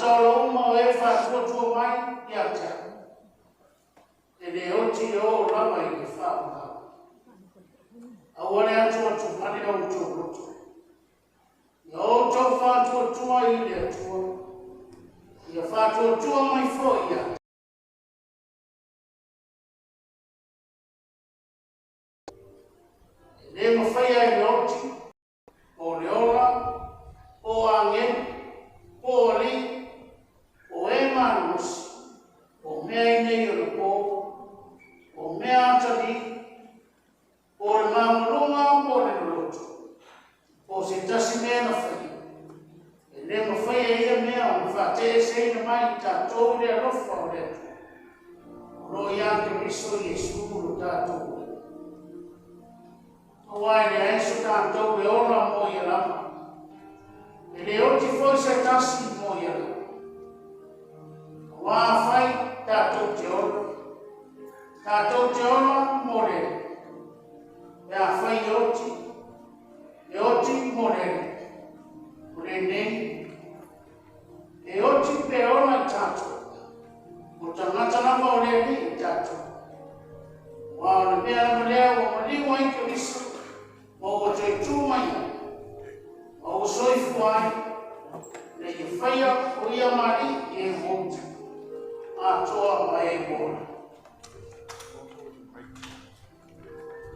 Matolo uma e whatua mai i atea. E ne oti o rama i te whaunga. Awane atua tupani o utokoto. Ia o tau whatua tua i le atua. Ia whatua tua mai fo i atea. Le mawhaia i le oti. O le ora. O angen. O li. O e manusi. O mea i nei o le pō. O mea atari. O le mamulunga o le loto. O se tasi mea na whai. E le mawhaia ia mea o whate se ina mai tātou le alofa o le atu. O lo ia ke riso i e suru tātou. O ai le aeso tātou le ora mo i alama. E le oti foi se tasi mo i alama. O a whai tātou te ora. Tātou te ora mo le. E a whai oti. E oti mo le. O le nei. E oti pe ora tātou. O tangata nama o le ni tātou. Wa o le mea nama lea o maliwa i ke riso. O o te tūmai. O soifu ai. Le i whaia o ia mari e mōtu. A toa mai e mōna.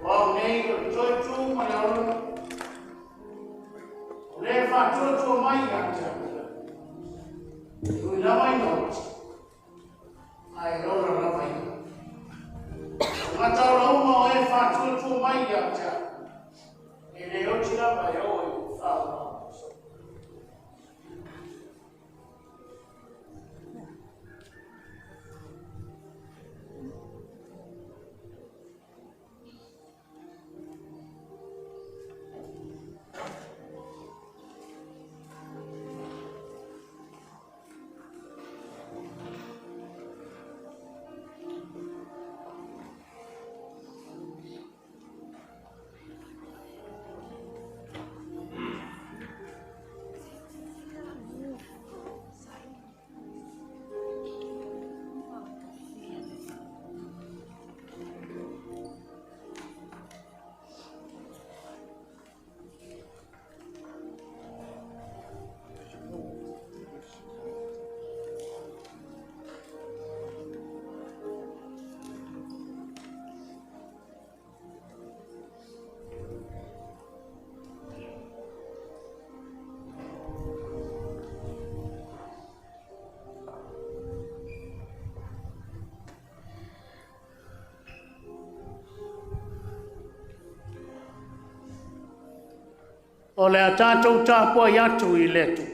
Wau nei o le toi tūmai aurana. O le whātua tua mai a te amira. Ui lamai nōti. Ai rora lamai. O ngataura uma o e whātua tua mai a te amira. E le oti lama e o e whaura. O le a tātou tāpua i atu i letu.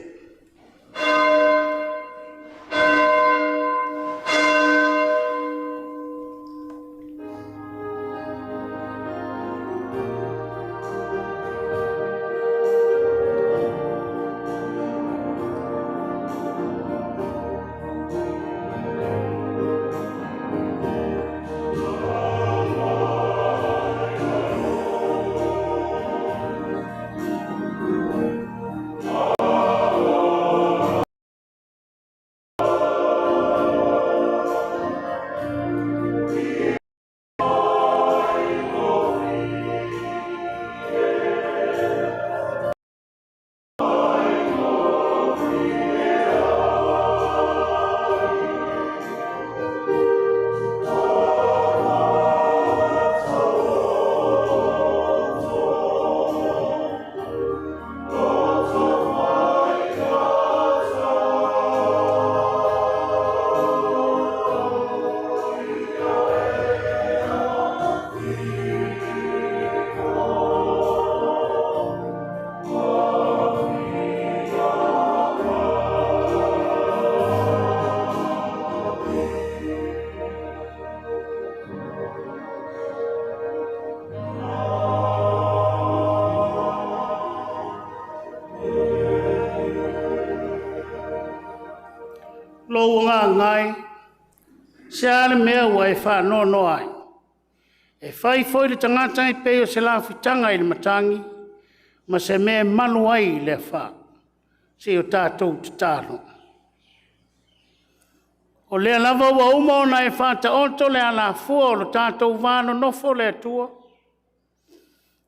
Lo ngā ngai, se ale mea ua e whanono ai. E whai foi le tangata i peo se la whitanga i le matangi, ma se mea manu ai le wha, se o tātou te tāno. O lea lava ua uma ona e whata oto le ala fua o lo tātou vāno nofo le atua.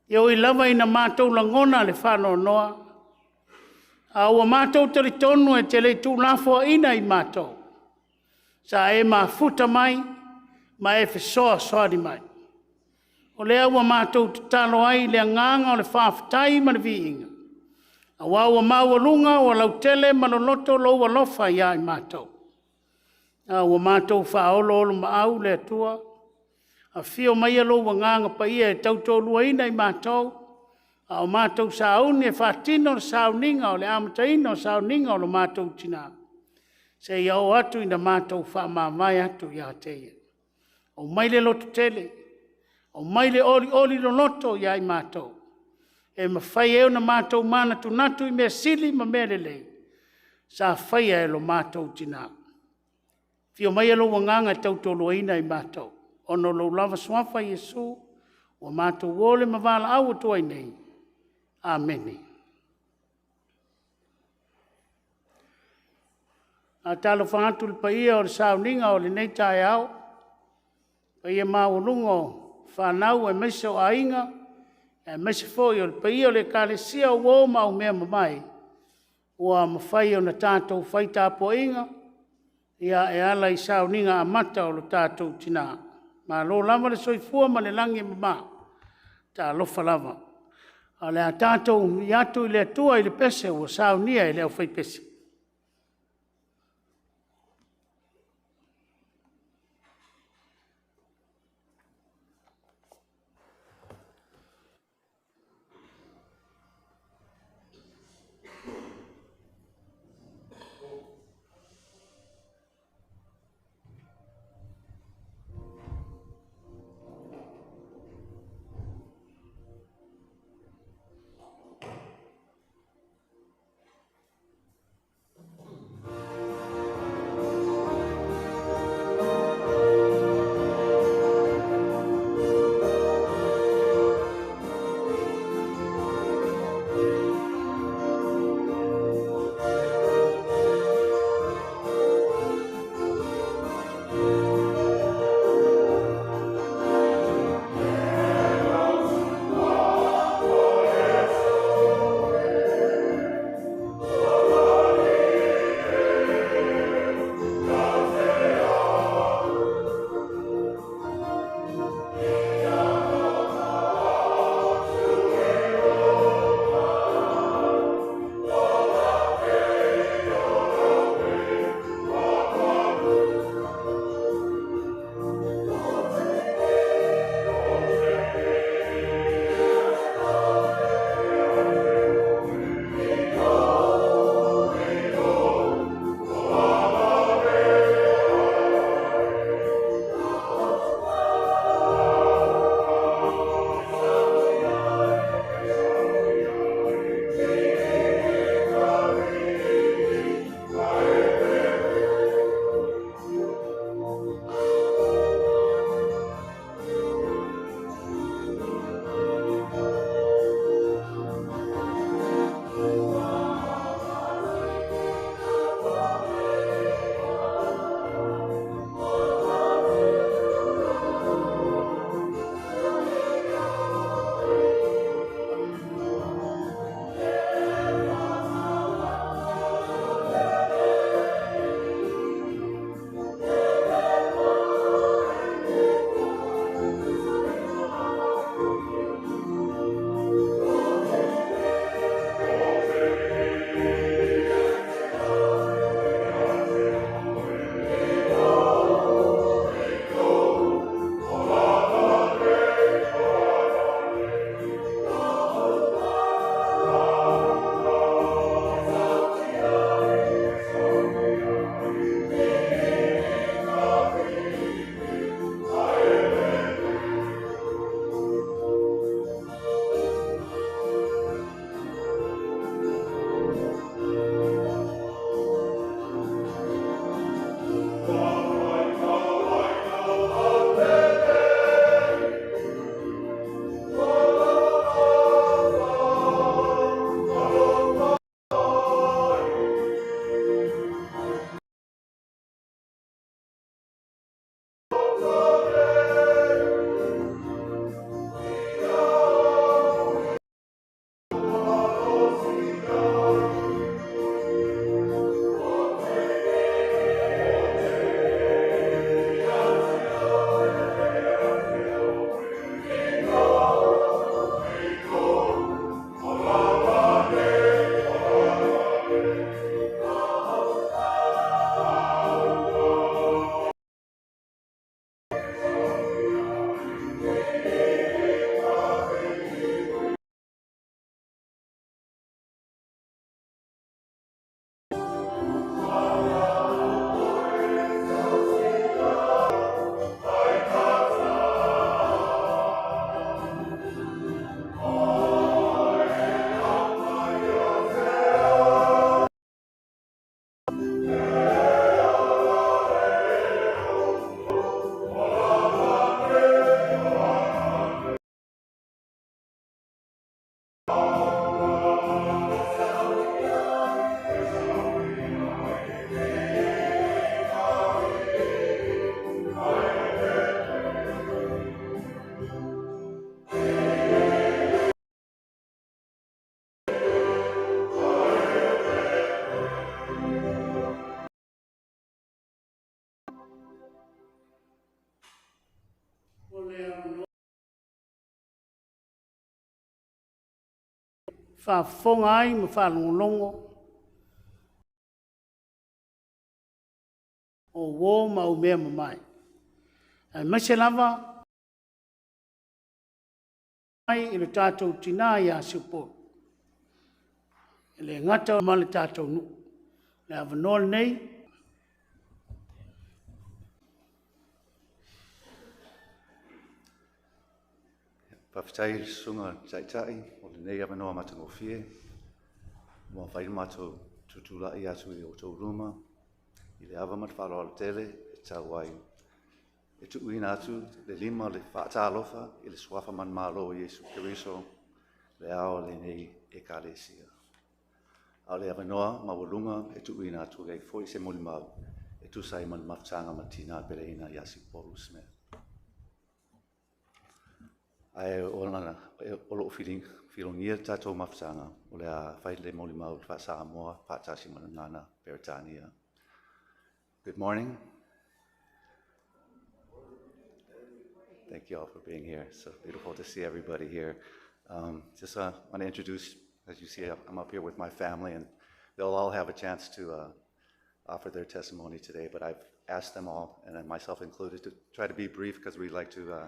Iau I lava ina mātou langona le whāno noa. A ua mātou tari tonu e te le tū lafo ina I mātou. Sa e mā futa mai, ma e whesoa soari mai. O lea ua mātou te talo ai le nganga o le whawhatai ma le viinga. A ua maua lunga o lau tele ma lo loto lo ua lofa ia I mātou. A ua mātou whaolo olo ma au le atua. A whio mai alo ua nganga pa ia e tautolua ina I mātou. A o mātou sauni e whatino o sauninga o le amataina o sauninga o lo mātou tina. Se ia o atu ina mātou whamamai atu ia teia. O maile loto tele. O maile oli lo loto ia I mātou. E mawhai eo na mātou mana tunatu I mea sili ma merele. Sa whaia e lo mātou tina. Fio mai alo wanganga e tautolo ina I mātou. Ono lo lava swafa Yesu. O mātou wole mavala au atu ai nei. Amene. A talo whangatu le paia o le sauninga o le nei tae au. Paia maulungo whanau e mese o ainga. E mese foi o le paia o le kalesia o wō mau mea mamai. Ua mawhai o na tātou whaita po inga. Ia e ala I sauninga a mata o lo tātou tina. Ma lo lava le soifua ma le langi mama. Tā lofa lava. A le a tātou I atu I le atua I le pese o saunia I le au whai pese. whaafonga ai ma whalongolongo o wō ma o mea mai. Ai mase lava ai i le tātou tina i a siupo. I le ngata ma le tātou nu. Le avanol nei. Paftai sunga tai o le nei avanoa matango fie. Mua whai mato tutula i atu i o tau ruma. I le ava mat whalo al tele e tau ai. E tu uina atu le lima le whaata alofa i le swafa man malo i Jesu Kiriso le ao le nei e Galea'I. A le avanoa mawalunga e tu uina atu gai foi se moli mau e tu sai man maftanga matina pereina i asi poru Smith. Ai o lo filongia tatou mafutanga o le a whai le moli mau wha Samoa, whaatasi manangana, Peritania. Good morning. Thank you all for being here. It's so beautiful to see everybody here. Just want to introduce, as you see, I'm up here with my family, and they'll all have a chance to offer their testimony today, but I've asked them all, and myself included, to try to be brief because we like to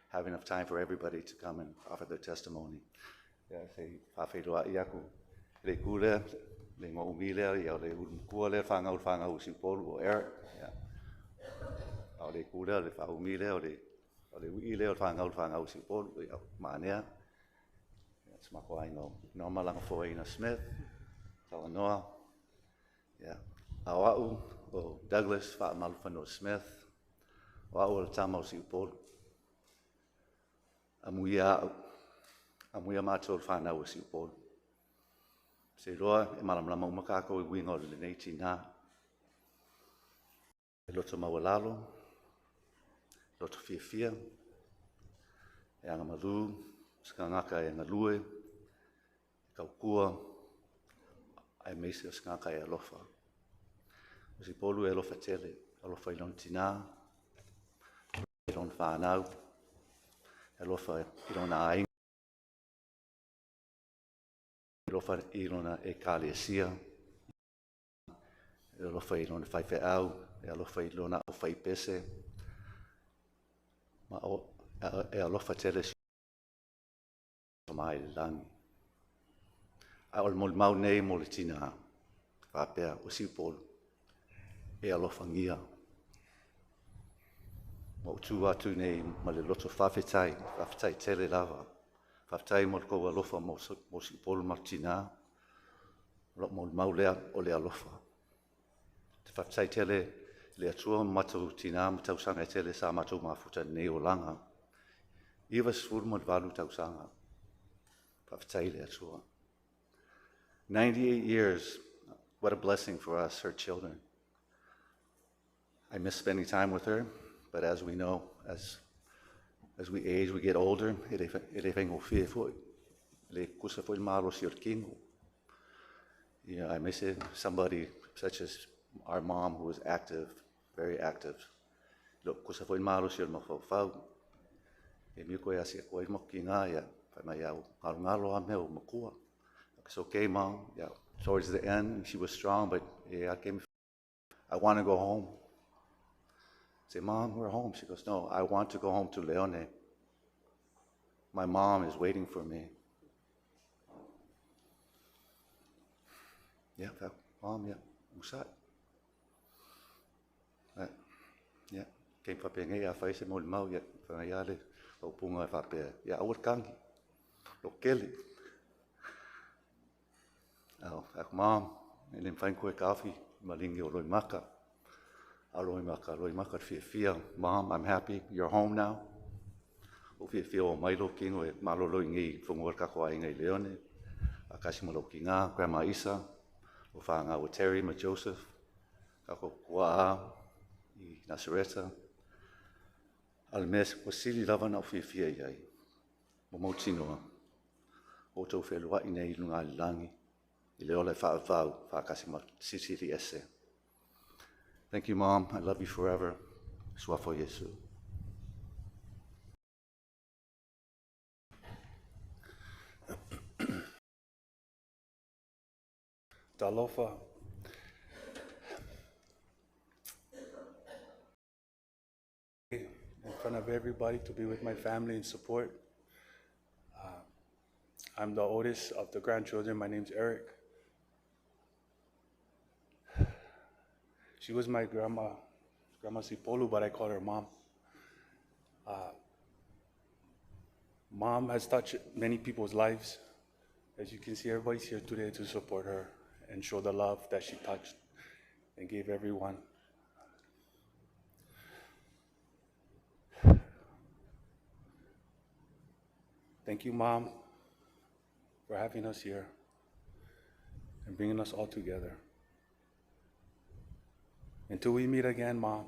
have enough time for everybody to come and offer their testimony. Yeah, say Galea'I aku le kule le mo umile ya le kule le fanga usi polu o air. Yeah. Au le kule le fa umile o le uile o fanga usi polu ya mania. It's my boy no malanga foi na Smith. Talanoa. Yeah. Au o Douglas fa malfano Smith. Au le tamo usi polu. Amuia mātou whanau si upolu. Se roa e malamlama umakako I winga o le nei tina. E loto mawalalo, loto fia. E anga malu, skangaka e ngalue, kaukua, ai meisi o skangaka e alofa. O si polu e alofa tele, alofa ilon tina, ilon whanau, alofa ilon ainga. Lofa ilona e Galea'I. Lofa ilona whaife au, e alofa ilona o whaipese. Ma e alofa tele si o mai langi. A ol mol mau nei mo le tina, whapea o siupolu, e alofa ngia. Ma utu atu nei ma le loto whawhetai tele lava. Whaftai mo kou alofa mo si polu martina, mo maulea o le alofa. Te whaftai tele le atua matau tina, matau sanga e tele sa matau mafuta nei o langa. Iwa sfuru mo valu tau sanga. Whaftai le atua. 98 years, what a blessing for us, her children. I miss spending time with her, but as we know, as we age, we get older, ele vengo fie foi. Le kusa foi malo si kingo. Yeah, I miss somebody such as our mom who was active, very active. Lo kusa foi malo si mafau. E mi ko asi ko mo kinga ya, fa mai au ngalo a meu makua. It's okay, Mom. Yeah. Towards the end, she was strong, but yeah, I want to go home. I say, Mom, we're home. She goes, no, I want to go home to Leone. My mom is waiting for me. Yeah, Mom, yeah, usai. Yeah, came for being here. I said, Mau, yeah, for my yale, or Punga, yeah, I would kangi. Look, Kelly. Oh, Mom, and then find quick coffee, Malingi or Loimaka. Loimaka, Fia. Mom, I'm happy. You're home now. O Fia, o Milo King, o Malolo Ingi, from work ako ay ngay Leone. Akashimalo Kinga, Grandma Isa, o Fanga o Terry, Ma Joseph, ako Kua'a, I Nasareta. Almes, o Sili Lava na Fia yai. Momotinoa. O to Felua inay lunga langi. Ileole fa'afau, fa'akasima sisiri ese. Thank you, Mom. I love you forever. Suafo Yesu. Talofa. In front of everybody to be with my family and support. I'm the oldest of the grandchildren. My name's Eric. She was my Grandma Sipolu, but I call her Mom. Mom has touched many people's lives. As you can see, everybody's here today to support her and show the love that she touched and gave everyone. Thank you, Mom, for having us here and bringing us all together. Until we meet again, Mom,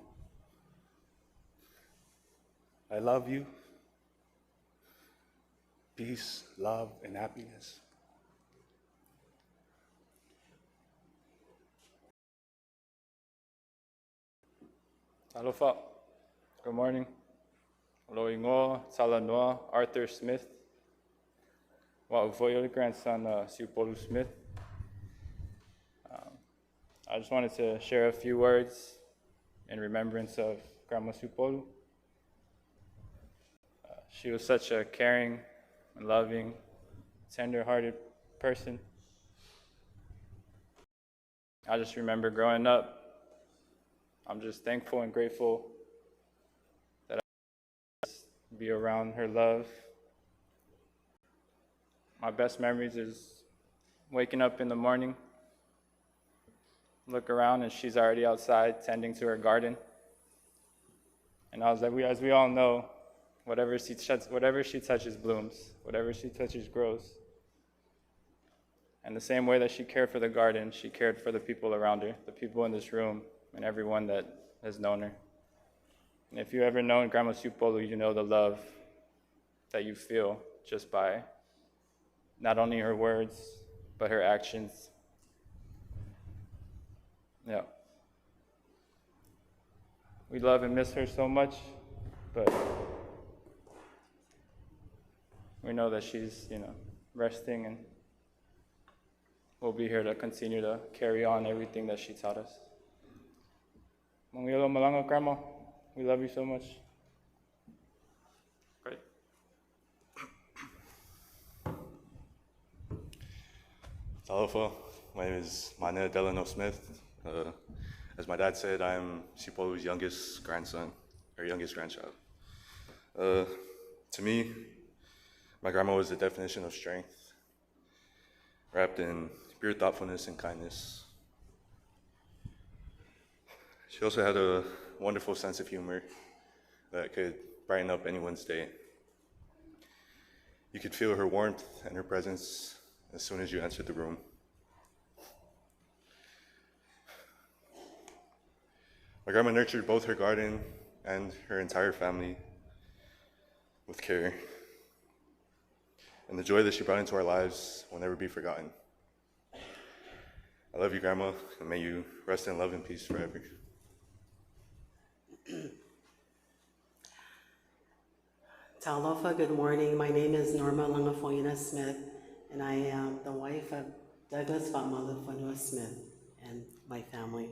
I love you. Peace, love, and happiness. Alofa. Good morning. Loingo, Salanoa, Arthur Smith. AUVA'A, grandson Sipolu Smith. I just wanted to share a few words in remembrance of Grandma Sipolu. She was such a caring, loving, tender-hearted person. I just remember growing up, I'm just thankful and grateful that I could be around her love. My best memories is waking up in the morning, look around, and she's already outside tending to her garden. And as we all know, whatever she touches blooms, whatever she touches grows. And the same way that she cared for the garden, she cared for the people around her, the people in this room, and everyone that has known her. And if you've ever known Grandma Sipolu, you know the love that you feel just by not only her words, but her actions. Yeah. We love and miss her so much, but we know that she's, resting, and we'll be here to continue to carry on everything that she taught us. Mangilo malanga, Grandma. We love you so much. Great. Talofa. My name is Mane Delano Smith. As my dad said, I'm Sipolu's youngest grandchild. To me, my grandma was the definition of strength, wrapped in pure thoughtfulness and kindness. She also had a wonderful sense of humor that could brighten up anyone's day. You could feel her warmth and her presence as soon as you entered the room. My grandma nurtured both her garden and her entire family with care. And the joy that she brought into our lives will never be forgotten. I love you, Grandma, and may you rest in love and peace forever. Talofa, good morning. My name is Norma Langafoina Smith, and I am the wife of Douglas Fatmalafonua Smith and my family.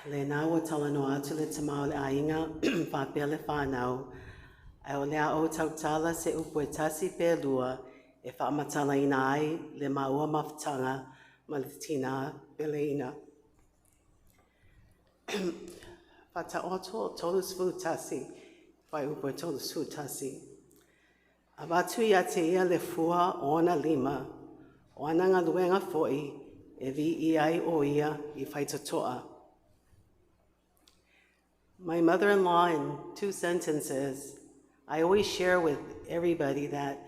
Le'nau talanoa tule tamau ainga whapele whanau. Ai o lea o tautala se upuetasi pelua e whaamatala ina ai le maua mawtanga ma le tina peleina. Whata oto tolus futasi, whai upo tolus futasi. Avatu ia te ia le fua ona lima, o ananga luenga foi e vi I ai o ia I whaitatoa. My mother-in-law, in 2 sentences, I always share with everybody that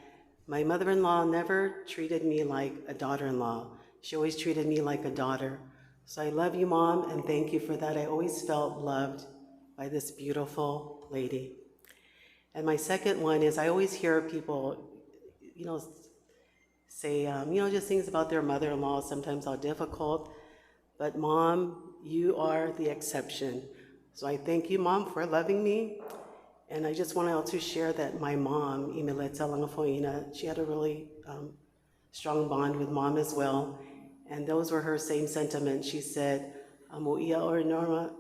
my mother-in-law never treated me like a daughter-in-law. She always treated me like a daughter. So I love you, Mom, and thank you for that. I always felt loved by this beautiful lady. And my second one is I always hear people, say, just things about their mother-in-law, sometimes how difficult. But Mom, you are the exception. So I thank you, Mom, for loving me. And I just wanted to share that my mom, Imeleta Langafoina, she had a really strong bond with Mom as well. And those were her same sentiments. She said, "Amo ia o norma,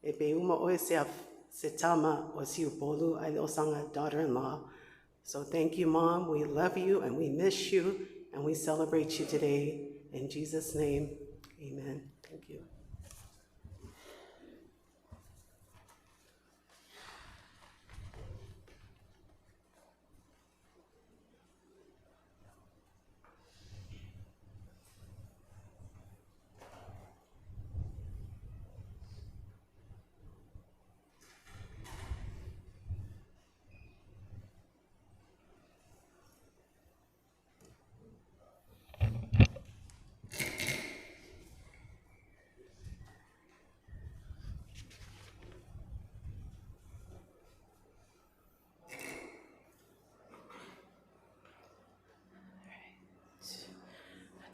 e pe uma o se tama o si upolu ai o sanga daughter-in-law." So thank you, Mom. We love you and we miss you and we celebrate you today. In Jesus' name, amen. Thank you.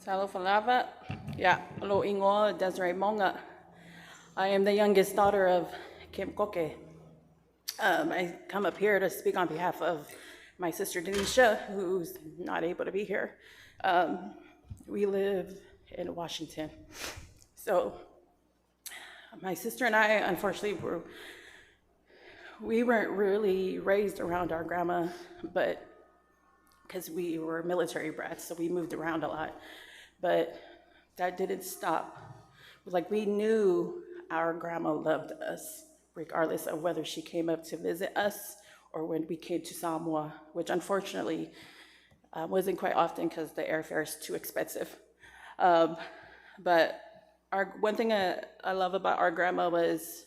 Salofalava, yeah, lo ingo Desiree Monga. I am the youngest daughter of Kim Koke. I come up here to speak on behalf of my sister Denisha, who's not able to be here. We live in Washington. So my sister and I, unfortunately, we weren't really raised around our grandma, but because we were military brats, so we moved around a lot. But that didn't stop. Like, we knew our grandma loved us, regardless of whether she came up to visit us or when we came to Samoa, which unfortunately wasn't quite often because the airfare is too expensive. But one thing I love about our grandma was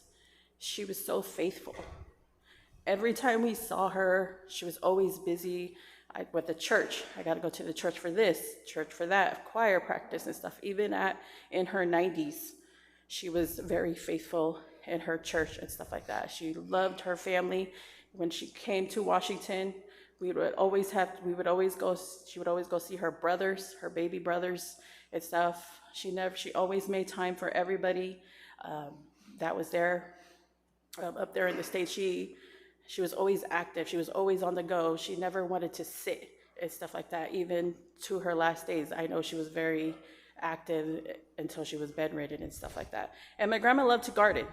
she was so faithful. Every time we saw her, she was always busy with the church. I got to go to the church for this, church for that, choir practice and stuff. Even in her 90s, she was very faithful in her church and stuff like that. She loved her family. When she came to Washington, she would always go see her brothers, her baby brothers and stuff. She always made time for everybody that was there up there in the States. She was always active. She was always on the go. She never wanted to sit and stuff like that. Even to her last days, I know she was very active until she was bedridden and stuff like that. And my grandma loved to garden.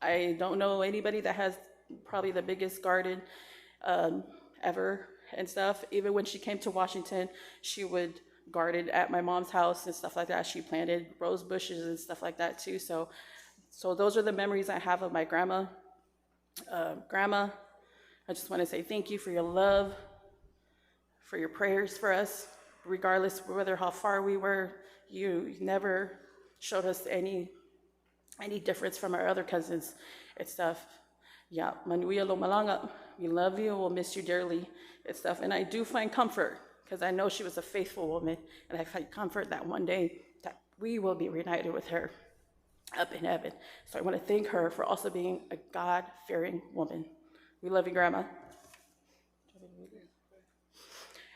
I don't know anybody that has probably the biggest garden ever and stuff. Even when she came to Washington, she would garden at my mom's house and stuff like that. She planted rose bushes and stuff like that too. So those are the memories I have of my grandma. Grandma, I just want to say thank you for your love, for your prayers for us, regardless of whether how far we were. You never showed us any difference from our other cousins and stuff. Yeah, manuia lo malanga, we love you, we'll miss you dearly and stuff. And I do find comfort, because I know she was a faithful woman, and I find comfort that one day that we will be reunited with her up in heaven. So I want to thank her for also being a God-fearing woman. We love you, Grandma.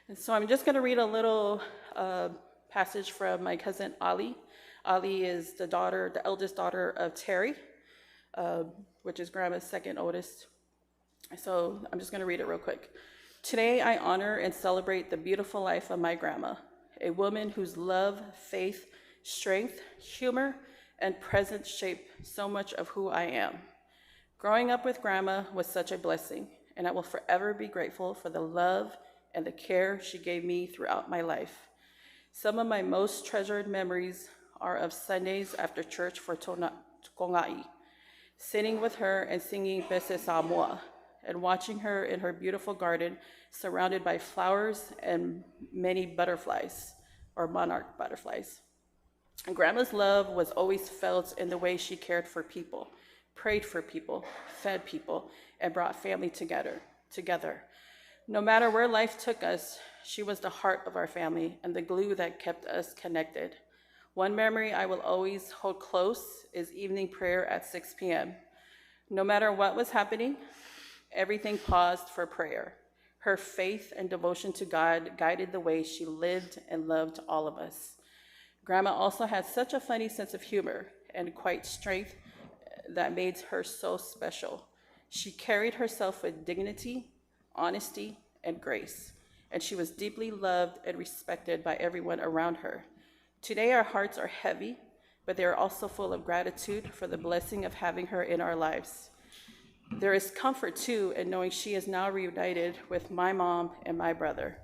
And so I'm just going to read a little passage from my cousin Ali. Ali is the eldest daughter of Terry, which is Grandma's second oldest. So I'm just going to read it real quick. Today I honor and celebrate the beautiful life of my grandma, a woman whose love, faith, strength, humor, and presence shape so much of who I am. Growing up with Grandma was such a blessing, and I will forever be grateful for the love and the care she gave me throughout my life. Some of my most treasured memories are of Sundays after church for Galea'I, sitting with her and singing Pese Samoa, and watching her in her beautiful garden surrounded by flowers and many butterflies, or monarch butterflies. And Grandma's love was always felt in the way she cared for people, prayed for people, fed people, and brought family together. No matter where life took us, she was the heart of our family and the glue that kept us connected. One memory I will always hold close is evening prayer at 6 p.m. No matter what was happening, everything paused for prayer. Her faith and devotion to God guided the way she lived and loved all of us. Grandma also had such a funny sense of humor and quiet strength that made her so special. She carried herself with dignity, honesty, and grace, and she was deeply loved and respected by everyone around her. Today our hearts are heavy, but they are also full of gratitude for the blessing of having her in our lives. There is comfort too in knowing she is now reunited with my mom and my brother.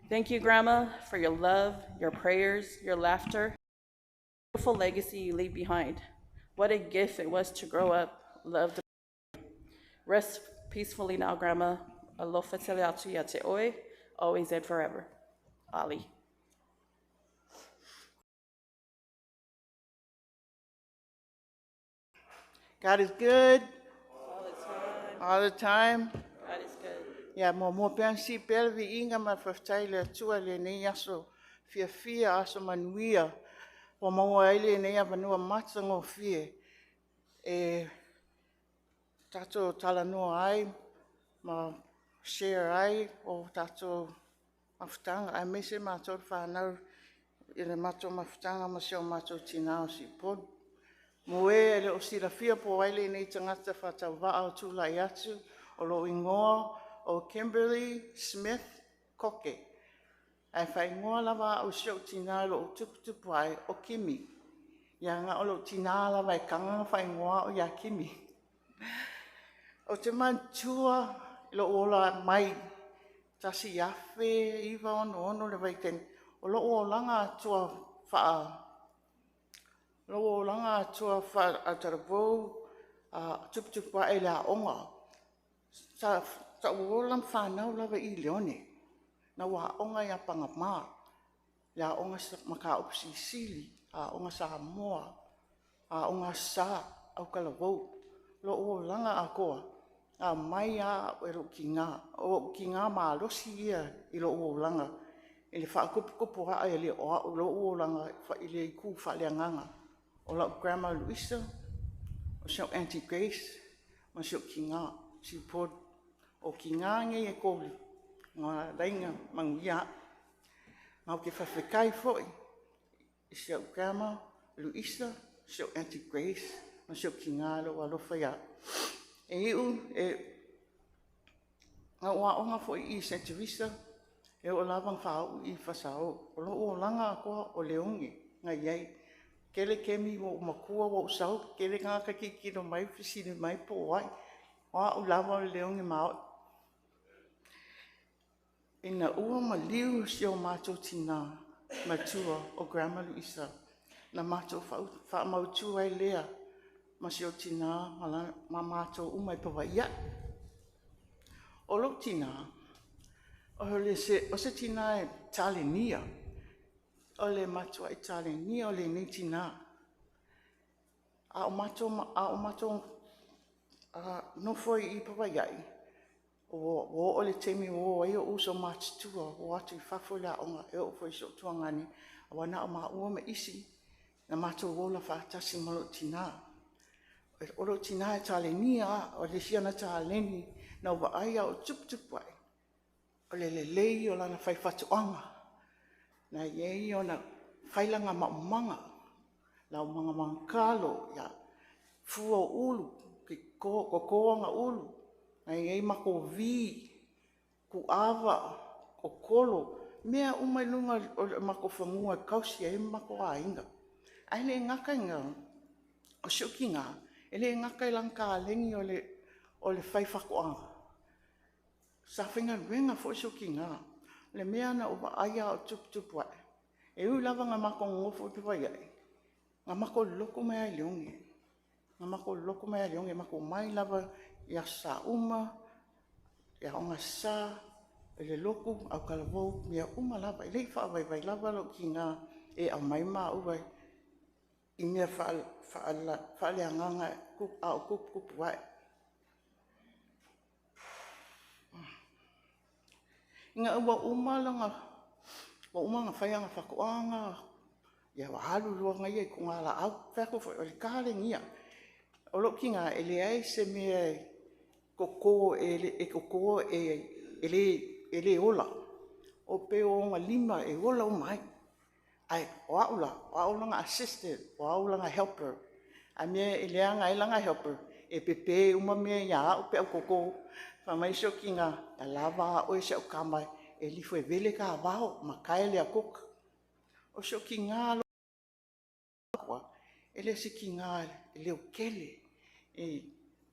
Thank you, Grandma, for your love, your prayers, your laughter, beautiful legacy you leave behind. What a gift it was to grow up, love the Rest peacefully now, Grandma. Alofa tele atu ya te oe, always and forever. Ali. God is good All the time. all the time. God is good. Ya mo pean si pelvi inga ma whaftai le tua le nei aso fia aso manuia. O maua ele nei a vanua matango fie. E tato tala noa ai, ma share ai o tato mawhtanga. Ai mese mātou whanau i le mātou mawhtanga ma seo mātou tinao si pon. Mo e le o sira fia po ai le nei tangata whatau waa o tūlai atu o lo ingoa o Kimberly Smith Koke. Ai whai ngoa lava o seo tina lo o tuputupu ai o Kimi. Ia ngā o lo tina lava e kanga whai ngoa o ia Kimi. O te mantua lo ola mai tasi afe iwa ono le waiten. O lo o langa atua wha lo o langa atua wha atarabou tuputupu ai la onga. Ta uolam whanau lawa I leone. Na wa onga ia pangama. La onga sa maka opsi sili. A onga sa moa. A onga sa au kalawou. Lo o langa a koa. A mai a e ro ki ngā. O ki ngā maa losi ia I lo o langa. E le whaakupukupu haa e le o lo o langa I le ku whaleanganga. O la Grandma Louise. O seo Auntie Grace. Ma seo ki ngā. Si pod. O ki ngā ngai e kōli, ngā reinga manguia. Ngā ke whawhekai foi, I seo Grandma, Louise, seo Auntie Grace, ma seo ki ngā lo alofa ia. E iu, ngā ua onga foi I St. Teresa, e o lavang whao I whasao. O lo o langa koa o leongi, ngā iei. Kele kemi o makua o sau, kele ngā kakikino mai, whisini mai po wai. Oa o lava o leongi mao. Ina ua ma liu sio mātou tina matua o Grandma Louise. Na mātou wha mautu ai lea ma sio tina ma mātou umai pawa ia. O lo tina, o se tina e talenia. O le matua e talenia o le nei tina. A o mātou no foi I pawa iai. O le temi o ai o uso mātitua o atu I whafo la onga e o foi so tuangani a wana o maa ua me isi na mātou wola whaatasi malo tina. O lo tina e talenia o le siana taleni na ua aia o tuputupu ai. O le lei o lana whai whatuanga. Na iei o na whailanga maumanga. La umanga mangkalo ya fua ulu ki koanga ulu. Ai ei mako vi, ku awa, o kolo, mea umai lunga o mako whamua kausi e mako a inga. Ai le ngaka inga, o shuki ngā, e le ngaka I langka lengi o le whaiwhakoanga. Sa whinga ruenga fo shuki ngā, le mea na uwa aia o tuputupu ai. E ui lava ngā mako ngofo I piwa iai, ngā mako loko mea I leongi. Ngā mako loko mea I leongi, mako mai lava ia sa uma, ia onga sa, le loku, au kalawou, ia uma lava, I lei whaawaiwai lava lo ki ngā e au maima uwai, I mea whaaleanganga au kupu wai. Inga ua umalanga, wa umanga whaianga whakoanga, ia wa halu lua ngai e kunga la au, whako o le kālengia. O lo ki ngā e le ai se mea koko e le ola. O pe o ngā lima e ola o mai. Ai, o aula ngā assistant, o aula ngā helper. A mea e lea ngā langa helper. E pepe uma mea ia au pe au koko. Wha mai sio ki ngā, a lava o e se au kamai. E lifo e vele ka vao, ma kai lea koka. O so ki ngā loa, ele se ki ngā leo kele,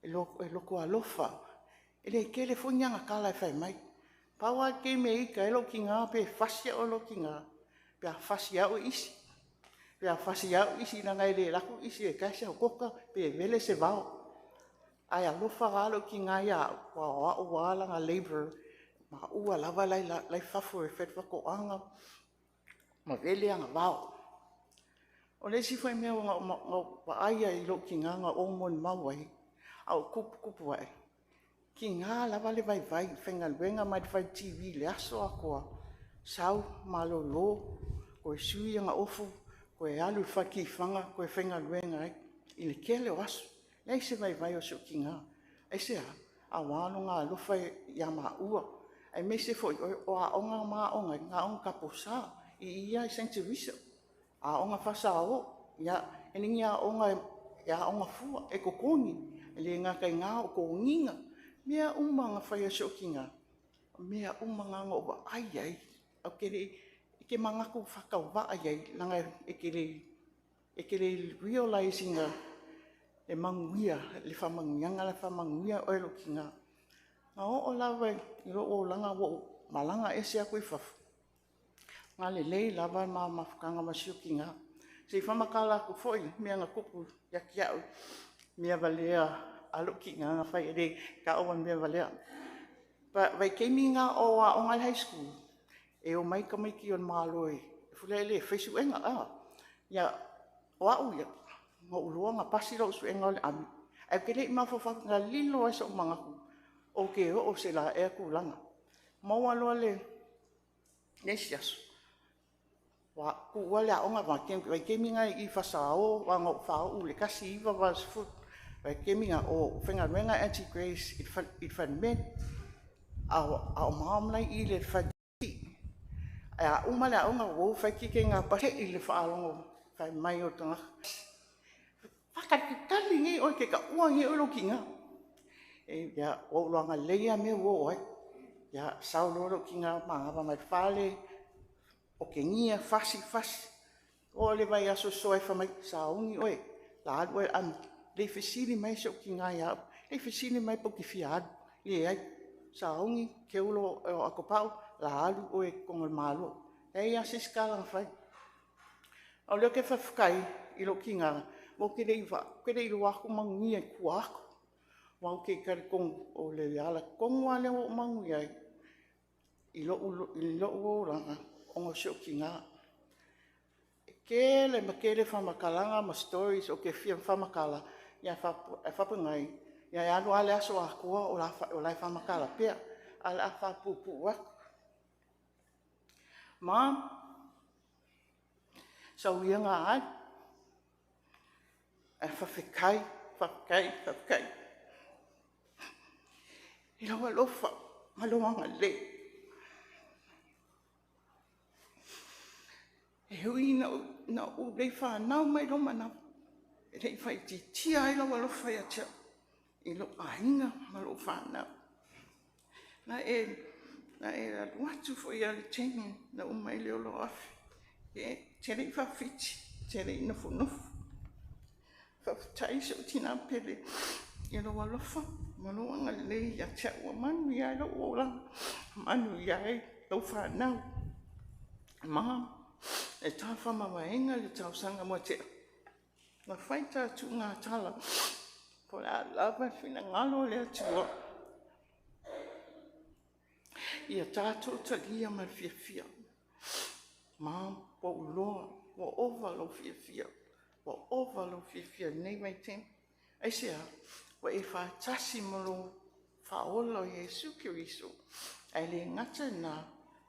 loko alofa, ele kele funyanga kala e whai mai. Paua ke me ika e lo ki ngā pe whasia o lo ki ngā, pe a whasia o isi. Pe a whasia o isi na ngai le laku isi e kaisa o koka pe vele se vau. Ai a lofa galo ki ngā ia wa o wālanga labor, ma ua lava lai whafo e whetwa ko anga, ma vele anga vau. O le si whai mea wa aia i lo ki ngā o mon mawai, au kupu ai. Ki ngā lava le vai whenga luenga mai te whai TV le aso a koa, sau malo lo, koe sui anga ofu, koe alu whaki whanga, koe whenga luenga ai, i le kele o aso. Nei se vai o so ki ngā. Ai se a wāno ngā lufa i a maa ua. Ai me se fo o a onga maa onga, ngā onga kapo sā, i ia i St. Teresa. A onga whasa o, ia, eningi a onga fua, e kokongi, e le ngā kai ngā o ko nginga. Mea umanga whai a so ki ngā. Mea umanga ngā o ai ai. Au kere, ke mangaku whakau wa ai ai, langa e kere realizinga e manguia, le whamangianga le whamanguia o elo ki ngā. Ngā o lawa i ro o langa o malanga e se a koe whafu. Ngā le lei lawa ma mawhakanga masio ki ngā. Se i whamakala ku foi, mea ngā kupu ya ki au, mea valea alo ki ngā whai e re ka oan mea valea. Vai keimi ngā o a ongai high school, e o mai ka maiki on māloi, e fulele e whesu enga a. Ia, o au ia, ngā uloa ngā pasi rau su enga le ami. Ai kere i mawhawhaka ngā lilo ai sa o mangaku, o ke o se la ea kūlanga. Maua loa le nesiasu. Wa ku wale a onga vai kemi ngai i whasao, wa ngā whao le kasi iwa was foot. Vai kemi ngā o whenga renga anti-grace i whanmen, a o maamlai i le whanti. A umale a onga o whaikike ngā pate i le whaalongo, whai mai o tanga. Whakakitali ngi oi ke ka ua ngi olo ki ngā. Ia, o loanga leia me wo oi. Ia, sauloro ki ngā maanga mai whale, o ke ngia fasi. O le vai aso soe whamai saungi oi. La adu oi am, le whesiri mai so ki ngā iau. Le whesiri mai po ki whiadu. Le ai, saungi, ke ulo o akopau, la adu oi kongal malo. Hei asis kalang whai. O leo ke whawhikai i lo ki ngā. Mo kere i lo aku mangi ai kua aku. Wau ke kare kong o le ala kongwa le o mangi ai. I lo o ranga o ngā sio ki ngā. Kele ma kele whamakalanga ma stories o ke whia whamakala. Ia whapangai. Ia anu ale aso a kua o lai whamakala pia. Ale a whapupu waku. Mom, sau ia ngā ai. E whawhikai. I rawa lofa, maloanga le. E hui na u rei whanau mai roma na. E rei whai ti tia i rawa lofa ia tia. I lo ainga malo whanau. Na e watu fo ia le tengi na umai leo lo afi. Te rei whawhiti, te rei nofu. Whawhitai so tina pere. I rawa lofa, maloanga le ia tia ua manu ia lo ora. Manu ia e lo whanau. Mom, e tā whamawaenga le tau sanga mo te. Nga whaita tu ngā tala. Po la lava whina ngalo le atua. Ia tātou talia mai whiawhia. Mom, po uloa, po ova lo whiawhia. Po ova lo whiawhia nei mai ten. Ai sea, wa e whaatasi mo lo whaola o Jesu Kiriso. Ai le ngata nā,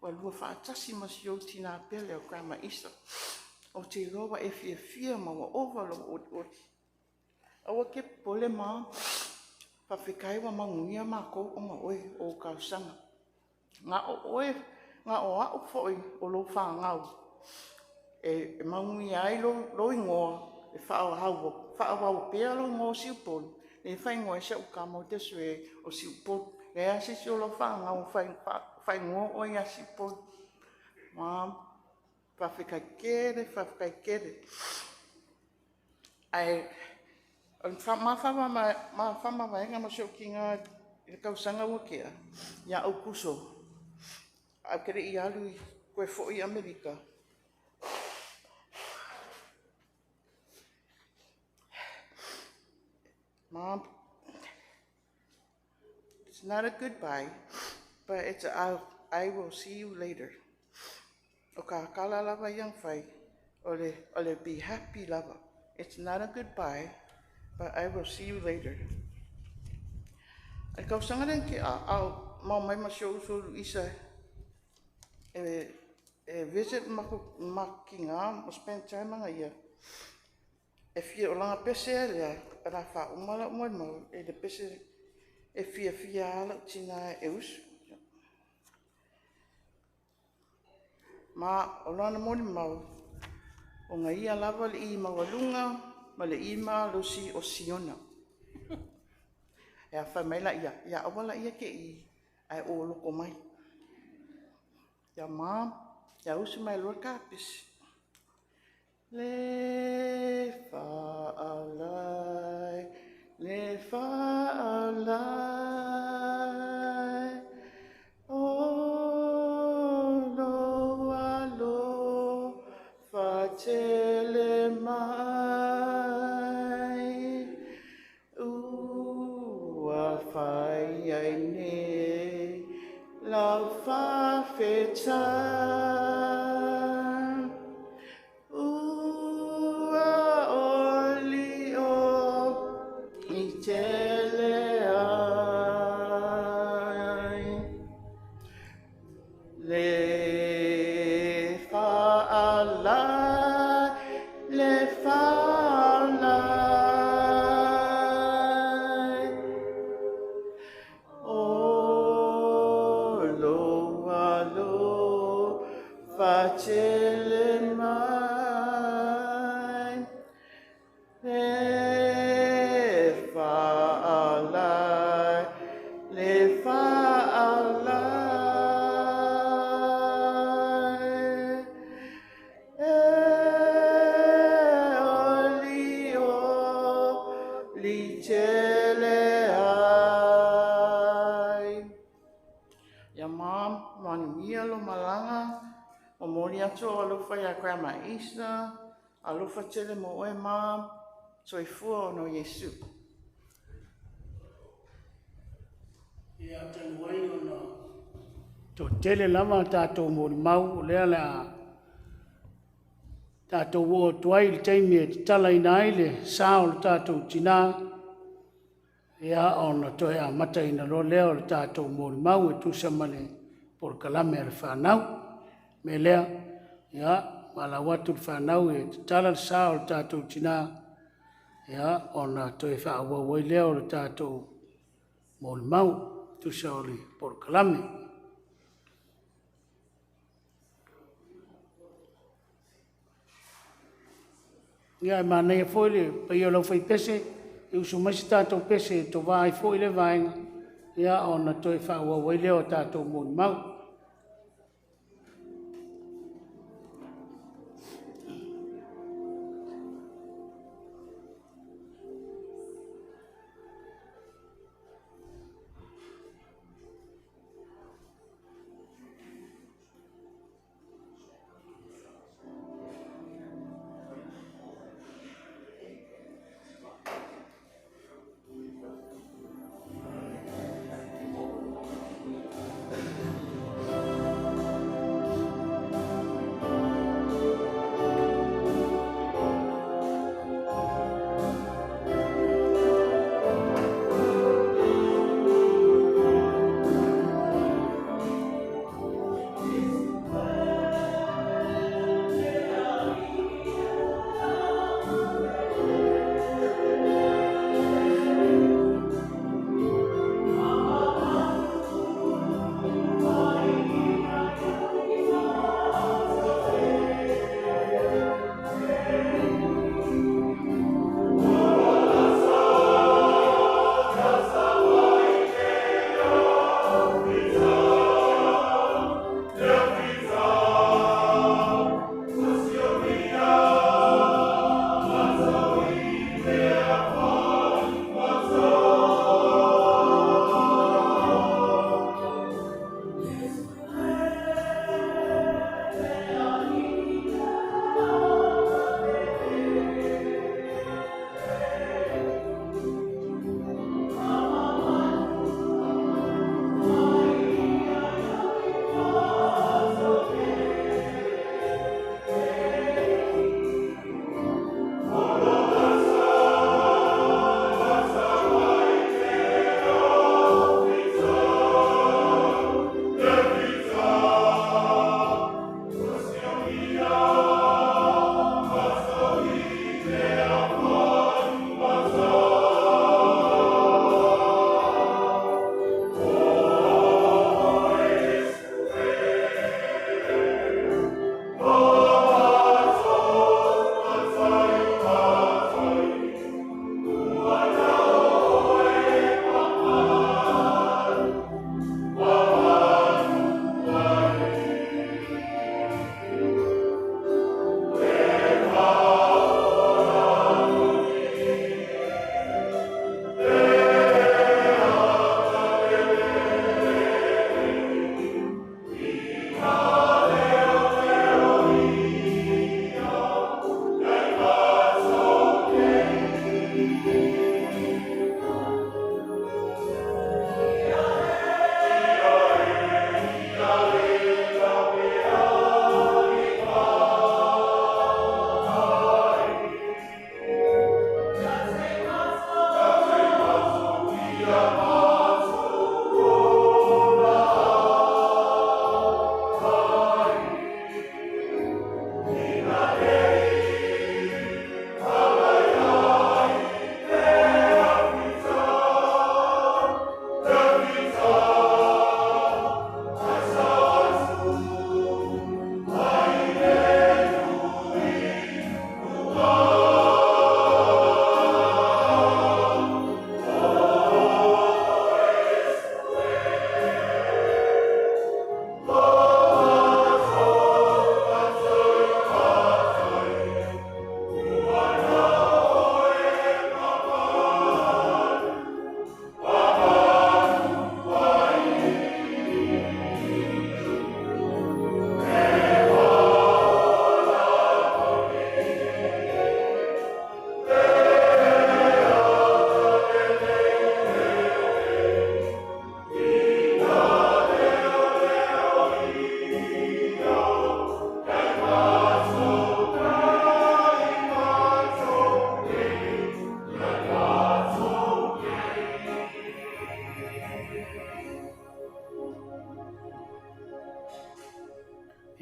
wa lua whaatasi mo si o tina pele o Grandma Isa. O te roa e whiawhia ma wa ova lo oti. Awa ke pole mā, whawhikai wa manguia mā kou o ma oe o kausanga. Ngā o au fwoi o lo whangau. E manguia ai lo ingoa, e whaawau pēa lo ngō siupoli. E whaingoa e sa ukamo te sue o siupoli. E asisi o lo whangau whaingoa o ia siupoli. Mām, whawhikaikere. Ai, ma whama waenga ma seo ki ngā i kausanga ua kea, ia au kuso. Au kere I alu I koe fo I Amerika. Mom, it's not a goodbye, but it's a I will see you later. O ka kala lava yang whai, ole be happy lava. It's not a goodbye, but I will see you later. Ai kau sangaren ki au mau mai ma sio uso Louise visit maki ngā, o spend time anga ia. E fia o langa pese lea, ra wha umala mau, e le pese e fia ala tina e usu. Ma o lana moni mau, o ngā ia lava le I mawalunga, ma le I ma losi o Siona. E a whai mai la ia awala ia ke I, ai o loko mai. Ia mā, ia usu mai lua kāpisi. Le whaalai, o lo alo, whatele mai, ua whai ai ne, lau whawhetai. Grandma Easter, alofa tele mo e mam, so I fua no Yesu. Ia te wai ona. To tele lama tātou mo mau lea lea. Tātou wo tuai le teimi e te tala ina le sao le tātou tina. Ia ona to ea mata ina lo leo le tātou mo mau e tu samale por kalame le whanau. Me lea, ia, mala watu le whanau e te tala le sao le tātou tina. Ia, ona to e whaua wai leo le tātou mo mau tu saole por kalame. Ia, mana ia foi le, pa ia lau fai pese, e usu maisi tātou pese, to vai foi le vaenga. Ia, ona to e whaua wai leo tātou mo mau.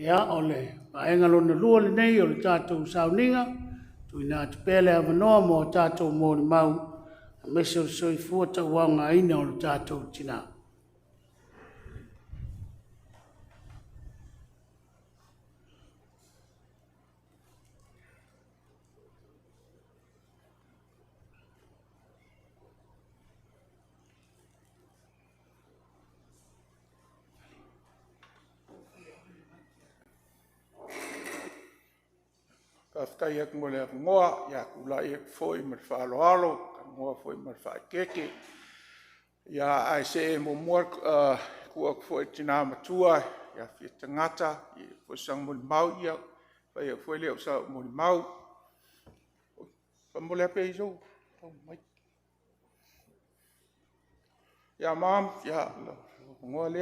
Ia o le vaenga lona lua le nei o le tātou sauninga, tuina te pele avanoa mo tātou mō le mau, a mese o soifua tauanga ina o le tātou tina. Kaftai ak mo le ngoa ya kula e foi mer fa lo alo ngoa foi mer fa keke ya ai se mo mor ku ak foi tina matua ya fi tangata i fo sang mo mau ya fa ya foi le sa mo mau fa mo le pe jo ya mam ya ngoa le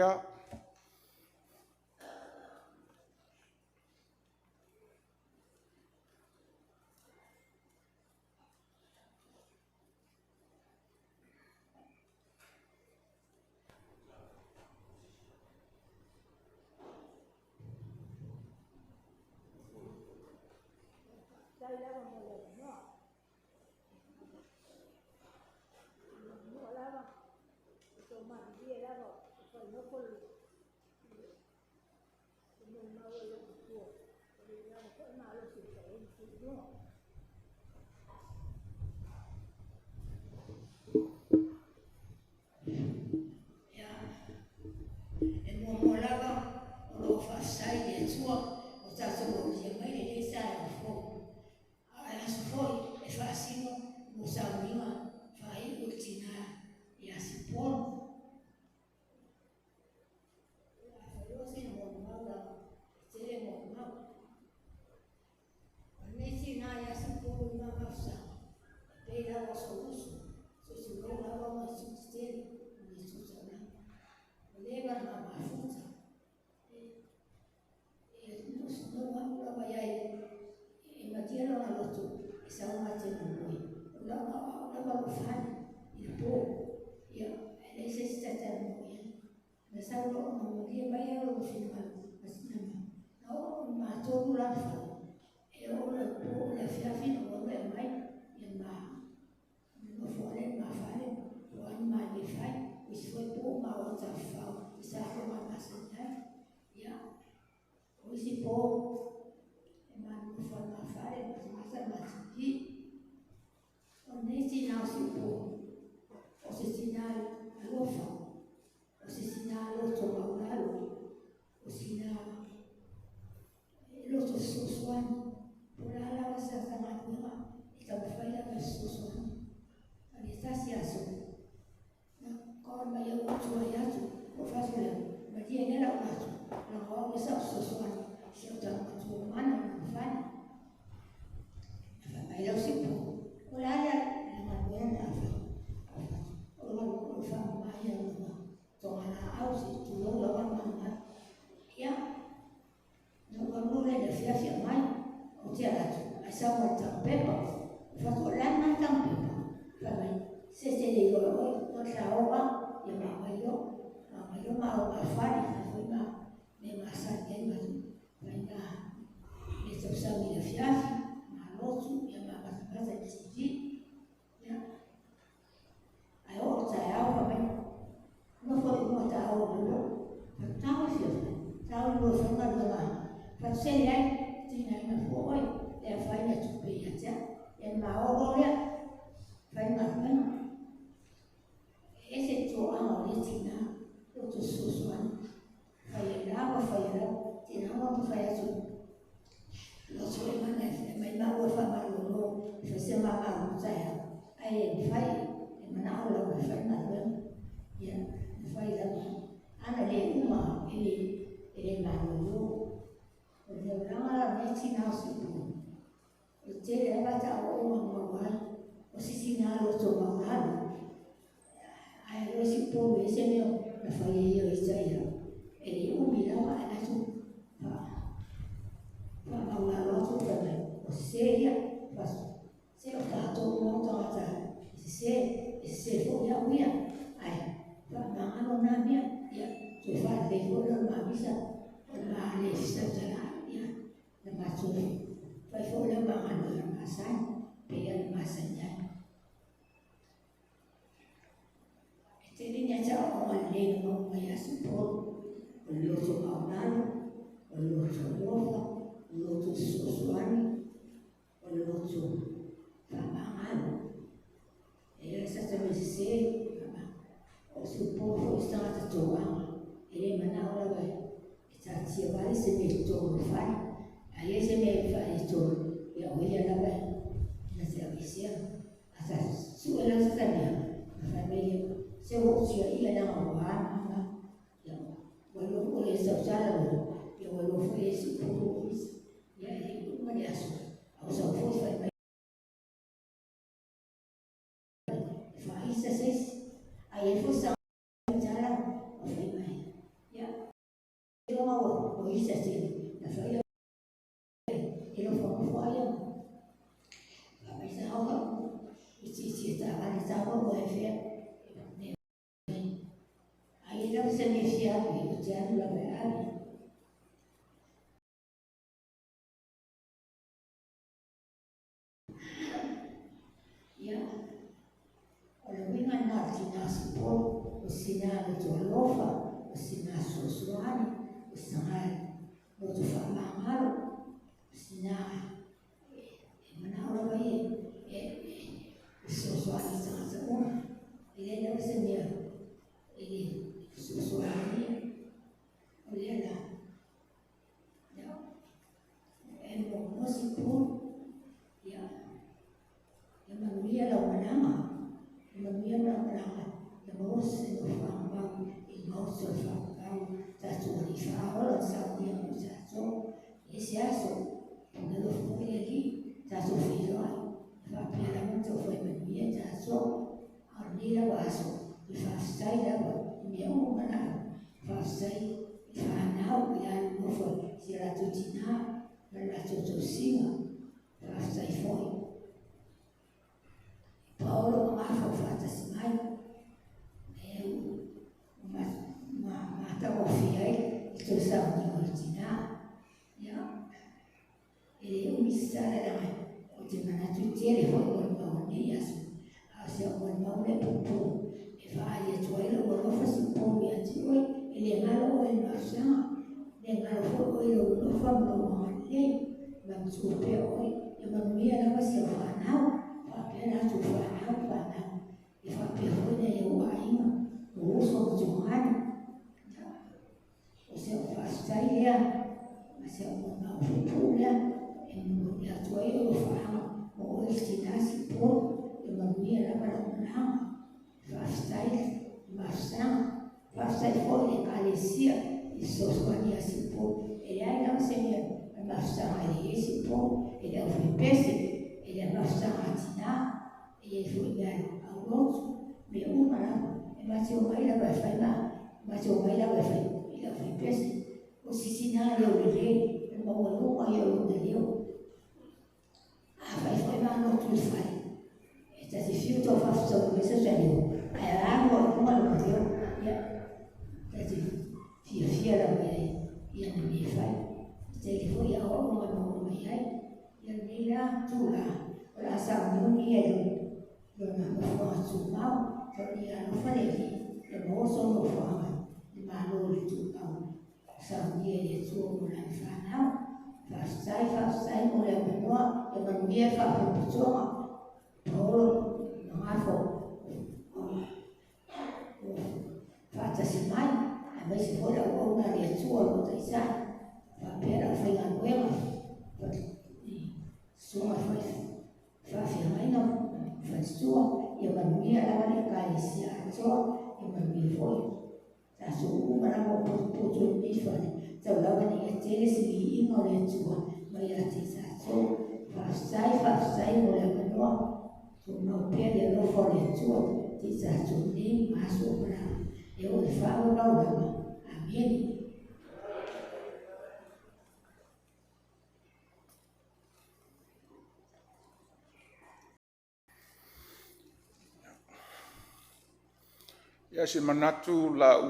Ia se manatu lau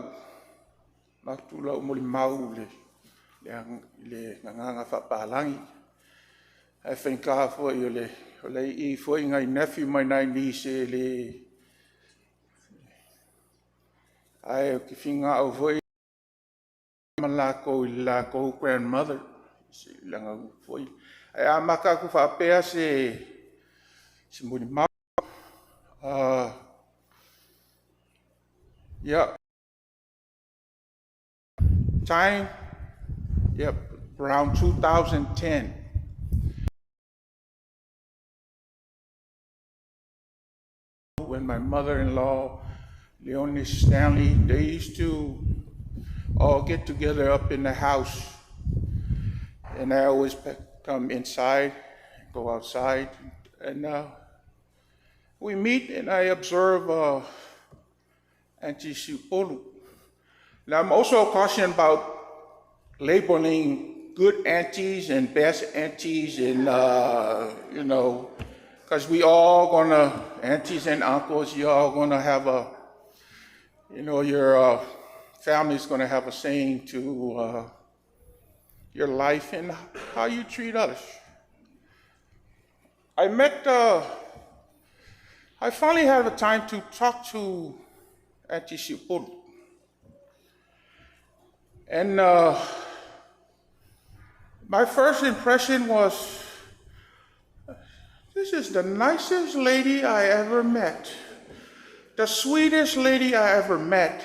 mo le mau le le nganga whapalangi. I think for you le for ngai nephew my nai niece le ai ki finga o foi malako grandmother langa foi ai amaka ku fa pe se muni ma yeah time yep around 2010 when my mother-in-law Leonie Stanley, they used to all get together up in the house, and I always come inside, go outside, and we meet, and I observe Auntie Sipolu. Now, I'm also cautioned about labeling good aunties and best aunties, and you know, because we all gonna, aunties and uncles, you all gonna have a, you know, your family's gonna have a saying to your life and how you treat others. I finally had the time to talk to Auntie Sipolu. And my first impression was, this is the nicest lady I ever met. The sweetest lady I ever met.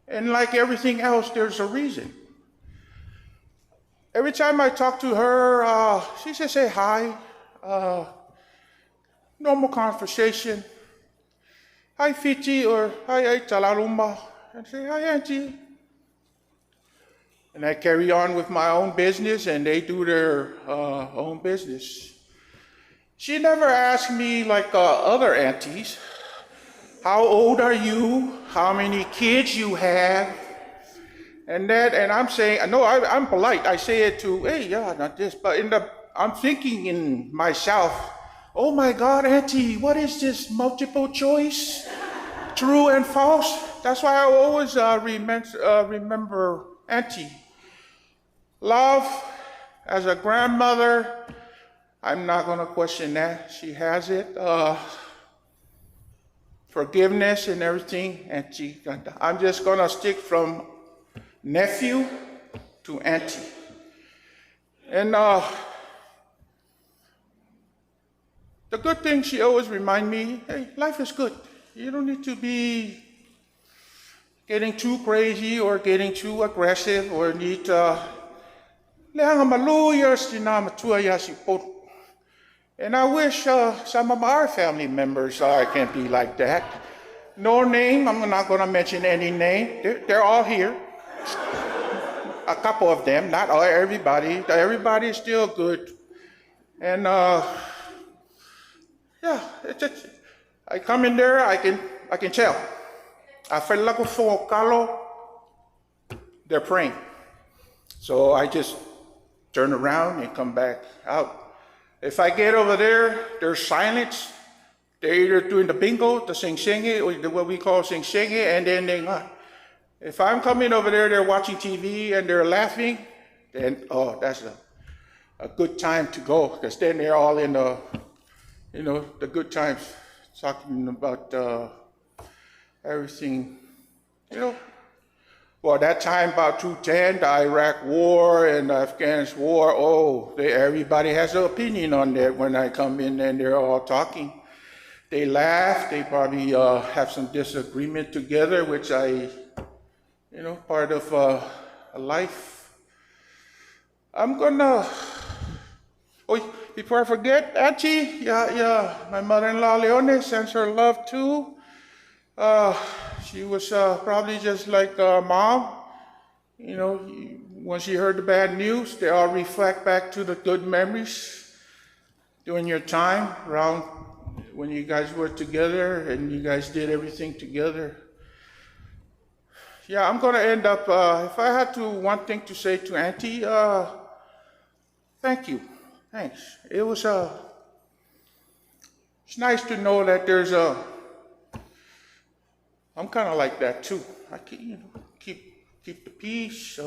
And like everything else, there's a reason. Every time I talk to her, she just say hi, normal conversation. Hi, Fiti, or hi, Talalumba, and say, hi, Auntie. And I carry on with my own business, and they do their own business. She never asked me like other aunties, how old are you? How many kids you have? And I'm saying, no, I'm polite. I say it to, hey, yeah, not this, but I'm thinking in myself, oh my God, Auntie, what is this multiple choice? True and false? That's why I always remember Auntie. Love, as a grandmother, I'm not gonna question that. She has it. Forgiveness and everything, Auntie. I'm just gonna stick from nephew to Auntie. And the good thing she always remind me, hey, life is good. You don't need to be getting too crazy or getting too aggressive or need and I wish some of our family members can be like that. No name, I'm not going to mention any name. They're all here. A couple of them, not all, everybody. Everybody is still good. And yeah, I come in there, I can tell. I feel like for Carlo, they're praying. So I just turn around and come back out. If I get over there, there's silence. They're either doing the bingo, the sing-singy, or what we call sing-singy, and then if I'm coming over there, they're watching TV and they're laughing, then, oh, that's a good time to go, because then they're all in the, you know, the good times, talking about everything, you know. Well, that time about 2010, the Iraq War and the Afghanistan War, oh, everybody has an opinion on that when I come in and they're all talking. They laugh, they probably have some disagreement together, which you know, part of life. I'm gonna, oh, before I forget, Auntie, yeah, my mother-in-law Leone sends her love too. She was probably just like Mom. You know, when she heard the bad news, they all reflect back to the good memories during your time around when you guys were together and you guys did everything together. Yeah, I'm going to end up, if I had one thing to say to Auntie, thank you. Thanks. It was, it's nice to know that there's I'm kind of like that too. I keep the peace.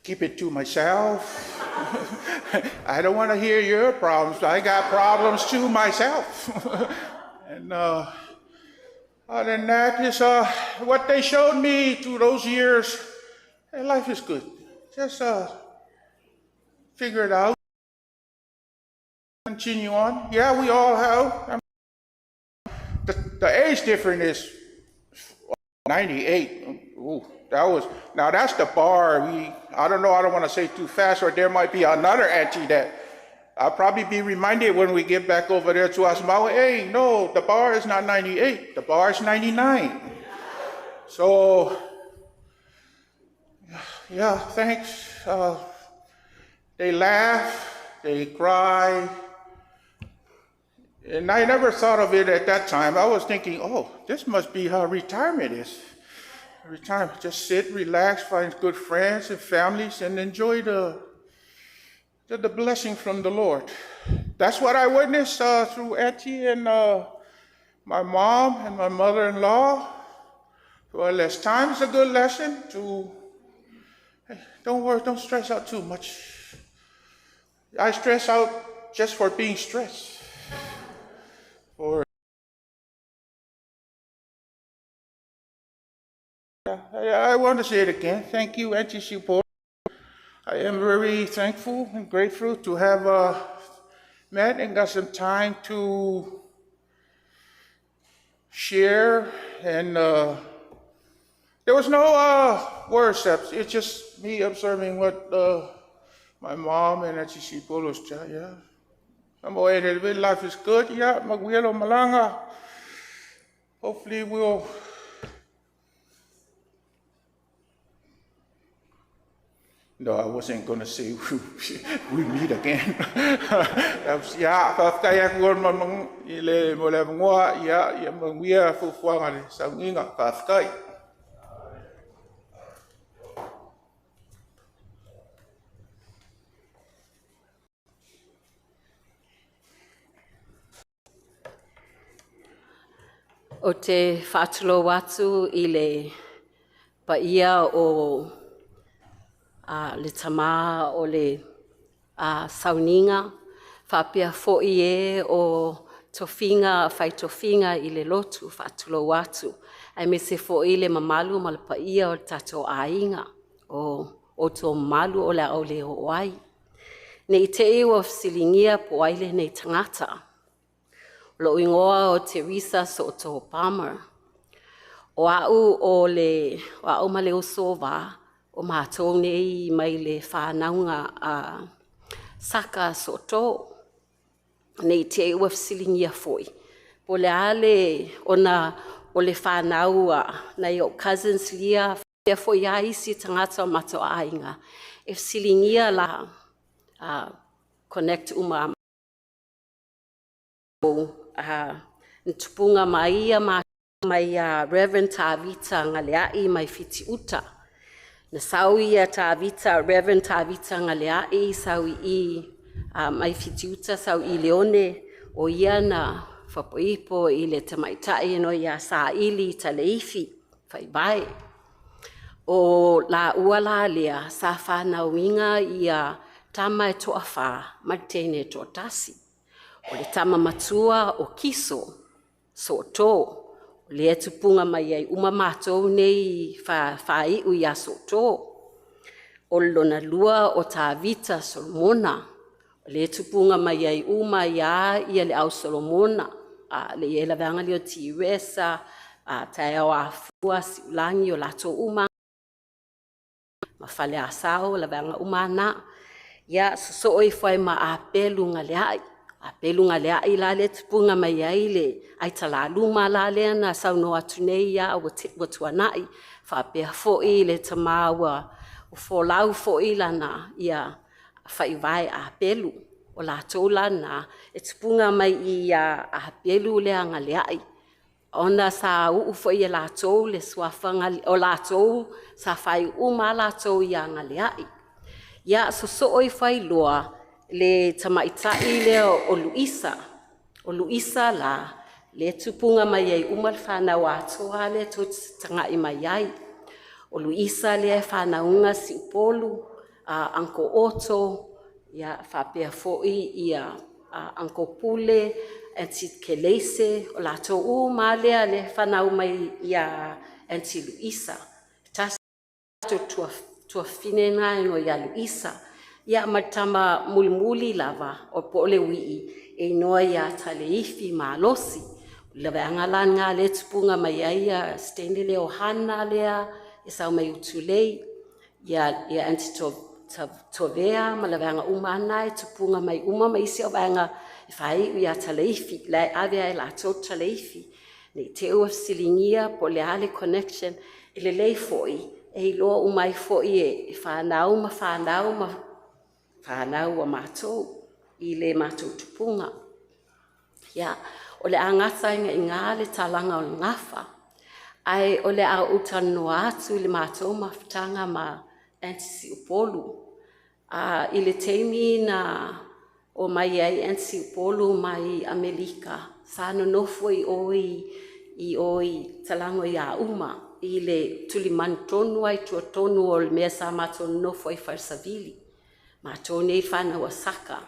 keep it to myself. I don't want to hear your problems. I got problems too myself. And other than that, is what they showed me through those years. Hey, life is good. Just figure it out. Continue on. Yeah, we all have. The age difference is 98. Ooh, now that's the bar. I don't know, I don't want to say too fast, or there might be another auntie that I'll probably be reminded when we get back over there to Asmawa. Hey, no, the bar is not 98, the bar is 99. So, yeah, thanks. They laugh, they cry. And I never thought of it at that time. I was thinking, oh, this must be how retirement is. Retirement, just sit, relax, find good friends and families, and enjoy the blessing from the Lord. That's what I witnessed through Auntie and my mom and my mother-in-law. Well, as time is a good lesson to, hey, don't worry, don't stress out too much. I stress out just for being stressed. I want to say it again. Thank you, Auntie Sipo. I am very thankful and grateful to have met and got some time to share. And there was no words. It's just me observing what my mom and Auntie Sipo was telling. Yeah, I'm aware that life is good. Yeah, magwilo malanga. Hopefully we'll. No, I wasn't going to say we meet again. Yeah, kaya ko man ile mo le ngwa ya mangwia fu fuanga sa nginga kafkai. O te whātulo watu I le paia o le tamā o le sauninga, whapea fo'i e o tofinga, whai tofinga I le lotu, whātulo watu. Ai me se fo'i le mamalu ma le paia o tato ainga, o tō mamalu o le au le hoai. Nei te iwa silingia po aile nei tangata. Lo ingoa o Teresa so o tō Palmer. O au ma le osowa, o mātou nei mai le whānaunga saka so tō. Nei te ua silingia foi. Po le ale o le whānaua, nei o cousins lia, pia foi a isi tangata o mato ainga. E silingia la connect uma ntupunga maia mai Reverend Tavita Galea'I mai fiti uta. Na sawi Tavita, Reverend Tavita Galea'I sawi I mai fiti uta sawi I leone o ia na whapoipo I le tamaitai no ia Saili Taeleifi whaibai. O la uala lea sa whanauinga ia tama e toa wha martene toa tasi. O le tama matua o kiso, so tō. O le tupunga mai ai uma mātou nei whai ui a so tō. O lona lua o Tavita Solomona. O le tupunga mai ai uma ia le au Solomona. Le ela vangali o Tiresa, tae au a fua si ulangi o lato uma. Ma whale a sao, la vanga uma na. Ia so oi whai ma a pelu Galea'I. A pelu Galea'I la le tupunga mai ai le ai talaluma la le na sauno atu nei ia o tuanai. Whapea fo'i le tamaua o wholau fo'i lana ia whaiwai a pelu. O la tōla na e tupunga mai I a pelu le Galea'I. Ona sa uu fo'i e la tō le suafanga o la tō sa whai uma la tō ia Galea'I. Ia so oi whai loa le tamaitai le o Louise. O Louise la le tupunga mai ai umal whanau atoa le tō tangai mai ai. O Louise le whanaunga si upolu Uncle Otto, ia whapea fo'i ia Uncle Pule, Auntie Taeleifi, o lātou mā lea le whanau mai ia Auntie Louise. Tasi tua fine ngai no ia Louise. Ia matama mulimuli lava o po le wii e noa ia Taeleifi ma losi. Le veangalan ngā le tupunga mai aia stende le ohana lea e sau mai utulei. Ia Auntie Tovea ma le veanga umana e tupunga mai uma mai isi o veanga e whai ia Taeleifi. Le avea e lātou Taeleifi. Nei te ua silingia po le ale connection e le lei foi. E loa umai foi e whanau ma whanau a mātou i le mātou tupunga. Ia, o le angata inga i ngā le talanga o le ngafa. Ai o le au utanoa atu i le mātou mawhitanga ma Auntie Upolu. I le teimi na o mai ai Auntie Upolu mai Amerika. Whāno nofo i oi talango i a uma. I le tuli manu tonu ai tua tonu o le mea sa mātou nofo i Wharsavili. Mātou nei whanau a saka.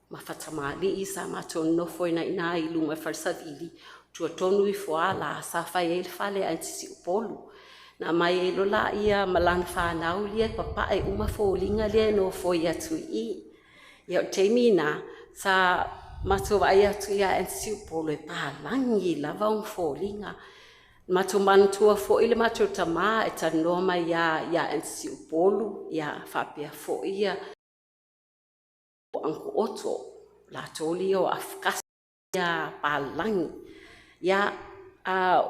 Ma whatamali i sa mātou nofo i ina i lunga Wharsavili. Tua tonu i whaala sa whai e le whale Auntie Upolu. Na mai e lola ia malana whanau lia papa e uma fōlinga lia no fōi atu i. Ia o teimi nā, sa mātou ai atu ia Auntie Upolu e pālangi lava on fōlinga. Mātou mantua fōi le mātou tamā e tanoa mai ia Auntie Upolu, ia whapea fōi ia o Uncle Otto, la toli o Afkasi ia pālangi. Ia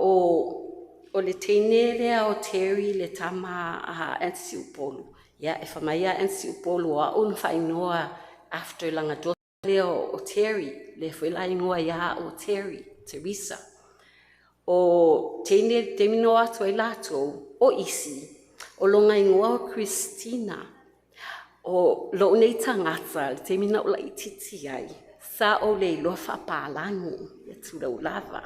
o le teine lea o Terry le tama Auntie Upolu. Ia e whamaia Auntie Upolu a un whainoa after langa dosa lea o Terry, le whaingoa ia o Terry, Teresa. O teine temino atu ai lātou o isi, o longa ingoa o Christina, o lo nei tangata, le temina o la ititi ai, sa o le loa whapālangi, e tura ulava.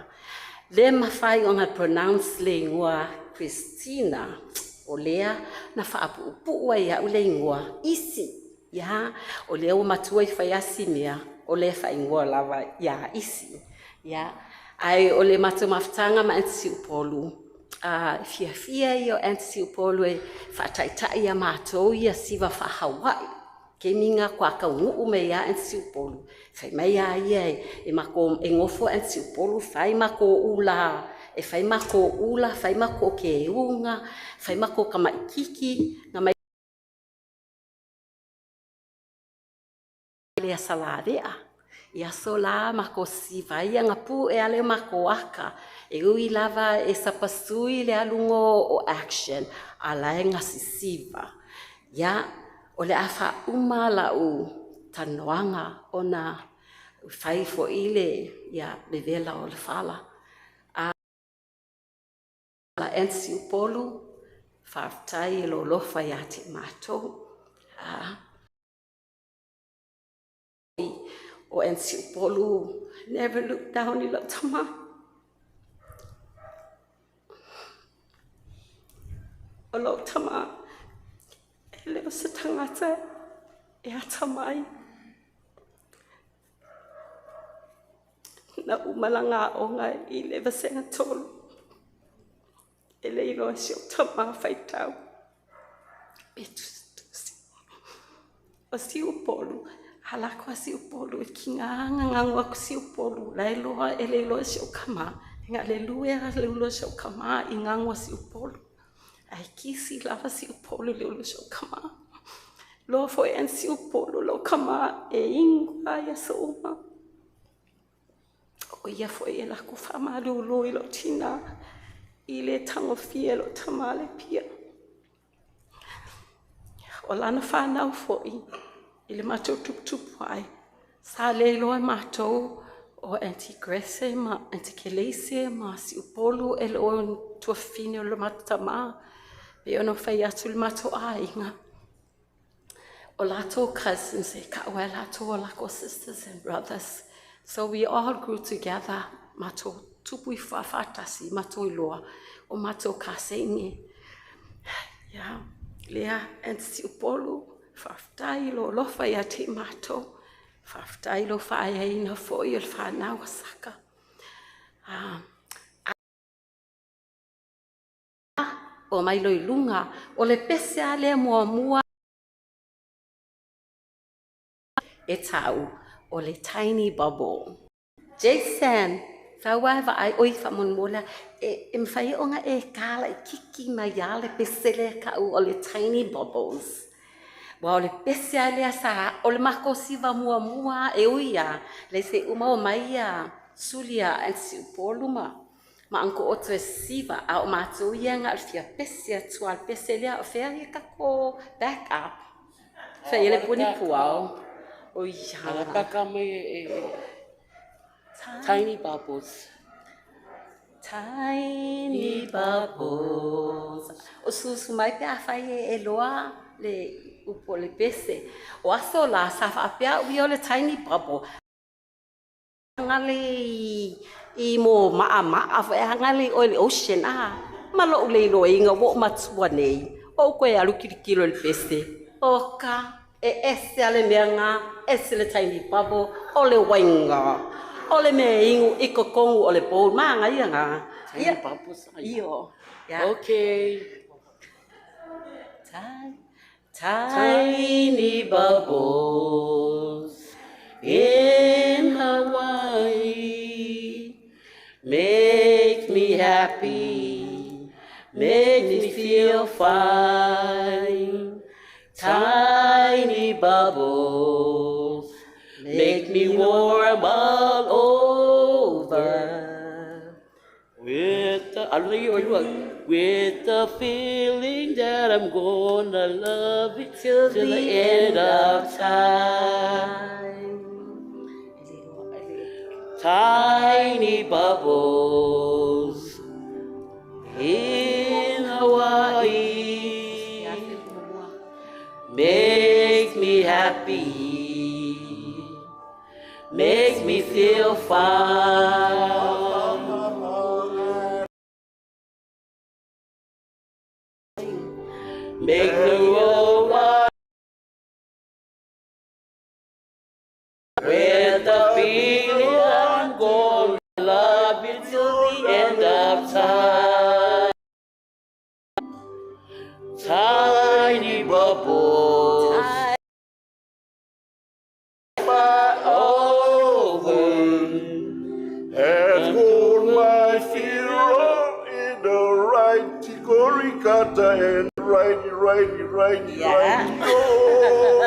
Le mawhai o ngā pronounce le ingoa Christina, o lea na whaapu ai au le ingoa isi, ia, o lea o matua i whaiasi mea, o le whaingoa lava ia isi, ia. Ai o le mātou mawhitanga ma Auntie Upolu. Fia i o Auntie Upolu e whaataitai a mātou i a siwa whahawai. Ke minga kua kaungu me ia Auntie Upolu. Whai mai a ia e mako e ngofo Auntie Upolu, whai mako ula, e whai mako ula, whai mako ke unga, whai mako kamaikiki, ngā mai lea salarea. Ia so la mako siva ia ngapu e ale mako aka e ui lava e sapasui le alungo o action ala e ngasi siva. Ia o le afa uma la u tanoanga ona whai fo ile ia le vela o le fala. La Auntie Upolu whaftai e lo lofa ia te mātou. O Auntie Upolu never look down I lo tama. O lo tama e leo sa tangata e a tamai. Na umalanga o ngai I lewa senga tolu. E le ilo si o tama whaitau. E tusi. O si Upolu. Halako si Upolu e ki ngangangangua ko si Upolu. La eloa e le iloa si o kama. Nga le lue le ulo si o kama I ngangua si Upolu. Ai kisi lava si Upolu le ulo si o kama. Loa fo e an si Upolu lo kama e ingua ia sa uma. O ia fo e la ko whama le ulo I lo tina. I le tango fia lo tamale pia. O lana whanau fo I le mātou tuputupu ai. Sa le loa mātou o Auntie Grace ma Auntie Taeleifi ma si Upolu e lo tua fine o le mātou tamā. Pe ono whai atu le mātou a inga. O lātou cousins e ka ua lātou o lako sisters and brothers. So we all grew together. Mātou tupu I whawhatasi, mātou I loa. O mātou ka seinge. Yeah. Lea Auntie Upolu. Whaftai lo lofa ia te mātou. Whaftai lo whaeaina fōi o le whanau saka. O mai loi lunga, o le pese a lea mua e tau o le tiny bubble. Jason, whauaiva ai oi whamonmola, e mwhai o ngā e kāla I kiki mai a le pese lea kau o le tiny bubbles. Wa o le pese a lea sa, o le mako siva mua e uia, le se uma o mai a sulia and si upoluma. Ma anko oto e siva, a o mātou ia ngā alfia pese a tua le pese lea o whea ia kako back up. Whea ia le puni puao. O ia. Kaka mai tiny bubbles. Tiny bubbles. O susu mai pe a whai e loa le upo le pese. O aso la sa whaapea ui o le tiny bubble. Ngale I mo maa ngale o le ocean malo le lo inga wo matua nei o koe alu kirikiro le pese o ka e ese ale meanga ese le tiny bubble o le wainga o le me ingu I kokongu o le bowl manga ia nga Tiny bubbles io okay tiny bubbles in Hawaii make me happy, make me feel fine. Tiny bubbles make me warm all over. With the feeling that I'm gonna love it till the end of time. Tiny bubbles in Hawaii make me happy, make me feel fine, make the world wide with the feeling I'm gonna love you till the end of time. Tiny bubbles over and hold my fear in the right Tikorikata and right.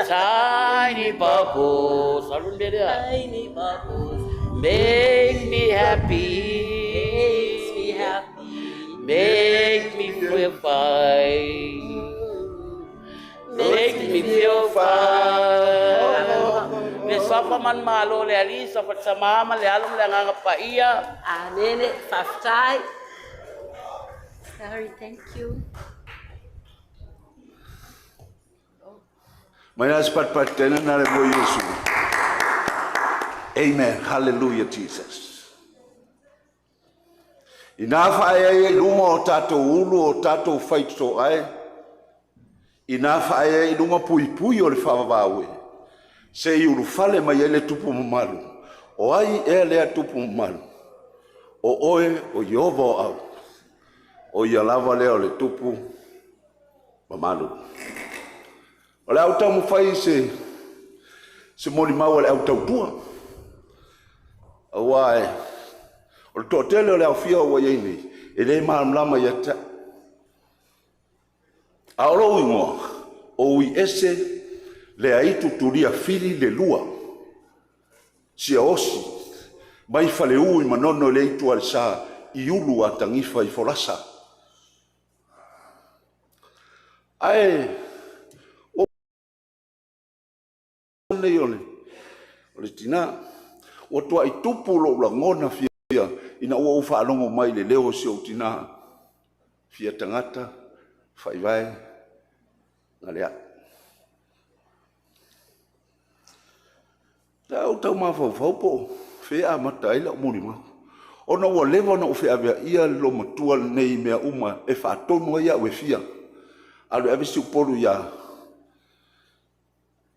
Tiny bubbles, tiny bubbles make me happy, make me feel fine, make me feel fine. Le safa man malo le ali safa samama le alum le nganga paia. Nene whaftai. Sorry, thank you. Mai nasi pat tena nare mo Yesu. Amen. Hallelujah, Jesus. Ina whae e lunga o tātou ulu o tātou whaito ai. Ina whae e lunga pui o le whawawau e. Se I uru whale mai ele tupu mamaru. O ai e lea tupu mamaru. O oe o Iovo au. O ia lava lea o le tupu mamaru. O le au tau mawhai se mori mau le au tau tua. Awai. O le tōtele o le au fia o wai nei. E le maamalama ia ta. A oro ingoa. O ui ese le aitu turia fili le lua. Sia osi. Mai fale ui manono le itu al sa I ulu a tangifa I forasa. Ai. Nei ole tina o tua I tupu lo la ngona fia ina o fa longo mai le leo si o tina fia tangata fai vai ngalea tau ma fau po fea matai la muri ma ona o levo na o fea ia lo matua nei mea uma e fa tonu ia we fia alu ave si polu ia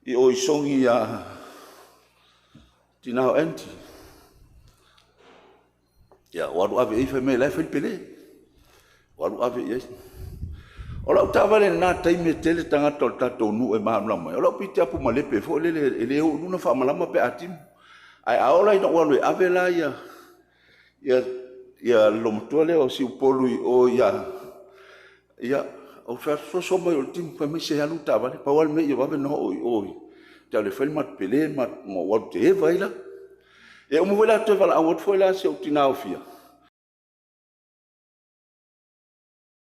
I o isongi a tina o Auntie. Ia, waru ave i whai lai whai pele. Waru ave i ei. O lau tāwale nā taime tele tangata o tātou nu e maamla mai. O lau piti apu malepe fo ele o nuna whamalama pe atimu. Ai aola ina walu e ave la ia lomatua leo si upolu i o ia o fa so mai o tim fa me se alu tāwale. Pa wale me ia wave no oi. Te ale whai mat pele mat mo walu te e vaila. E o mwela te wala awot foi la se o tina o fia.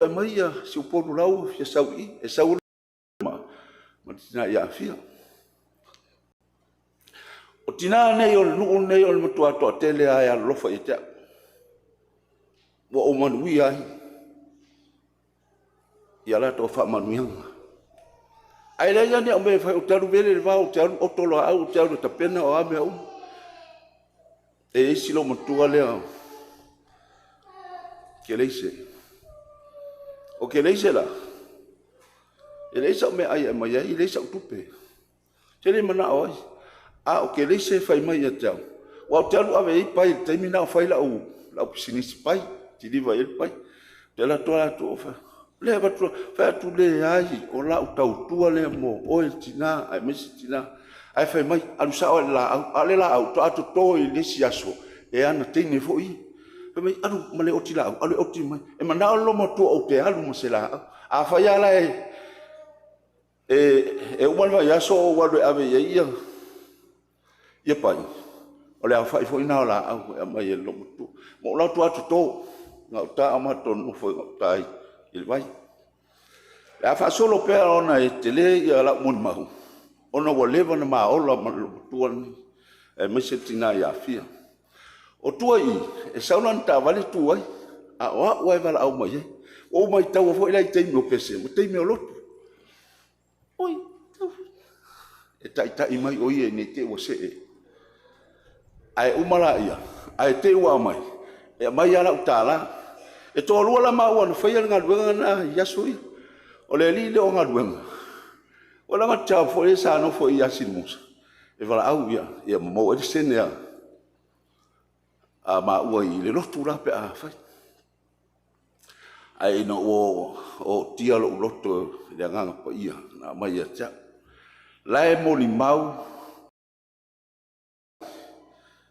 E mai ia se o polu lau fia sau i, e sau ma tina ia fia. O tina nei o nuu nei o matua toa tele ai a lofa i te. Wa o manui ai. Ia la to wha manuianga. Ai la ia ne o me whai o taru vele le vau, te aru o tolo au, te aru tapena o ame au. E isi lo matua lea ke leise. O ke leise la. E leise o me ai e mai ai, leise o tupe. Te le mana o ai. A o ke leise fai mai a tau. Wa o te alu ave i pai, te mina o fai la o pisinisi pai, ti liva il pai. Te la toa la toa fai. Le batua, fai atu le ai, o la o tau tua le mo, o e tina, ai mesi tina. Ai fai mai, alu sa o la au, ale la au, to atu to i lesi aso. E ana teine fo i. Fai mai, alu male oti la au, alu oti mai. E mana o lomo tua o te alu mo se la au. A fai ala e umalwa yaso o walu ave ia. Ia pai. O le a fai fo ina o la au, e mai e lomo tua. Mo la tua atu to, ngau ta amato no fo ngau tai. Il vai. La fa solo per ona e tele ia la mun mahu. Ona wa leva na ma ola ma tua ni. E mese tina ia fia. O tua i, e saulan ta vale tua i. A oa ua e vala au mai e. O mai tau fo ila i teimi o pese. Mo teimi o lotu. Oi. E tai mai oi e ne te o se e. Ai umala ia. Ai te ua mai. E mai ala utala. E tō lua la maua na whaia ngā ruenga na yasui. O le li leo ngā ruenga. O la ngā tau fo e sa no fo i yasin musa. E wala au ia. Ia mamau e sene a. A maua i le lotu rape a whai. Ai no o tia lo loto le nganga pa ia. Nā mai a tia. Lae mo li mau.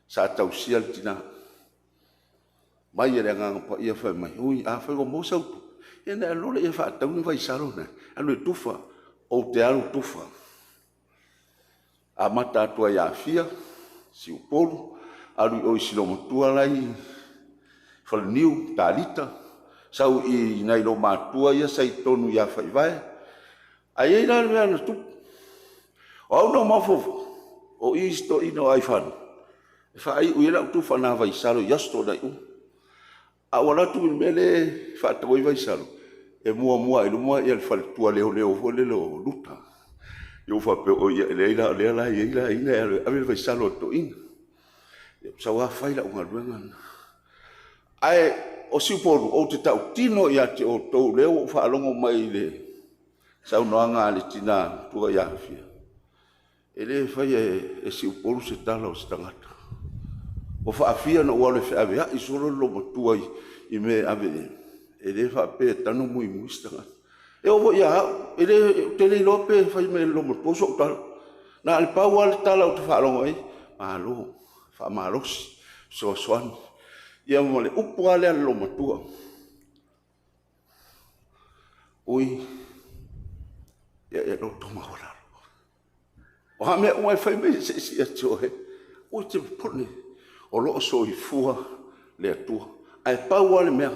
Sa tau sial tina. Mai e nganga pa ia fai mai. Ui, a fai o mo sautu. E na lole e wha tau ni vai saro na. Anu e tufa. O te alu tufa. A mata atua ia fia. Si upolu. Alu o isi lo matua lai. Fale niu, talita. Sau i nai lo matua ia sai tonu ia fai vai. Ai e nana mea na tupu. O au no mafofo. O isto ino ai whanu. E whai uela utufa na vai saro yasto dai A wala tu mele fa to vai salo. E mua e mua ia fa tua leo fo le lo luta. Yo fa pe o ia le ila ina a vai salo to in. E sa wa fa ila unha ruenga. Ai o siporu o te tau tino ia te o to leo fa longo mai le. Sa no anga le tina tua ia fia. Ele fa e siporu se tala o stangata. O fa afia no wale fa ave i solo lo matua i me ave e le fa pe tanu muy stanga e o ya e le tele lope fa me lo matua so tal na al pa wal tal o fa lo ai malo fa malos so swan ia mo le upo ale lo matua ui e lo toma ora o ha me o fa me se si achoe o te pone o lo so i fua le atua. Ai pau ale mea.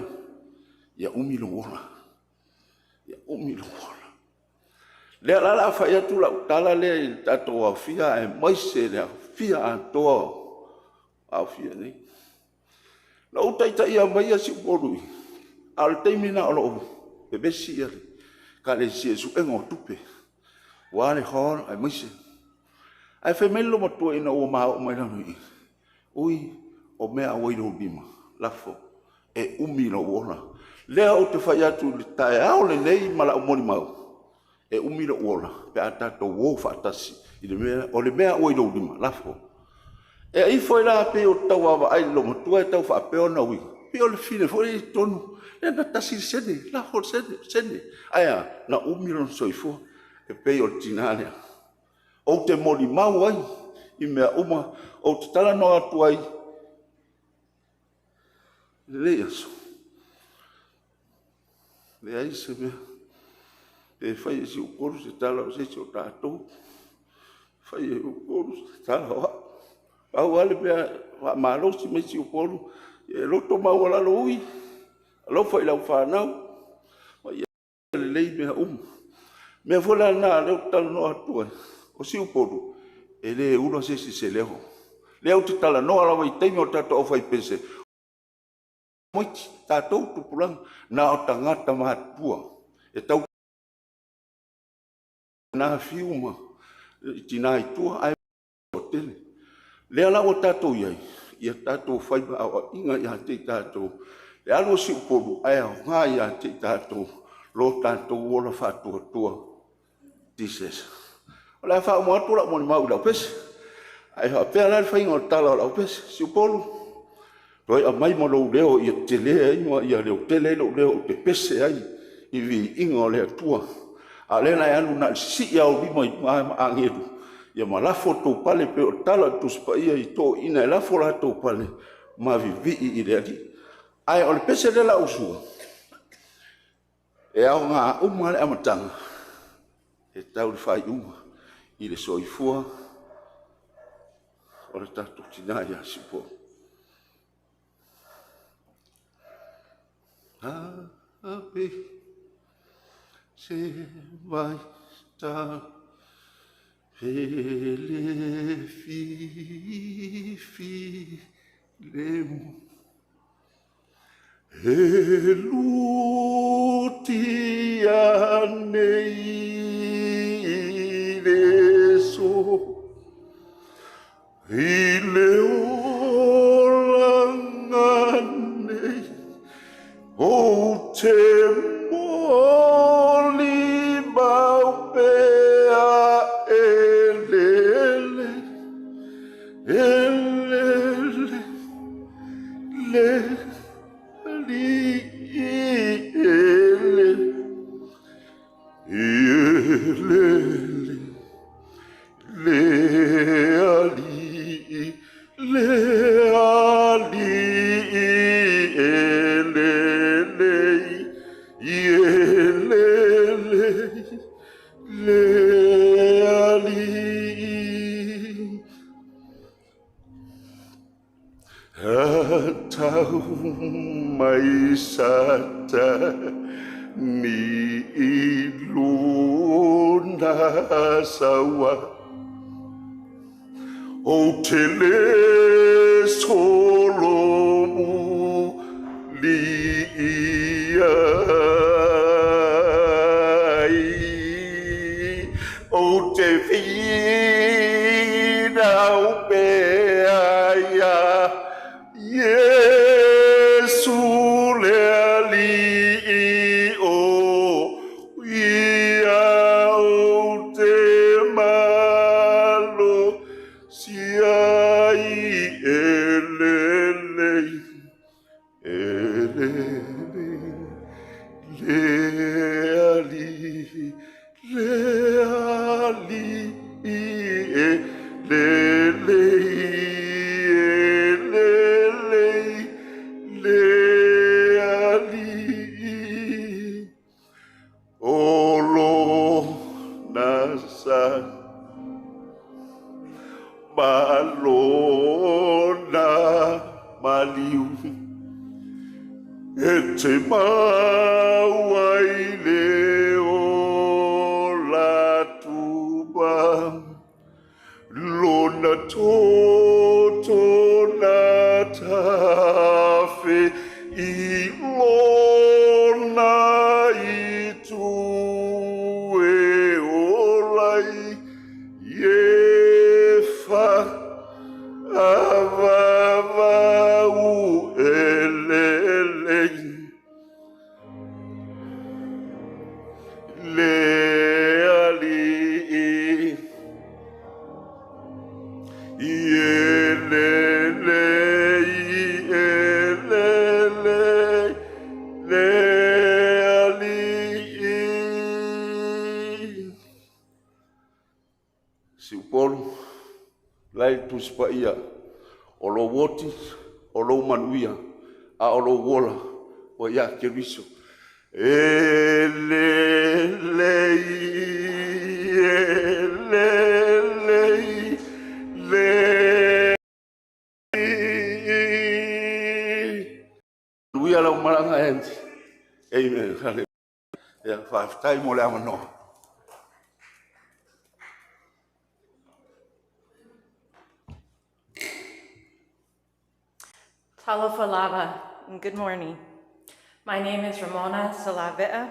Ia umilo ora. Ia umilo ora. Le ala whai atu la utala le i tato a fia e maise le a fia a toa a fia nei. La utaita ia mai a si uporui. Al teimina o lo e besi ia le. Ka le si e su engo tupe. Wa le hor ai maise. Ai whemelo matua ina o maa o mai lanu i. Ui, o mea wairo bima, lafo, e umino ora. Lea o te whai atu le tae ao le nei mala o mori mau. e umira ola pe atato wo fatasi i le mea o le mea o i lo lima lafo e ai foi la pe o tau ava ai lo matua e tau fa pe ona wi pe o le fine foi tonu e na tasi sene la ho sene aya na umira soifo e pe o tinale o te moli mau ai i mea uma o te tala no atu ai le aso le ai se mea e fai si o koru se tala o se o tatou fai e o koru se tala o au ale mea malo si me si o koru e loto mau ala loi alo fai lau whanau ma ia le lei mea mea fola na leo tala no atu ai o si o koru e le uno se leho leo te tala no ala wai teimi o tatou o fai pese moiti tatou tupulang na o tangata mahatua e tau na fiuma tina itua ai tele le ala o tatou iai ia tatou fai ba o inga ia te tatou le alo si uporu ai o nga ia te tatou lo tatou ola fatua tua dises ola fa mo atu la mo mau la pes ai ha pe ala fai ngol tala la pes si uporu toi a mai mo lo leo ia tele ai mo ia leo tele lo leo te pese ai i vi inga le tua alena ya luna si ya o bimo angedu ya malafo to pale pe tala to spaia i to ina la fola to pale ma vivi i le ali ai o le pese de la usu e au nga umale amatanga e tau le fai i le soifua o le tatu tina ya sipo pe se vai sta Taeleifi lemu luti anei leso ile olanganei o te mai sata ni iluna sawa o tele solomu liai o te fina upeaya Yesu le ali o ia o te malo si ai ele Malona maliu e te mawai leo la tuba lona toto na tafe I lona I tu e olai fa avavau elelei le Lai tuspa ia. O lo woti, o lo manuia, a o lo wola, o ia ke riso. Manuia lau maranga enti. Amen. Hallelujah. Yeah, 5 time mo le amano. Talofa lava, and good morning. My name is Ramona Salave'a,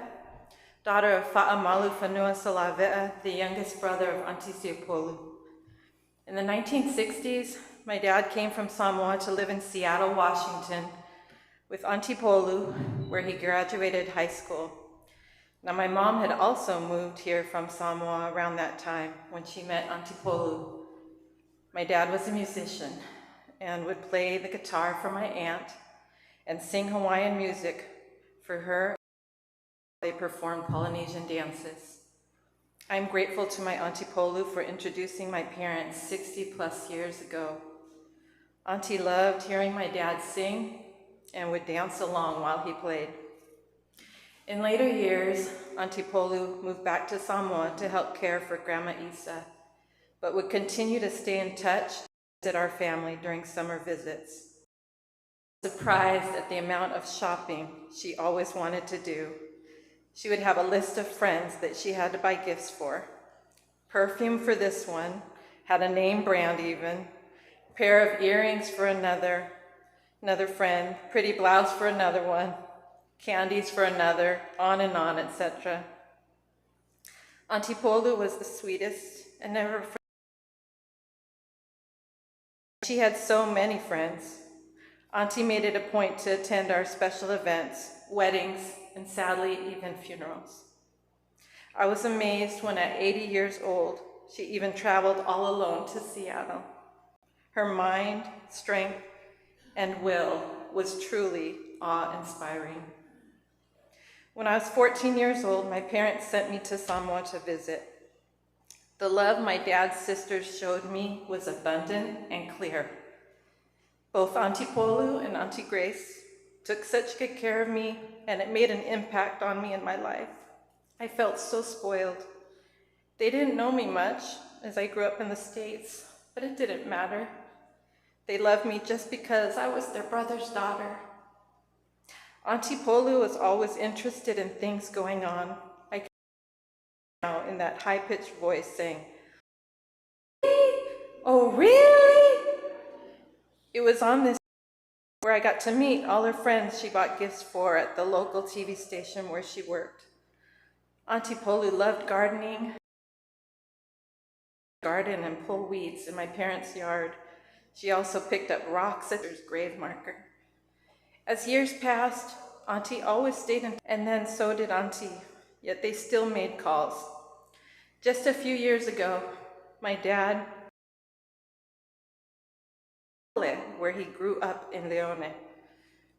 daughter of Fa'amalu Fanua Salave'a, the youngest brother of Auntie Siopolu. In the 1960s, my dad came from Samoa to live in Seattle, Washington, with Auntie Polu, where he graduated high school. Now, my mom had also moved here from Samoa around that time when she met Auntie Polu. My dad was a musician and would play the guitar for my aunt and sing Hawaiian music for her. They performed Polynesian dances. I'm grateful to my Auntie Polu for introducing my parents 60 plus years ago. Auntie loved hearing my dad sing and would dance along while he played. In later years, Auntie Polu moved back to Samoa to help care for Grandma Isa, but would continue to stay in touch at our family during summer visits. Surprised at the amount of shopping she always wanted to do. She would have a list of friends that she had to buy gifts for. Perfume for this one, had a name brand even, pair of earrings for another friend, pretty blouse for another one, candies for another, on and on, etc. Auntie Polu was the sweetest and never. She had so many friends. Auntie made it a point to attend our special events, weddings, and sadly, even funerals. I was amazed when at 80 years old, she even traveled all alone to Seattle. Her mind, strength, and will was truly awe-inspiring. When I was 14 years old, my parents sent me to Samoa to visit. The love my dad's sisters showed me was abundant and clear. Both Auntie Polu and Auntie Grace took such good care of me, and it made an impact on me in my life. I felt so spoiled. They didn't know me much, as I grew up in the States, but it didn't matter. They loved me just because I was their brother's daughter. Auntie Polu was always interested in things going on. I can now in that high-pitched voice saying, "Oh, really?" It was on this where I got to meet all her friends she bought gifts for at the local TV station where she worked. Auntie Polu loved gardening, garden and pull weeds in my parents' yard. She also picked up rocks at her grave marker. As years passed, Auntie always stayed in, and then so did Auntie, yet they still made calls. Just a few years ago, my dad, where he grew up in Leone,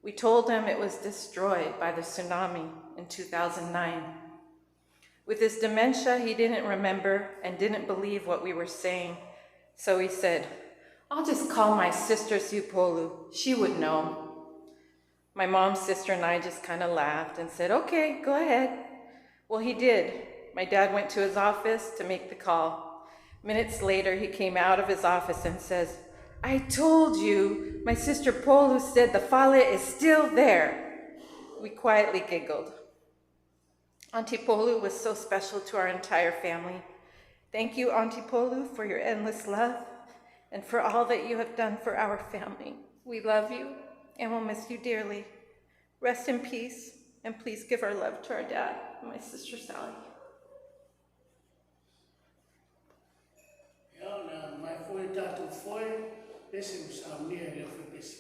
we told him it was destroyed by the tsunami in 2009. With his dementia, he didn't remember and didn't believe what we were saying, so he said, "I'll just call my sister Siupolu, she would know." My mom's sister and I just kind of laughed and said, "Okay, go ahead." Well, he did. My dad went to his office to make the call. Minutes later, he came out of his office and says, "I told you, my sister Polu said the fale is still there." We quietly giggled. Auntie Polu was so special to our entire family. Thank you, Auntie Polu, for your endless love and for all that you have done for our family. We love you and will miss you dearly. Rest in peace, and please give our love to our dad and my sister Sally. Mai foi tātou foi, pese usa unia ele foi pese.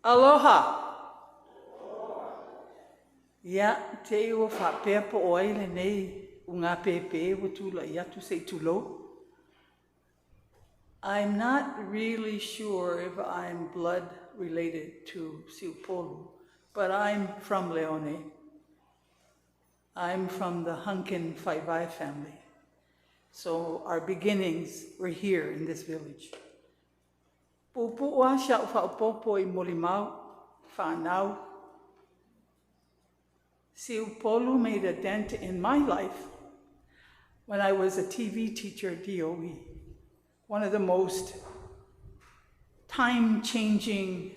Aloha. Ia, te iwa whapea po oaile nei unga pepe wa tula iatu se tulo. I'm not really sure if I'm blood related to Siupolu, but I'm from Leone. I'm from the Hunkin Whaiwai family. So our beginnings were here in this village. Pupu'a siya whaupopo I Molimau, whanau. Siupolu made a dent in my life when I was a TV teacher at DOE. One of the most time-changing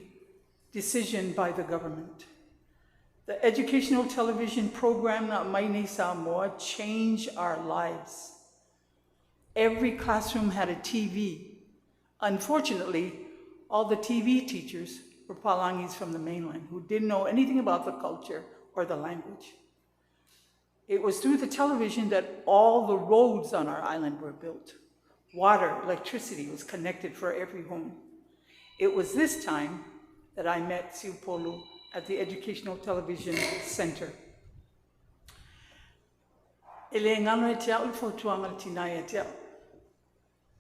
decision by the government. The educational television program na Maine Samoa changed our lives. Every classroom had a TV. Unfortunately, all the TV teachers were Palangis from the mainland who didn't know anything about the culture or the language. It was through the television that all the roads on our island were built. Water, electricity was connected for every home. It was this time that I met Siupolu at the Educational Television Center. Ele ngano e te au fo tuanga tinai e te au.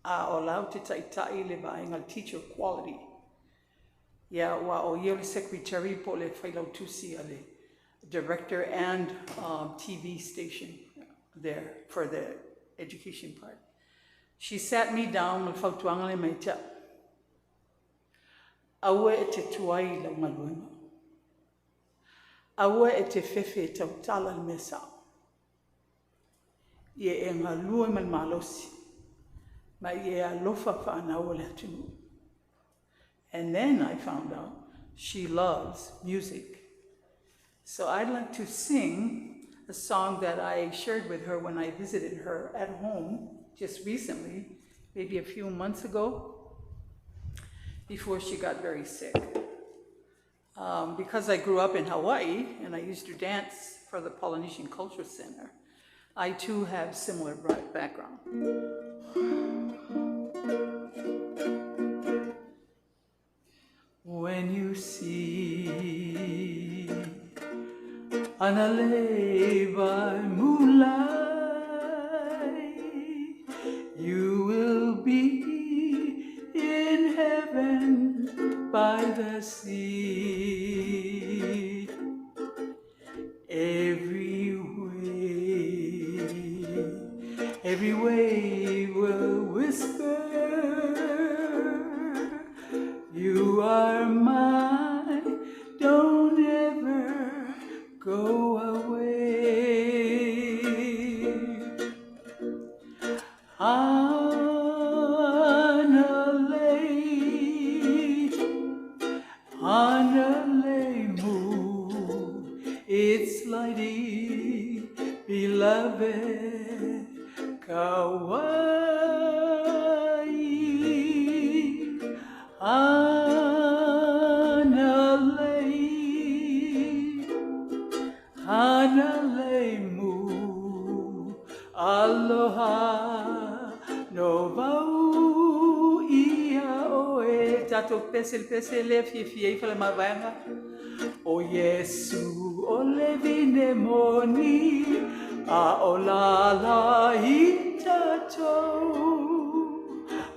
A o lau te taitai le vaenga teacher quality. Ia wa o Yale secretary po le whailau tusi ale director and TV station there for the education part. She sat me down with whautuanga le mai te au. Aua e te tuai la maluenga. Aua e te fefe tau tala le mesao. Ie e ngā lua man malosi. Ma ie a lofa whanau le atunu. And then I found out she loves music. So I'd like to sing a song that I shared with her when I visited her at home just recently, maybe a few months ago, before she got very sick. Because I grew up in Hawaii and I used to dance for the Polynesian Culture Center, I too have similar background. When you see Anale by moonlight, you will be in heaven by the sea. Every wave will whisper, you are mine, don't ever go away. Anale moon, it's lighting, beloved, Kauai. Anale moon, aloha, no vau ia oe. Tato pese le fie fale mawanga. O Yesu o le vine moni, a o la i tatou.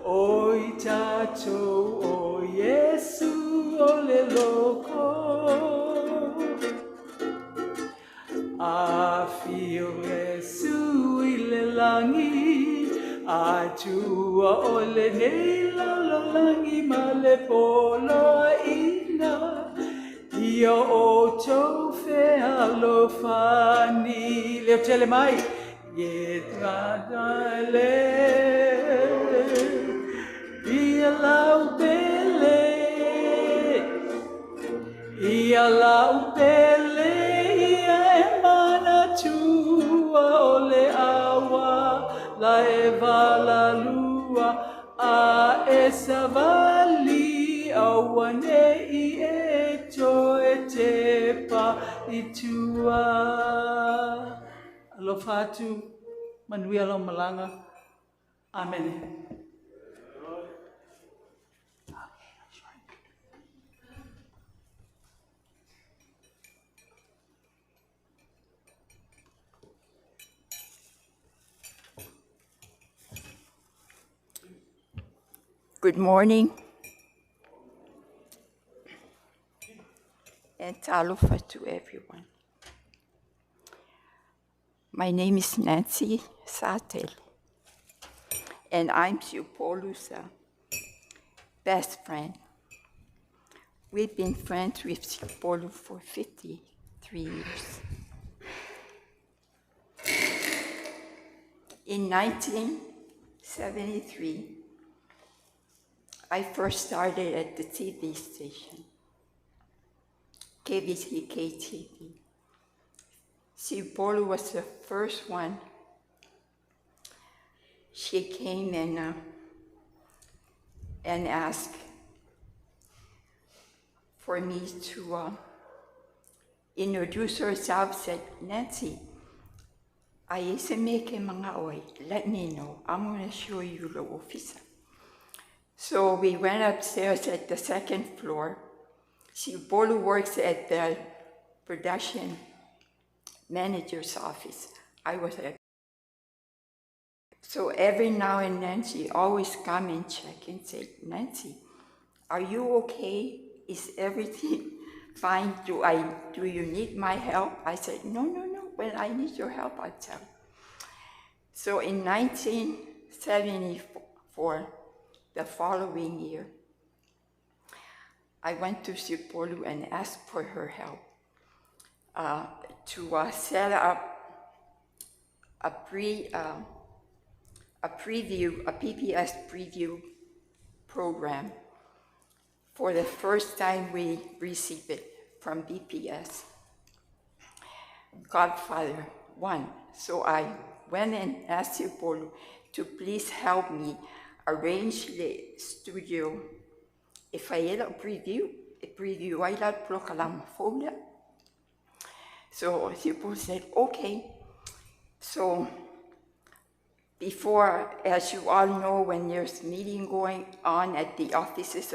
O i tatou, o Yesu o le loko. A fio Yesu i le langi, a tua o le nei langi ma le polo ina. Ia o tau whea lo whani. Leo tele mai. Ie tādale. Ia lau pele. Ia lau pele. Ia e mana tua o le awa. La e vala lua. A e savali. Awane I e to e te pa I tua. Alofa atu, manuia lo malanga. Amen. Good morning. And talofa to everyone. My name is Nancy Satel, and I'm Siupolu's best friend. We've been friends with Siupolu for 53 years. In 1973, I first started at the TV station, KBTK-TV. Siupolu was the first one. She came and asked for me to introduce herself, said, Nancy, let me know. I'm going to show you the office. So we went upstairs at the second floor. Siupolu works at the production manager's office. I was at. So every now and then she always come and check and say, Nancy, are you okay? Is everything fine? Do you need my help? I said, no. When I need your help, I'll tell you. So in 1974, the following year, I went to Siupolu and asked for her help to set up a PBS preview program for the first time we received it from BPS, Godfather 1. So I went and asked Siupolu to please help me arrange the studio. If I had a preview, I had Prokalama folder. So Siupolu said, okay. So before, as you all know, when there's meeting going on at the offices,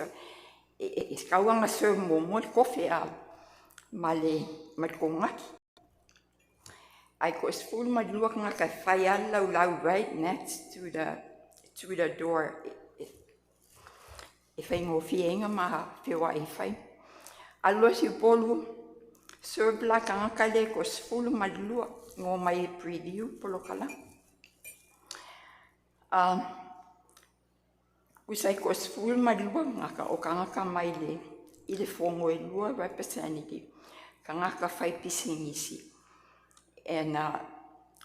it's kawanga serve mo coffee male matongaki. I was full madluak nga ka fayal lau right next to the door. If I go fienga ma fiwa ifai. Alo Siupolu serve la kanga kale was full madluak ngo mai preview polokala. Usai kos full madluak ngaka o kanga ka maile ile fongo e lua representative kanga ka fai pisingisi and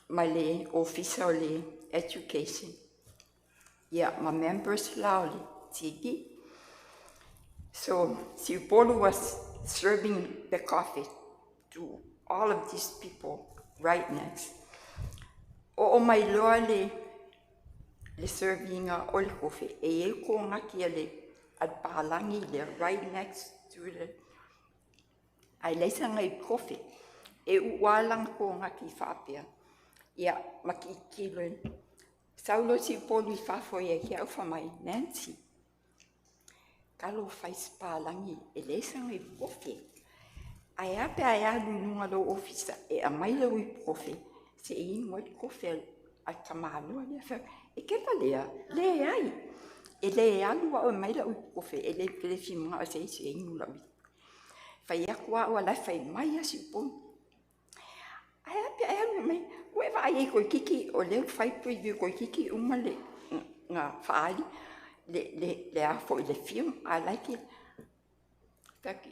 male officer le education. Yeah, my members loudly tiki. So Siupolu was serving the coffee to all of these people right next. O my loale le serving all coffee. E ko ngaki le at palangi le right next to the. I lesa ngai coffee. E uwalang ko ngaki fapia. Ya makikilon. Saulo Siupolu fafo ye kia ufa mai Nancy. Kalo fais palangi e lesa ngai coffee. Ayape ayalu nunga lo office e amaila ui coffee. Se ingo coffee at kamalo le fa. E ke palea le ai e le alu wa mai la ukofe e le filma se ingu la fa ya kwa wala fa mai Siupolu ai mai we va ai ko kiki o le fa preview ko kiki umale nga fa le a fo le film I like it taki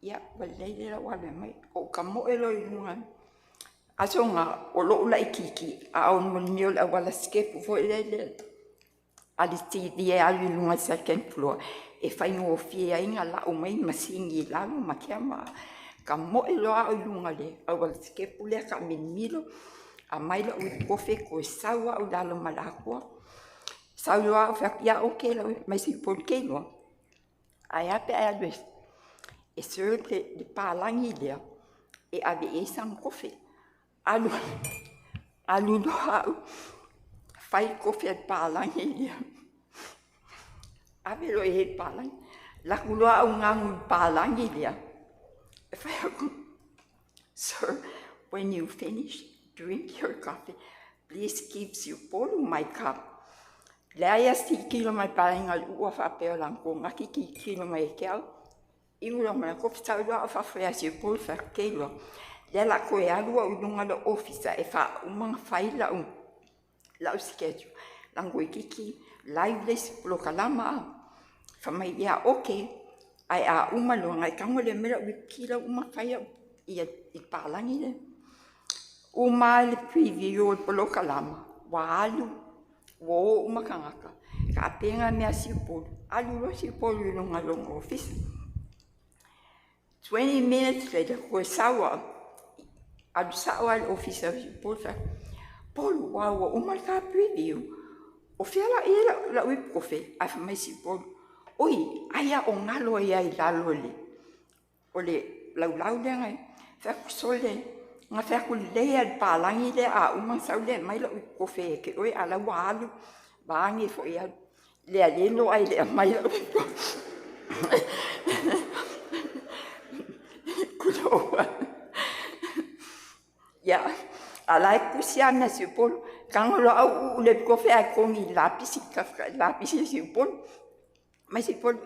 ya le wala mai o kamo elo inga asonga o lo la kiki a on monio la wala skip fo le alisti dia alu lunga second floor e fai ngo fia inga la o mai masingi la lo makiama ka mo elo a lunga le a wala skip le ka milo a mai la u kofe ko sawa o dalo malakwa sawa fa ya okay la mai Siupolu ke no ai ape alu e serve de palangi le e ave e sang kofe alu do fai kofi at palangi dia. Ave lo e palangi. La kuloa ungang palangi dia. Sir, when you finish, drink your coffee. Please give Siupolu my cup. Lea ia si kilo mai painga ua whapeo langko ngaki ki kilo mai keau. Ingo mai ko fitau loa fa fa si pol fa kelo. Le la ko ya lua unga lo officer e fa umang faila la schedule. Lango kiki live les pro kalama. Fa mai ya okay. Ai a uma lo ngai kango le mera wi kila uma faia ia I palangi le. Uma le preview pro kalama. Walu wo uma kangaka. Ka penga me si pol. Alu lo si pol lunga long office. 20 minutes later, ko sawa al officer Paul fa Paul wow umal ka preview o fiala ila la wip ko fe af mai si Paul oi aya o ngalo ia I lalo le ole lau le ngai fa sole nga fa ku le al palangi le a umang sa le mai la wip ko fe ke oi ala walu bangi fo ia le lo ai le mai la ya alai kusia na si Paul kang lo au le ko fe a kongi lapisi ka lapisi si Paul mai si Paul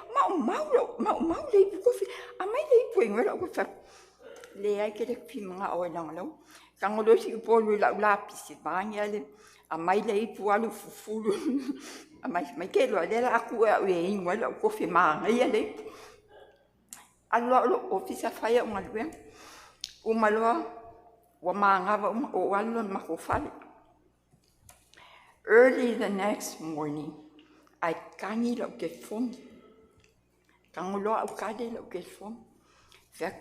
mau le ko fe a mai le po ngora ko fa le ai ke le fi mga o lang lo kang lo si Paul la lapisi banya le a mai le pu alu fufulu a mai ke lo le la ku e ngora ko fe ma ngai le allo officer fire ungalwe umaloa wamangava o allo makofale. Early the next morning I kangi lo ke phone kangulo au kade lo ke phone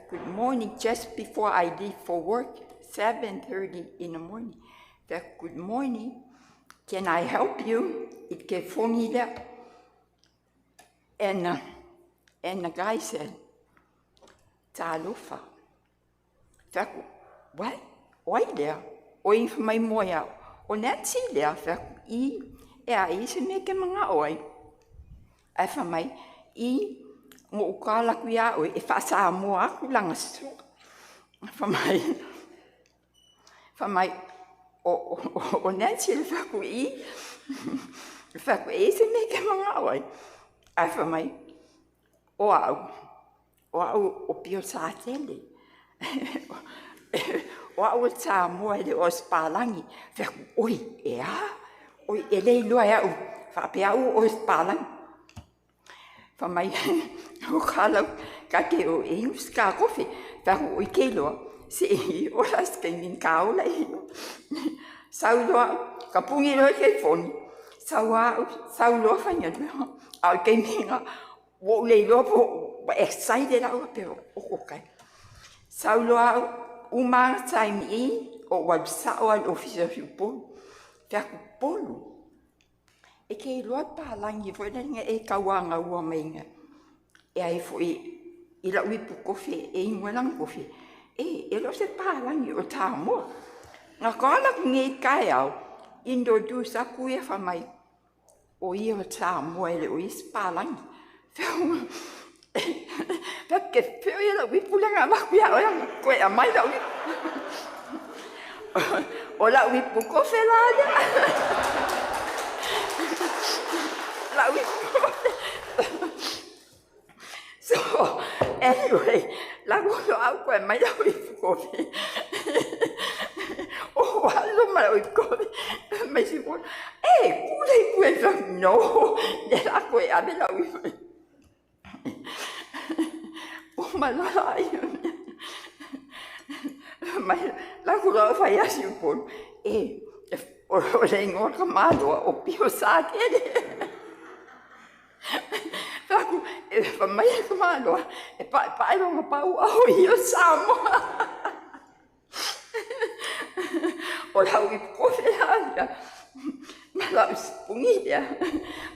good morning just before I leave for work 7:30 in the morning good morning can I help you it ke phone ida and the guy said Taeleifi. Faku, what? Oi there. Oi mai moia. O Nancy there. Faku I se me ke mga oi. Ai fa mai I ngo kala kuia oi e fa sa mo aku langa su. Fa mai o Nancy faku I faku se me ke mga oi. Ai fa mai o o pio sa tele. O sa mo ele o spalangi. Fe oi oi ele lo ya fa pia o spalangi. Fa mai o kala ka ke o ska kofi. Fa o ke lo se o las ke min kaula. Sau lo ka pungi lo ke foni. Sau lo fa nya al ke minga wo le lo excited out pero okay. Saulo uma time o wabsa o al officer Paul. Fa Paul. E ke lo pa langi foi nga e kawanga wa menga. E ai foi ila wi pu kofi e ngwalang kofi. E lo se pa langi o tamo. Nga kala ngi kai au introduce aku e fa mai. O I o tamo ele o ispa langi. Perché io vi pulang ma qui a mai da o la vi poco felada la vi so anyway la voglio acqua mai da vi poco o allo ma vi poco ma si può quella no dell'acqua a me la vi malai mai la kula fa ya si pon o lengo ka malo o pio sa ke fa mai ka malo e pa lo pa o io samo o la wi ko fe ya ma la spungi ya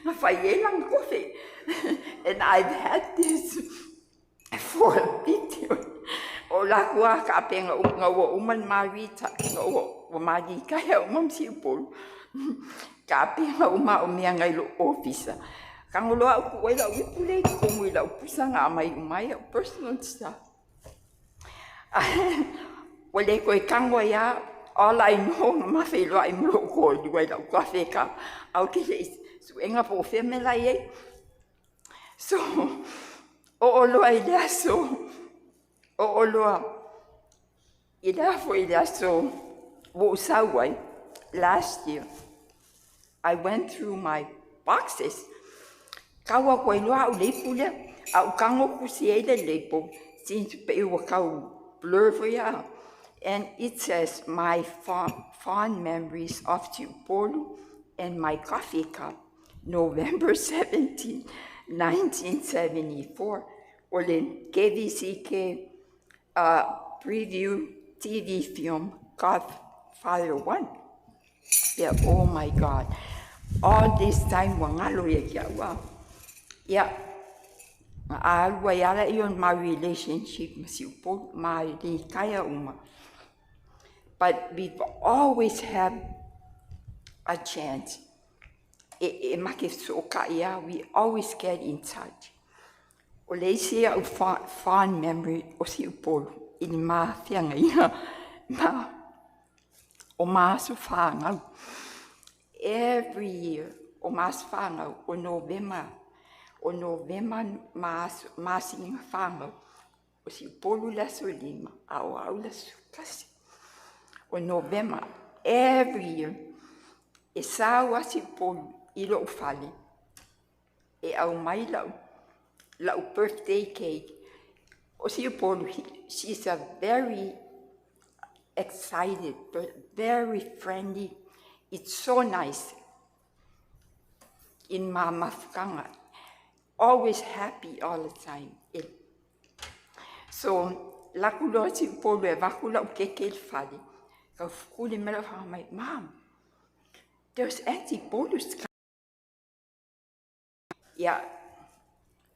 ma fa yelang ko fe and I've had this for a video. O la kua ka penga nga wo uman marita o magi ka he umam si pol. Ka penga uma o mea ngai lo officer. Ka ngolo aku wai la wipule ko mui la pusa nga mai personal stuff. Wale ko kango ya all I know, ma fe lo ai mo ko di wai la cafe ka au ke le su enga po fe me la ye so o lo ai da so o lo ida fo ida so wo sa wai last year I went through my boxes kawa ko lo au le pule au kango ku si ele le po since pe wa kau blur for ya. And it says, my fond memories of Tiupolu and my coffee cup, November 17, 1974. Olin KVCK preview TV film, Godfather 1. Yeah, oh my God. All this time, wangalo yakiawa. Yeah. Alwayala yon my relationship, Tiupolu, my kaya uma. But we've always had a chance. We always get in touch. Olesi a fond memory o si upolo in ma fianga ia ma o ma su fanga. Every year o ma su fanga o November ma singa fanga o si upolo la solima au la su kasi. O November, every year, e sawa si polu ilo ufale. E au mai lau birthday cake. O si polu, she's a very excited, very friendly. It's so nice. In mama fukanga, always happy all the time. So, lakulo si polu e vakula ukeke fale. Mom, there's Auntie Polu's coming. Yeah,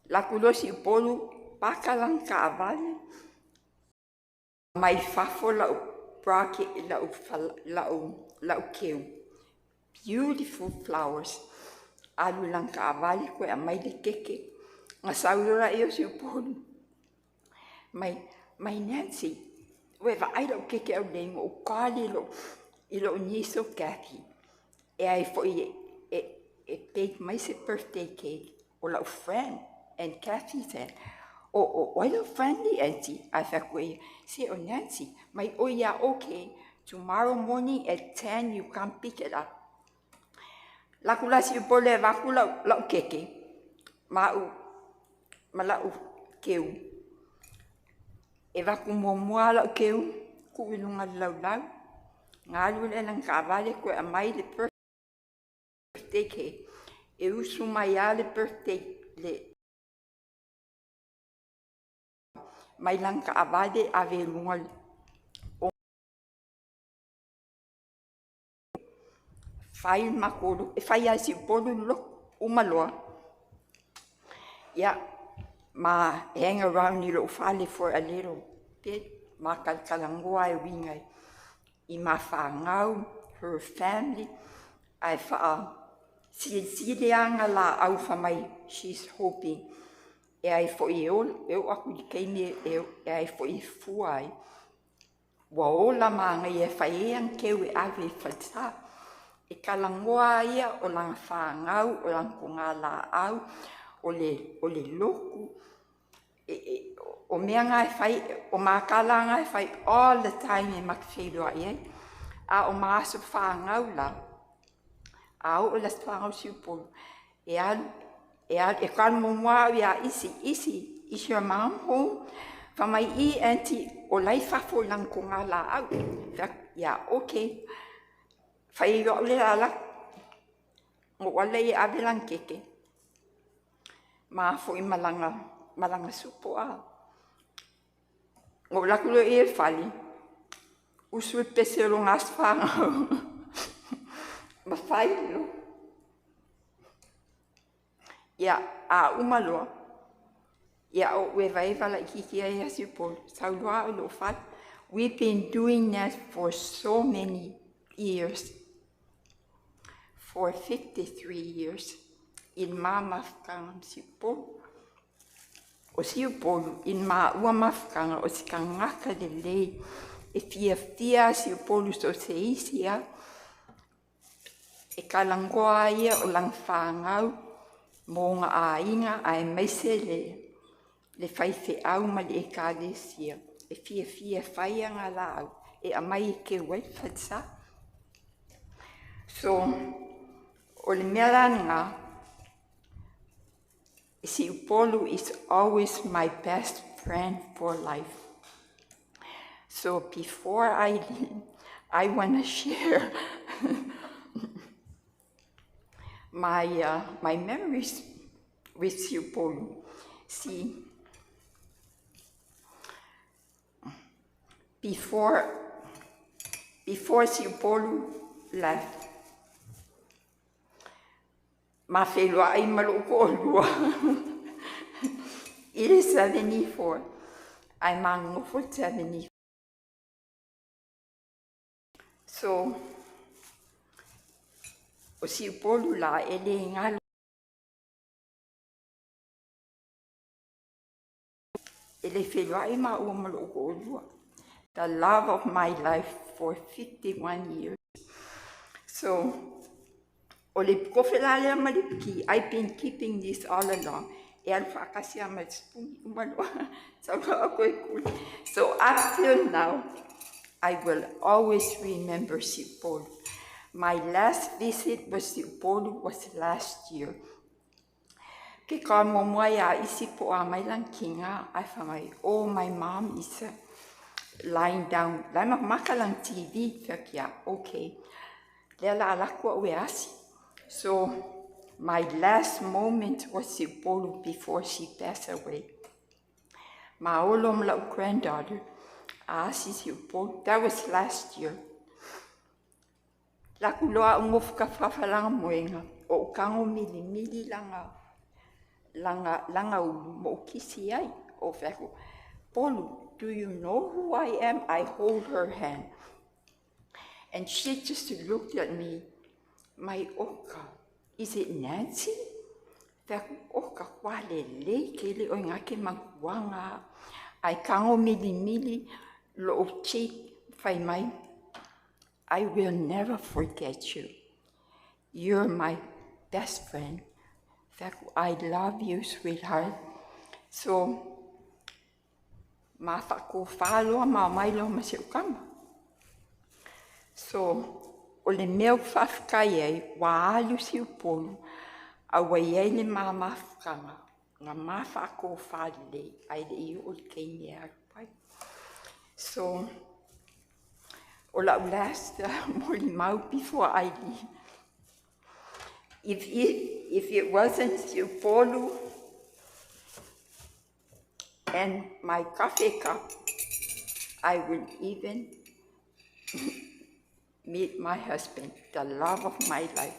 la kulosi Polu pakalang kaavale. Mai fafo lau brake lau keu. Beautiful flowers. Alu lang kaavale ko a mai le keke. Ngasaulora iyo si Polu. Mai Nancy. Weva ai lo keke au nei o kali ilo niso Kathy. E ai foi cake my birthday cake o la friend and Kathy said, "Oh, why lo friendly Auntie?" I said, "Well, say oh Nancy, my oh yeah okay. Tomorrow morning at 10 you come pick it up." La kula si pole va kula la keke. Ma la keu. E va kumo moala keu ku ilunga lau ngalu le lang kavale ko amai le birthday cake e usu mai ale birthday le mai lang kavale ave lunga fai makolo e fai asi polu lo umaloa yeah. Ma hang around little fale for a little bit. Ma kalkalangua wingai. I ma whangau, her family. I silianga la au mai. She's hoping. E ai fo I aku di keine e ai fo I fuai. Wa ola manga I whai ang keu e ave whata. E kalangua ia o lang whangau, o lang kunga la au, o le loku. O mea ngai whai, o mākala ngai whai all the time e makawhiroa i. A o maasu whāngau la. A o las whāngau siupolu. E kalmo mua i a isi, is your mom home? Whamai I Auntie, o lai whafo lang ko ngā la au. Yeah, okay. Whai o le ala. O wale I ave lang keke. Maa fo I malanga supo a. Ngō lakulo I whali. Usu e pesero ngas whangau. Ma whai lo. Ia, a umaloa. Ia o wewa la ikikia I supo. Saulua o lo whali. We've been doing that for so many years. For 53 years. In mama whakanga supo. O si upolu in ma ua mafkanga o si ka ngaka lelei e fia si upolu so se isia, e kalangoa ia o lang whāngau, mō ngā āinga ai meise le whaife au ma le e kālesia, e fia whaia ngā lau, e amai ke wei whatsa. So, o le mea ngā, si upolu is always my best friend for life. So before I leave, I want to share my memories with you, Paul. See, before you, Paul, left, ma Taeleifi maloko lua. It is 74. I'm on 74. So, o si upolu la ele ngalo ele Taeleifi ma ua maloko lua. The love of my life for 51 years. So, o le kofela lea malipiki, I've been keeping this all along. E al whakasia ma spungi umalua. So up till now, I will always remember Sipolu. My last visit with Sipolu was last year. Ke ka momoia isi po a mai lang kinga, I found oh, my mom is lying down. Lama makalang TV, kia, okay. Lela alakwa ueasi. So my last moment was Sipolu before she passed away. Ma olom la granddaughter, asi Sipolu, that was last year. La kuloa ungofuka whawhalanga moenga, o kango mili langa ulu mo kisi ai, o whako. Polu, do you know who I am? I hold her hand. And she just looked at me, my oka, is it Nancy? Whako oka wale le kele o ngake makuanga. Ai kango mili lo cheap whai mai. I will never forget you. You're my best friend. Whako, I love you, sweetheart. So, ma whako whaloa ma mailo ma se ukama. So, o le mea whawhkai ei, wa alu si upolu, a wai ei le maa mawhakanga, ngā maa whako whale, ai le i o le keini arupai. So, o la last moli mau before I leave. If it wasn't Upolu and my coffee cup, I would even meet my husband, the love of my life.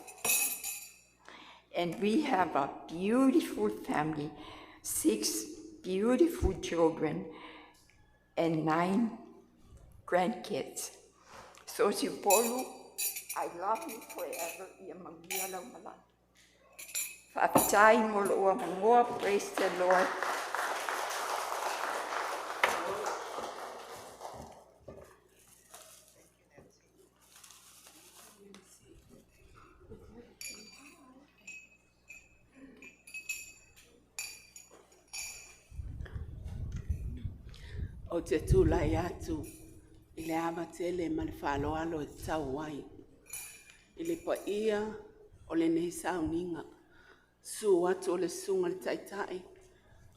And we have a beautiful family, 6 beautiful children, and 9 grandkids. So Upolu, I love you forever. Praise the Lord. O te tūlai atu, i le amatele ma le whaloalo e tau ai. I le paia o le nei sauninga, su atu o le sunga le taitai,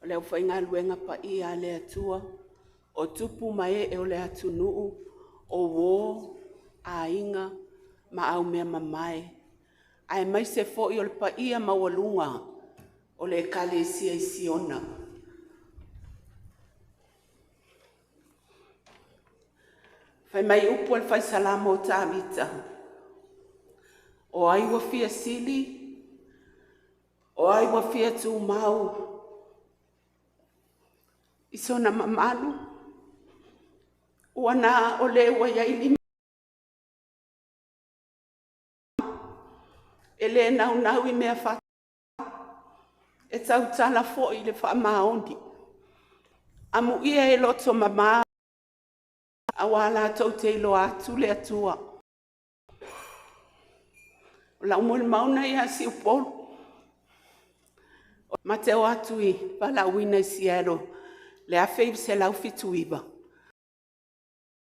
o le uwhainga luenga paia le atua, o tupu mai e o le atu nuu, o wō, a inga, ma au mea mamae. Ai mai se fo i o le paia mawalunga, o le Galea'I i Siona. Fai mai upo al fai salama o tāmita. O ai wa fia sili, o ai wa fia tū mau. I sona mamalu, ua o le wa yaili. E le nau i mea fata. E tau tala fo i le wha maondi. Amu ia e loto mama. Awa lātou te ilo atu le atua. O lau mo le mauna ia si upolu. Ma te o atu I pala wina I siero le awhei se lau fitu iwa.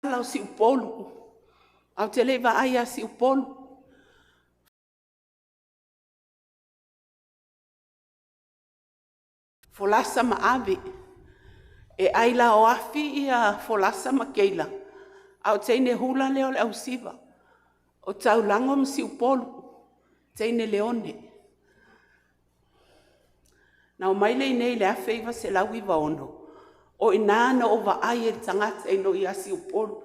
Lau si upolu. Au te leiva aia si upolu. Folasa ma ave. E aila o afi ia folasa ma keila. Au teine hula leo le au siva. O tau lango msi upolu. Teine leone. Na o maile nei le awheiva se lau iwa ono. O inana o wa aie tangata ino ia si upolu.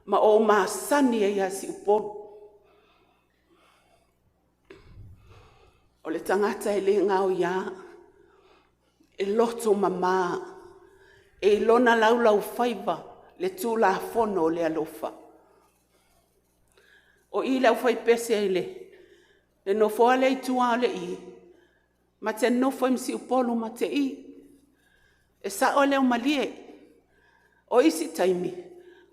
Ma o maasani ia si upolu. O le tangata e le ngau ia. E loto mama. E lona lau whaiva. Le tūla fono le alofa. O I lau whai pese e le. Le no fo ale I tua ale I. Ma te no fo msi upolu ma te I. E sa o leo malie. O isi taimi.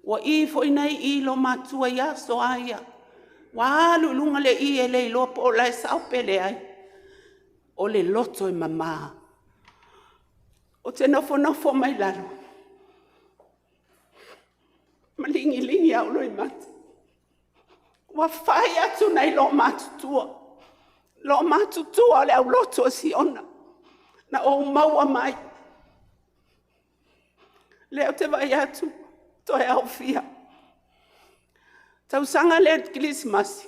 Wa I fo inai I lo matua ia so aia. Wa alu lunga le I e le lo po la e sao pele ai. O le loto e mama. O te nofo mai lalo. Malingi au loi mata. Wa whai atu nei lo matutua. Lo matutua le au loto si ona. Na o maua mai. Leo te vai atu. Toi au fia. Tau sanga le Christmas.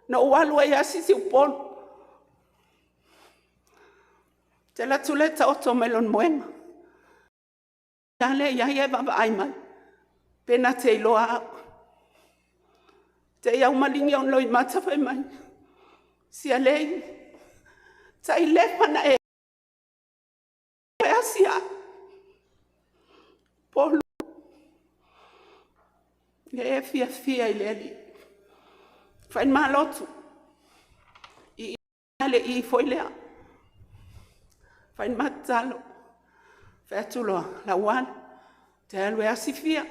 Na o alu e asisi upolu. Te la tule tauto melon moena. Tale ia ia baba aimai. Pena te iloa. Te iau malingi on loi mata fai mai. Sia lei. Ta I lefa na e. E asia. Polu. Le e fia I le li. Fai malotu. I ale I foi lea. Fai matalo. Fai atuloa. La wan. Te alu e asifia.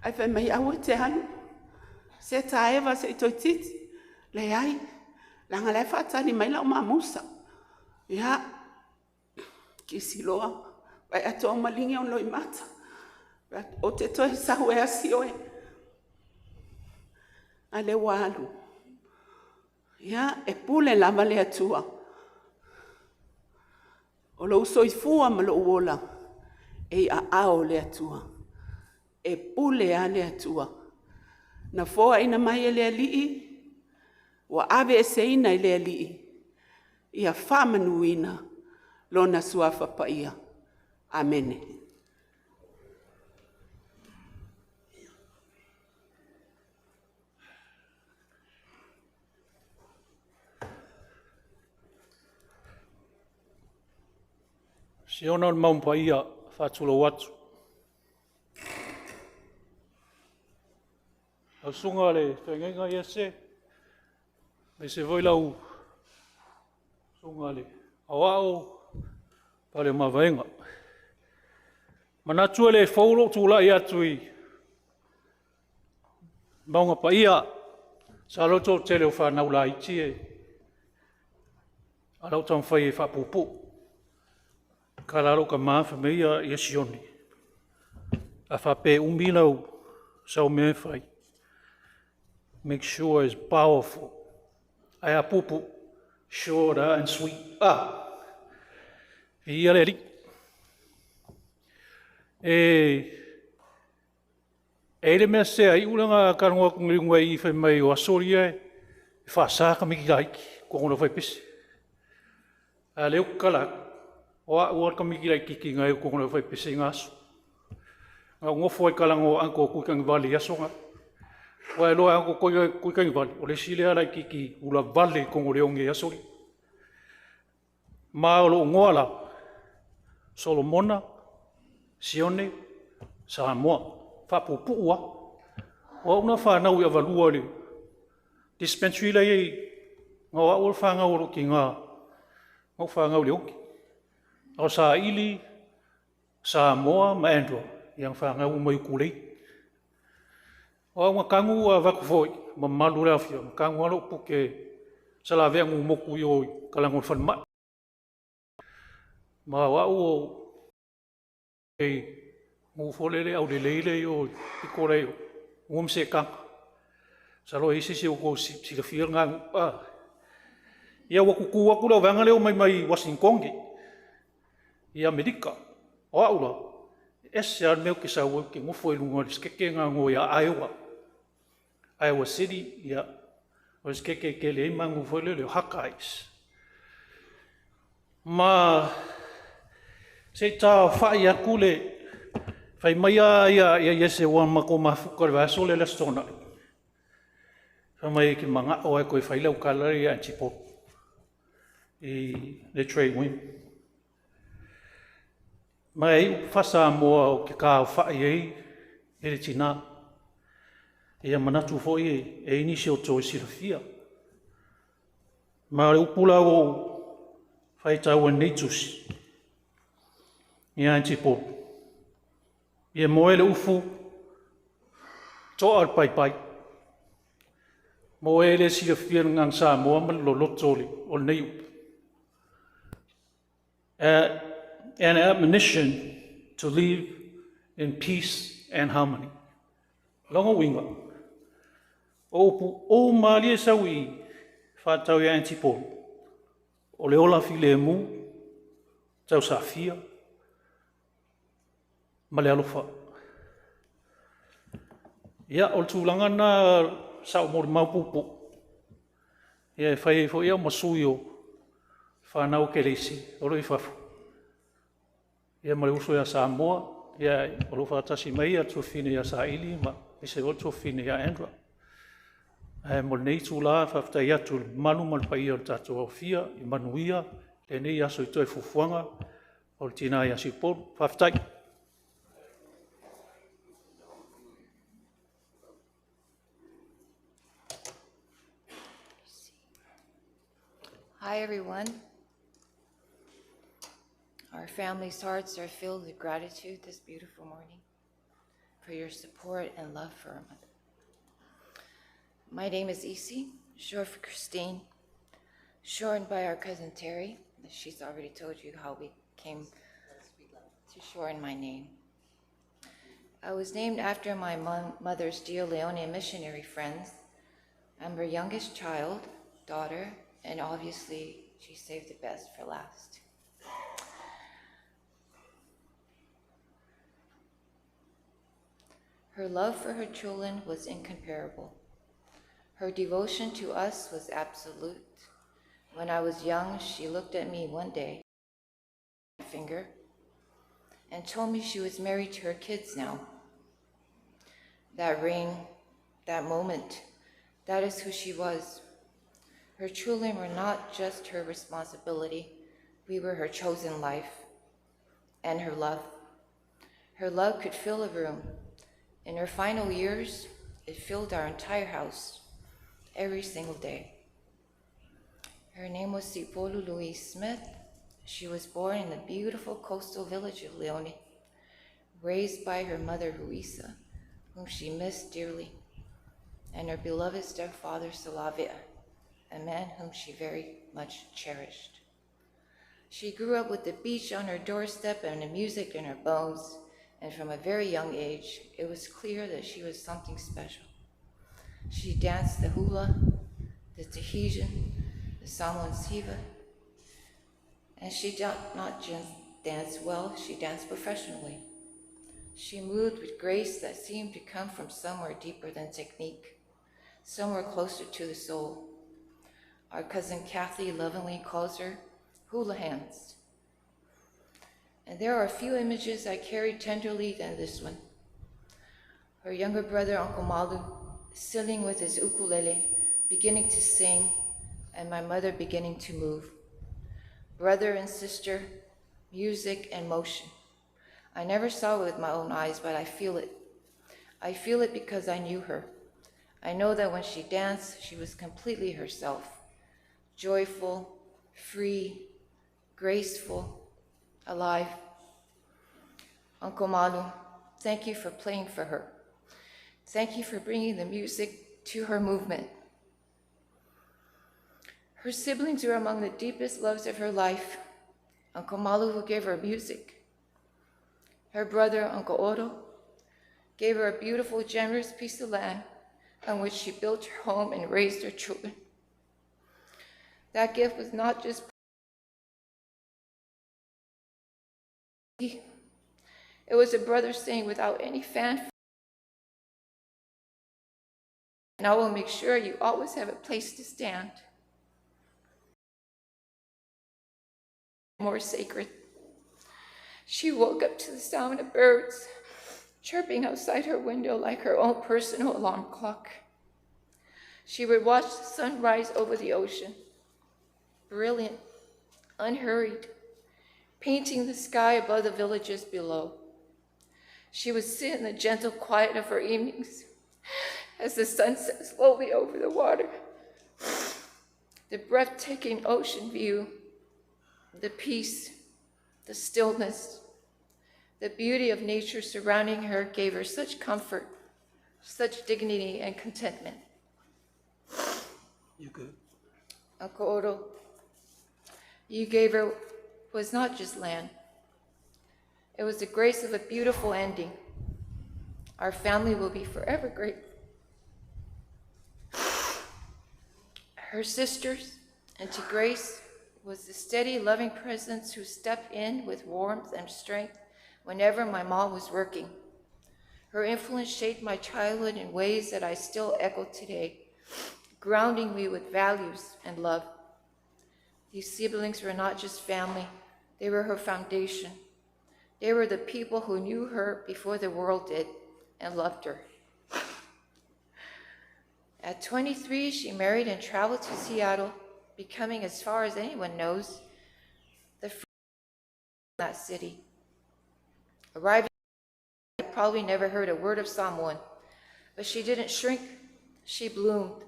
Ai fai mai au te alu. Se taeva se toi titi. Le ai. Langa le fatani mai lau mamusa. Ia. Kisi loa. Vai ato malingi on loi mata. O te toi sahu e asi oe. Ale walu. Ia. E pule lava le atua. O lo soifua ma lo uola. E a ao le atua. E pule a le atua. Na foa ina mai e le alii. Wa ave e seina I le alii. Ia whamanuina. Lona suafa paia. Amene. Se ona o maumpa ia whātulo watu. Au sunga le whengenga ia se. Me se voilau sunga le awao pale mawaenga. Manatua le whaulo tūla ia tui. Maunga pa ia sa loto te leo whanau la iti e. A lau tam whai e whapupu. Ka lalo ka mawha me ia sioni. A whape umilau sau me whai. Make sure it's powerful. Ai a pupu, short and sweet. Ia le ri. E le mea sea I ulanga karonga kungiringa I whai mai o asori e. Whaasaka miki laiki, kongona whai pisi. A leo kalak. Oa ua ka miki laiki ki ngai kongona whai pisi ngaso. Ngā ngofo ai kalango anko kuikangi wali asonga. Wa loa anko kuikangi wali. O le silea laiki ki ula wali kongo leonge asori. Maolo ngoala. Solomona. Sione. Samoa. Whapupuua. Wa una whanau ia walua le. Dispensary lai ei. Ngā ua whangau ro ki ngā. Ngā whangau leonge. O sa ili. Samoa ma Android. yang whangau mai kulei. O ngā kangu a waku foi, ma malu rea whia, kangu alo puke sala vea ngu moku i oi, kalango whanmai. Ma wau o ngu wholele au le leile i oi, i koreo, ngu mse kanka. Salo isi si o ko sila whia ngangu, ia waku kuwaku lau vanga leo mai Washington, ia Amerika, o aula, ese al meu ki sa ua ki ngofo i lunga skeke ngā ngō ia Iowa City, ia o skeke ke le ima ngofo i leo Hawkeyes. Ma se tā whai aku le, whai mai ia se ua mako mafuka le vaso le stona. Whai mai ki manga o e koe whai lau kalari a Auntie Paul. I le trade win. Mai whasa mua o ke kā whai ei, e le tina. Ia manatu foi e inisi o tō sira fia. Ma le upula o whai tau e neitusi. Ia Auntie Paul. Ia moe le ufu, tō ar pai. Moe le sira fia ngang sa moa ma lo lotoli o nei upu. An admonition to live in peace and harmony. Longa winga. O malia sau I whātau I Auntie Paul. O le ola fi le mu, tau sa fia, ma le alofa. Ia o tūlanga na sao mori maupupo. Ia whai fo ia masui o whanau ke leisi, o roi whafu. Ia mare uso ia Samoa, ia o lo whatasi mai a tuafine ia sa ili, ma I se o tuafine ia Andra. Mo nei tūla whaftai atu manu malpai o tātou au fia, I manuia, le nei aso I toi fufuanga, o le tina ia sipol, whaftai. Hi, everyone. Our family's hearts are filled with gratitude this beautiful morning for your support and love for our mother. My name is Isi, short for Christine, shortened by our cousin Terry. She's already told you how we came to shorten my name. I was named after my mother's Dio Leone missionary friends. I'm her youngest child, daughter, and obviously she saved the best for last. Her love for her children was incomparable. Her devotion to us was absolute. When I was young, she looked at me one day, finger, and told me she was married to her kids now. That ring, that moment, that is who she was. Her children were not just her responsibility, we were her chosen life, and her love. Her love could fill a room. In her final years, it filled our entire house, every single day. Her name was Louise Smith. She was born in the beautiful coastal village of Leone, raised by her mother, Louisa, whom she missed dearly, and her beloved stepfather, AUVA'A, a man whom she very much cherished. She grew up with the beach on her doorstep and the music in her bones, and from a very young age, it was clear that she was something special. She danced the hula, the Tahitian, the Samoan siva, and she did not just dance well, she danced professionally. She moved with grace that seemed to come from somewhere deeper than technique, somewhere closer to the soul. Our cousin Kathy lovingly calls her hula hands. And there are a few images I carry tenderly than this one. Her younger brother, Uncle Malu, sitting with his ukulele, beginning to sing, and my mother beginning to move. Brother and sister, music and motion. I never saw it with my own eyes, but I feel it. I feel it because I knew her. I know that when she danced, she was completely herself. Joyful, free, graceful, alive. Uncle Malu, Thank you for playing for her. Thank you for bringing the music to her movement. Her siblings are among the deepest loves of her life. Uncle Malu, who gave her music. Her brother, Uncle Oro, gave her a beautiful, generous piece of land on which she built her home and raised her children. That gift was not just it was a brother saying without any fanfare, and I will make sure you always have a place to stand. More sacred. She woke up to the sound of birds chirping outside her window like her own personal alarm clock. She would watch the sun rise over the ocean, brilliant, unhurried, painting the sky above the villages below. She would sit in the gentle quiet of her evenings as the sun set slowly over the water. The breathtaking ocean view, the peace, the stillness, the beauty of nature surrounding her gave her such comfort, such dignity and contentment. You good? Uncle Oro, you gave her was not just land. It was the grace of a beautiful ending. Our family will be forever grateful. Her sisters, Auntie Grace, was the steady, loving presence who stepped in with warmth and strength whenever my mom was working. Her influence shaped my childhood in ways that I still echo today, grounding me with values and love. These siblings were not just family, they were her foundation. They were the people who knew her before the world did and loved her. At 23, she married and traveled to Seattle, becoming, as far as anyone knows, the first in that city. Arriving, I probably never heard a word of Samoan, but she didn't shrink, she bloomed.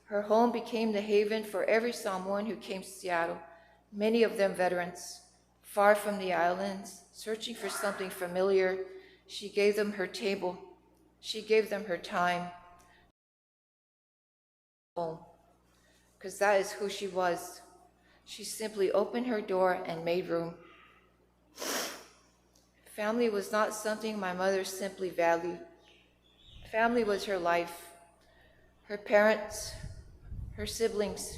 Her home became the haven for every Samoan who came to Seattle, many of them veterans, far from the islands, searching for something familiar. She gave them her table. She gave them her time. Home, because that is who she was. She simply opened her door and made room. Family was not something my mother simply valued. Family was her life. Her parents, her siblings,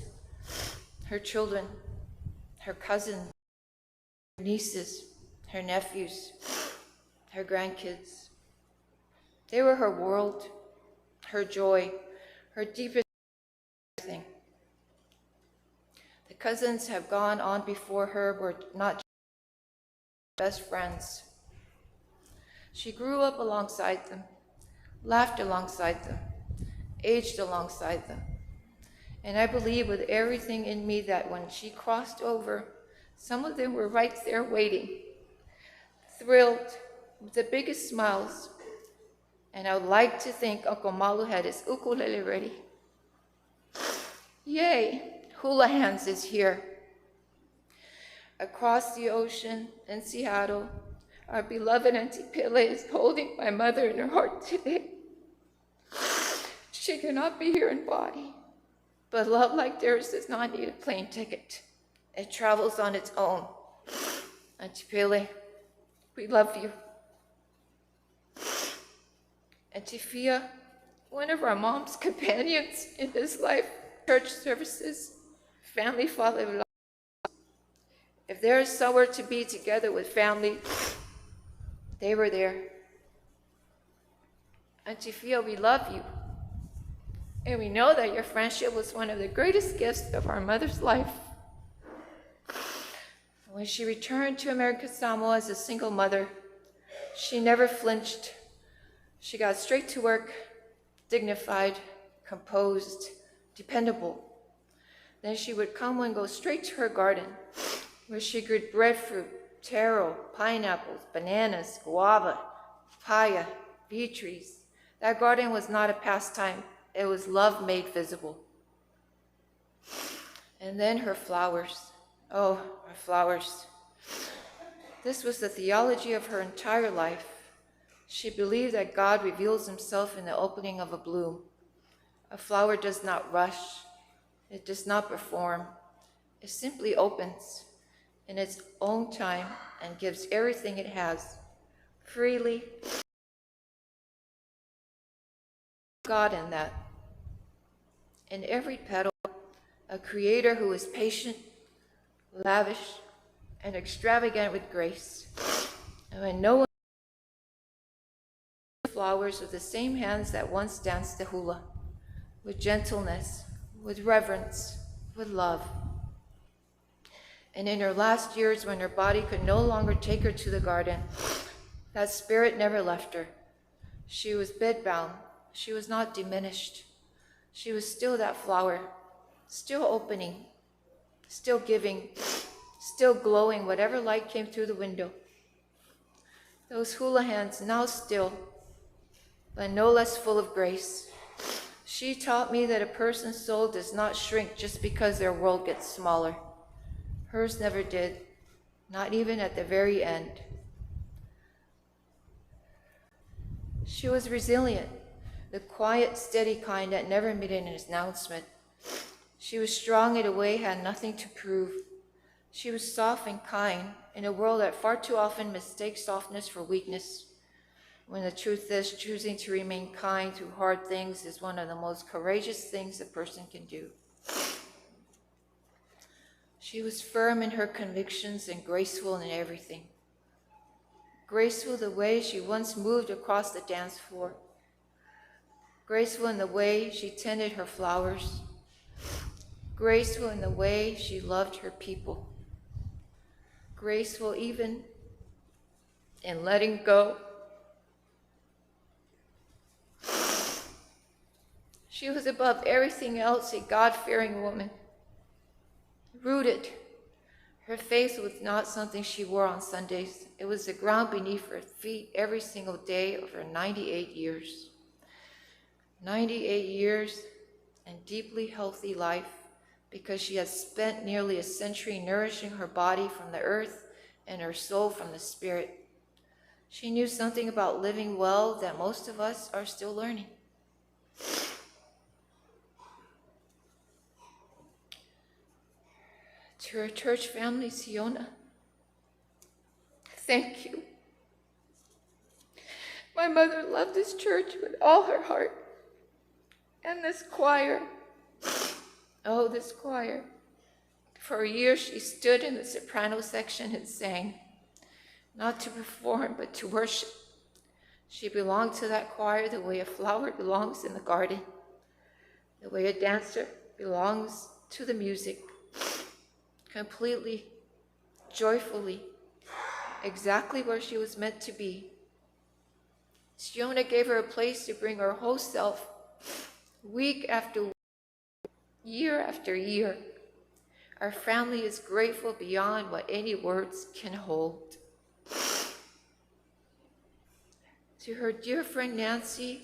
her children, her cousins, her nieces, her nephews, her grandkids. They were her world, her joy, her deepest everything. The cousins have gone on before her were not just best friends. She grew up alongside them, laughed alongside them, aged alongside them. And I believe with everything in me that when she crossed over, some of them were right there waiting, thrilled, with the biggest smiles. And I would like to think Uncle Malu had his ukulele ready. Yay, Hula Hands is here. Across the ocean in Seattle, our beloved Auntie Pele is holding my mother in her heart today. She cannot be here in body, but love like theirs does not need a plane ticket. It travels on its own. Auntie Pele, we love you. Auntie Fia, one of our mom's companions in this life, church services, family father. If there is somewhere to be together with family, they were there. Auntie Fia, we love you. And we know that your friendship was one of the greatest gifts of our mother's life. When she returned to American Samoa as a single mother, she never flinched. She got straight to work, dignified, composed, dependable. Then she would come and go straight to her garden, where she grew breadfruit, taro, pineapples, bananas, guava, papaya, bee trees. That garden was not a pastime. It was love made visible. And then her flowers. Oh, her flowers. This was the theology of her entire life. She believed that God reveals himself in the opening of a bloom. A flower does not rush. It does not perform. It simply opens in its own time and gives everything it has freely. God in that. In every petal, a creator who is patient, lavish, and extravagant with grace. And when no one flowers with the same hands that once danced the hula, with gentleness, with reverence, with love. And in her last years, when her body could no longer take her to the garden, that spirit never left her. She was bedbound. She was not diminished. She was still that flower, still opening, still giving, still glowing whatever light came through the window. Those hula hands now still, but no less full of grace. She taught me that a person's soul does not shrink just because their world gets smaller. Hers never did, not even at the very end. She was resilient, the quiet, steady kind that never made an announcement. She was strong in a way had nothing to prove. She was soft and kind in a world that far too often mistakes softness for weakness. When the truth is, choosing to remain kind through hard things is one of the most courageous things a person can do. She was firm in her convictions and graceful in everything. Graceful the way she once moved across the dance floor. Graceful in the way she tended her flowers. Graceful in the way she loved her people. Graceful even in letting go. She was above everything else a God-fearing woman. Rooted. Her faith was not something she wore on Sundays. It was the ground beneath her feet every single day of her 98 years. 98 years and deeply healthy life because she had spent nearly a century nourishing her body from the earth and her soul from the spirit. She knew something about living well that most of us are still learning. To her church family, Siona, thank you. My mother loved this church with all her heart. And this choir, oh, this choir. For a year, she stood in the soprano section and sang, not to perform, but to worship. She belonged to that choir the way a flower belongs in the garden, the way a dancer belongs to the music. Completely, joyfully, exactly where she was meant to be. Siona gave her a place to bring her whole self, week after week, year after year. Our family is grateful beyond what any words can hold. To her dear friend Nancy,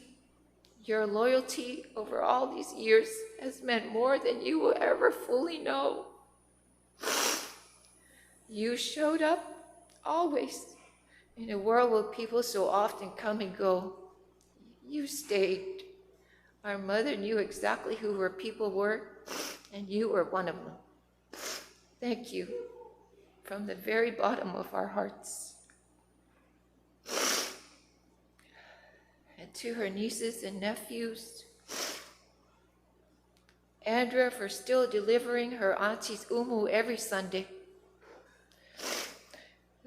your loyalty over all these years has meant more than you will ever fully know. You showed up always in a world where people so often come and go. You stayed. Our mother knew exactly who her people were, and you were one of them. Thank you from the very bottom of our hearts. And to her nieces and nephews, Andrea for still delivering her auntie's umu every Sunday.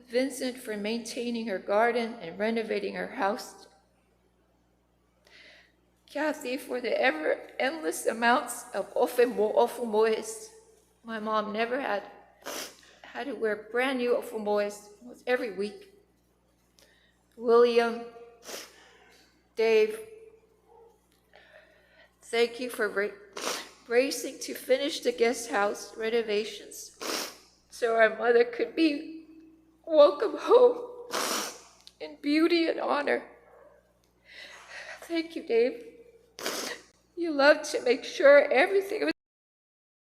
Vincent for maintaining her garden and renovating her house. Kathy for the ever endless amounts of ofumoes. My mom never had to wear brand new ofumoes every week. William, Dave, thank you for racing to finish the guest house renovations so our mother could be welcome home in beauty and honor. Thank you, Dave. You love to make sure everything was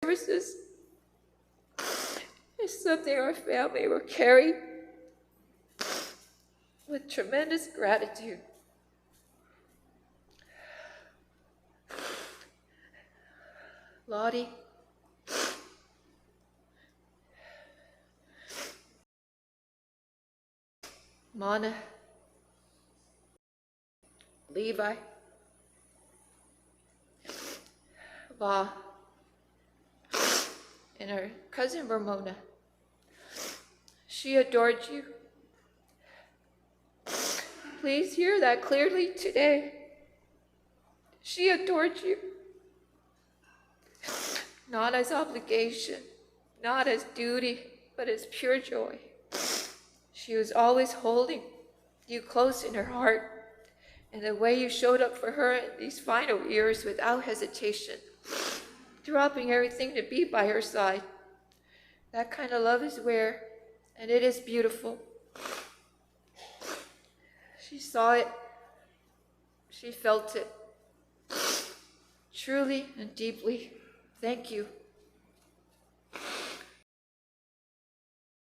services is something our family will carry with tremendous gratitude. Lottie, Mana, Levi, Va, and her cousin Ramona. She adored you. Please hear that clearly today. She adored you. Not as obligation, not as duty, but as pure joy. She was always holding you close in her heart, and the way you showed up for her in these final years without hesitation, dropping everything to be by her side. That kind of love is rare, and it is beautiful. She saw it, she felt it, truly and deeply. Thank you.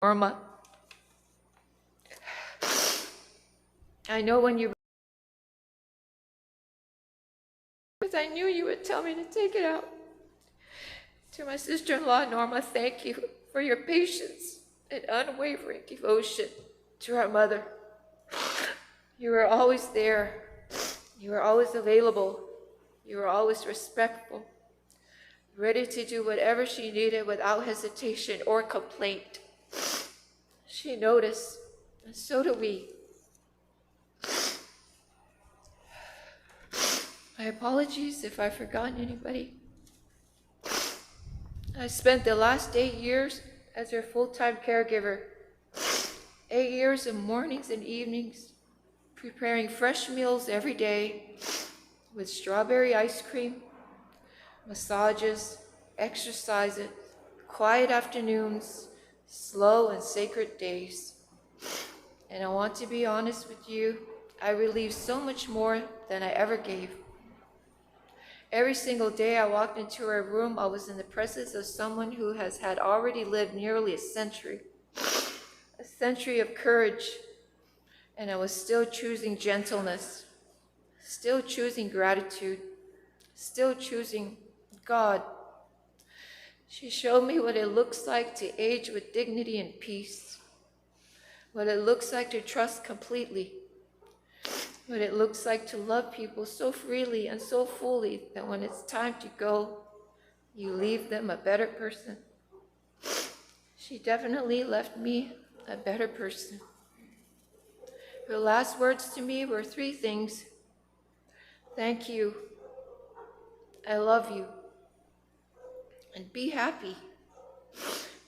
Norma, I know when you, because I knew you would tell me to take it out. To my sister-in-law, Norma, thank you for your patience and unwavering devotion to our mother. You were always there. You were always available. You were always respectful, ready to do whatever she needed without hesitation or complaint. She noticed, and so do we. My apologies if I've forgotten anybody. I spent the last 8 years as her full-time caregiver. 8 years of mornings and evenings, preparing fresh meals every day with strawberry ice cream, massages, exercises, quiet afternoons, slow and sacred days. And I want to be honest with you, I relieved so much more than I ever gave. Every single day I walked into her room, I was in the presence of someone who had already lived nearly a century of courage, and I was still choosing gentleness, still choosing gratitude, still choosing God. She showed me what it looks like to age with dignity and peace, what it looks like to trust completely, what it looks like to love people so freely and so fully that when it's time to go, you leave them a better person. She definitely left me a better person. Her last words to me were 3 things. Thank you. I love you. And be happy.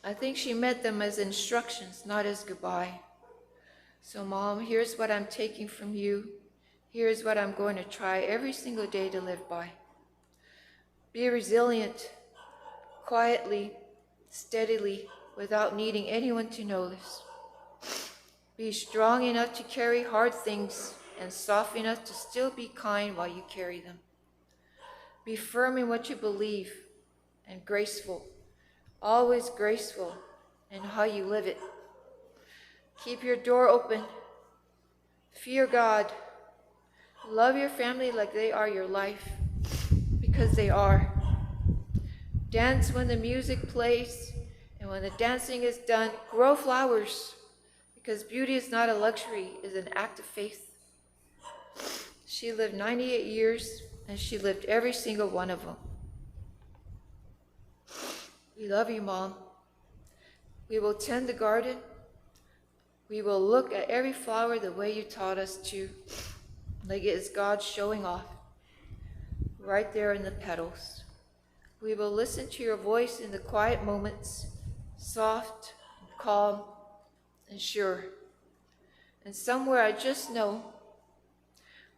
I think she meant them as instructions, not as goodbye. So Mom, here's what I'm taking from you. Here's what I'm going to try every single day to live by. Be resilient, quietly, steadily, without needing anyone to notice. Be strong enough to carry hard things and soft enough to still be kind while you carry them. Be firm in what you believe and graceful, always graceful in how you live it. Keep your door open. Fear God. Love your family like they are your life, because they are. Dance when the music plays, and when the dancing is done, grow flowers, because beauty is not a luxury, it is an act of faith. She lived 98 years, and she lived every single one of them. We love you, Mom. We will tend the garden. We will look at every flower the way you taught us to, like it is God showing off, right there in the petals. We will listen to your voice in the quiet moments, soft, calm, and sure. And somewhere I just know,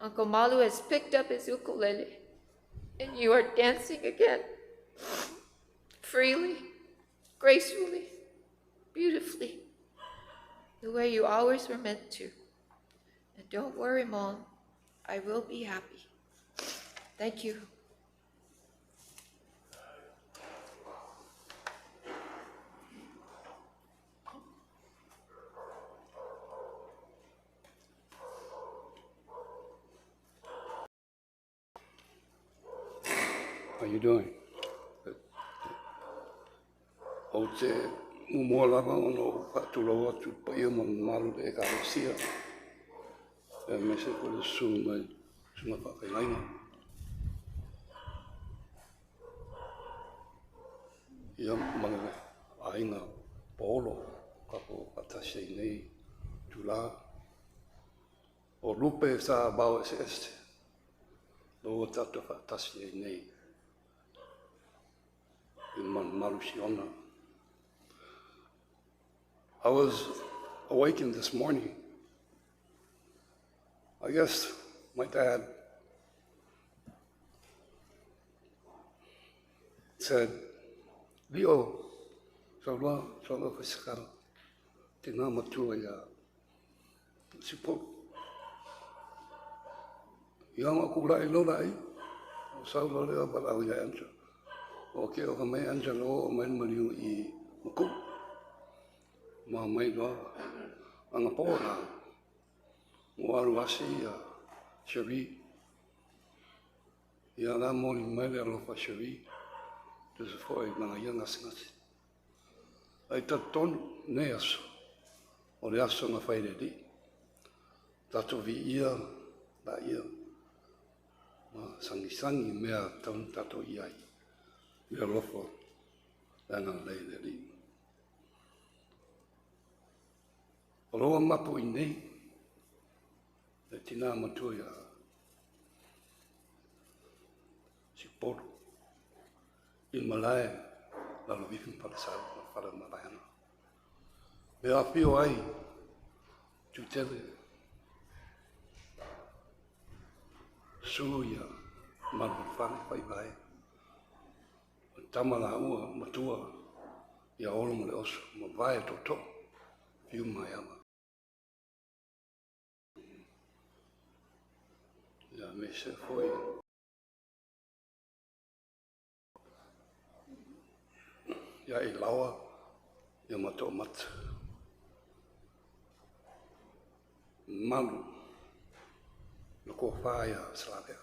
Uncle Malu has picked up his ukulele, and you are dancing again, freely, gracefully, beautifully, the way you always were meant to. And don't worry, Mom, I will be happy. Thank you. How you doing? O te mua lava o no whatulau atu pa ia ma malu e Galea'I. E me se kore sunga mai, sunga whakaingainga. Ia mga ainga polo, kako atasei nei, tula. O lupe sa bao e se este. Lo tata whatasei nei. In malu siona. I was awakened this morning. I guess my dad said, Leo, saula whasikara, te ngā matua ia sipo. I anga kura I lola ai, o saula lea balau ia anja. O ke o ka mai anja lo o mai mariu I maku. Ma mai loa, anga pōna, o aru asi ia Cherie. Ia la mori mai le alofa Cherie, te se foi nanga ia ngasi. Ai ta tonu ne aso, o le aso nga whaere di. Tato vi ia, la ia, ma sangi mea taun tato iai. Ia alofa, lana leile di. O loa mapu I nei, le tina matua ia si poro. I malae, la lo vifin palasau, la whara malaena. Me apio ai, tu tele, su ia, malu whane whai vai. Tamala ua matua, ia olo mo le oso, ma vai toto, fiu mai ama. Ia me se foi. Ia I lawa, ia mato mata. Malu, no ko whaia slavea.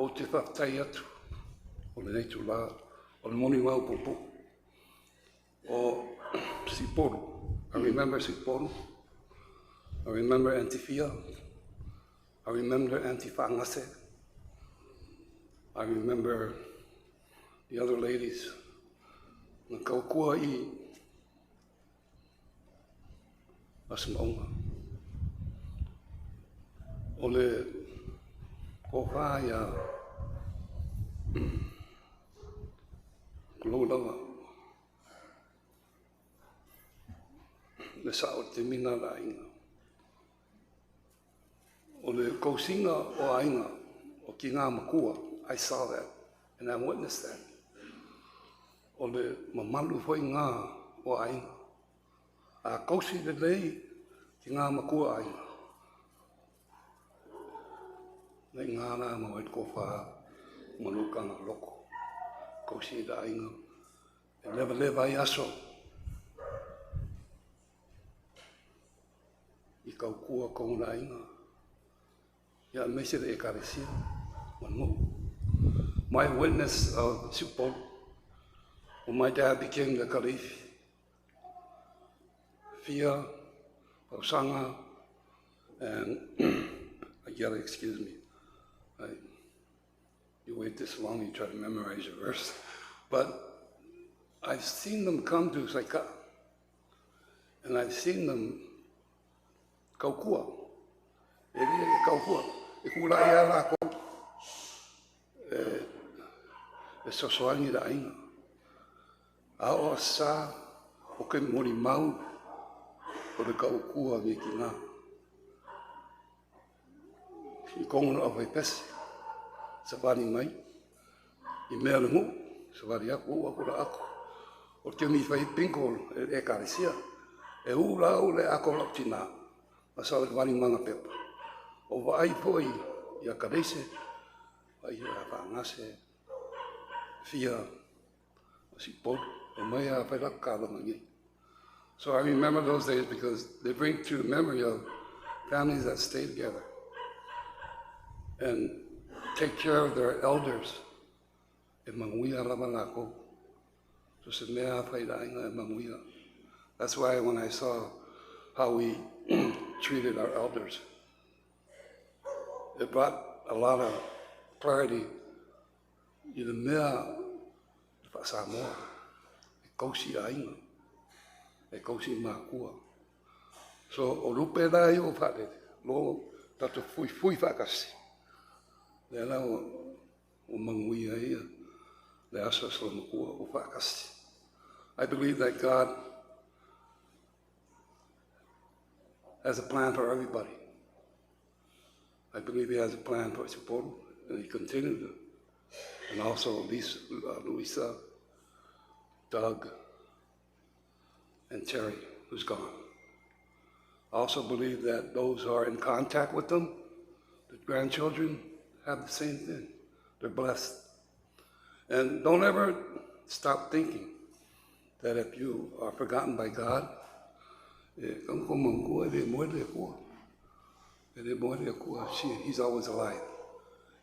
O te whaktai atu, o le neitu la, o le moni wau popo. O Siporo, I remember Siporo. I remember Auntie Fia. I remember Auntie Fangase. I remember the other ladies. Na kaukua I Asmaunga. O le kōwhaia Kulolawa. Le sao te mina la inga. O le kousinga o ainga o ki ngā makua, I saw that and I witnessed that. O le mamalu foi ngā o ainga. A kousi le lei ki ngā makua ainga. Le ngā rā mawait ko wha malukanga loko. Kousi le ainga. E lewa I aso. I kaukua kong la inga. Ia mese de ekaresia. Manu. My witness of Supol. When my dad became the Taeleifi. Fia, Pausanga, and I gotta excuse me. You wait this long, you try to memorize your verse. But I've seen them come to Saika. And I've seen them kaukua. E ria kaukua. E kula ia la ko. E sosoangi la inga. A o sa o ke mori mau o le kaukua me ki ngā. I kongono a vai pese. Sa wani mai. I mea le ngu. Sa wani aku o akura ako. O te mi whai pinko e karesia. E ula o le ako lau tina. Masa le wani manga pepa. O vai poi I a karese. Vai a whangase. Fia. O si pod. O mai a whai laka mangi. So I remember those days because they bring to memory of families that stayed together. And take care of their elders. E manguia lava lako. So se mea whairainga e manguia. That's why when I saw how we treated our elders, it brought a lot of clarity. I le mea whaasamoa, e kausi ainga, e kausi mākua. So o rupe rai o whare, lo tato fui whakasi. Le ala o manguia ia, le asa sala makua o whakasi. I believe that God has a plan for everybody. I believe He has a plan for Sapporo, and He continued to. And also Louisa, Doug, and Terry, who's gone. I also believe that those who are in contact with them, the grandchildren, have the same thing. They're blessed. And don't ever stop thinking that if you are forgotten by God, He's always alive.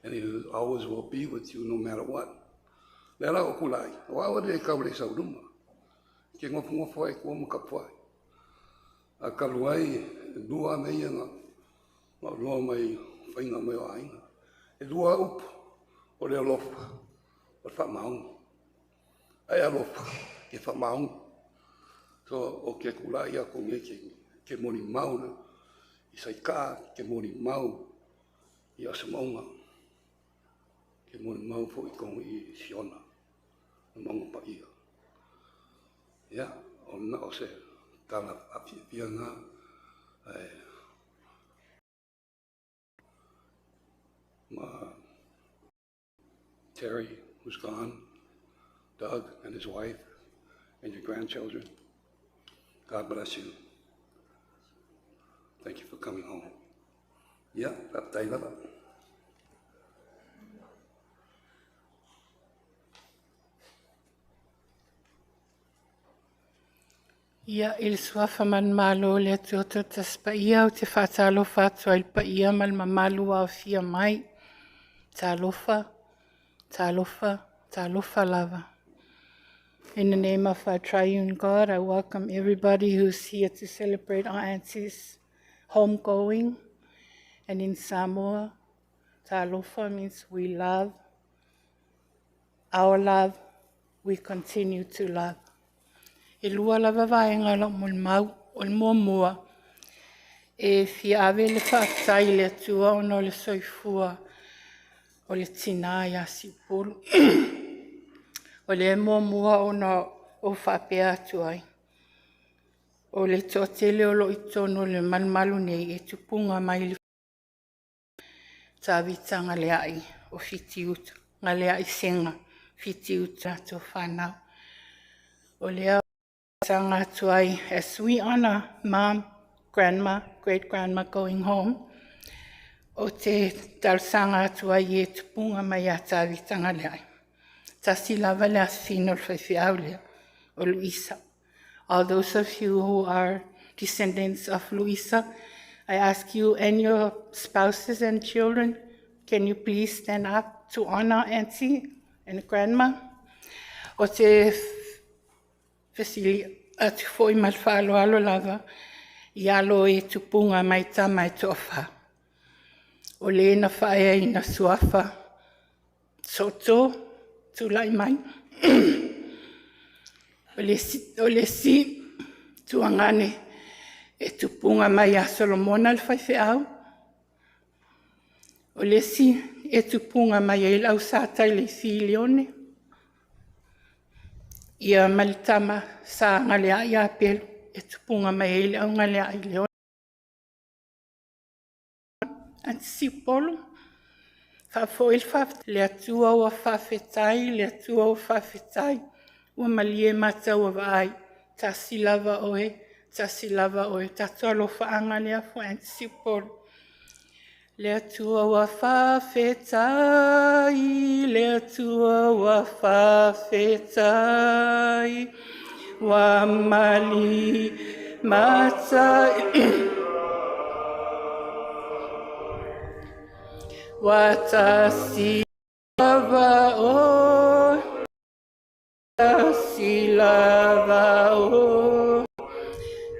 And He always will be with you no matter what. Lela o kulai, wa wa de kaule sa uduma. Ke ngofu foi ko mo kapoi. A kaluai dua me nga. Ma lo mai fainga me ai. E dua up o le lof. O fa maung. Ai a lof ke fa maung. So o ke kulai a ko ke moni mau. I sai ka ke moni mau. I asmaunga. Ke moni mau fo I kong I siona. Mongo pa ia. Ya, ona o se tala apia nga Terry, who's gone, Doug and his wife, and your grandchildren. God bless you. Thank you for coming home. Yeah, Taeleifi. Ia il sua faman malo le tuoto tas pa ia o te whatalofa tua il pa ia mal mamalu a fia mai. Talofa, talofa, talofa lava. In the name of our triune God, I welcome everybody who's here to celebrate our Auntie's homegoing. And in Samoa, talofa means we love. Our love, we continue to love. E lua lava vaenga lo mo mau o le mua e fia ave le whaatai le atua o no le soifua o le tina ia sipuru o le mua o no o whapea atuai o le totele o lo itono le malmalu nei e tupunga mai le tawita Galea'I o fitiuta Galea'I senga fitiuta to whanau o lea as we honor Mom, Grandma, Great-Grandma going home, o te talsanga atua I tupunga mai a tawita Galea'I. Tasi lava le asino le whaiwhiau lea o Louisa. All those of you who are descendants of Louisa, I ask you and your spouses and children, can you please stand up to honor Auntie and Grandma? O te Fesili atu foi mal falo alo lava I alo e tupunga mai tama e tofa. O le na whaea I na suafa. Soto, tulai mai. O le si tuangane e tupunga mai a Solomona le whaiwheau. O le si e tupunga mai e lau sa Taeleifi Leone. Ia malitama sa Galea'I a pelu e tupunga mai e le au Galea'I Leone. Ansi polo. Whafoil whaf le atua o whawhetai, le atua o whawhetai. Ua malie mata ua vai. Tasi lava oe, tatua lo whaanga lea fo ansi polo. Le atua ua whawhetai, le atua ua whawhetai. Wa mali mata Watasi lava o, watasi lava o,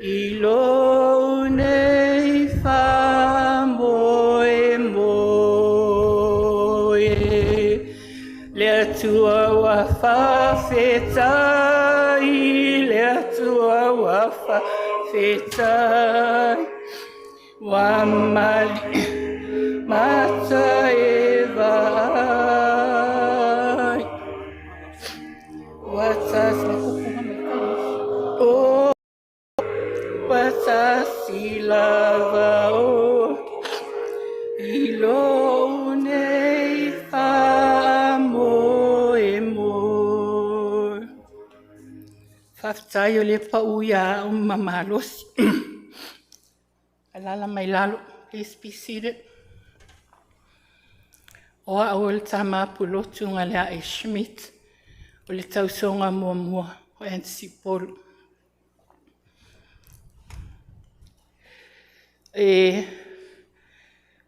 ilo nei fa moe moe, le tua wa fa fetai, le tua wa fa fetai, wa mali mata evai, watas o, watasi lava o, ilo nei fa moe moe. Whaftai o le pauia o mamalosi. Alala mai lalo, please be seated. Oa o le tama pulotu ngā lea e Schmidt, o le tausonga mua mua o Auntie Polu.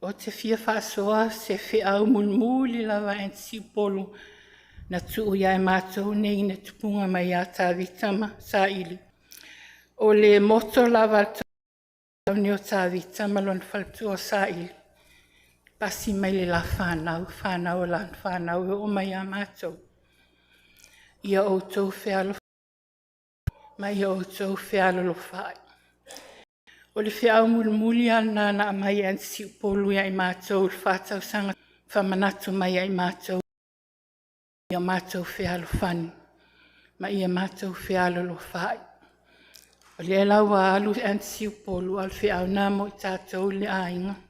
O te fia whaasoa se whiau mulmuli lawa Auntie Polu na tuu ia e mātou nei na tupunga mai a tāwitama sa ili. O le moto lawa tau ni o tāwitama lon whaltua sa ili. Pasi mai le la whanau la whanau o mai a mātou. Ia o tau whialo, mai o tau whialo lo whai. O le whiau mulmuli ana na mai Auntie Polu ia i mātou le whātau sanga whamanatu mai i mātou. Ia mātou whialo whani, ma ia mātou whialo lo whai. O le lau a alu Auntie Polu al whiau nā mo i tātou le ainga.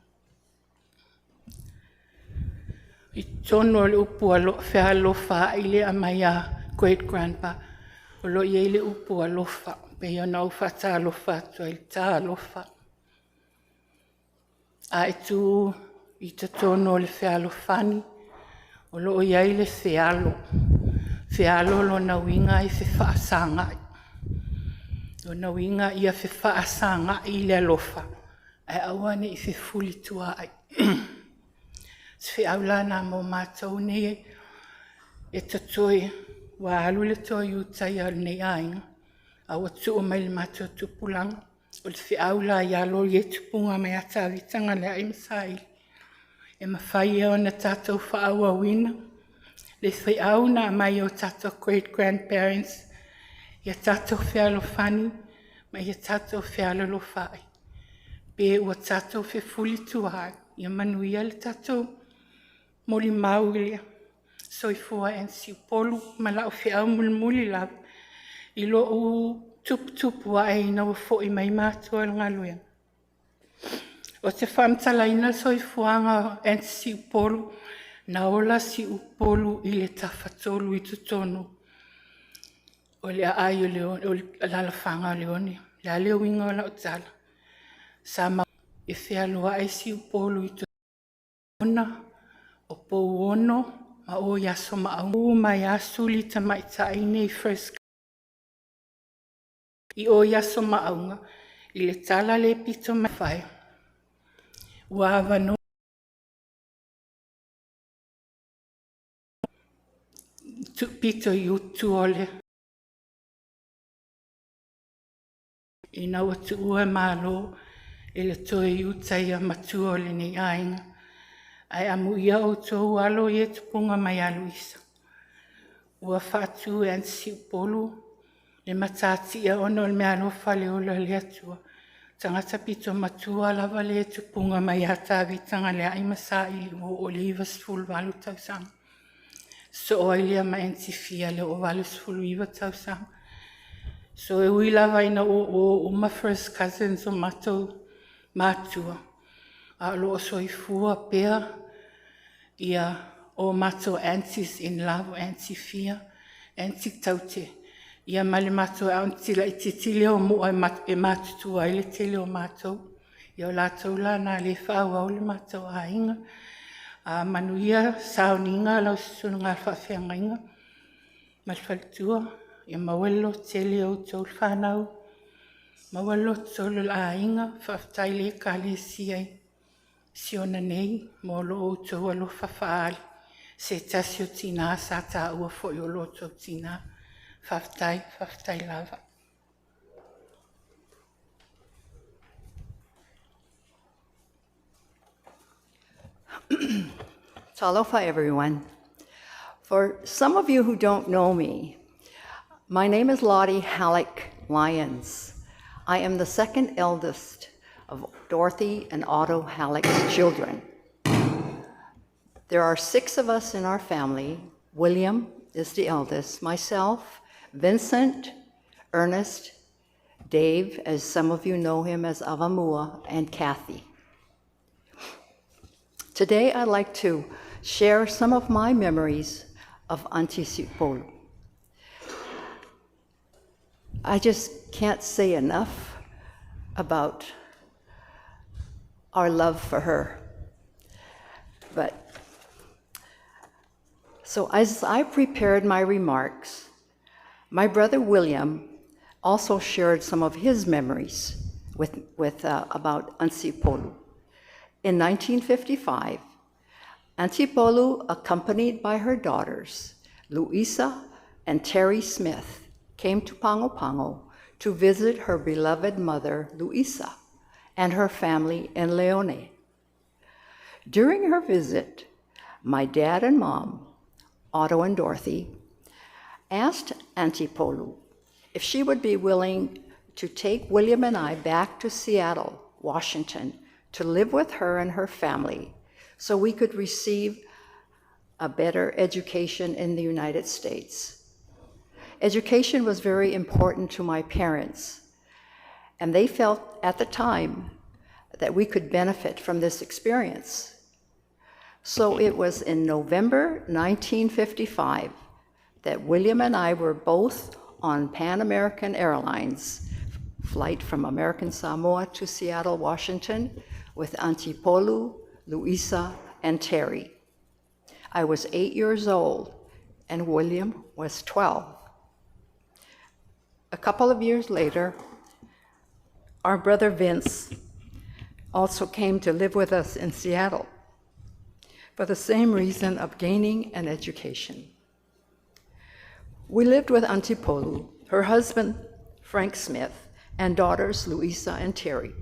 I tono le upua lo whialo whai le a mai a great grandpa. O lo i le upua lo wha, pe ia nau whata lo whatu i tā lo wha. A e tu i te tono le whialo whani, o lo i le whialo. Whialo lo na winga i whi whaasangai. Lo na winga i a whi whaasangai le alofa. Ai awane i whi fuli tua ai. Sfi aula na mo mātou nei e tatoi wa alu le toi utai al nei ainga. A watu o mai le mātou tupulanga. O le whi aula i alo i e tupunga mai ata vitanga le ai masai. E mawhai e o na tātou whaaua wina. Le whi au na mai o tātou great grandparents. Ia tātou whialo whani, ma ia tātou whialo lo whai. Pe ua tātou whi fuli tuai. Ia manuia le tātou moli maulia. Soifua Auntie Polu, ma lau whiau mulmuli lau. I lo u tupu ai na ua fo i mai mātua ngā luea. O te whamtalaina soifuanga Auntie Polu, na ola si upolu i le tawhatolu i tutonu. O le ai o leone, o le lalawhanga o leone, le a leo winga o la o tala. Sa ma e whialoa ai si upolu i tutonu, o pou ono, ma o yaso ma au. O mai asu li ta mai ta i first. I o yaso ma aunga, i le tala le pito mai whai. Ua wano. Pito i utu ole. I nau atu ua malo, e le toe i utai a matu ole ni ainga. Ai amu ia o tō alo i e tupunga mai a Louise. Ua whatu e Auntie Polu, le matati a ono le mea lofa le ola le atua. Tangata pito matua lava le tupunga mai a tāwitanga le ai masai o Oliva Sful walu tausanga. So o ilia ma Auntie Fia le o walu Sful iwa tausanga. So e ui lava ina o my first cousins o matua. A lo soifua pea ia o matua aunties in love, Auntie Fia, Auntie Taute. Ia male matua auntie la i titile o mua e matutua i le tele o matou. Ia o latou lana le whaua o le matou a inga. A manuia sauninga lau susunga whawhianga inga. Malwhalitua, ia mawelo tele o tau whanau. Mawelo tolu a inga, whaftai le ka le siai. Siona nei, mo lo tau alofa whaali. Se tasi o tina sa ta ua fo i o loto tina. Whaftai lava. Talofa, everyone. For some of you who don't know me, my name is Lottie Halleck Lyons. I am the second eldest of Dorothy and Otto Halleck's children. There are 6 of us in our family. William is the eldest, myself, Vincent, Ernest, Dave, as some of you know him as AUVA'A, and Kathy. Today I'd like to share some of my memories of Auntie Siupolu. I just can't say enough about our love for her. So as I prepared my remarks, my brother William also shared some of his memories about Auntie Polu. In 1955, Auntie Polu, accompanied by her daughters, Louisa and Terry Smith, came to Pago Pago to visit her beloved mother, Louisa, and her family in Leone. During her visit, my dad and mom, Otto and Dorothy, asked Auntie Polu if she would be willing to take William and I back to Seattle, Washington, to live with her and her family so we could receive a better education in the United States. Education was very important to my parents, and they felt at the time that we could benefit from this experience. So it was in November 1955 that William and I were both on Pan American Airlines flight from American Samoa to Seattle, Washington, with Auntie Polu, Louisa, and Terry. I was 8 years old, and William was 12. A couple of years later, our brother Vince also came to live with us in Seattle for the same reason of gaining an education. We lived with Auntie Polu, her husband, Frank Smith, and daughters Louisa and Terry.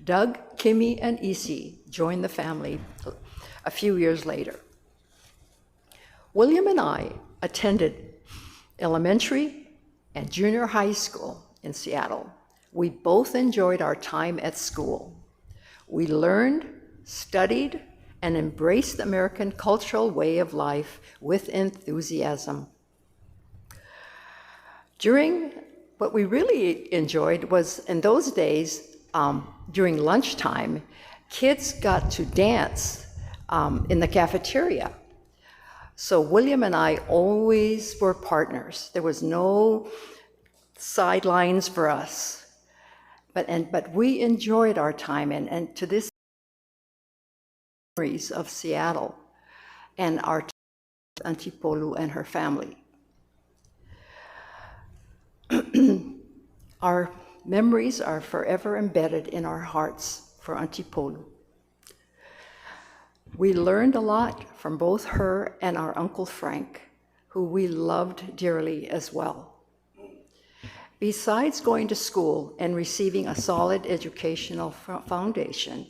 Doug, Kimmy, and Isi joined the family a few years later. William and I attended elementary and junior high school in Seattle. We both enjoyed our time at school. We learned, studied, and embraced the American cultural way of life with enthusiasm. What we really enjoyed was, in those days, during lunchtime, kids got to dance in the cafeteria. So William and I always were partners. There was no sidelines for us. But we enjoyed our time, and to this memories of Seattle and our Auntie Polu and her family. Our memories are forever embedded in our hearts for Auntie Polu. We learned a lot from both her and our Uncle Frank, who we loved dearly as well. Besides going to school and receiving a solid educational foundation,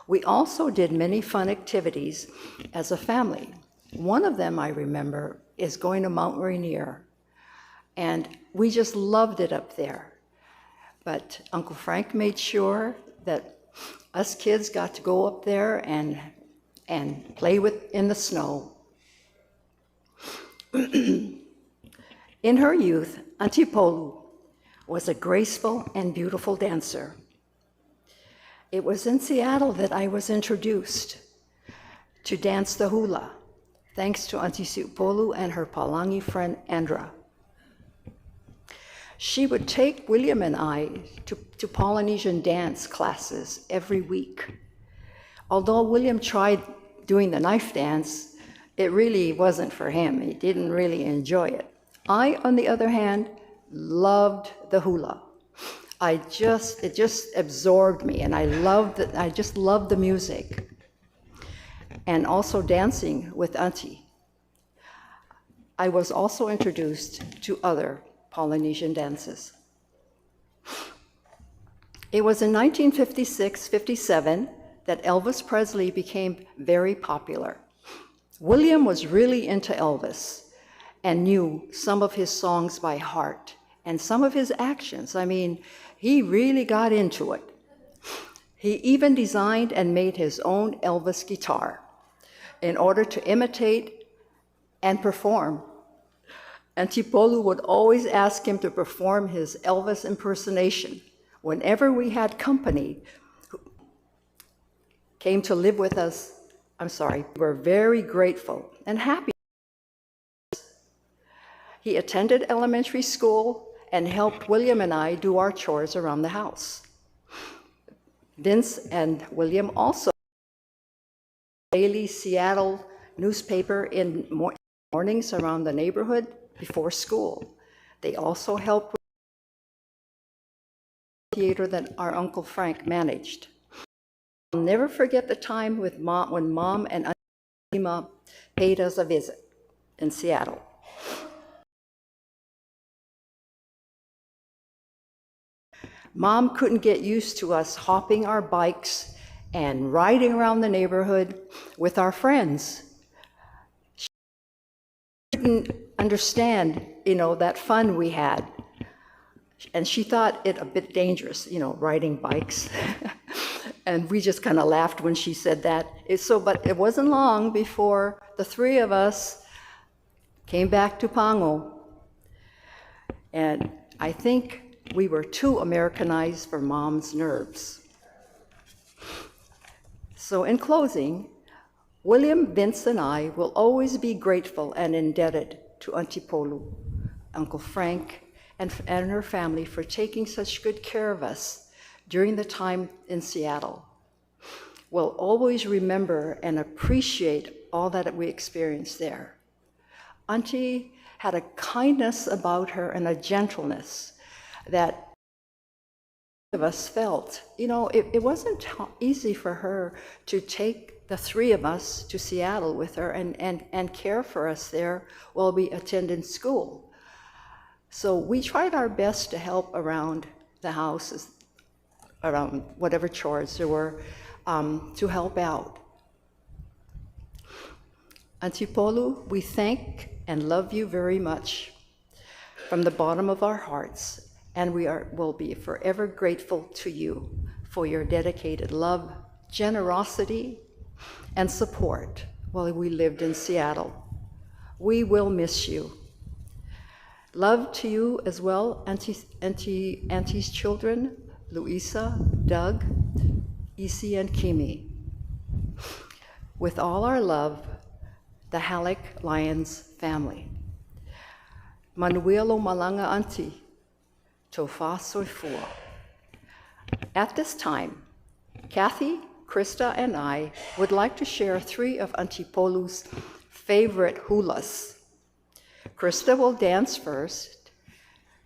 we also did many fun activities as a family. One of them, I remember, is going to Mount Rainier, and we just loved it up there. But Uncle Frank made sure that us kids got to go up there and play in the snow. In her youth, Auntie Polu was a graceful and beautiful dancer. It was in Seattle that I was introduced to dance the hula, thanks to Auntie Siupolu and her Palangi friend, Andra. She would take William and I to Polynesian dance classes every week. Although William tried doing the knife dance, it really wasn't for him. He didn't really enjoy it. I, on the other hand, loved the hula. It just absorbed me, and I just loved the music. and also dancing with Auntie. I was also introduced to other Polynesian dances. It was in 1956-57 that Elvis Presley became very popular. William was really into Elvis and knew some of his songs by heart and some of his actions. I mean, he really got into it. He even designed and made his own Elvis guitar in order to imitate and perform. Auntie Polu would always ask him to perform his Elvis impersonation whenever we had company who came to live with us. We were very grateful and happy. He attended elementary school and helped William and I do our chores around the house. Vince and William also daily Seattle newspaper in mornings around the neighborhood before school. They also helped with the theater that our Uncle Frank managed. I'll never forget the time with when Mom and Auntie paid us a visit in Seattle. Mom couldn't get used to us hopping our bikes and riding around the neighborhood with our friends. She didn't understand, that fun we had. And she thought it a bit dangerous, riding bikes. And we just kind of laughed when she said that. But it wasn't long before the three of us came back to Pango. And I think we were too Americanized for Mom's nerves. So in closing, William, Vince, and I will always be grateful and indebted to Auntie Polu, Uncle Frank, and her family for taking such good care of us during the time in Seattle. We'll always remember and appreciate all that we experienced there. Auntie had a kindness about her and a gentleness that of us felt. It wasn't easy for her to take the three of us to Seattle with her and care for us there while we attended school. So we tried our best to help around the house, around whatever chores there were, to help out. Auntie Polu, we thank and love you very much from the bottom of our hearts, and will be forever grateful to you for your dedicated love, generosity, and support while we lived in Seattle. We will miss you. Love to you as well, Auntie's children, Louisa, Doug, Isi, and Kimi. With all our love, the Halleck Lyons family. Manuelo Malanga Auntie, Tofa Soifua. At this time, Kathy, Krista, and I would like to share 3 of Auntie Polu's favorite hulas. Krista will dance first,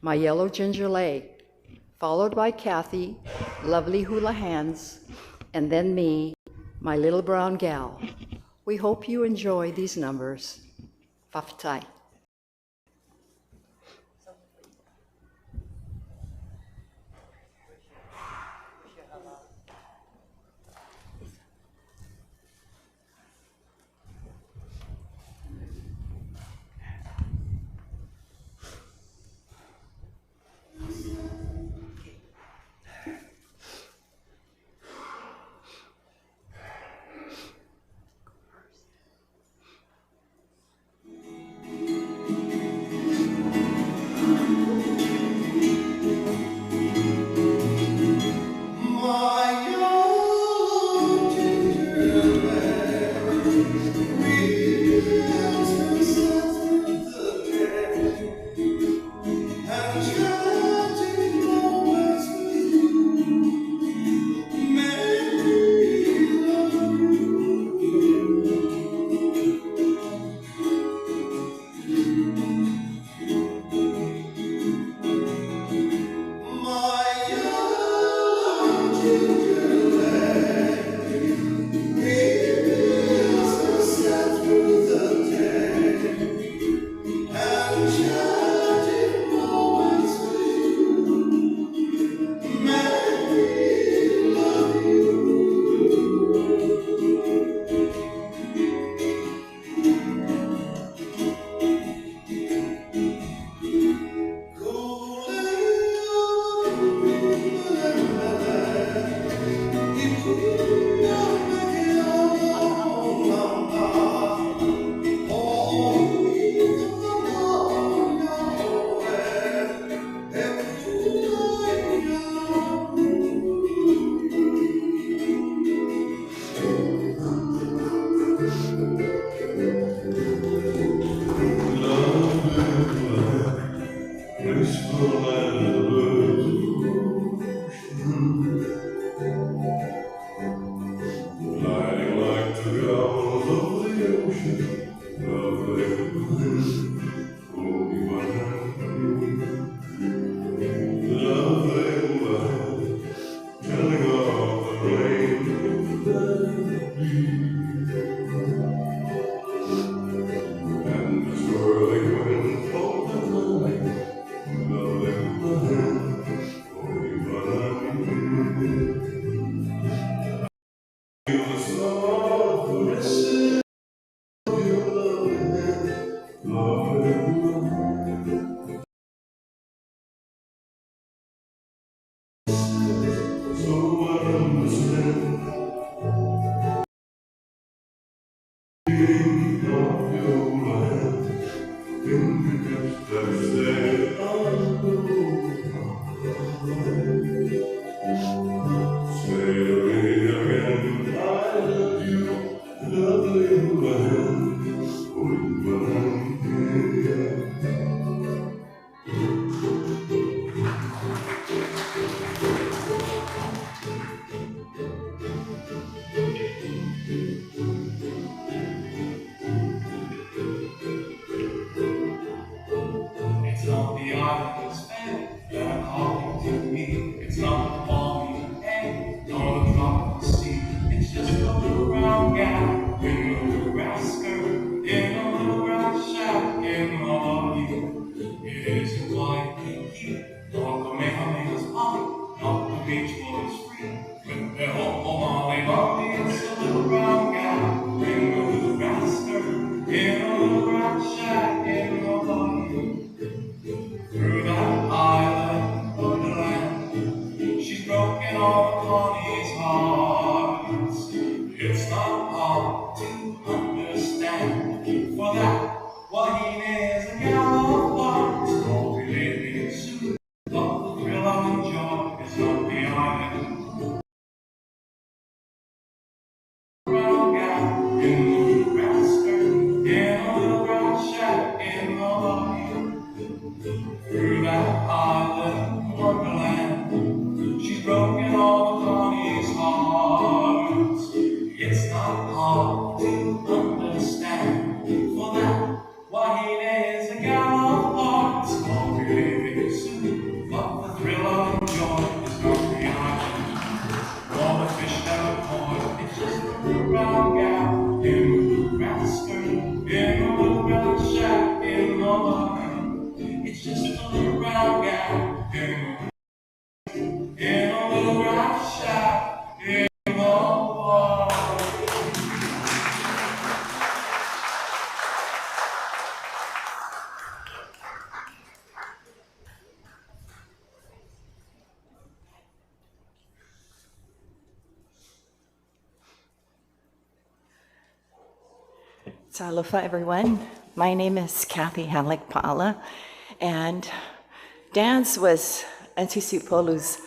My Yellow Ginger Lei, followed by Kathy, Lovely Hula Hands, and then me, My Little Brown Gal. We hope you enjoy these numbers. Fafitai. It's not the island's fair that are calling to me. It's not the palm in the air, nor the drop of the sea. It's just a little brown gal in a little grass skirt, in a little grass shack in Hawaii. It isn't quite here, nor Kamehameha's pond, not the beach boys free. With their Molly Molly, it's a little brown gal in a little grass skirt, in a little grass shack in Hawaii. Through that island wonderland, she's broken all the Connie's hearts. It's not hard to understand, for that Wahine is a gal of hearts. Won't be living soon, but the thrill I enjoy is on the island. Brown gal in the little grass skirt, in a little grass shack in Hawaii. Through that island wonderland, she's broken all the Connie's hearts. It's not hard to understand, for that Wahine is a gal of hearts. Won't be living soon, but the thrill I enjoy is on the island. All the fish that are caught, it's just a little brown gal in a little grass skirt, in a little grass shack in Hawaii. It's just a little brown gal in a little grass shack in Hawaii. Aloha, everyone. My name is Kathy Halleck-Paala, and dance was Auntie Siupolu's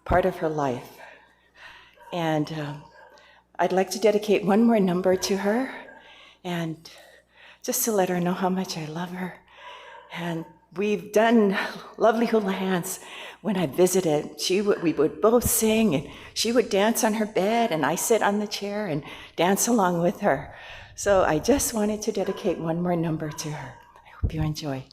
part of her life. And I'd like to dedicate one more number to her, and just to let her know how much I love her. And we've done lovely hula hands when I visited. We would both sing, and she would dance on her bed, and I sit on the chair and dance along with her. So I just wanted to dedicate one more number to her. I hope you enjoy.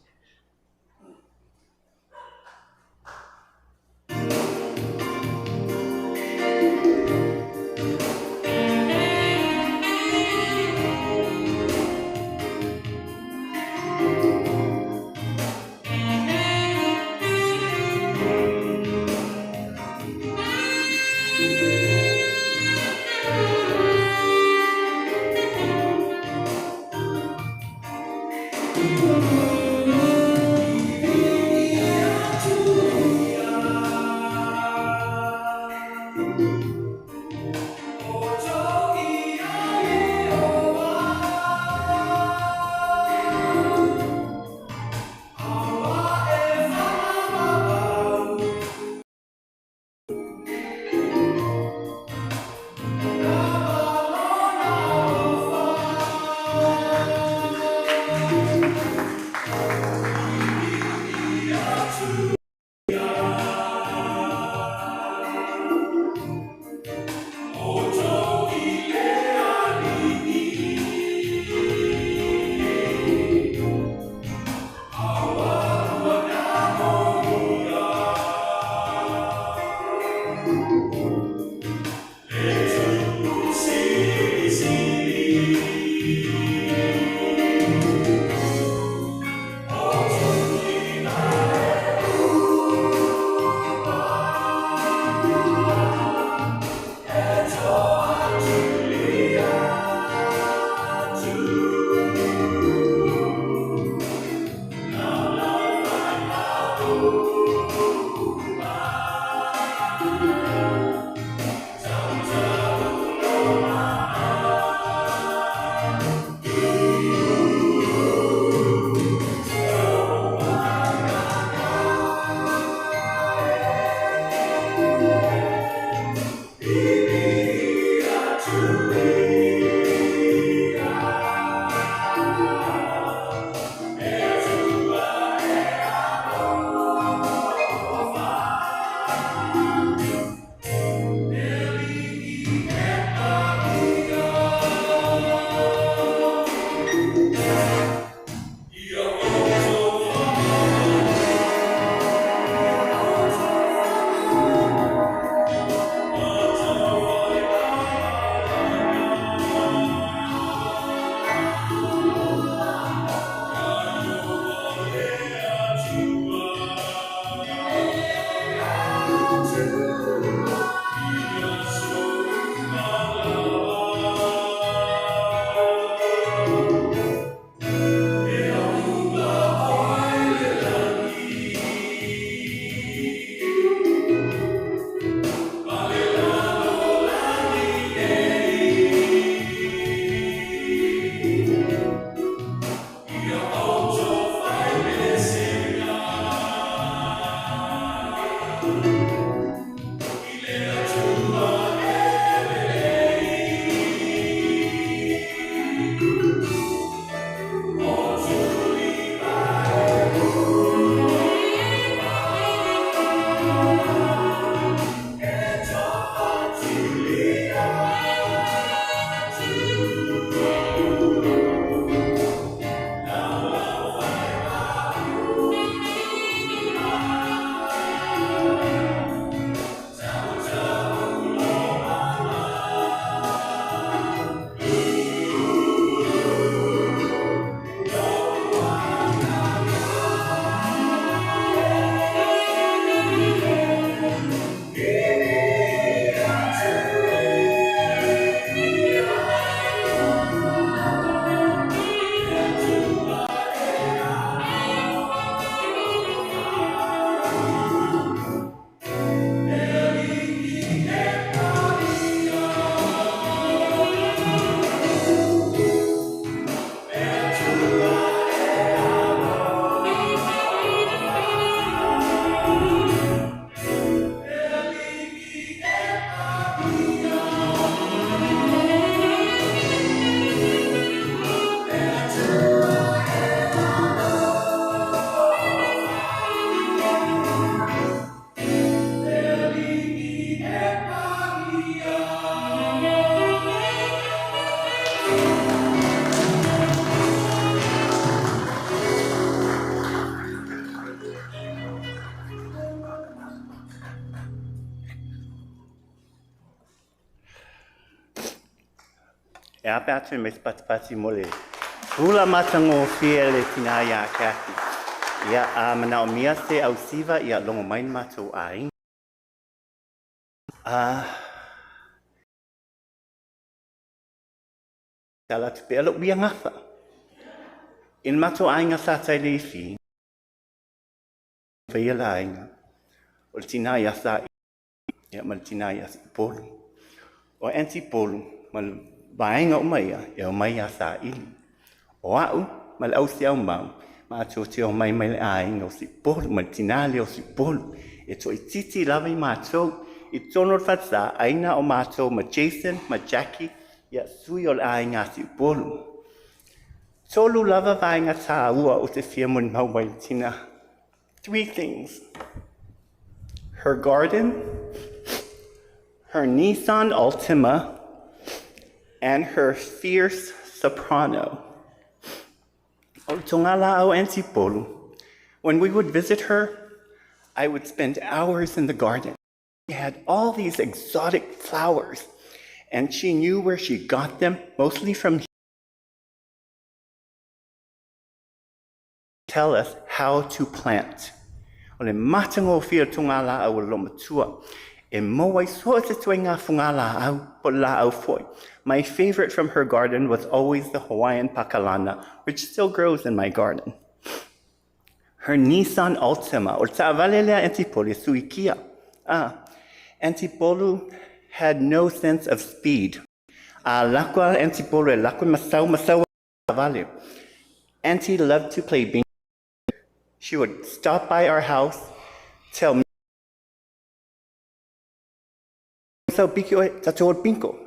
E ape atu me patipati mole. Hula matango fia le tina ia Kathy. Ia a mana o mia se au siva ia longo main matou ai. Tala tu pe alo bia ngafa. In matou ai nga sa Taeleifi. Faia la ainga. O le tina ia sa ia mal tina ia polu. O Auntie polu mal vaenga o mai ia o mai ia sa ili. O au mal au si au mau. Ma tō te o mai mai le ainga o si polu mal tina le o si polu. E to I titi lava I mātou. I tono whatsa aina o mātou ma Jason, ma Jackie, ia sui o le ainga si polu. Tolu lava vaenga tā ua o te fia mun mau mai tina. 3 things. Her garden, her Nissan Altima, and her fierce soprano. O tongala o Auntie Polu. When we would visit her, I would spend hours in the garden. She had all these exotic flowers, and she knew where she got them, mostly from tell us how to plant. O le matango fia tongala au lo matua. E moai so te tuenga fungala au po la au foi. My favorite from her garden was always the Hawaiian pakalana, which still grows in my garden. Her Nissan Altima, o ta'avalelea Auntie Polu suikia. Auntie Polu had no sense of speed. Lakwa Auntie Polu lakwa masau vale. Auntie loved to play bingo. She would stop by our house, tell me,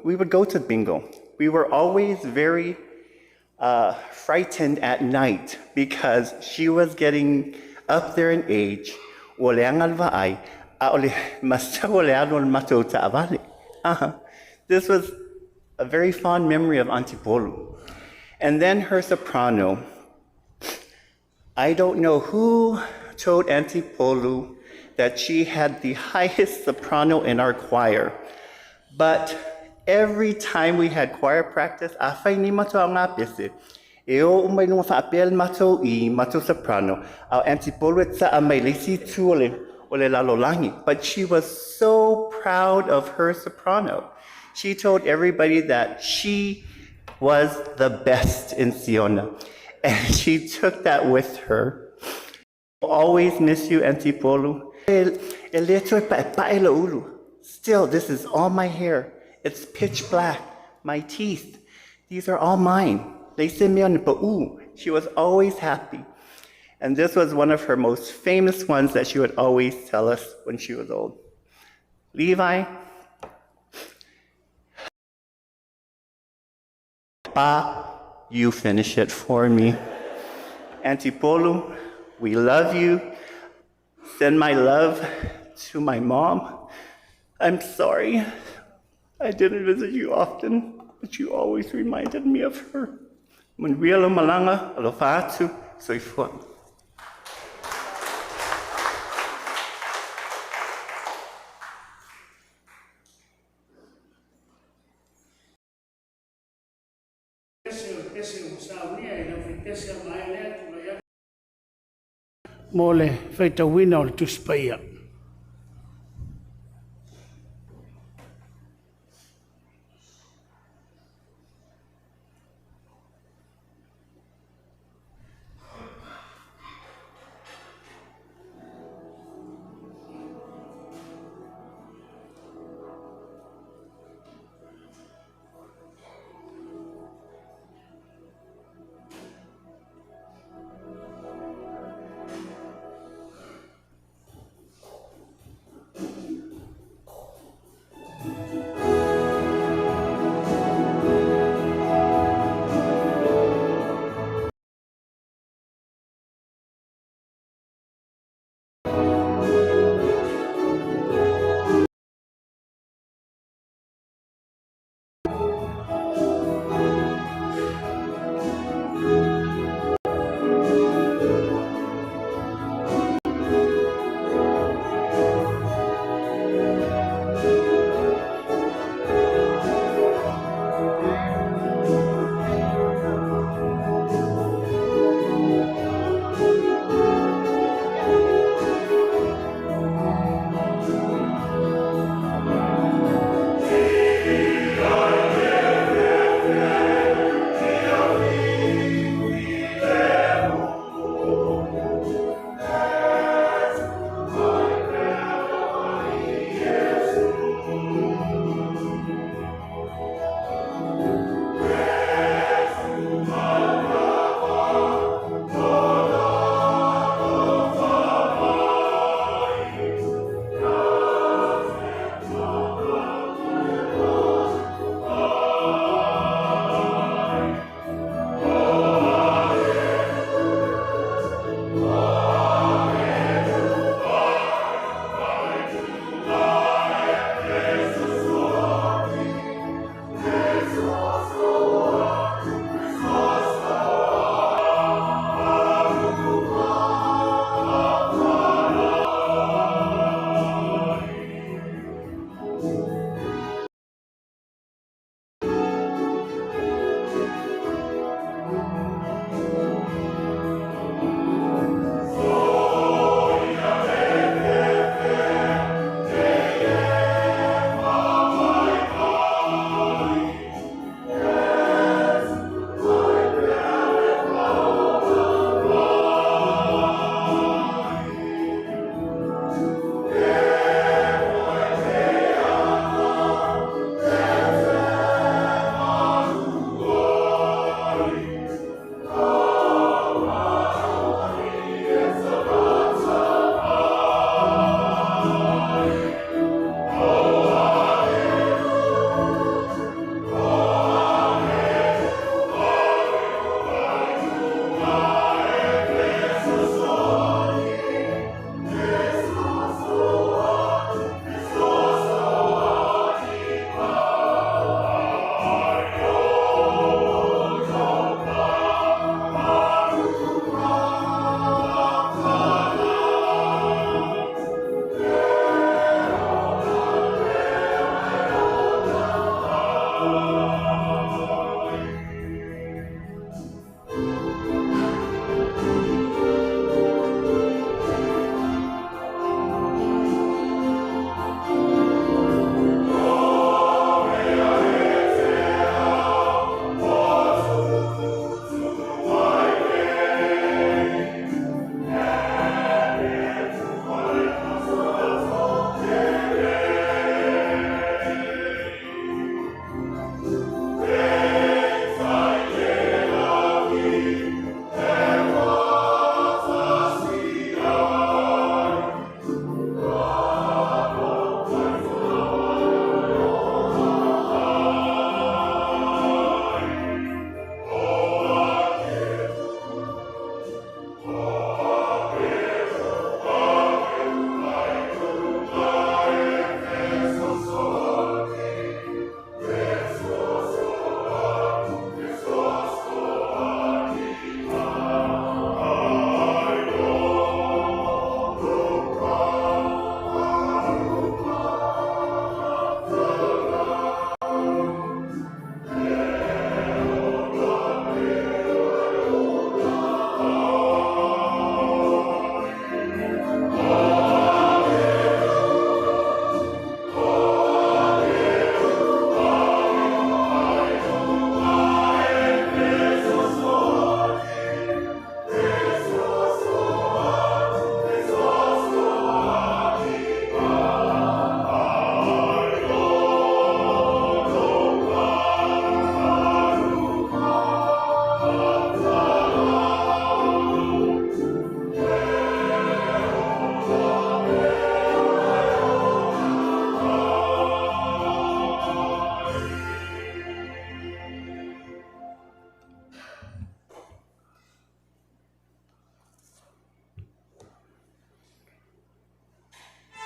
we would go to bingo. We were always very frightened at night because she was getting up there in age. This was a very fond memory of Auntie Polu. And then her soprano. I don't know who told Auntie Polu that she had the highest soprano in our choir. But every time we had choir practice, afai ni mato ang apese. Eo umay nung faapel mato I mato soprano. Our Auntie Polu sa amay lisi tu ole lalolangi. But she was so proud of her soprano. She told everybody that she was the best in Siona. And she took that with her. I'll always miss you, Auntie Polu. Still, this is all my hair. It's pitch black. My teeth, these are all mine. She was always happy. And this was one of her most famous ones that she would always tell us when she was old. Levi, you finish it for me. Auntie Polu, we love you. Send my love to my mom. I'm sorry I didn't visit you often, but you always reminded me of her. Munwialo malanga alofatu soifua. Mole feita wina o le tuspaia.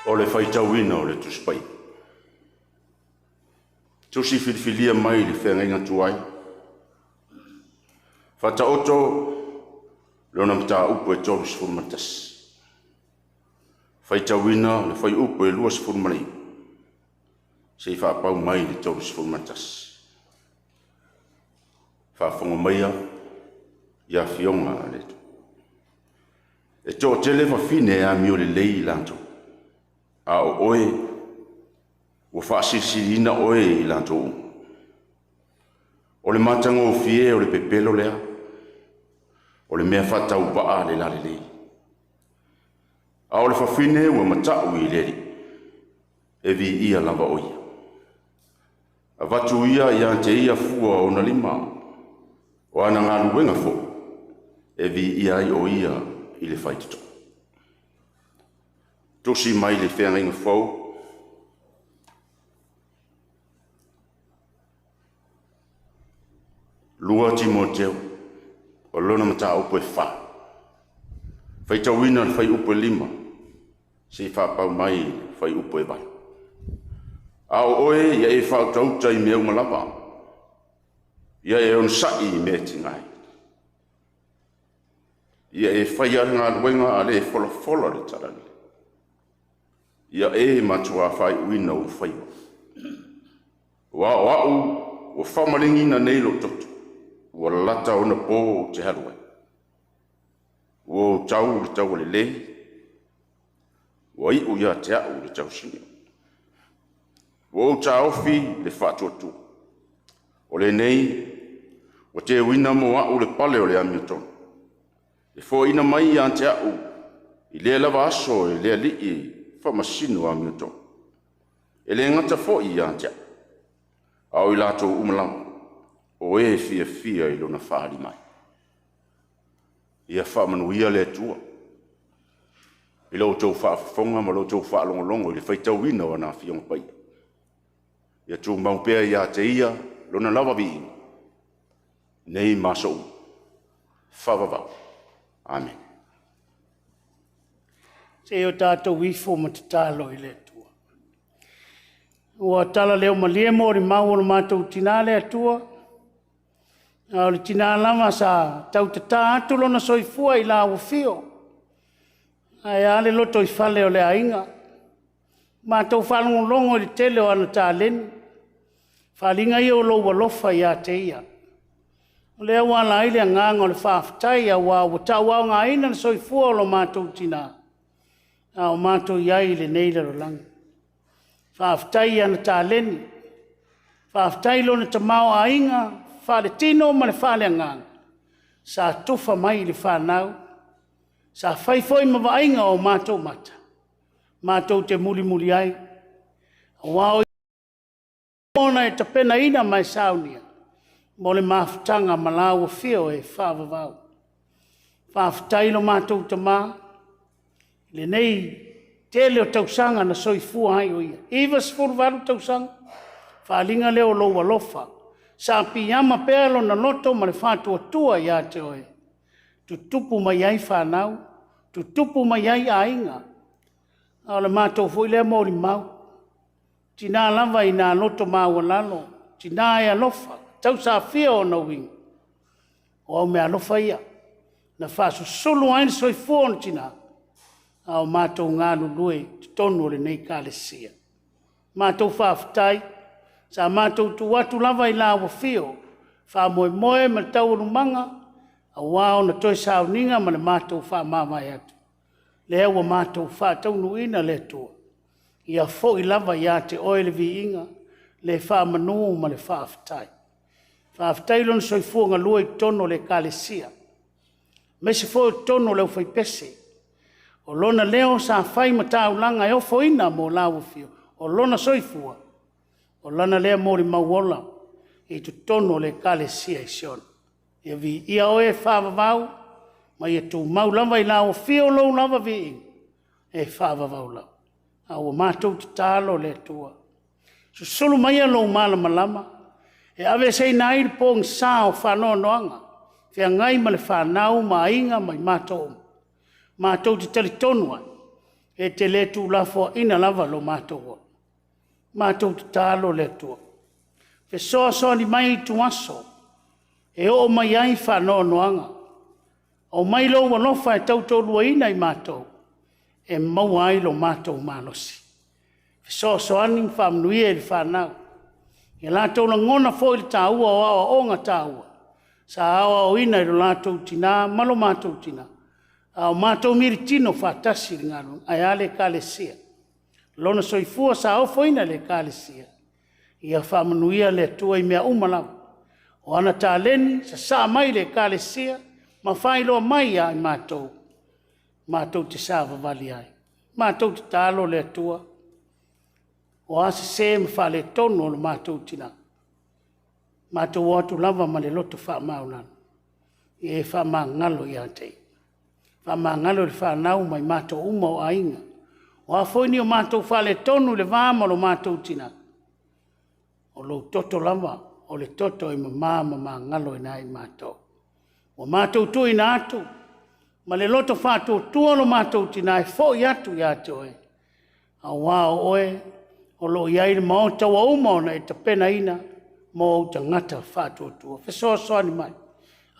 o le whaitauina o le tuspai. Tusi filifilia mai le whenga tuai. Whata oto leona mta upo e tolu sifurmatas. Whaitauina le whai upo e lua sifurmani. Se whapau mai le tolu sifurmatas. Whafonga maia ia fionga leto. E tō tele whawhine a mio le lei lanto. A o oe, o whaasisirina oe i lanto o. O le matanga o fie o le pepelo lea. O le mea whatau paa le lale lei. A o le whawhine ua matau i leri. E vi ia lava oia. A watu ia i ante ia fua o na lima. O ana ngā luenga fo. E vi ia i o ia i le whaitito. Tosi mai le whenga fau. Lua Timoteo, o lona mata upo e wha. Whaitawina le whai upo e lima, se whapau mai whai upo e vai. A o oe, ia e whautauta i mea umalapa. Ia e on sai i mea tingai. Ia e whai ar ngā luenga a le whola le tarani. Ia e matua whai uina o whai. Wa o au, o whamaringina nei lo toto. Ua lata ona pō o te harua. Ua tau le tau le lei. Ua i uia te au le tau sinio. Ua ta ofi le whātuatua. O le nei, o te wina mo au le pale o le amiotonu. E fo ina mai an te au, i lea lava aso e lea li i whamasino amiotonu. E le ngata fo i an te au. Au i lato umalau. O e fia i lona whaari mai. Ia whamanuia le tua. I lau tau whaafonga ma lau tau whaalongolongo i le whaitauina o nā fionga pai. Ia tū maupea ia te ia lona lava vi. Nei masou. Whavavau. Amen. Se o tātou wifo ma te tālo i le tua. Ua tala leo ma lia mōri mau o mātou tina le tua. O le tina lama sa tau te tā atu lona soifua i la uwhio. Ai ale loto i whale o le ainga. Mātou whalongolongo i le tele o ana tā leni. Whalinga i o lo walofa i a te ia. O le awa la ile a nganga o le whaafitai a wā o tau au ngā ina na soifua o lo mātou tina. A o mātou iai le neila ro langi. Whaafitai ana tā leni. Whaafitai lona ta mao a inga. Whale tino ma le whale angang. Sa tufa mai le whanau. Sa whaifoi ma wainga o mātou mata. Mātou te muli ai. Wao i mona e tapena ina mai saunia. Mo le mafutanga malau o whio e whavavau. Whafutailo mātou ta mā. Le nei tele o tausanga na soifua hai o ia. Iwa sifuru varu tausanga. Whalinga leo loa lofa. Sa piyama pēlo na loto ma le whātua tua ia te oe. Tu tupu mai ai whanau, tu tupu mai ai ainga. A le mātou fui lea mōri mau. Tina lava i nā loto māua lalo, tina e alofa, tau sa whia o na wing. O au me alofa ia, na whāsu solo aini soi fuon tina. A o mātou ngānu lue, tonu le nei kālesia. Mātou whāwhitai, sa mātou tu watu lava i la wafio, wha moe ma tau rumanga, a wao na toi sauninga ma le mātou wha mamai atu. Le ewa mātou wha taunuina le tua. Ia fo i lava ia te oele vi inga, le wha manu ma le wha aftai. Wha aftai lona soi fuanga lua i tono le kālesia. Mese fo i tono leo fai pese. O lona leo sa whai ma tau langa e ofo ina mo la wafio. O lona soi fua. O lana lea mori mauola, i tu tono le kale sia i sion. Ia vi ia oe whavavau, ma ia tu mau lava i lao fio lou lava vi e whavavau lau. A o mātou te tālo le tua. So solo mai a lou malama lama, e ave sei nai pōng sā o whanoa noanga, whia ngai ma le whanau ma inga mai mātou. Mātou te tali tonua, e te le tu lafo ina lava lo mātou. Mātou te tālo le tua. Fe so ni mai tu aso, e o mai ai whanau noanga. O mai lo wanofa e tautau lua ina i mātou, e mau ai lo mātou malosi. Fe so ani whamnuia i whanau. E lātou la ngona fo i tāua o awa o ngā tāua. Sa awa o ina i lo lātou tina, malo mātou tina. Au mātou miri tino whātasi ri ngāru, ai ale kālesia. Lona soifua sa o foina le kālesia. Ia whamanuia le tua i mea umalau. O ana tāleni, sa mai le kālesia, ma whailoa mai ai mātou. Mātou te sāwa vali ai. Mātou te tālo le tua. O asa se ma whale tono o le mātou tina. Mātou o atu lava ma le loto whamaunan. I e whamangalo i atei. Whamangalo le whanau mai mātou uma o ainga. O a foini o mātou whale tonu le vāma o mātou tina. O lo toto lava, o le toto i ma ngalo i nai mātou. O mātou tu i nātou, ma le loto whātou tua lo mātou tina e fo i atu i ato e. A wā o oe, o lo iai le mao tawa umaona e ta pena ina, mo o ta ngata whātou tua. Whesoa ni mai.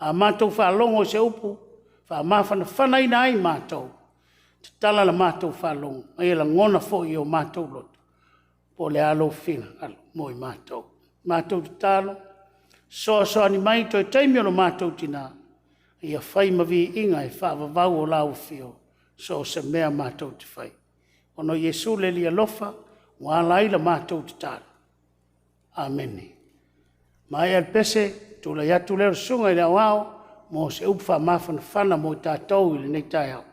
A mātou whalongo se upu, wha mawhana whanaina ai mātou. Te tala la mātou whalongo, ai la ngona fo i o mātou loto. Po le alo whina, alo, mo i mātou. Mātou te talo, soa ni mai toi taimi o lo mātou tina. Ia whai mavi inga e whaavavau o lau whio, so se mea mātou te whai. Ono Jesu le lia lofa, wā laila mātou te talo. Amene. Mai al pese, tula yatu leo sunga i le awao, mo se upfa mawhana whana mo i tātou i le nei tai au.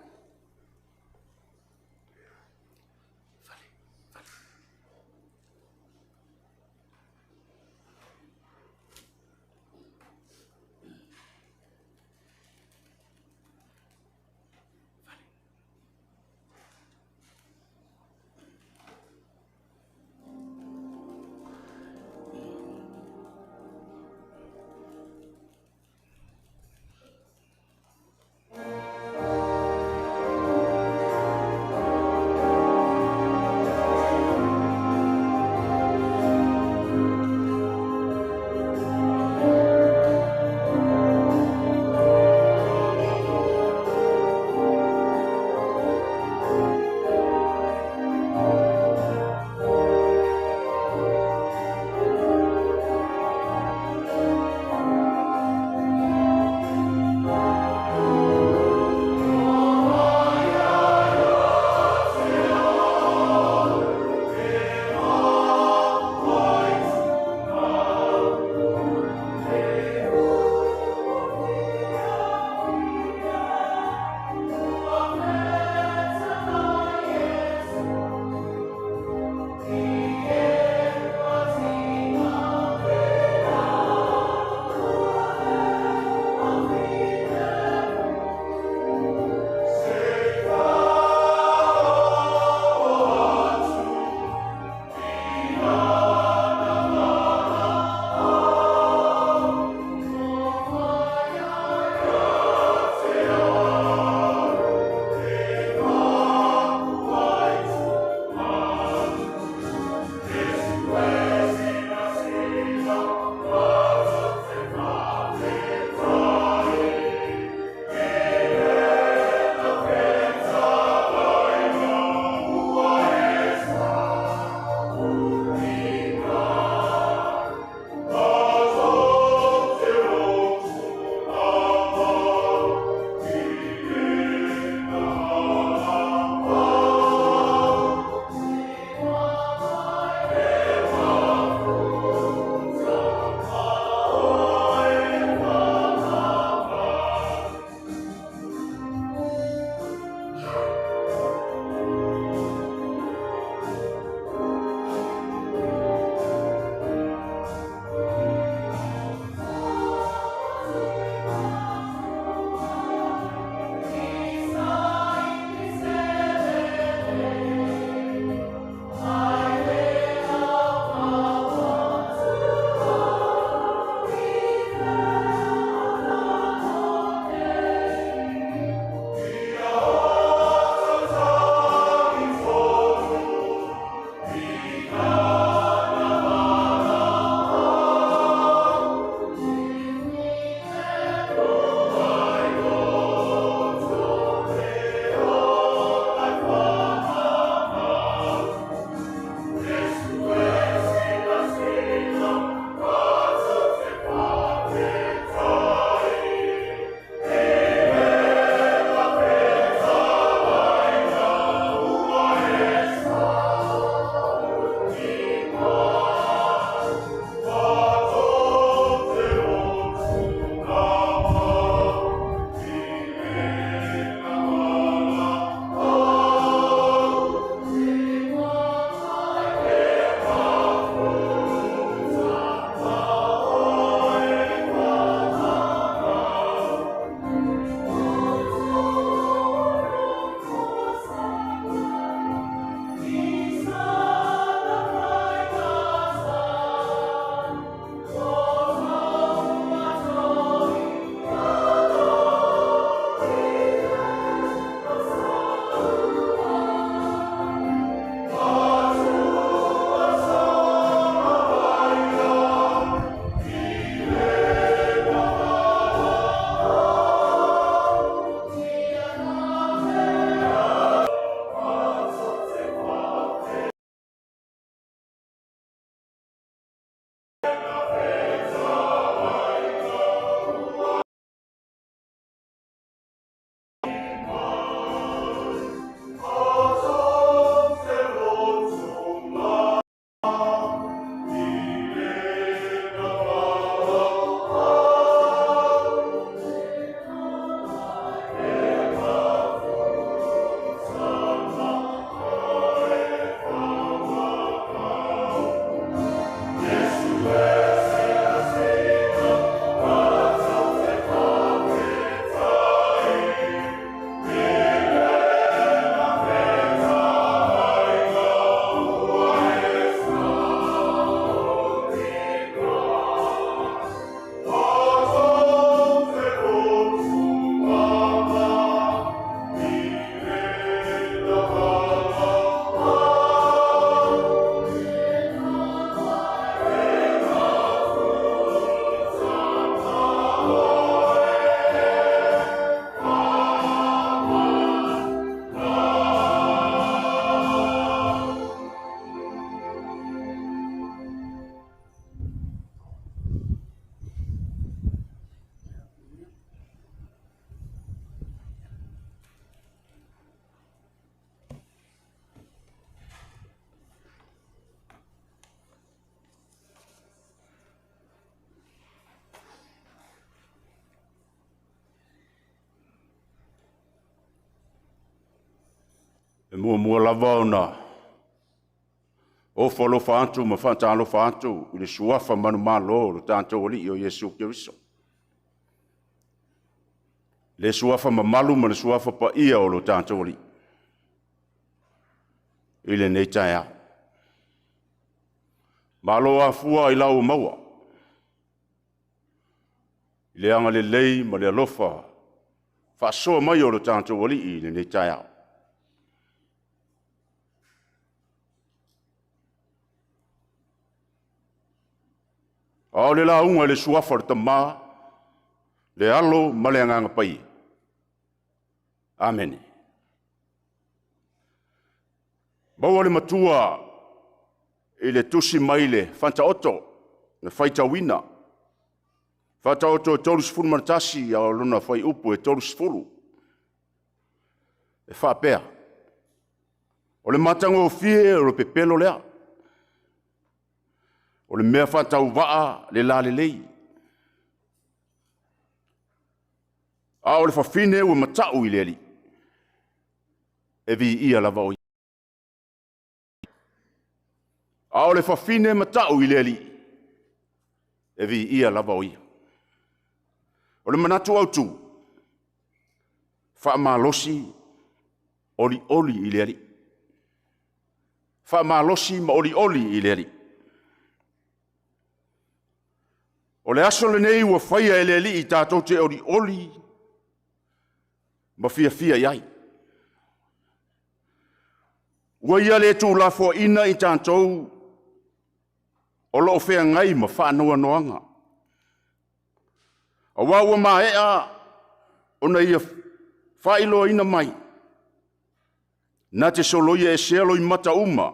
mua lava ona. O folo fa atu ma fa talo fa atu i le suafa manu malo lo tanto oli o Yesu Kiriso. Le suafa ma malu ma le suafa pa ia o lo tanto oli. I le nei taia. Malo a fua i lau maua. I le anga le lei ma le alofa. Fa soa mai o lo tanto oli i le nei taia. Ao le la unga le suafa le tama, le alo ma le anganga pai. Amen. Maua le matua i le tusi maile fanta oto na faita wina. Fanta oto e tolu sifuru manatasi a luna fai upu e tolu sifuru. E whapea. O le matango o fie o le pepelo lea. O le mea fanta AUVA'A le la le lei. A o le fafine ua matau i le ali. E vi ia lava o. A o le fafine matau i le ali. E vi ia lava o ia. O le manatu au tu. Wha malosi oli oli i le ali. Wha malosi ma oli oli i le ali. O le aso le nei ua whaia e le ali i tātou te oli oli ma fia fia iai. Ua ia le tū la fo ina i tātou o loo whea ngai ma whanua noanga. A waua ma ea o na ia whailo ina mai. Na te soloia e sealo i mata uma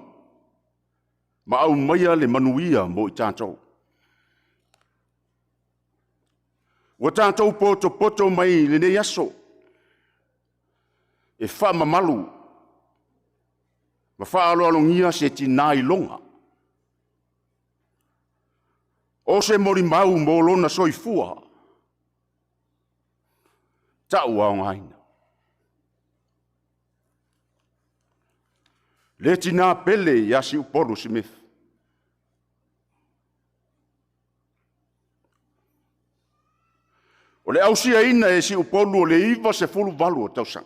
ma au maia le manuia mo i tātou. Ua tātou poto poto mai le nei aso. E wha mamalu. Ma wha alo alongia se tina i longa. O se mori mau mo lona soifua. Tau au ngaina. Le tina pele i asi uporo si mefu. O le ausia ina e si upolu o le iwa se fulu valu o tausang.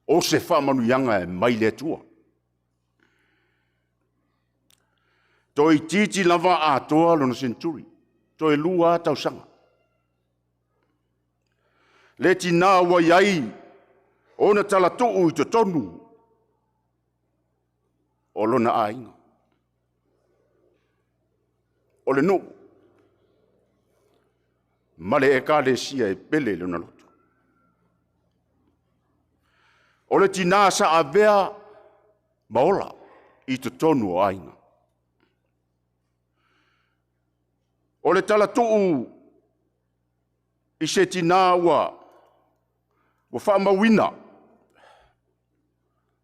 O se whamanu yanga e mai le tua. Toi titi lava a toa lona senturi. Toi lua a tausanga. Le tina wa iai o na tala tuu i to tonu. O lona a inga. O le nuu. Male e ka le sia e pele le na loto. O le tina sa a vea maola i te tonu o aina. O le tala tuu i se tina ua wha mawina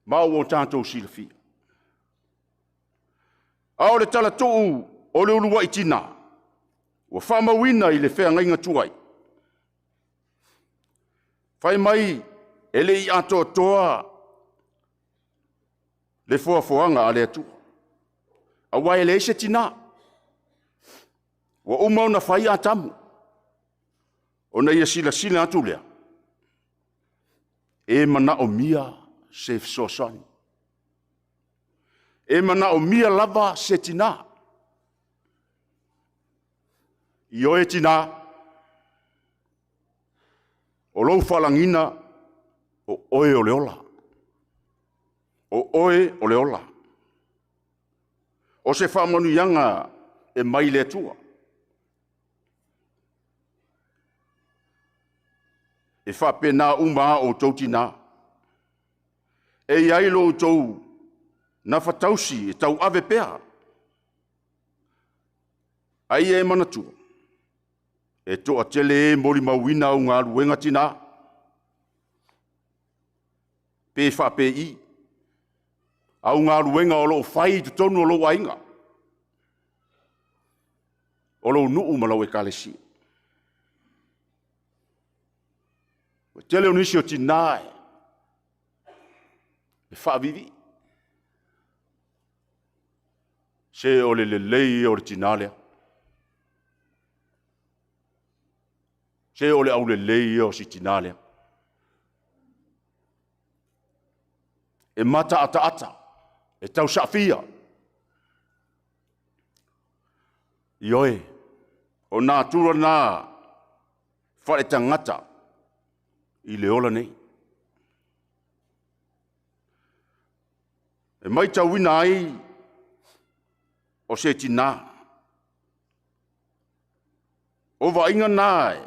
ma o tātou silafia. A o le tala tuu o le ulua i tina. Ua whamawina i le whea ngainga tuai. Whai mai e le i ato toa le fuafuanga a le atua. A wai le ise tina. Ua umau na whai atamu. O na ia sila sila atu lea. E mana o mia se fsosani. E mana o mia lava se tina. I oe tina, o lou whalangina, o oe o leola. O oe o leola. O se whamanu yanga e mai le tua. E whapena uma o tau tina. E iailo o tau na whatausi e tau ave pea. Ai e manatua. E toa tele e mori mawina o ngā ruenga tina. Pe whape i. Au ngā ruenga o loo whai te tonu o loo ainga. O loo nuu malau e kalesi. Te leo nisi o tina e whaavivi. Se o le lei o le tina lea. Se o le au le lei o si tina lea. E mata ata. E tau safia. Ioe, o nā tura nā whare tangata i le ola nei. E mai tau wina ai o se tina. O wa inga nāe,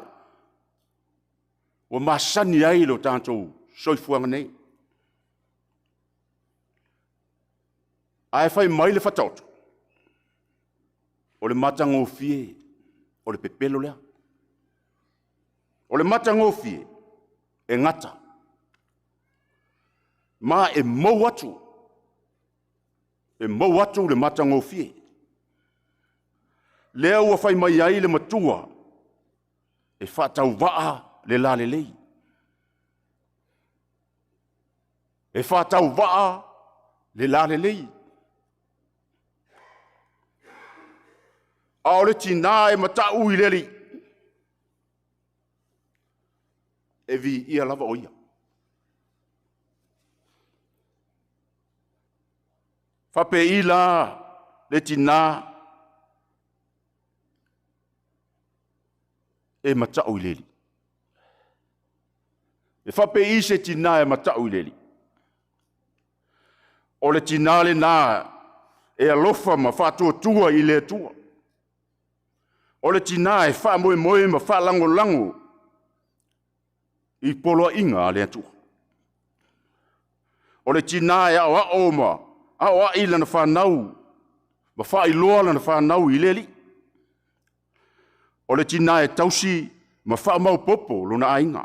o masani ai lo tātou soifuanga nei. Ai whai mai le whatautu. O le matango fie, o le pepelo lea. O le matango fie, e ngata. Ma e mau atu. E mau atu le matango fie. Lea ua whai mai ai le matua, e whatau waa le la le lei. E whatau waa le la le lei. A o le tina e matau i leri. E vi ia lava o ia. Whape i la le tina e matau i leri. E whape i se tina e matau i leri. O le tina le nā e alofa ma whatua tua i le tua. O le tina e wha moe moe ma wha lango lango i polo inga le atua. O le tina e au a ma, au a ila na whanau, ma wha i loa na whanau i leli. O le tina e tausi ma wha mau popo luna a inga.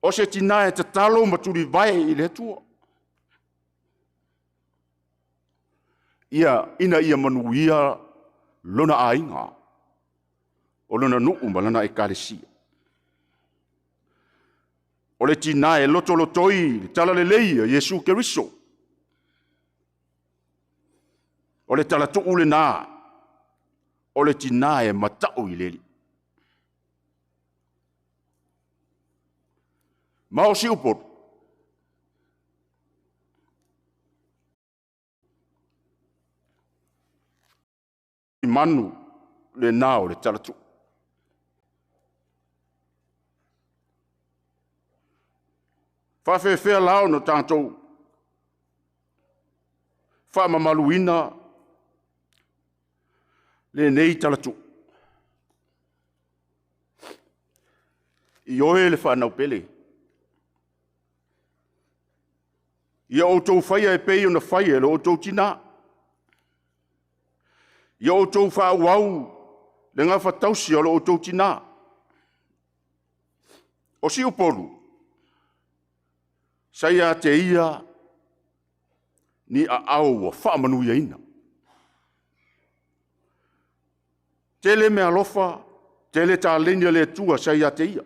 O se tina e tatalo ma turi vai i le atua. Ina ia manuia lona ainga, o lona nuu ma lana ekalesia. O le tina e loto lotoi, le tala le leia, Yesu Keriso. O le tala tuu le nā, o le tina e matau i leli. Mao si upot. Manu le nao le talatu. Whawhewhea lao no tātou. Whamamaluina le nei talatu. I oe le whanau pele. I o tau whaia e pei o na whaia le o tau tina. I o tau whauau le ngā whatausi o le o tau tina. O si upolu. Saia te ia ni a au a whaamanu ia ina. Tele me alofa, tele tā lenia le tua saia te ia.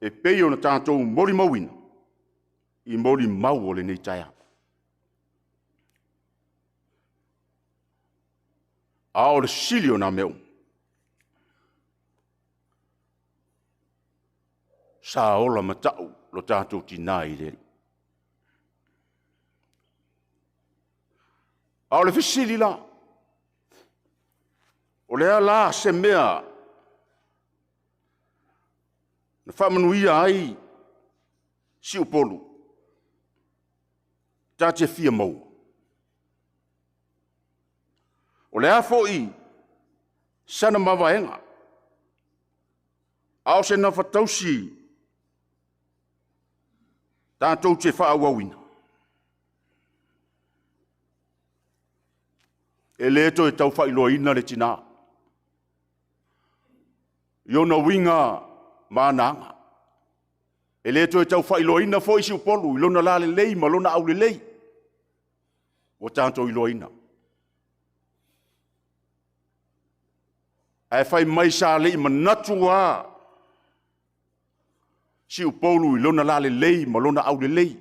E pei o na tātou mori mauina. I mori mau o le nei taia. A o le silio na meu. Sa ola matau lo tātou tina i leri. A o le fisili la. O le ala se mea. Na whamanuia ai si upolu. Tā te fia mau. O le afo i sana mawaenga. Ao se na whatausi tātou te whaawawina. E leto e tau whailoina le tina. Iona winga maananga. E leto e tau whailoina fo isi upolu. Ilona la le lei ma lona au le lei. O tātou iloina. Ai whai mai sa lei ma natua Si upolu I lona la le lei, ma lona au le lei.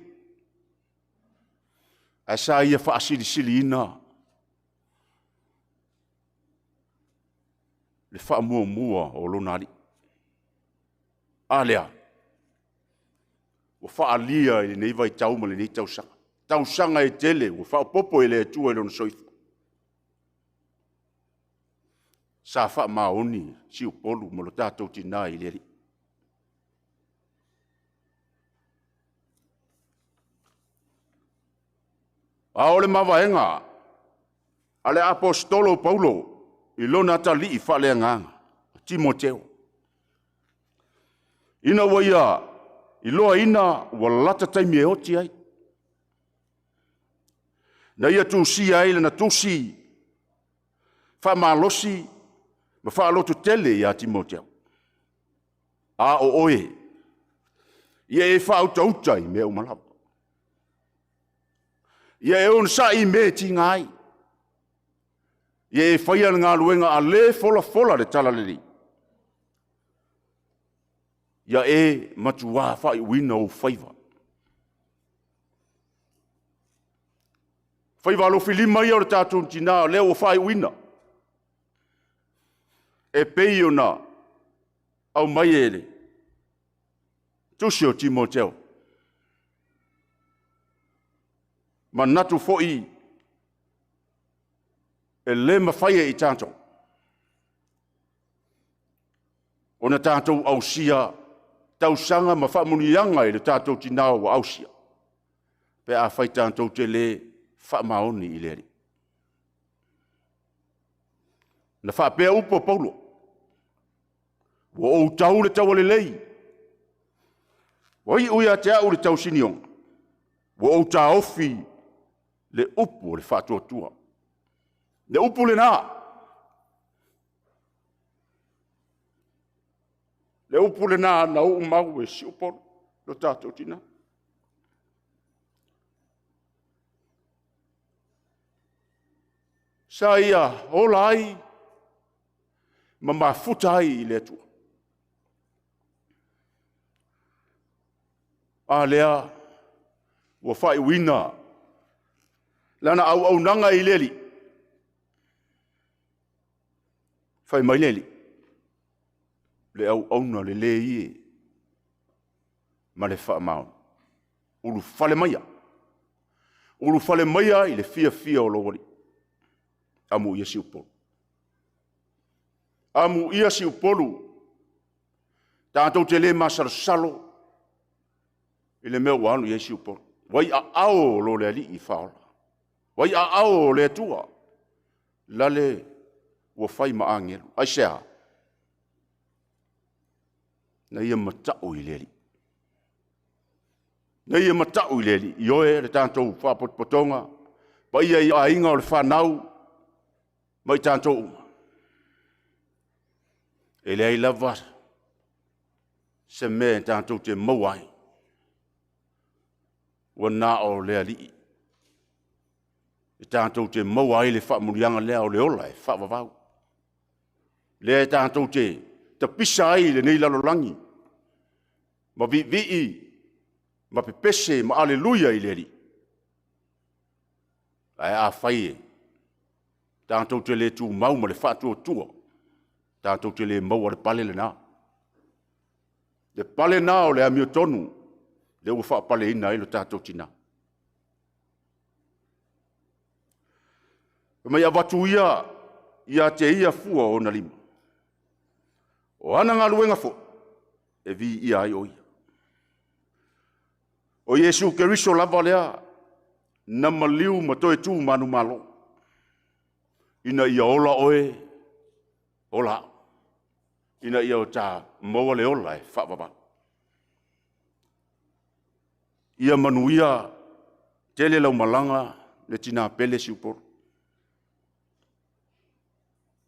A sa ia wha asili sili ina. Le wha mua o lona ali. Alea. O wha alia I nei vai tau ma le nei tau sanga. Tau sanga e tele, o wha popo e le atua lona soifu. Sa wha maoni, si upolu, ma lo tātou tina I le ali. A ole mawaenga, ale apostolo Paulo, I lona tali I whale nganga, Timoteo. Ina waia, I loa ina, wa lata taimi e oti ai. Na ia tūsi ai, na tūsi, wha malosi, ma wha alotu tele ia Timoteo. A o oe, ia e wha utautai me o malawa. Ia e on sa I me ti ngai. Ia e whaia ngā luenga a le fola le tala liri. Ia e matua whai wina o whaiva. Whaiva lo whilima ia o le tātou tina leo o whai wina. E pei o na au mai ele. Tusi o Timoteo. Ma natu fo'i e le mawhaia I tātou. O na tātou ausia, tausanga ma whamunianga I le tātou tinao wa ausia. Pe a whai tātou te le whamaoni I leri. Na whapea upo Paulo. Wa o tau le tau le lei. Wa I uia te au le tau siniong. Wa o ta ofi le upu le whatua tua. Le upu le nā. Le upu le nā na o mau e si uporo lo tātou tina. Sa ia ola ai ma mafuta ai I le atua. A lea wa whai wina lana au nanga I leli. Whai mai leli. Le au na le le ie. Ma le wha maun. Ulu whale maia. Ulu whale maia I le fia o lowari. Amu ia si upolu. Amu ia si upolu. Tātou te le masarasalo. I le mea wanu ia si upolu. Wai a ao lo le ali I whaola. Wai a ao le atua. Lale ua whai maangelu. Ai sea. Na ia matau I leli. Na ia matau I leli. I oe le tātou whapotpotonga. Pa ia I a inga o le whanau. Mai tātou uma. E le ai lava. Se mea tātou te mauai. Wa nā o le ali. E tātou te mauai le whaamurianga lea o le ola e whaavavau. Le tātou te pisa ai le nei lalolangi. Ma vi ma pepese ma aleluia I le ali. Ai a whaie. Tātou te le tū mau ma le whātua tua. Tātou te le mau a le pale le nā. Le pale nā o le amio tonu. Le ua whaapale ina ilo tātou tina. Mai avatu ia te ia fua o na lima. O ana ngā luenga fo. E vi ia ai o ia. O Yesu Keriso lava lea. Na maliu ma toe tū manu malo. Ina ia ola oe. Ola. Ina ia o tā maua le ola e whaavava. Ia manuia tele lau malanga le tina pele si uporo.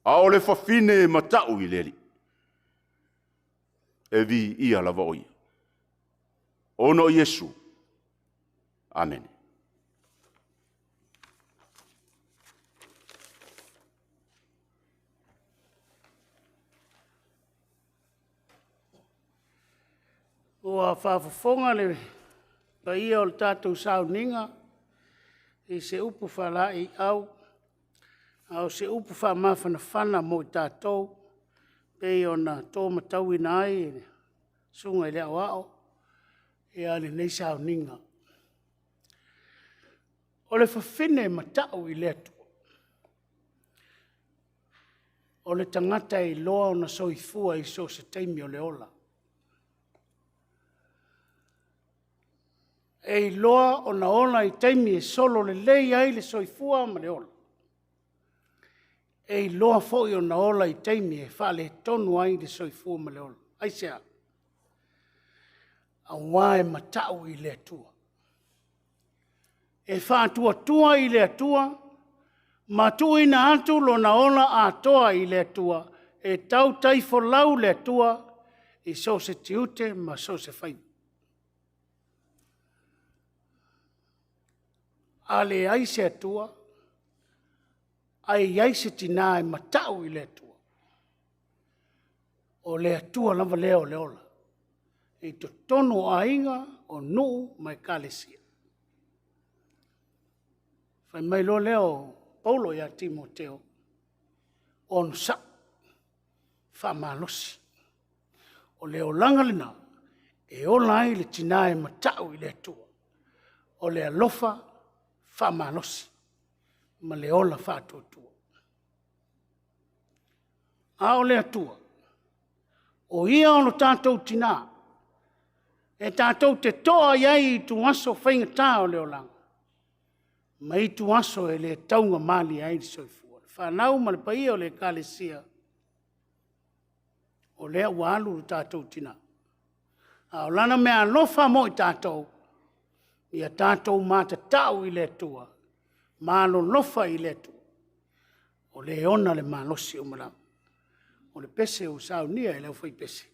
A o le whawhine matau I leri. E vi ia lava o ia. Ono Yesu. Amen. Ua whaafafonga le paia o le tātou sauninga i se upu whalai au. Au se upu whaamawhanawhana mo i tātou. Pei o na tō matau ina ai, sunga i lea wao. E ale nei sauninga. O le whawhine matau i lea tu. O le tangata i loa o na soifua i so se teimi o le ola. E loa o na ola i teimi e solo le lei ai le soifua ma le ola. E loa foi o na ola i teimi e whale tonu ai le soifua ma le ola. Ai sea. A wae matau i le atua. E whātua tua i le atua. Matua ina atu lo na ola a toa i le atua. E tau taifo lau le atua. I so se tiute ma so se whai. A le ai se atua. Ai se tina e matau i le atua. O le atua lava leo le ola. E to tono a inga o nuu mai kalesia. Fai mai lo leo Paulo ia Timoteo. On sa. Fa malosi. O leo langalina. E ola ai le tina e matau i le atua. O le alofa fa malosi. Ma le ola fa atua. A o le atua. O ia ono tātou tina. E tātou te toa iai i tu aso whainga tā o leo langa. Ma i tu aso e le taunga mali ai di soifua. Whanau ma le paia o le kalesia. O lea walu tātou tina. A o lana mea lofa mo i tātou. Ia tātou mata tau i le tua. Malo lofa i le tua. O le ona le malosi o malam. O le pese o sao nia e leo fai pese.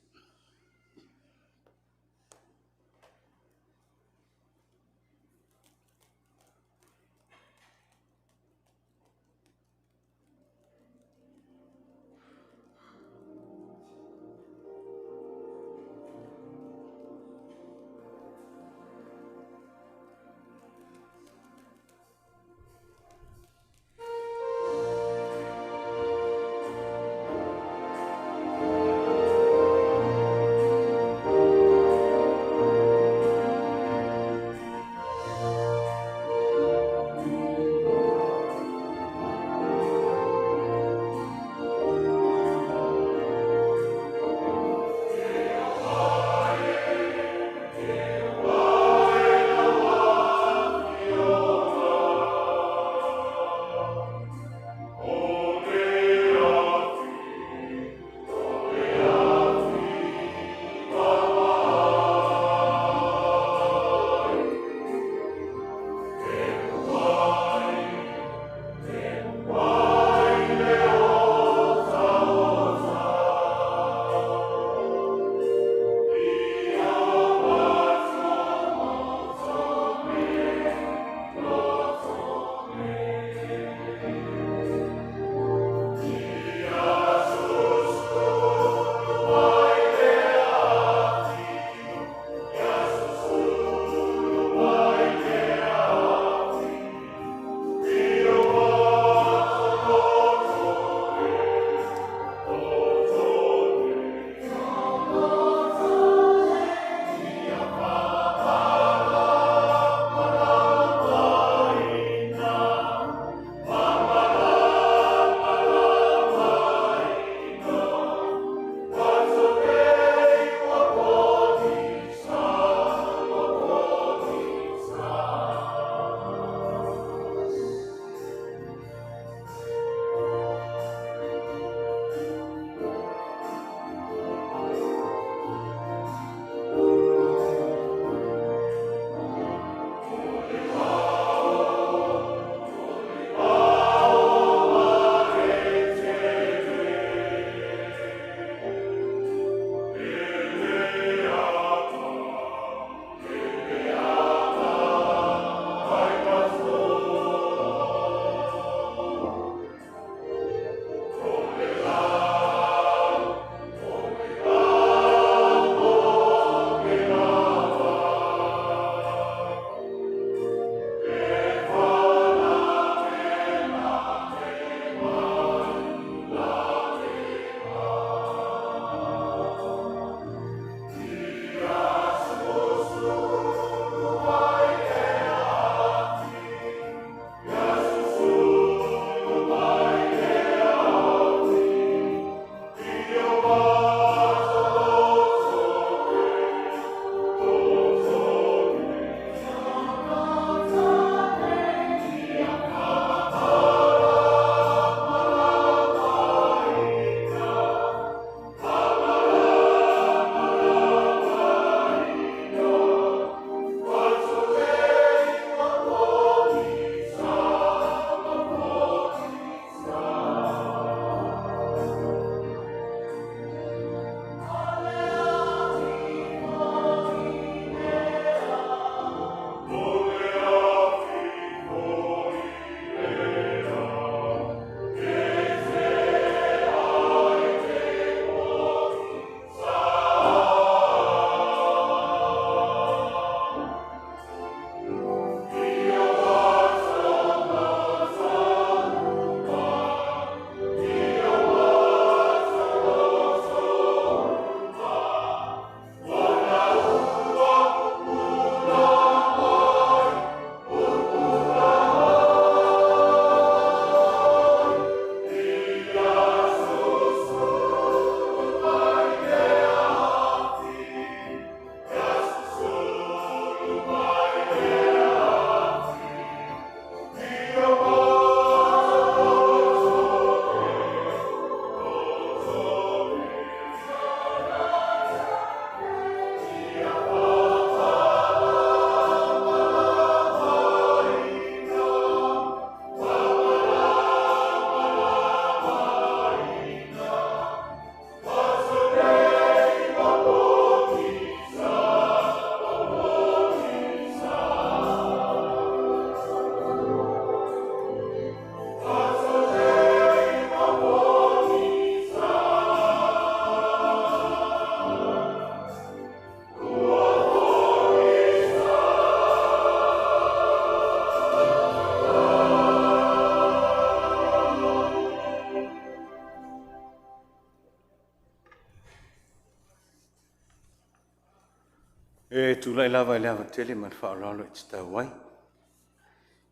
E tu lai lava tele man whaaralo i te wai.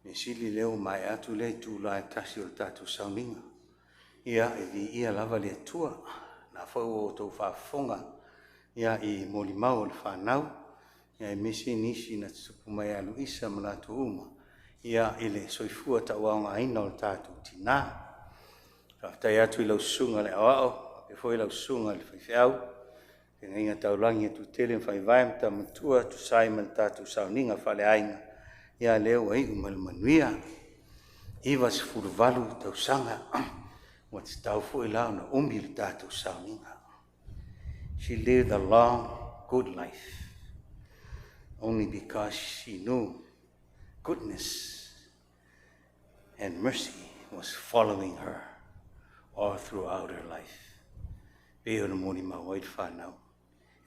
Me sili leo mai atu le tu lai tasi o tatu sauninga. Ia e vi ia lava le tua. Na whau o tau whaafonga. Ia i moli mau le whanau. Ia e mesi nisi na tupu mai a Louise ma la tu uma. Ia i le soifua ta waonga aina o tatu tina. Whaftai atu i lau sunga le awao. E foi lau sunga le whaiwhiau. E nginga taulangi tu tele whai vai ta matua tu sai man tatu sauninga whale ainga. Ia leo ei umal manuia. Iwa se furuvalu tau sanga. What's tau fu ilau na umbil tatu sauninga. She lived a long, good life. Only because she knew goodness and mercy was following her all throughout her life. Peo na moni mawait whanau.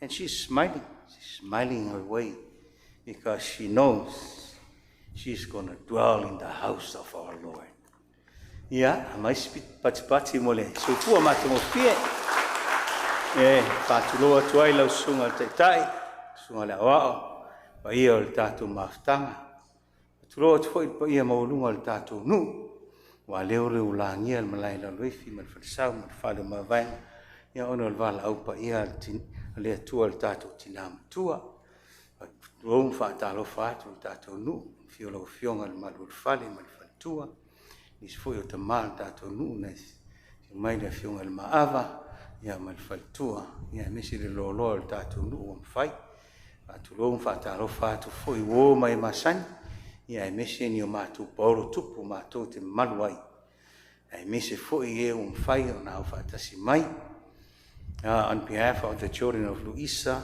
And she's smiling her way because she knows she's going to dwell in the house of our Lord. Ia, mai pati mole. So pua mata mo fie. E, patuloa tuai lau sunga taitai, sunga le awao, pa ia o le tātou maftanga. Patuloa tuai pa ia maulunga le tātou nu. Wa leo leo langia le malai la loifi, ma le whatisau, ma le whale mawainga. Ia ono le wala au pa ia le atua le tātou tina matua. Rome whaatalo whaatu le tātou nu. Fiola o fionga le malu le whale, ma le whatua. Nisi foi o te maa le tātou nu, nesi. Mai le fionga le maava. Ia ma le whaitua. Ia mesi le loloa le tātou nu o mwhai. Whaatu Rome whaatalo whaatu foi o mai masani. Ia mesi ni o mātou pauro tupu mātou te maluai. Ia mesi foi e o mwhai o nā whaatasi mai. On behalf of the children of Louise and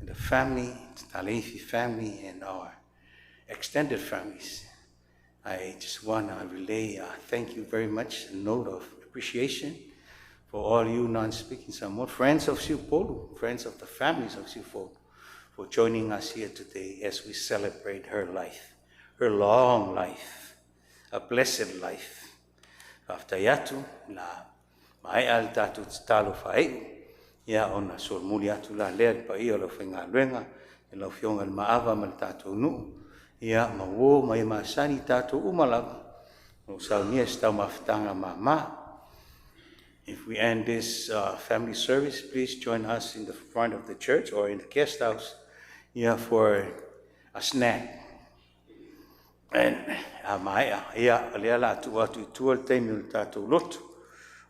the family, the Taeleifi family, and our extended families, I just want to relay thank you very much, a note of appreciation for all you non-speaking Samoan, friends of Siupolu, friends of the families of Siupolu, for joining us here today as we celebrate her life, her long life, a blessed life. After yatu, la mai al tatu talo fai. Ia ona sol muli atu la lea pa ia lo whainga luenga, e lau fionga le maava ma le tātou nu, ia ma wō mai maasani tātou umalaga, no saunia stau mawhitanga ma. If we end this family service, please join us in the front of the church or in the guest house, ia for a snack. And mai ia lea la atu atu i tua le teimi le tātou lotu,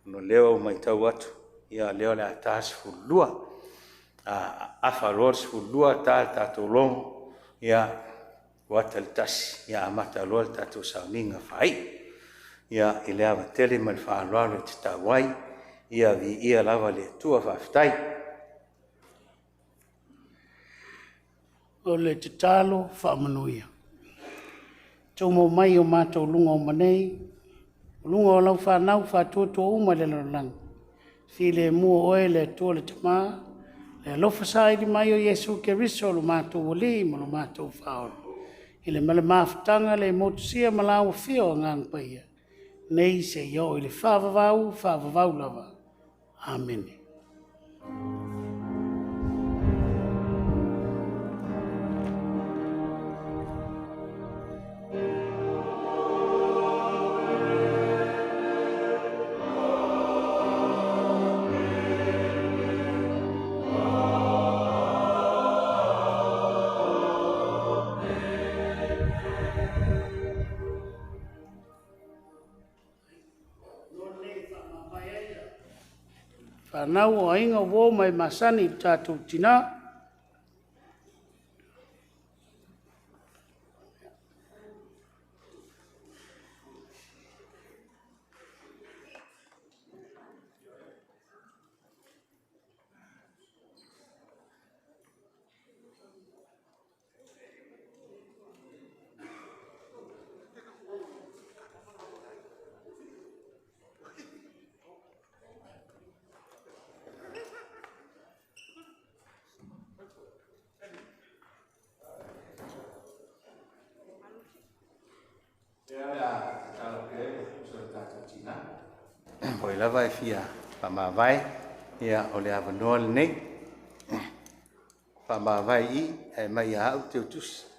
no leo mai tau atu. Ia leo le atas fulua, afaroa fulua ta tātou longo, ia wata le tasi, ia amata loa le tātou sauninga whai. Ia i lea watele ma le whaaloa le te tawai, ia vi ia lava le tua whaftai. O le te talo whaamanuia. Tomo mai o mātou lunga o manei, lunga o lau whanau whātua uma le loranga. Si le mua oe le tua le tama, le alofa saidi mai o Yesu Keriso lo mātou wali ma lo mātou whaoro. I le mele mawhitanga le motusia ma lau whio ngang paia. Nei se yo i le whawavau lava. Amen. Whanau o inga wō mai masani tātou tina. Poi la vai fia, pa ma vai, ia o le avanoa le nei. Pamavai e mai au te utusi.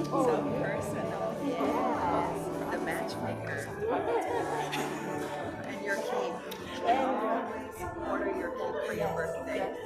So personal. Yes. The matchmaker. And your cake. And order your cake for your birthday.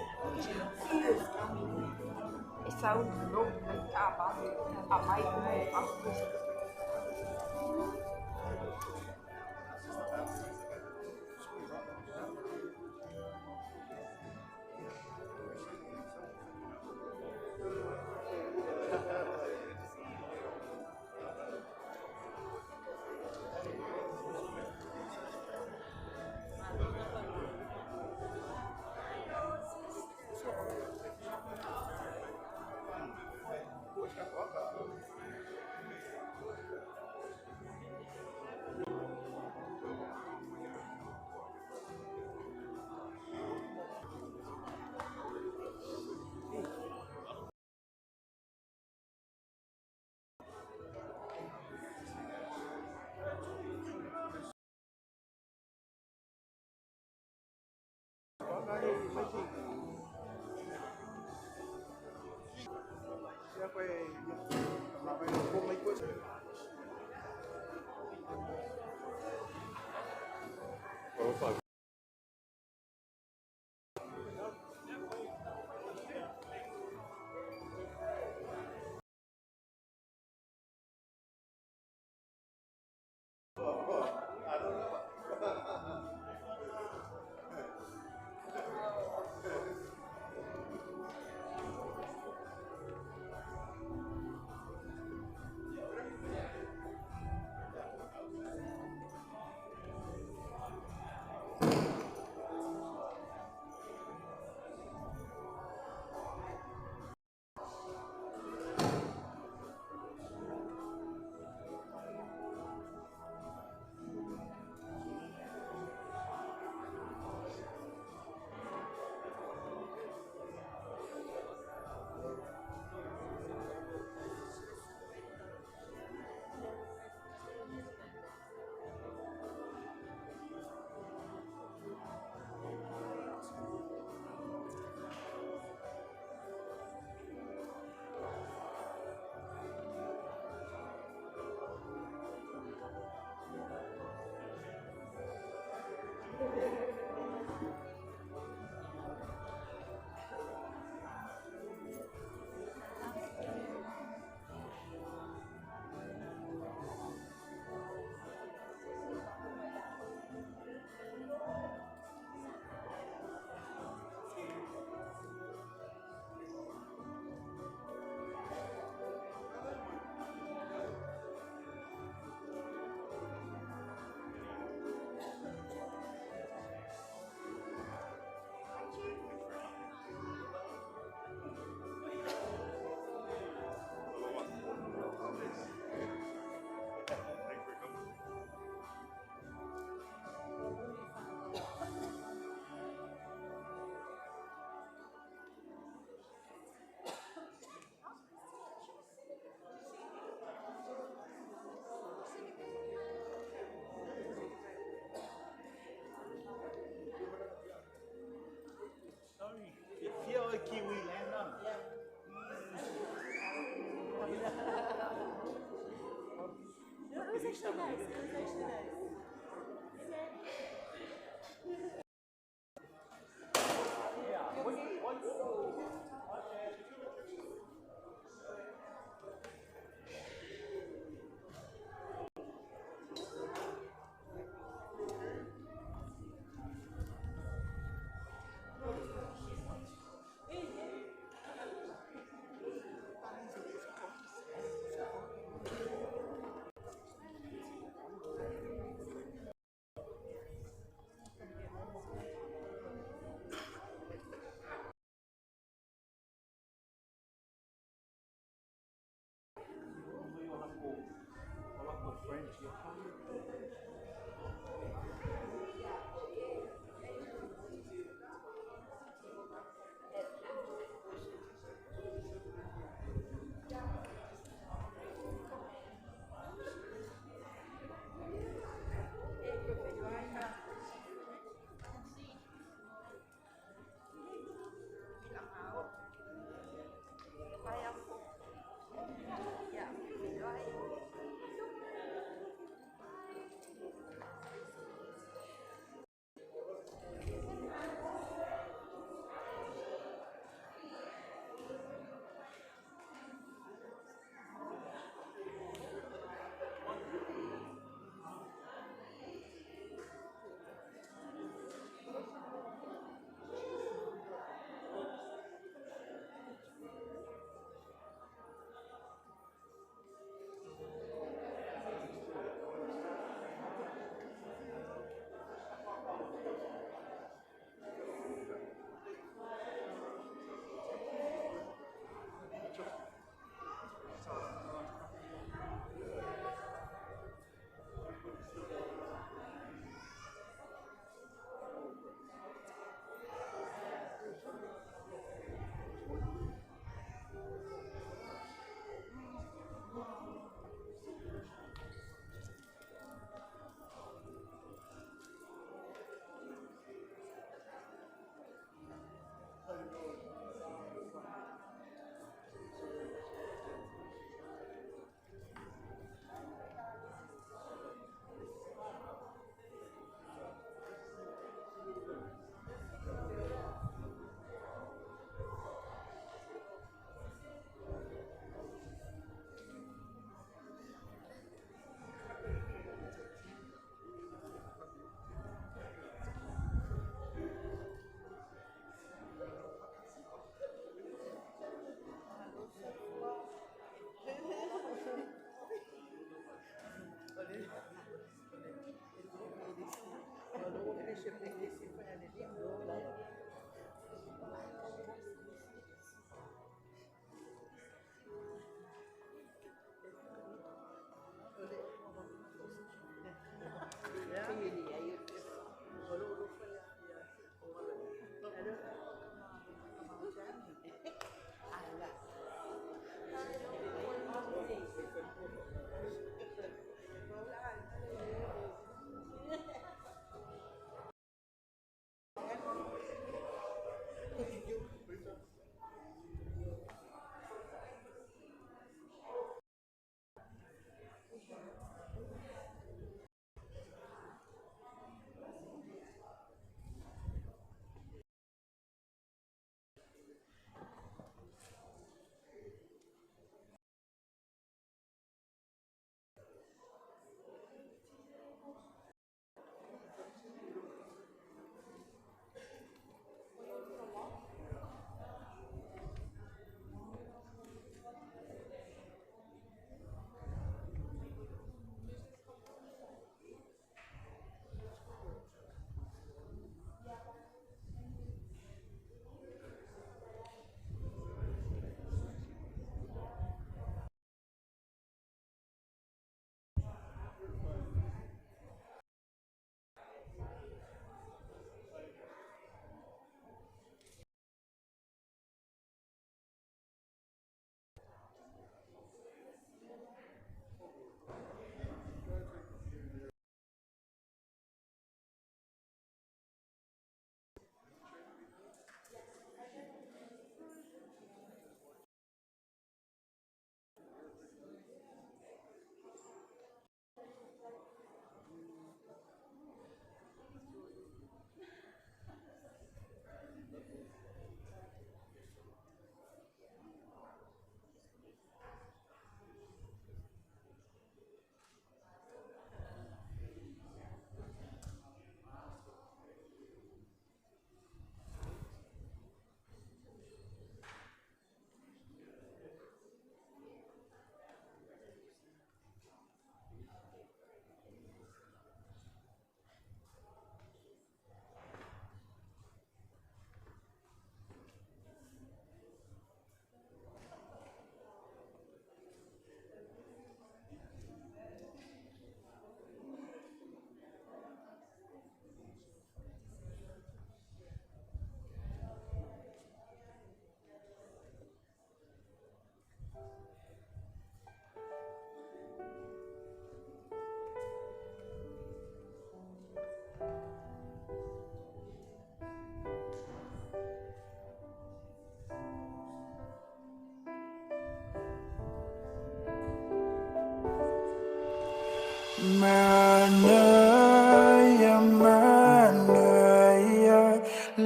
Manaya, manaya,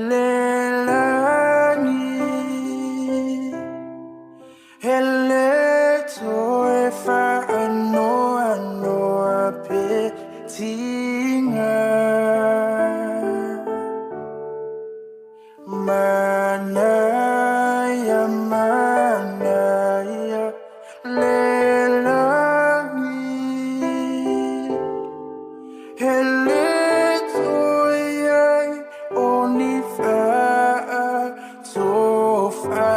lelani. Hele toe fa ano apetinga. Manaya, manaya, lelani. Hele toe oni fa tofa.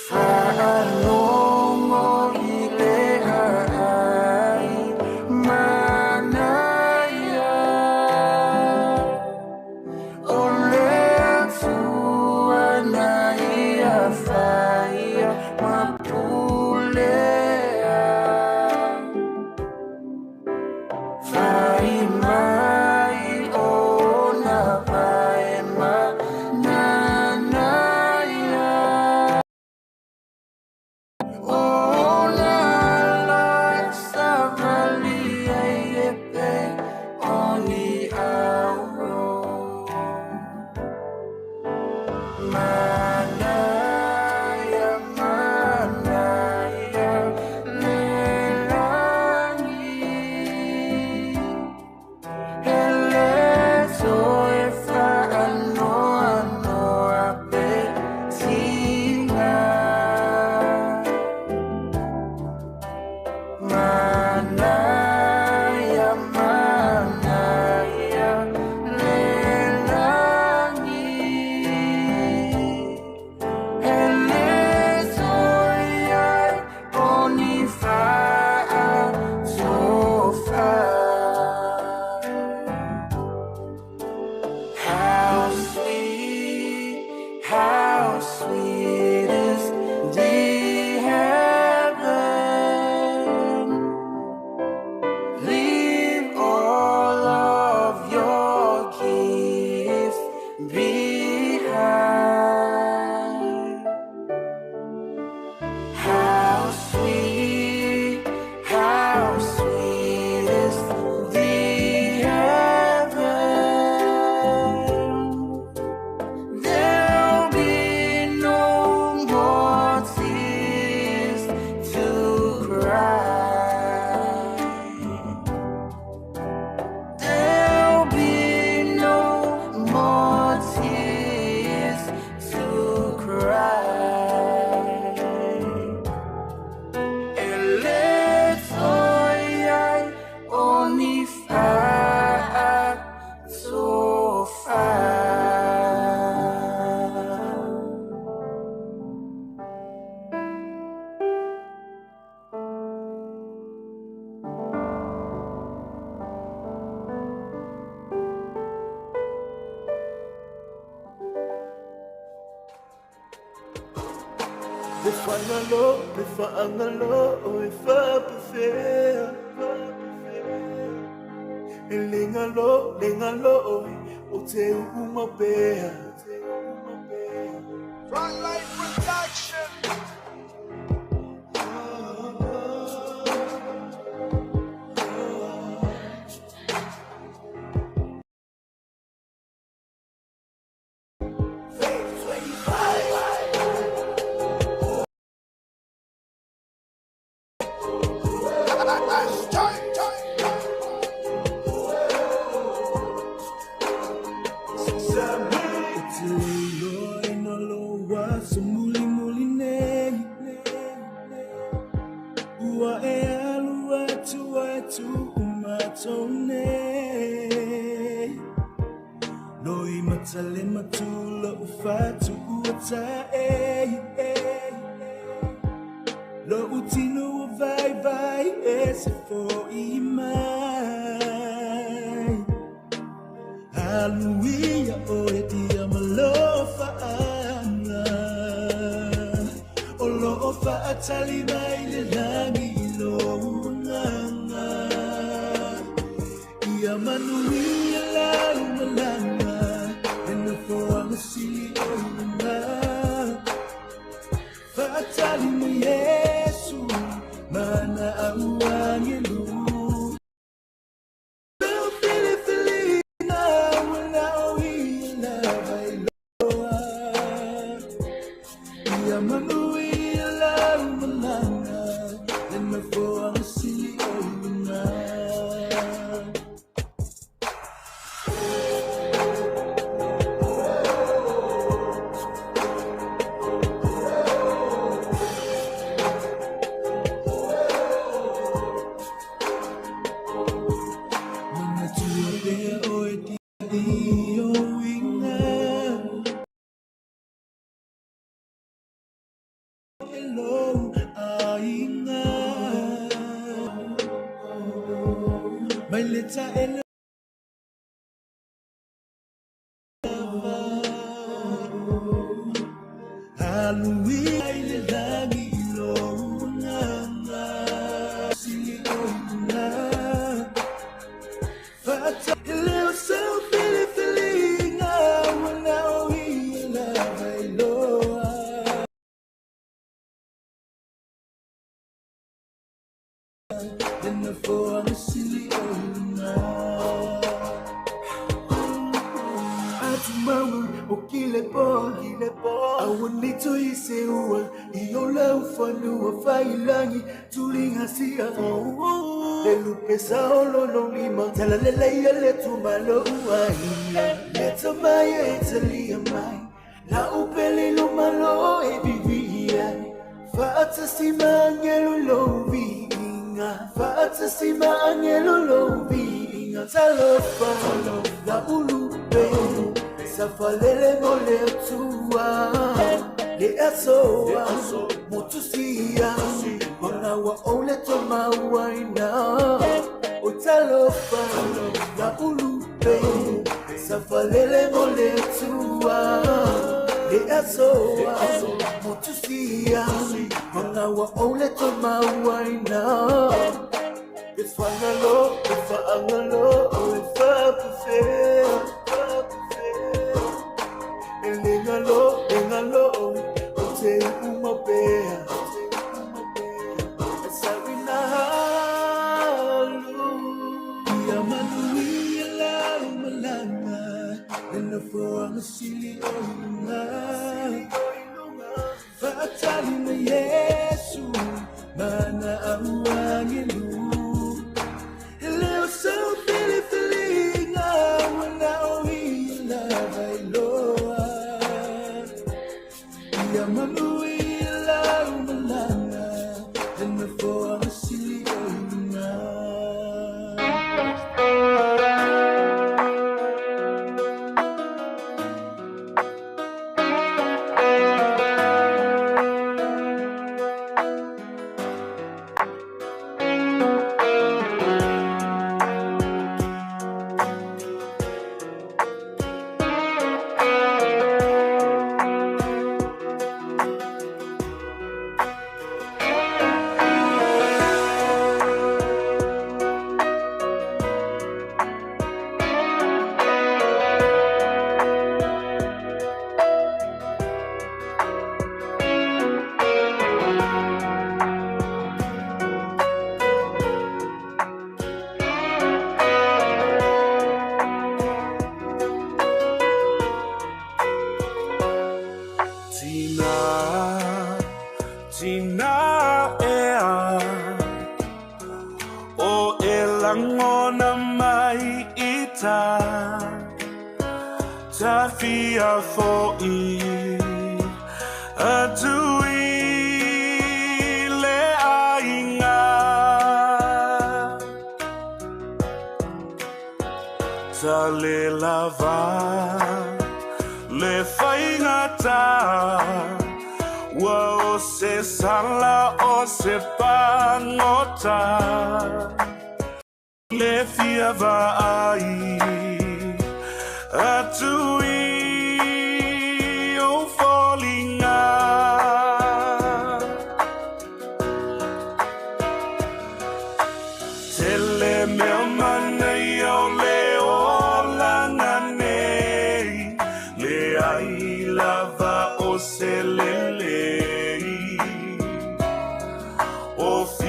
Fa'alongo ile ai manaya. Ole fuanaia faia mapulea. Fai mai ona vai manaya. Ona laksa valia yepe oni auro. Manaya, manaya, lelani. Hele toe fa ano apetinga. Manaya, manaya, lelani. Hele toe oni fa'a tofa. How sweet is the heaven. Leave all of your gifts behind. How sweet is the heaven. There'll be no more tears to cry. There'll be no more tears to cry. Eletoyai oni fa'a tofa. Befa'angalo, ifapafea. Lingalo, o te umapea. Frontline Production. Lo utino vai esse foi mai. Hallelujah, oh dia malofa ana. Olofa atali mai le langi lo nganga. Ia manuia la malanga. And the for see Fatali me Yesu, ma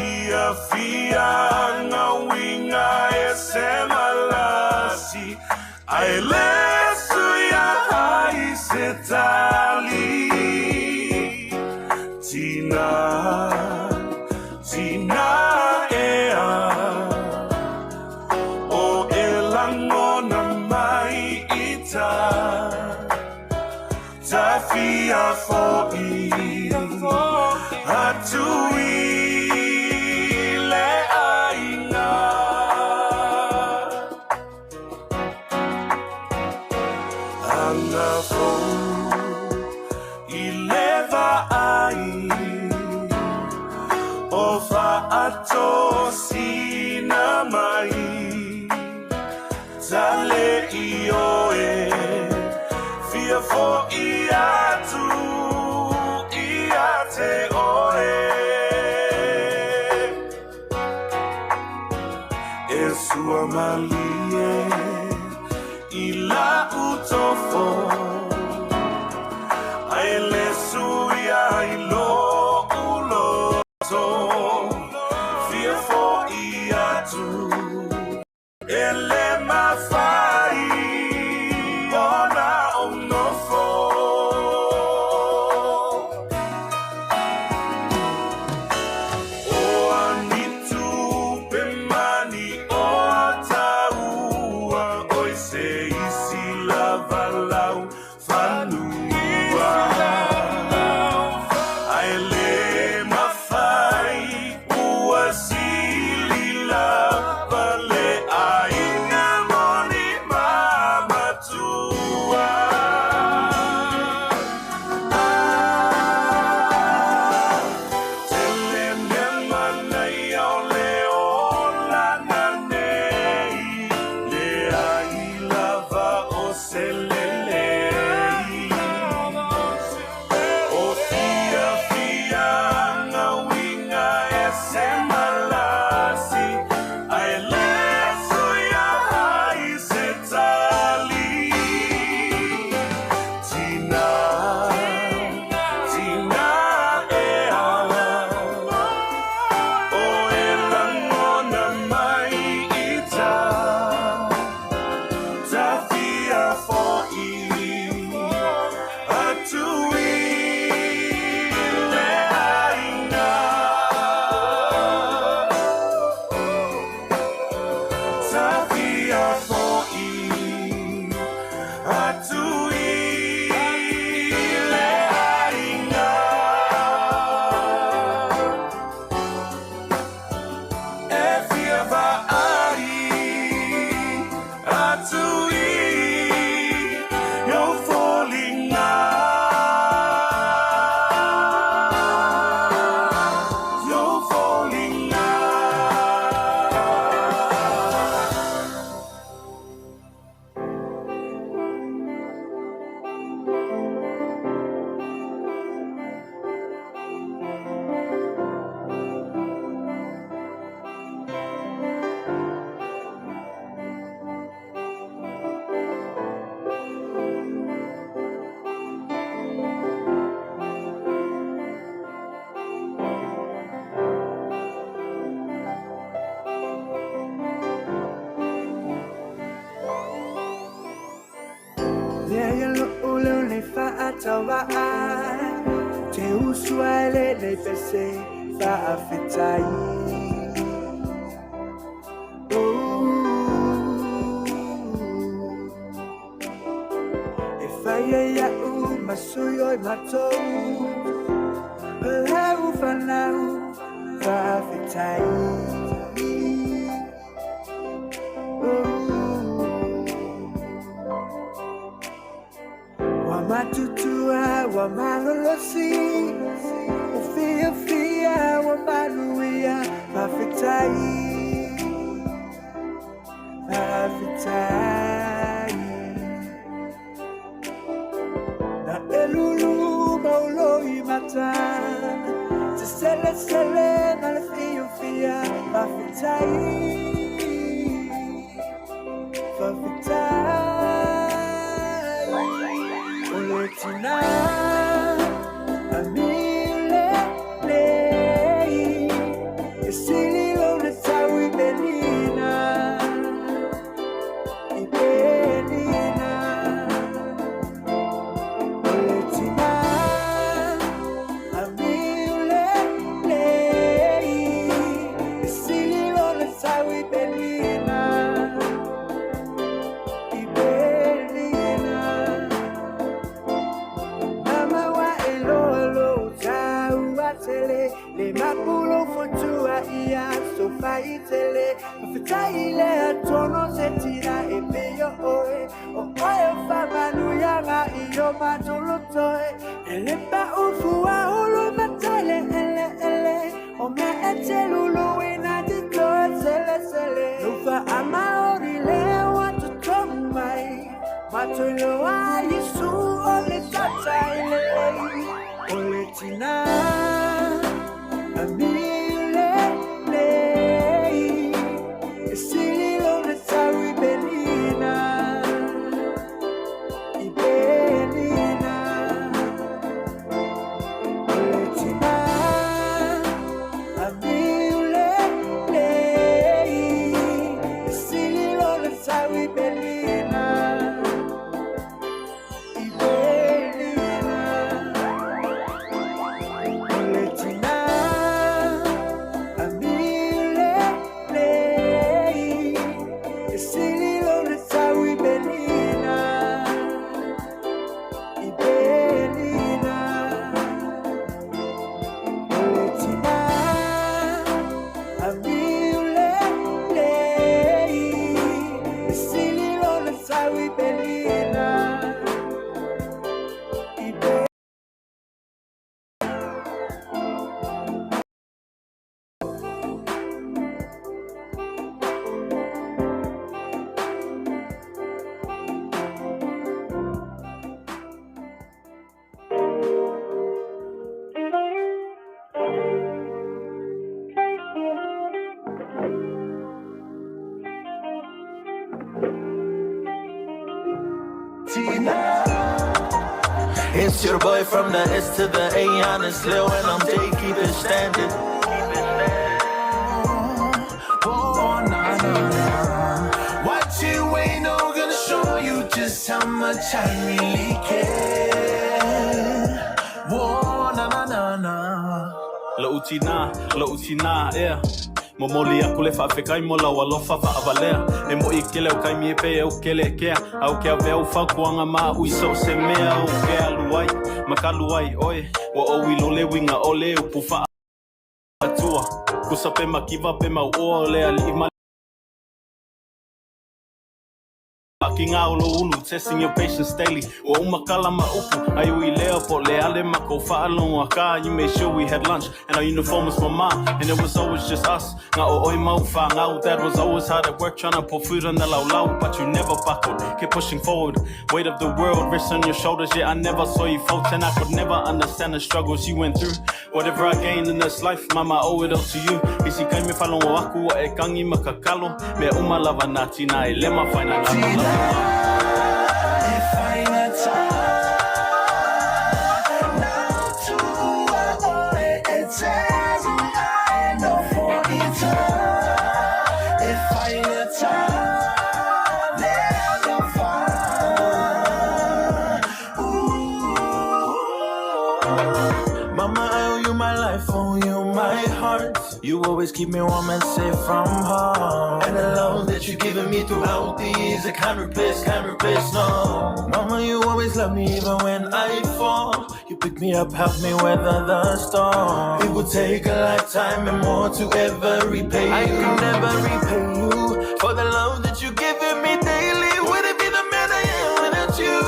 Fia Ai lesu ya hai setali Tina ea O elangona mai ita Tafia fo'i Hatui le aina Anga fou I leva ai O fa'ato sina mai Tale I oe Fia fo'i atu I ate oe E sua malie I la utofo Ai le suia I lo uloto Fia fo'i atu E le mawhai Ona onofo O anitu pe mani o taua Oi se isi lava lau whanua Ai le mawhai ua sili lava le aina moni mamatua Tele mema nei au le ola na nei Le ai lava o se lelei O fia fia na winga e se malasi Ai le soia hai se tali Tina ea O e langona mai ita Tafia fo'i Atui le aina Tafia fo'i Atui le aina E fia va'ai Atui You're falling now You're falling le fa'atawa'a Te usua le pese fa'afetai E whaia ia'u masui oi matou Lau whanau fa'afetai Wa matutua wa malolosi O fia fia wa manuia Mawhitai Mawhitai Na elulu mauloi mata Te sele sele na le fia fia Mawhitai Mawhitai Ole tina amile lei E sili lo le tawi belina I beni i tele Fitaile atono se tira e peyo oe O oe famanu yanga iyo matulutoe Elemba ufua ulu matale ele ele O me etelulu ina tito sele sele Lufa ama orile watu tomai Matulo wa Yesu ole tata ile Ole tina Amile lei Esililo nesawi benina Ibenina Ole tina Amile lei Esililo nesawi benina It's your boy from the S to the A, honest Lil, and I'm Jay, keep it standing. Oh, nah, nah, nah. What you ain't no gonna show you just how much I really care. Whoa, nah, nah, nah, nah. Louise, yeah. Momoli aku le whawhekai mo lau alofa whaavalea E mo I kele o kai mie pe e o kele kea Au kea vea u whakuanga maa ui so se mea o kea luai Makaluai oe Wa o ilo le winga o le upu wha atua Kusa pe makiva pe mau o le ali ima Aki ngā olo ulu, testing your patience daily Wa umakala ma upu, ai ui lea po le ale mako whaalongo a ka You made sure we had lunch, and our uniform was mama And it was always just us, ngā o oi mau wha ngau Dad was always hard at work, trying to put food on the lau lau But you never buckled, kept pushing forward Weight of the world, rest on your shoulders Yeah, I never saw you falter, and I could never understand the struggles you went through Whatever I gained in this life, mama, I owe it all to you Isi kai me whalongo aku, wa e kangi makakalo Mea umalava nā tina, e lema whaina ngā If I not now to it's as I know for eternity. If I not never find. Mama, I owe you my life, owe you my heart. You always keep me warm and safe from harm. And the love that you've given me throughout these I can't replace, no. Mama, you always love me even when I fall. You pick me up, help me weather the storm. It would take a lifetime and more to ever repay you. I can never repay you for the love that you've given me daily. Would it be the man I am without you?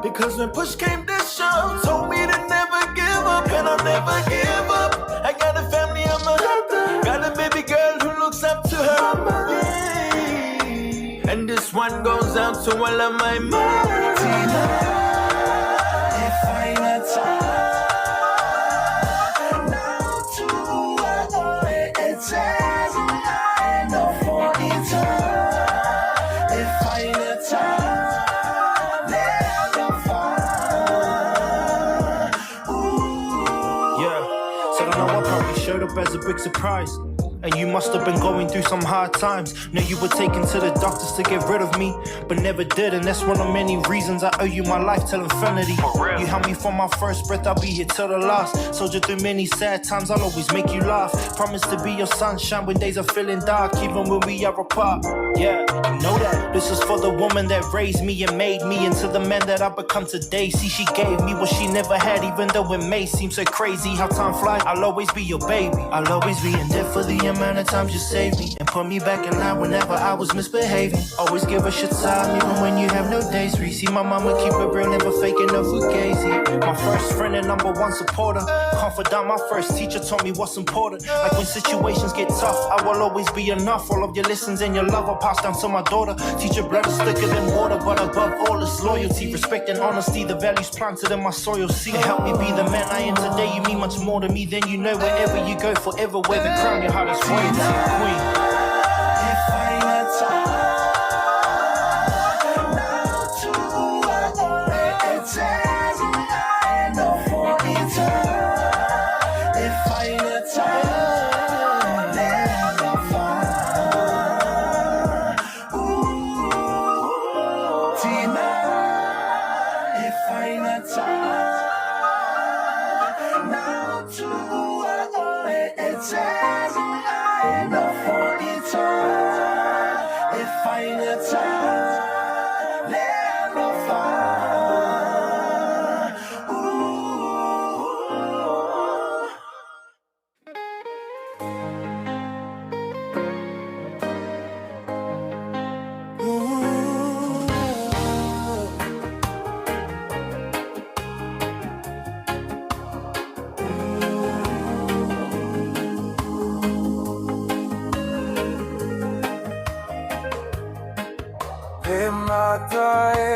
Because when push came to shove, told me to never give up, and I'll never give up. I got a family, I'm a got a baby girl who looks up to her mama. Yeah. And this one goes out to all of my moms. If I not now to it says I know for eternity. If I not never find. Yeah, so I know I probably showed up as a big surprise. And you must have been going through some hard times. Know you were taken to the doctors to get rid of me, but never did, and that's one of many reasons I owe you my life till infinity. You held me from my first breath, I'll be here till the last. Soldier through many sad times, I'll always make you laugh. Promise to be your sunshine when days are feeling dark, even when we are apart. Yeah, you know that. This is for for the woman that raised me and made me into the man that I've become today. See, she gave me what she never had, even though it may seem so crazy how time flies. I'll always be your baby. I'll always be in debt for the amount of times you saved me and put me back in line whenever I was misbehaving. Always give us your time, even when you have no days free. See, my mama keep it real, never faking no fugazi. My first friend and number one supporter, confidant, my first teacher taught me what's important. Like when situations get tough, I will always be enough. All of your lessons and your love I'll pass down to my daughter. Teach your blood is thicker than water, but above all is loyalty, respect and honesty, the values planted in my soil. See, help me be the man I am today. You mean much more to me than you know. Wherever you go, forever wear the crown, your heart is royalty, queen. If I had time. Pele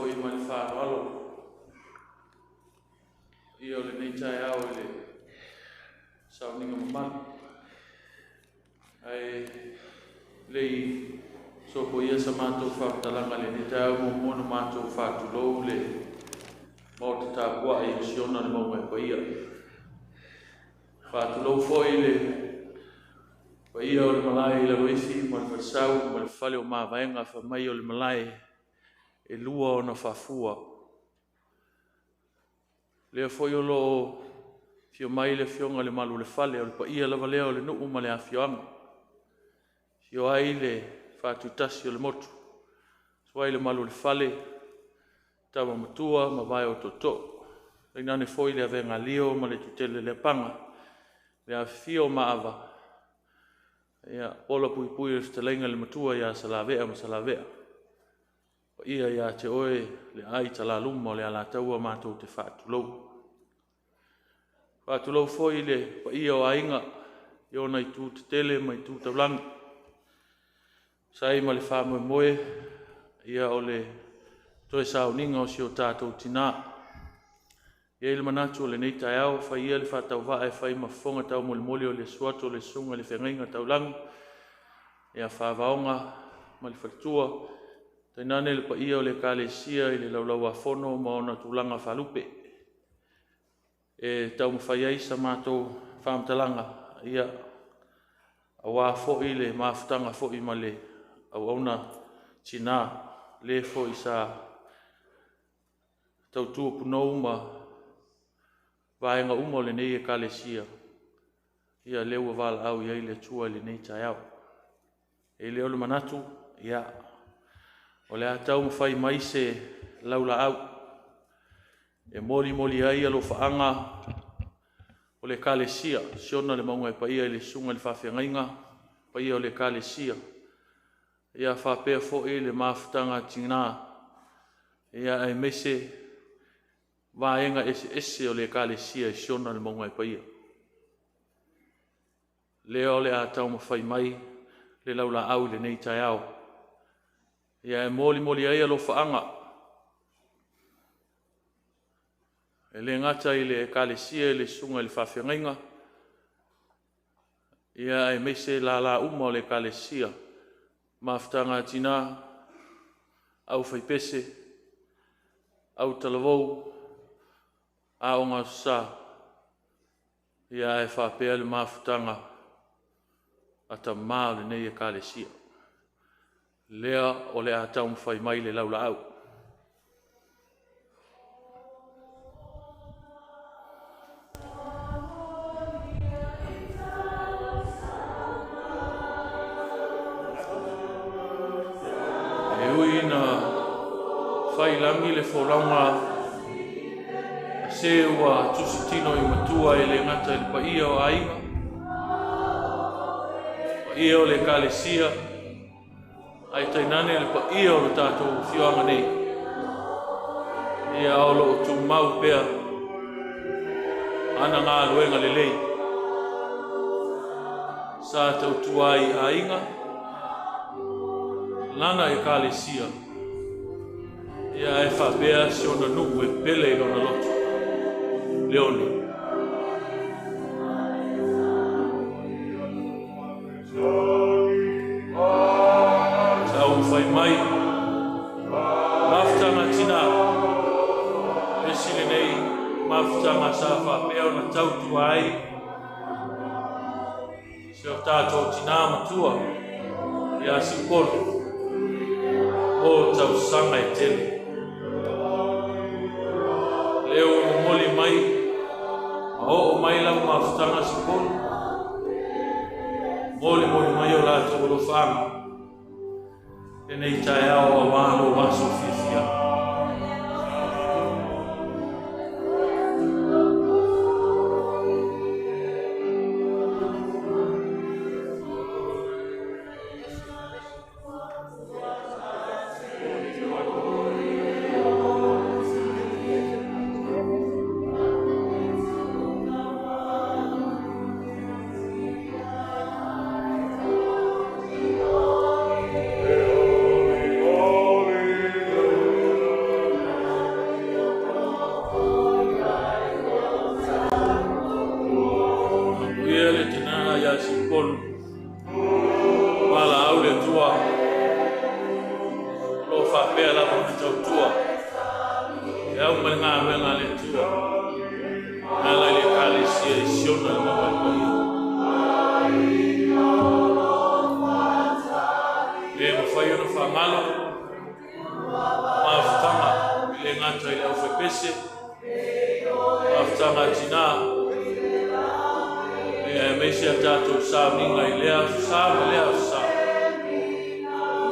foi mai whāroalo. Ia o le nei tae au le sauninga mamani. Ai lei so po ia sa mātou whakatalanga le nei tae au mo mona mātou whātulou le mo te tāpua e siona le maunga e pa ia. Whātulou foi le pa ia o le malai la Louise, ma le whatsau, ma le whale o māwaenga wha mai o le malai e lua o na whafua. Lea foi o lo fio mai le fionga le malu le whale o le pa ia lava lea o le nuu ma le a fioanga. Fio ai le whātutasi o le motu. Swai le malu le whale, tawa matua, ma vai o toto. Reinane foi le avenga lio ma le tutele le panga. Le a fio maava. Ia ola pui pui o stalenga le matua ia salavea ma salavea. Pa ia ia te oe le ai tala luma o le ala taua mātou te whātulou. Whātulou foi le pa ia o ainga i ona i tū te tele ma i tū taulangi. Sai ma le whāmoe moe ia o le toe sauninga o si o tātou tina. Ia ile manatu o le nei tae au, whai ia le whātauva'a e whai mawhonga tau mole mole o le suato le sunga le whengainga taulangi. Ia whāvaonga ma le whaktua. Tainane le pa ia o le Galea'I i le laulau a whono ma ona tūlanga whalupe. E tau mwhai aisa mātou whamtalanga ia awa fo'i le mawhtanga fo'i ma le au auna tina le fo'i sa tau tua punou ma vaenga uma o le nei e Galea'I. Ia leu wala au ia le tua le nei tae au. E leo le manatu ia o le atau mwhai mai se laula au. E moli moli ai alo whaanga o le Galea'I. Siona le maunga e pa ia le sunga le whawhengainga. Pa ia o le Galea'I. Ia whapea fo'i le mawhtanga tina. Ia e mese vaenga ese o le Galea'I e siona le maunga e pa ia. Leo le atau mwhai mai le laula au le nei tae au. Ia e moli moli ai alo whaanga. E le ngata i le Galea'I le sunga le whawhengainga. Ia e mese la uma o le Galea'I. Mawhtanga tina, au whaipese, au talavou, aonga sa. Ia e whapea le mawhtanga ata maa le nei e Galea'I. Lea o le atau mwhai mai le laula au. E ui na whailangi le wholaunga a se ua tusitino i matua e le ngata i pa ia o ainga. Pa ia o le Galea'I. Ai tainane le pa ia o le tātou whioanga nei. Ia o lo tu mau pea. Ana ngā luenga le lei. Sa tau tuai a inga. Lana e Galea'I. Ia e whapea si ona nuku e pele i lona lotu. Leone. Whai mai, mawhtanga tina, e sile nei, mawhtanga sa whapea o na tautua ai, se o tātou tina matua, i a siporo, o tau sanga e tele. Leo o moli mai, a o mai lau mawhtanga siporo, moli mai o la tau lo whanga. E nei tae au a wālo waso whiwhia. Holy, holy, whapea la pa tau tua. E au ngā wenga le tua. Ngā lai le kālesia I siona le mawai pa ia. Le mawhai ona whangalo. Mawhtanga le ngata I le au whepese. Mawhtanga tina. E meisi a tātou sāminga I lea sā me lea sā.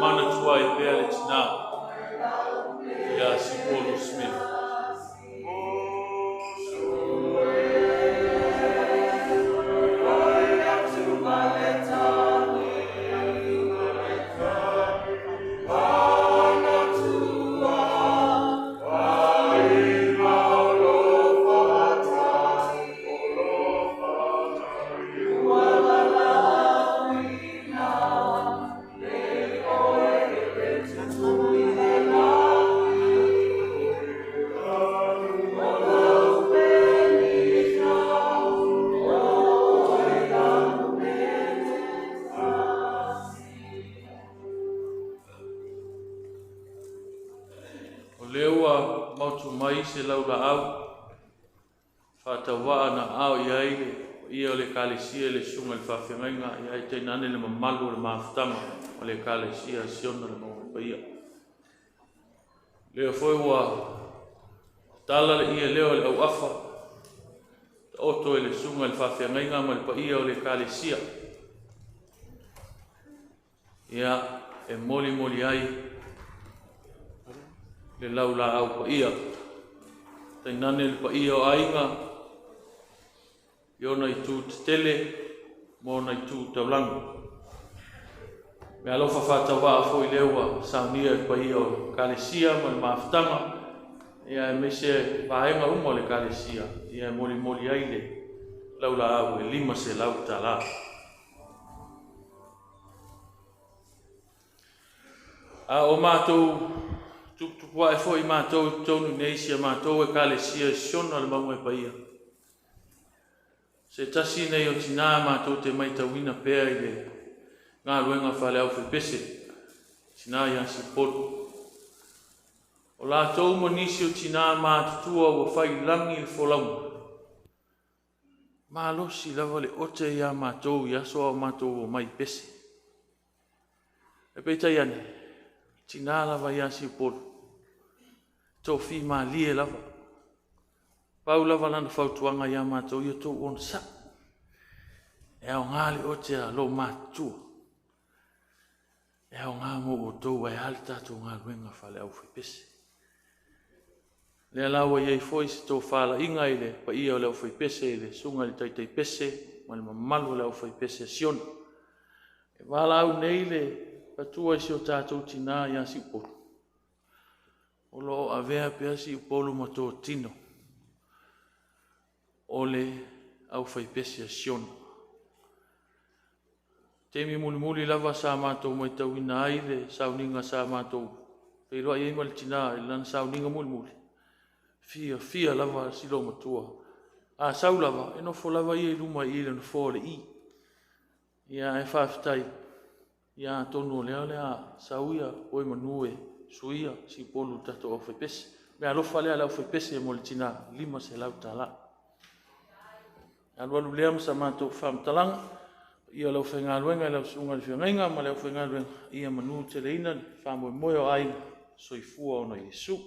Mana tua I pēa le tina. Ia si Paul Smith. Se laula au whātawaa na au I aile ia o le kālesia le sunga le whawhengainga I ai te nane le mamalu o le mawhtanga o le kālesia siona le mawhipa ia. Leo foi ua tala le ia leo le au afa ta oto le sunga le whawhengainga ma le pa ia o le kālesia. Ia e moli moli ai le laula au pa ia. Tai nane le pa ia o ainga, I ona I tū te tele, mo ona I tū taulangu. Me alofa whātawaa fo I lewa saunia pa ia o kālesia ma le mawhtanga, ia e mese whaenga uma o le kālesia, ia e moli moli aile, laula au e lima se lau tala. A o mātou, Tupua e fo I mātou tonu neisia mātou e kālesia siona le maunga I paia. Se tasi nei o tina mātou te maitawina pēr I le ngā luenga whale au whepese. Tina I ansi poru. O lātou monisi o tina mātutua ua whai langi I wholaunga. Mālosi lava le ote ia mātou I aso au mātou o mai pese. E peitai ane, tina lava I ansi poru. Tofi ma lie lava. Pau lava lana whautuanga ia mātou ia tō on sa. E au ngāli o te a lo mātua. E au ngā mo o tō ai hali tātou ngā ruenga whale au whepese. Lea laua iei foi se tō whala inga I le pa ia o le au whepese I le sunga le taitai pese ma le mamalu le au whepese siona. E wala au nei le patua I se o tātou tina I ansi uporu. O lo avea pea si upolu ma tō tino. O le au whaipesi a siona. Temi muli muli lava sa mātou mai tauina ai le sauninga sa mātou. Pei roa iei mali tina I lana sauninga muli muli. Fia lava silo matua. A sau lava, e no fo lava iei luma I le no fo le I. Ia e whawhitai. Ia tonu lea lea sauia oi manue. Suia si polu tato o whaipese. Me alofa lea lau whaipese e moli tina lima se lau tala. Alualu lea masa mātou whamtalang. Ia lau whaingaluenga lau sunga le whiangainga ma lau whaingaluenga. Ia manu te leina whamoe moe o ai soifua o na Yesu.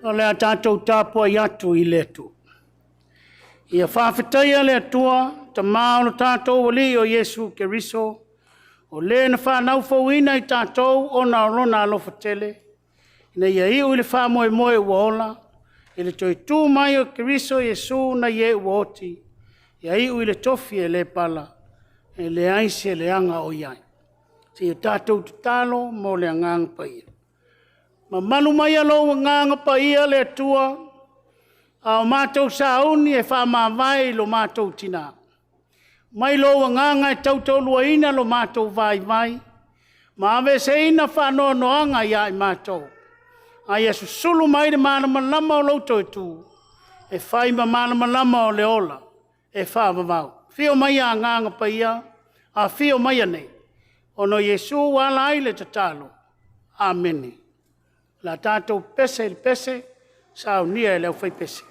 o le a tātou tāpua i atu i le tu. Ia whawhetaia le atua, ta māolo tātou wali o Yesu Keriso, o le na whanau fauina i tātou o na rona alofa tele, ina ia iu i le whamoe moe ua ola, i le toi tū mai o Keriso Yesu na ie ua oti, ia iu i le tofi e le pala, e le aisi e le anga o iai. Si o tātou tutalo mo le anganga pa ia. Ma manu mai alo anganga pa ia le atua, a o mātou sauni e whamawai lo mātou tina. Mai lo anganga e tautau luaina lo mātou vai. Ma ave se ina whanoa noanga ia i mātou. A ia susulu mai le mana malama o lauto e tū. E whai ma mana malama o le ola. E whamawau. Fio mai a anganga pa ia. A fio mai anei. Ono Yesu wala ai le tatalo. Amene. La tātou pese le pese. Sao nia e leo whai pese.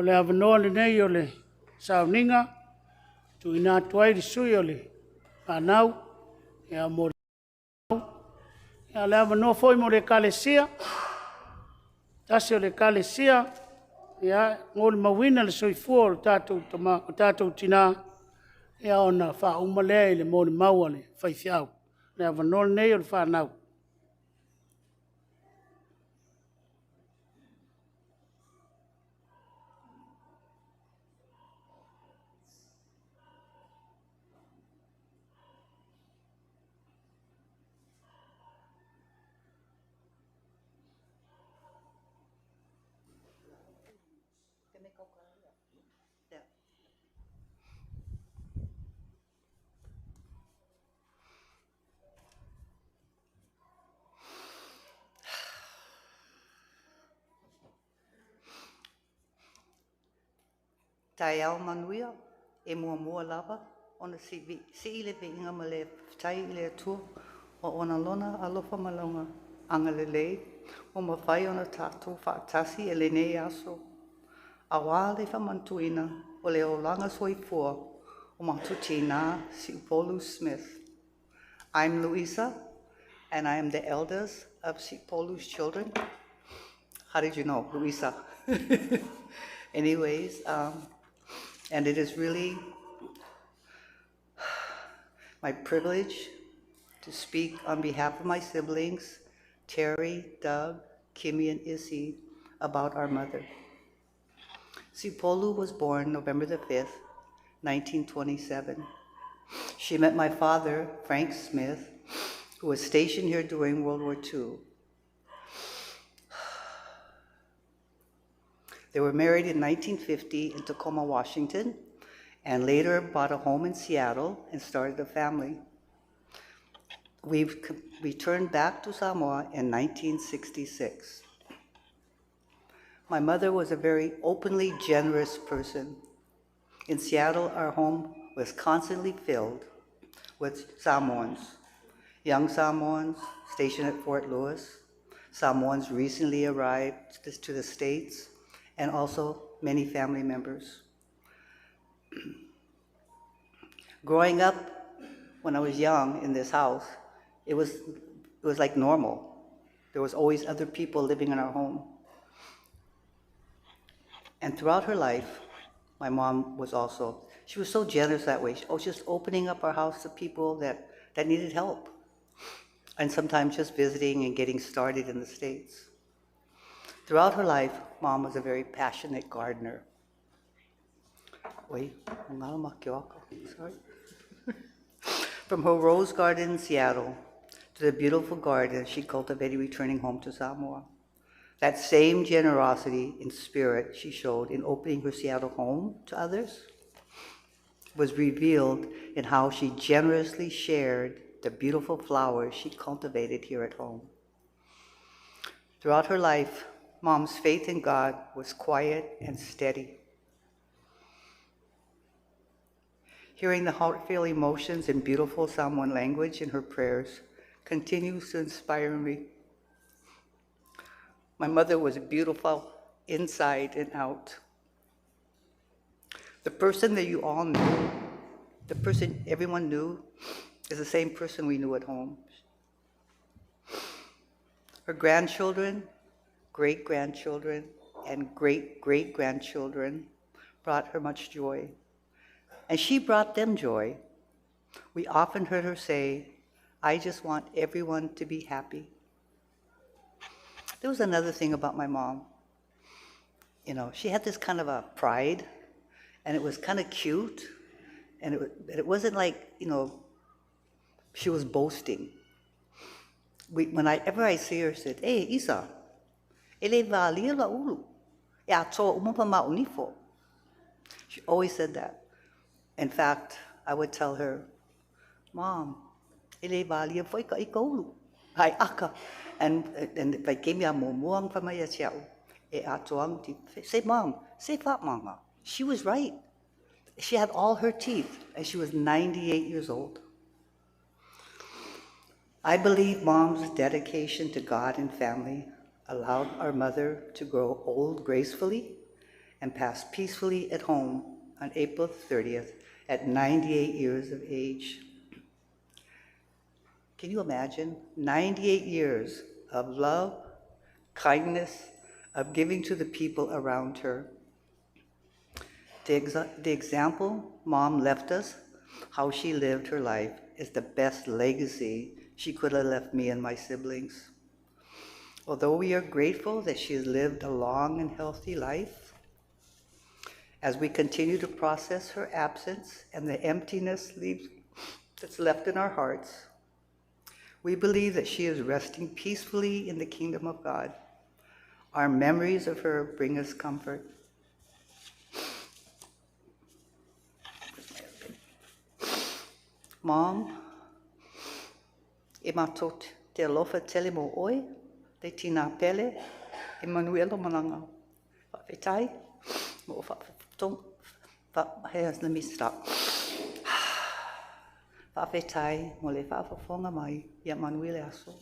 le avanoa le nei o le sauninga, tu ina tuai di sui o le anau, e a mo e a le avanoa foi mo le kalesia, tasi o le kalesia, e a ngol mawina le soifua o tātou tina, e a ona wha umalea i le mo le maua le whaifiau, le avanoa le nei o le whanau. Taeau manuia, e mua lava, ona si le veinga ma le tai i le atua, o ona lona alofa malonga, anga le lei, o mawhai ona tātou whaatasi e le nei aso. A wā le whamantuina, o le o langa soifua, o matutina si Upolu Smith. I'm Louisa, and I am the eldest of Sipolu's children. How did you know, Louisa? Anyways, and it is really my privilege to speak on behalf of my siblings, Terry, Doug, Kimmy, and Issy, about our mother. Sipolu was born November the 5th, 1927. She met my father, Frank Smith, who was stationed here during World War II. They were married in 1950 in Tacoma, Washington, and later bought a home in Seattle and started a family. We returned back to Samoa in 1966. My mother was a very openly generous person. In Seattle, our home was constantly filled with Samoans, young Samoans stationed at Fort Lewis, Samoans recently arrived to the States, and also many family members. Growing up, when I was young in this house, it was like normal. There was always other people living in our home. And throughout her life, my mom was also, she was so generous that way. She was just opening up our house to people that needed help. And sometimes just visiting and getting started in the States. Throughout her life, Mom was a very passionate gardener. Sorry. From her rose garden in Seattle to the beautiful garden she cultivated returning home to Samoa. That same generosity in spirit she showed in opening her Seattle home to others was revealed in how she generously shared the beautiful flowers she cultivated here at home. Throughout her life, Mom's faith in God was quiet and steady. Hearing the heartfelt emotions and beautiful Samoan language in her prayers continues to inspire me. My mother was beautiful inside and out. The person that you all knew, the person everyone knew, is the same person we knew at home. Her grandchildren, great-grandchildren, and great-great-grandchildren brought her much joy. And she brought them joy. We often heard her say, "I just want everyone to be happy." There was another thing about my mom. You know, she had this kind of a pride, and it was kind of cute, and it wasn't like, you know, she was boasting. Whenever I see her, I said, "Hey, Isa, ele valia la ulu. E ato umapa maunifo." She always said that. In fact, I would tell her, "Mom, ele valia foi ka ikaulu. Hai aka." And if I gave me a momuang pa maya siya, e atoang ti say, "Mom, say fat mama." She was right. She had all her teeth, and she was 98 years old. I believe Mom's dedication to God and family allowed our mother to grow old gracefully and passed peacefully at home on April 30th at 98 years of age. Can you imagine? 98 years of love, kindness, of giving to the people around her. The example Mom left us, how she lived her life, is the best legacy she could have left me and my siblings. Although we are grateful that she has lived a long and healthy life, as we continue to process her absence and the emptiness that's left in our hearts, we believe that she is resting peacefully in the kingdom of God. Our memories of her bring us comfort. Mom, e matot te alofa tele mo oi, te tina pele, e manuelo mananga. Whawhetai, mo whawhetong, let me stop. Whawhetai, mo le whawhafonga mai, ia manuele aso.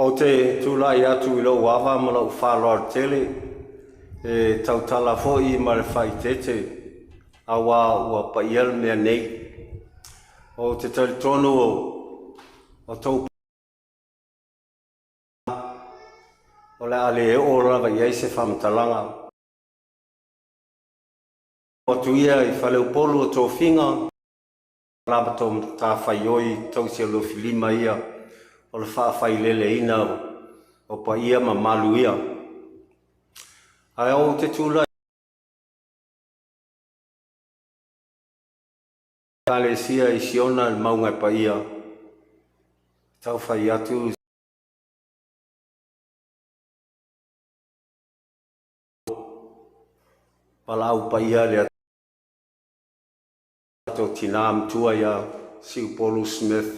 O te tūlai atu I lo wawa ma lau whāloa tele, e tautala fo'i ma le whaitete, a wā ua paiel mea nei. O te taritonu o tau o le ale e o rawa iai se whamatalanga. O tuia I whaleu polu o tō whinga, raba tō tā whaioi tau se lo filima ia, o le whaawhai lele ina o pa ia ma malu ia. Ai o te tūlai. Galea'I I siona le maunga pa ia. Tau whai atu. Palau pa ia le atu tina amtua ia Siu Polu Smith.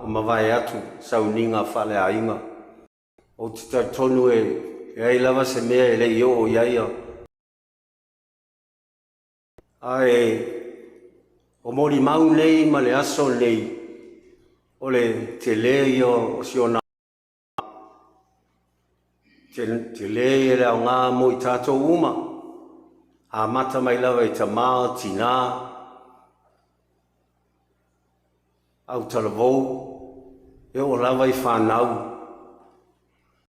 O mawai atu sauninga whale ainga. O te taritonu e ai lava se mea e le I o iaia. Ai o mori mau nei ma le aso nei. O le te lei o siona. Te lei e le au ngā mo I tātou uma. A mata mai lava I ta maa tina. Au talavou. E o lava I whanau.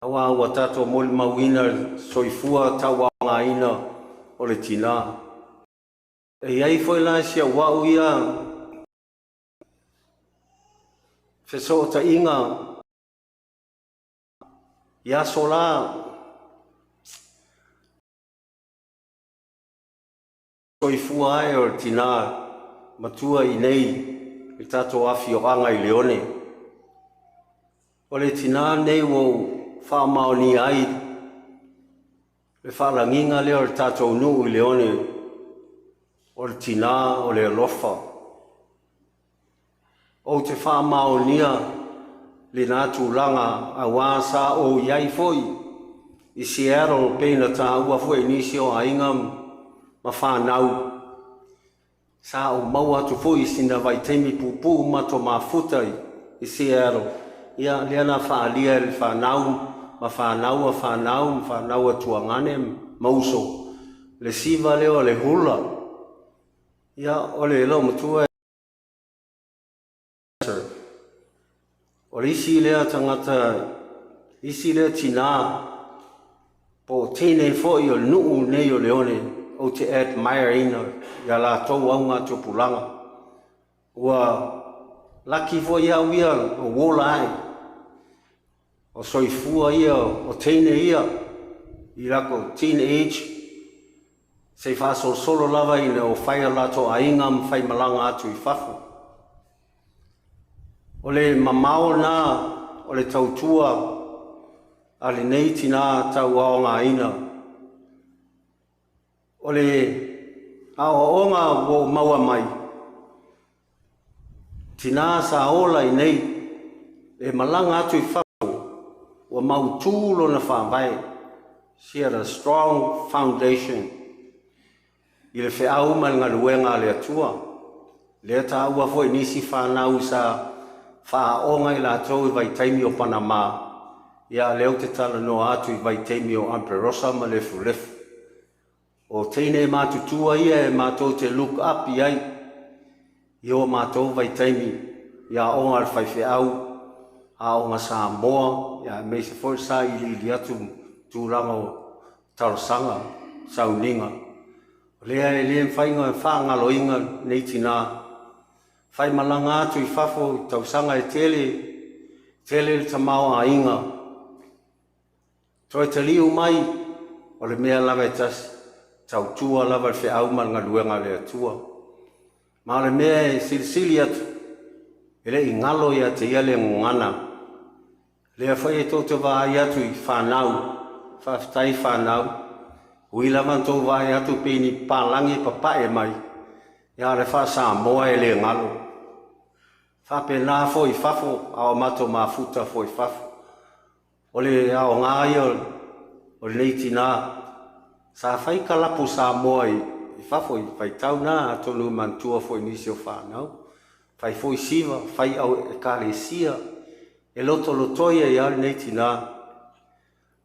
Awa ua tātou moli mawina soifua tawa ngā ina o le tina. E iai foi la sia wau ia. Feso o ta inga. Ia sola. Soifua ai o le tina. Matua I nei. I tātou afi o anga I leone. O le tina nei wo whamaoni ai. Le whalanginga leo le tātou nuu I leone. O le tina o le alofa. O te whamaonia le nātu langa a wāsa o iai foi. I Seattle pēna tā ua foi nisi o ainga ma whanau. Sa o mau atu foi sina vai teimi pupu mato mafutai I Seattle. Ia leana whaalia le whanau, ma whanau a tuangane mauso. Le siva leo le hula. Ia o le elo matua. O le isi lea tangata, isi lea tina, po tēnei fōi o nuu nei o leone, o te admire ina, ia la tau aunga tupulanga. Ua laki fōi au ia o Galea'I. O soifua ia, o teine ia, I lako teenage, se whaso solo lava ina o whaia lato ainga mwhai malanga atu I whafo. O le mamao nā o le tautua a le nei tina tau ao ngā ina. O le aoonga o maua mai. Tina sa ola i nei e malanga atu i whau o mau tūlo na whawai. She had a strong foundation. I le whiau mai ngā luenga le atua. Le ta ua fo nisi whanau sa whaonga i la tau i vai taimi o Panama. Ia leo te tala no atu i vai taimi o Amperosa ma le fulefu. O teine mātutua ia e mātou te look up i ai. I o mātou vai taimi. Ia onga al whai whiau. A onga sa moa. Ia me se fo sa i li atu tūranga o tarosanga. Sauninga. Lea e lea whainga e whaangalo inga nei tina. Whai malanga atu i whafo i tausanga e tele le tamau a inga. Toi te liu mai o le mea lava e tasi. Tau tua lava le whiau malanga luenga le atua. Ma le mea e silisili atu. E le ingalo ia te ia le ngana. Lea whai e tō te wāi atu i whanau. Whaftai whanau. Ui lava tō vai atu pēni pālangi papae mai. Ia le whasa moa e le ngalo. Whape nā fo i whafo, ao mato mafuta fo i whafo. O le ao ngāi o le neiti nā. Sa whai kalapu sa moa i whafo i whai tau nā atonu mantua fo i nisi o whanau. Whai fo i siva, whai au e kāre sia. E loto lotoia i au neiti nā.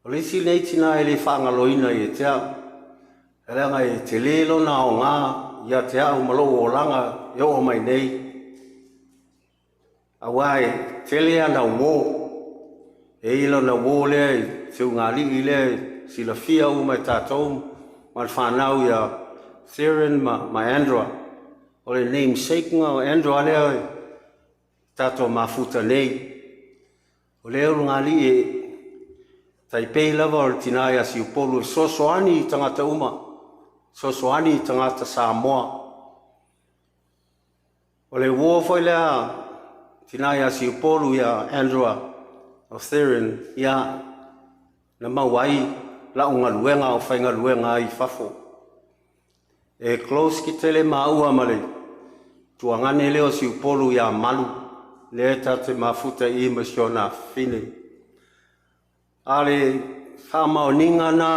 O le si neiti nā e le whangaloina i e te au. E langa e te lelo nā o ngā, ia te au malo o langa e o mai nei. A wai, te lea na wō. E ilo na wō lea i te unga li lea si la fia u mai tātou. Ma le whanau ia Theron ma Andra. O le name shakinga o Andra lea tātou mafuta nei. O lea unga li e taipei lava o le tinai a si upolu sosoani i tangata uma. Sosoani i tangata Samoa. O le wō foi lea tinai a si upolu ia Andra o Theron ia na mawai la unga luenga o whainga luenga i whafo. E close ki tele maua male. Tuangane leo si upolu ia malu. Le te mafuta i masiona fine. Ale whamao ninga nā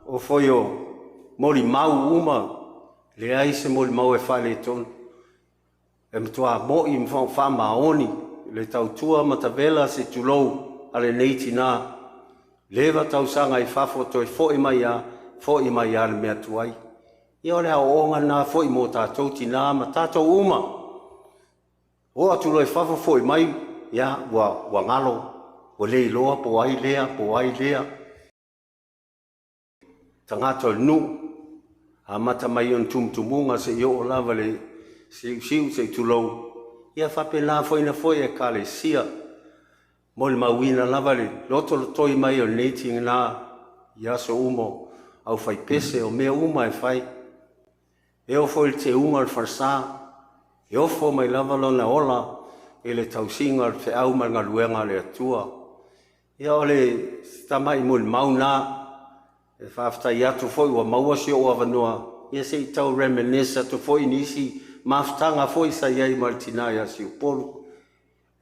o whoio mori mau uma. Le ai se mori mau e whale tonu. E mtua mo i whamaoni. Le tautua matavela se tulou ale neiti nā. Lewa tausanga i whafo toi fōi mai a le mea tuai. I ole a onga nā fōi mō tātou tina ma tātou uma. O atu loi whafo fōi mai ia wa ngalo. O lei loa po ai lea. Tangata nu. A mata mai on tumtumunga se i o lava le siu se tulou. Ia whape nā fōi na fōi e ka le sia. Mo le mawina lava le loto toi mai o neiti ngā ia so umo au whai pese o mea uma e whai. E o fōi te unga al wharsā. E o fō mai lava lona ola e le tausinga al te au mai ngā luenga le atua. Ia o le tamai mo le mauna e whaftai atu fōi wa maua si o avanua. Ia se i tau reminisce atu fōi nisi maftanga fōi sa iai maltina ia si upolu.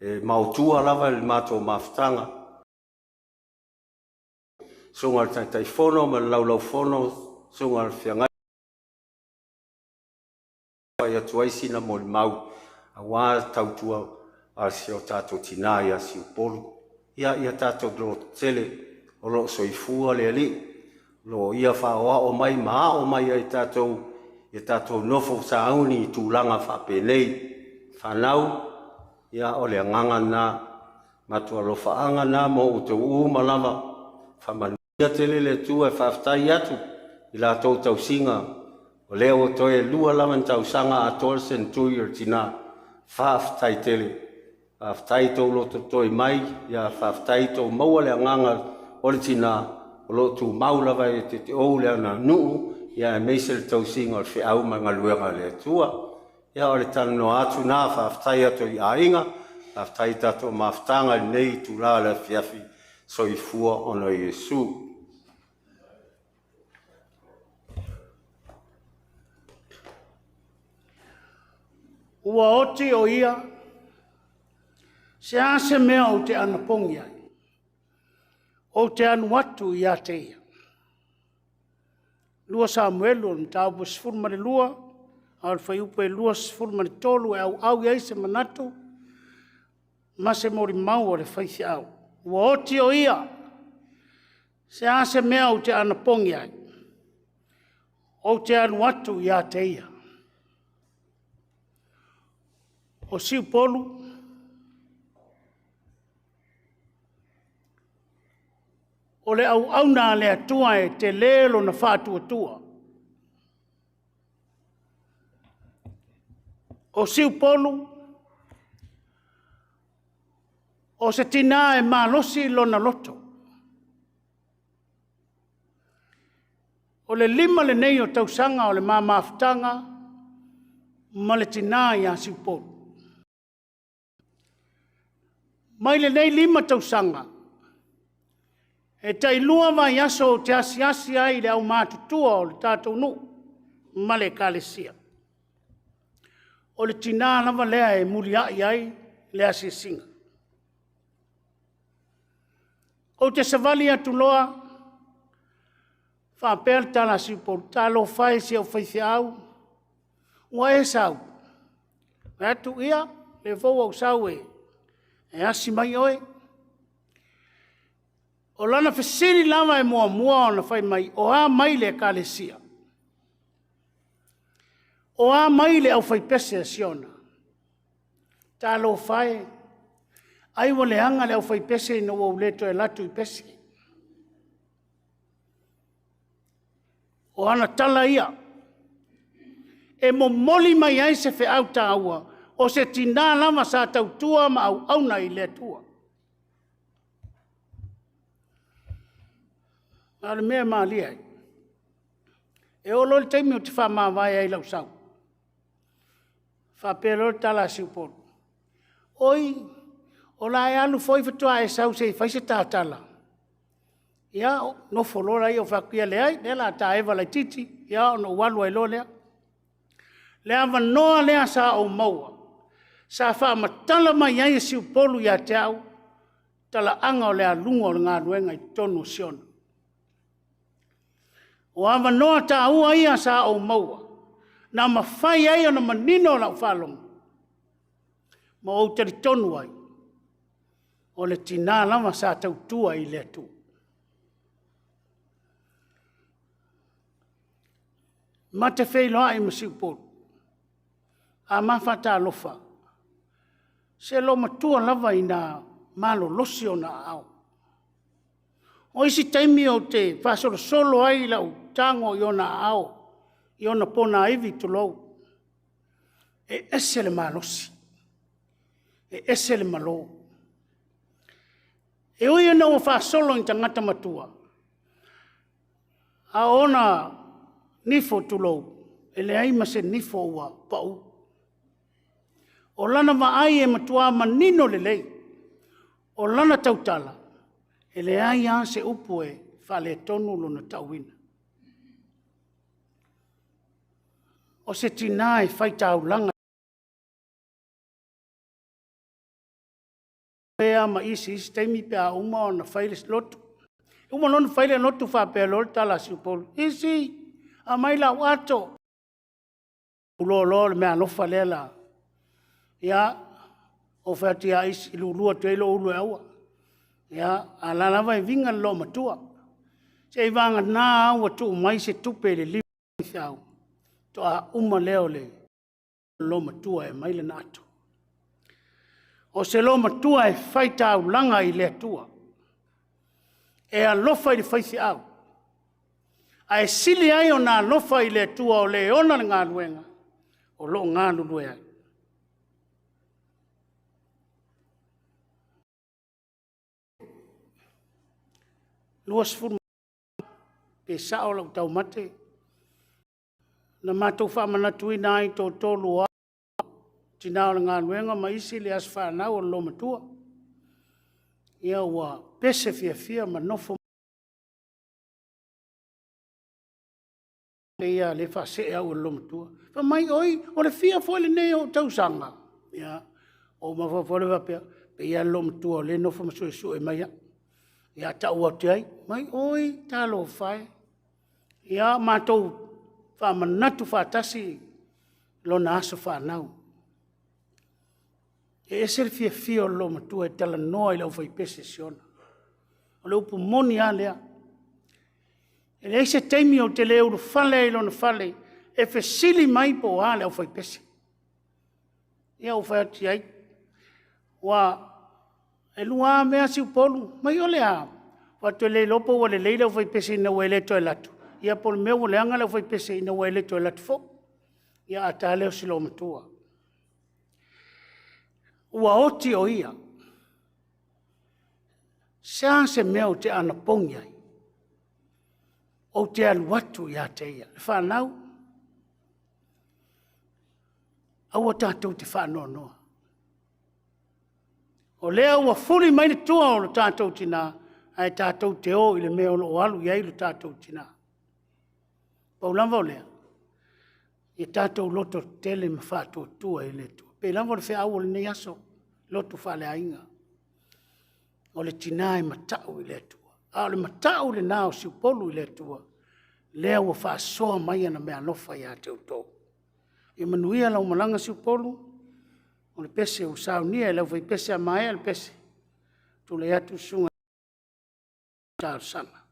E mautua lava le mātou maftanga. Sunga le tai whono ma laulau whono. Sunga le whiangai. Pai atu aisina mo le mau. A wā tautua a si o tātou tina ia si upolu. Ia tātou lo tele o lo soifua le ali. Lo ia whaoa o mai maa o mai ai tātou nofo sa auni i tūlanga whapenei. Whanau. Ia o le nganga nā, matua lo whaanga nā mo o te uuma lava. Whamanuia tele le tua e whaftai atu i la tau tausinga. O leo o toe lua lava tausanga a Torsen Tuier tina. Whaftai tele. Whaftai tau loto toi mai, ia whaftai tau maua le nganga o le tina. O loto maulava e te ou lea na nuu, ia e meise le tausinga o le whiau ma ngā luenga le tua. Ia o le tano atu nā whaftai atu i ainga, a tai tato maftanga nei tu la le fiafi soifua ona Yesu. Ua oti o ia, se ase mea o te anapongi ai, o te anu atu ia te ia. Lua Samuelu o mtau po sifurumare lua, au whai upe lua sifurumare tolu e au iai se manatu, ma se mori mau o le whaithi au. Ua oti o ia, se ase mea o te anapongi ai, o te anu atu ia te ia. O siu polu, o le au na le atua e te lelo na whātua tua. O siu polu, o se tina e malosi lona loto. O le lima le nei o tausanga o le mamafutanga, ma le tina ia siu polu. Mai le nei lima tausanga, e tai lua vai aso o te asi ai le au mātutua o le tātou nu, ma le kālesia. O le tina lava lea e muri ai le asi singa. O te savali atu loa, whapel tala si por talo whai si au whaithi au, ua e sau. Atu ia, le fau au sau e asi mai oe. O lana whesiri lama e mua o na whai mai, o a mai le kālesia. O a mai le au whai pese a siona. Tā lo whai, ai wa le anga le au whai pese no wau leto e latu I pese. O ana tala ia, e mo moli mai ai se whe au tā ua, o se tina lama sa tautua ma au auna I le tua. Ale mea maali ai. E o lori teimi o te wha maa vai ai lau sau. Wha pēr lori tala siu pōru. Oi, o la e alu foi fatua e sau se I whaise tātala. Ia, no wholora I o whakuia le ai, le la tā ewa lai titi, ia, o no walu ai lo lea. Le awa noa lea sa o maua. Sa wha matala mai ai siu pōru ia te au, tala anga o lea lunga o ngā ruenga I tonu siona. O awa noa ta ua ia sa o maua. Na mawhai ai o na manino na whalong. Ma o tari tonu ai. O le tina lama sa tautua I le tu. Ma te whailoa I masiu pōru. A mawhata alofa. Se lo matua lava I nā malo losi o na au. O isi taimi o te whasoro solo ai lau tango I ona ao, I ona pona iwi tulou. E ese le malosi. E ese le malo. E oi ana o whasolo I tangata matua. A ona nifo tulou. E le aima se nifo ua pau. O lana ma ai e matua manino le lei. O lana tautala. E le ai a se upu e whale tonu lona tauina. O se tina e whaitau langa. Pea ma isi teimi pea uma o na whaile lotu. Uma lona whaile lotu whapea lor tala si upolu. Isi, a mai la wato. Ulo le mea lofa lela. Ia, o whatia isi lulua tuelo ulu e aua. Ia, a la lava vinga lo matua. Se vanga na aua tu mai se tupe le liwi fiau. To a uma leo le lo matua e mai le nato. O se lo matua e whaita au langa I le atua. E a lofa I le whaisi au. A e sili ai o nā lofa I le atua o le ona le ngā luenga. O lo ngā lulue ai. Luas furu pe sao lau tau mate. Na mātou whamanatui nai tō tōlu a tina o ngā nuenga ma isi le as whanau o lo matua. Ia ua pese fia ma nofo. Ia le whase au o lo matua. Wha mai oi, o le fia fo le nei o tausanga. Ia, o ma whawhore wapea, pe ia lo matua o le nofo masue e mai ia. Ia ta ua te ai, mai oi, ta lo whai. Ia mātou whamanatu whatasi lo na aso whanau. E esere fia o lo matua e tala noa i lau whai pese siona. O le upu moni a lea. E le eise teimi o te leo fale i lona fale, e fesili mai po a leo whai pese. Ia o whai ati ai. Wa e lua mea si upolu, mai o lea. Wa tu le lopo wa le leila o whai pese ina wele to e latu. Ia polu mea o leanga leo whai pese ina wele to e latu fo. Ia ata leo si lo matua. Ua oti o ia. Sea se mea o te ana pongi ai. O te alu atu ia te ia. Le whanau. Aua tātou te whanau noa. O lea ua furi mai le tua o lo tātou tina. Ai tātou te o i le mea o lo alu iai lo tātou tina. Paulamba o lea. I tātou loto tele ma whātua tua i le tua. Pe lamba o le whea au o le nei aso. Loto whale ainga. O le tina e matau i le tua. A le matau le nao si upolu i le tua. Lea ua whaasoa mai ana mea lofa i a te utou. I manuia lau malanga si upolu. O le pese o saunia e lau vai pese a mai le pese. Tu le atu sunga. Tāu sana.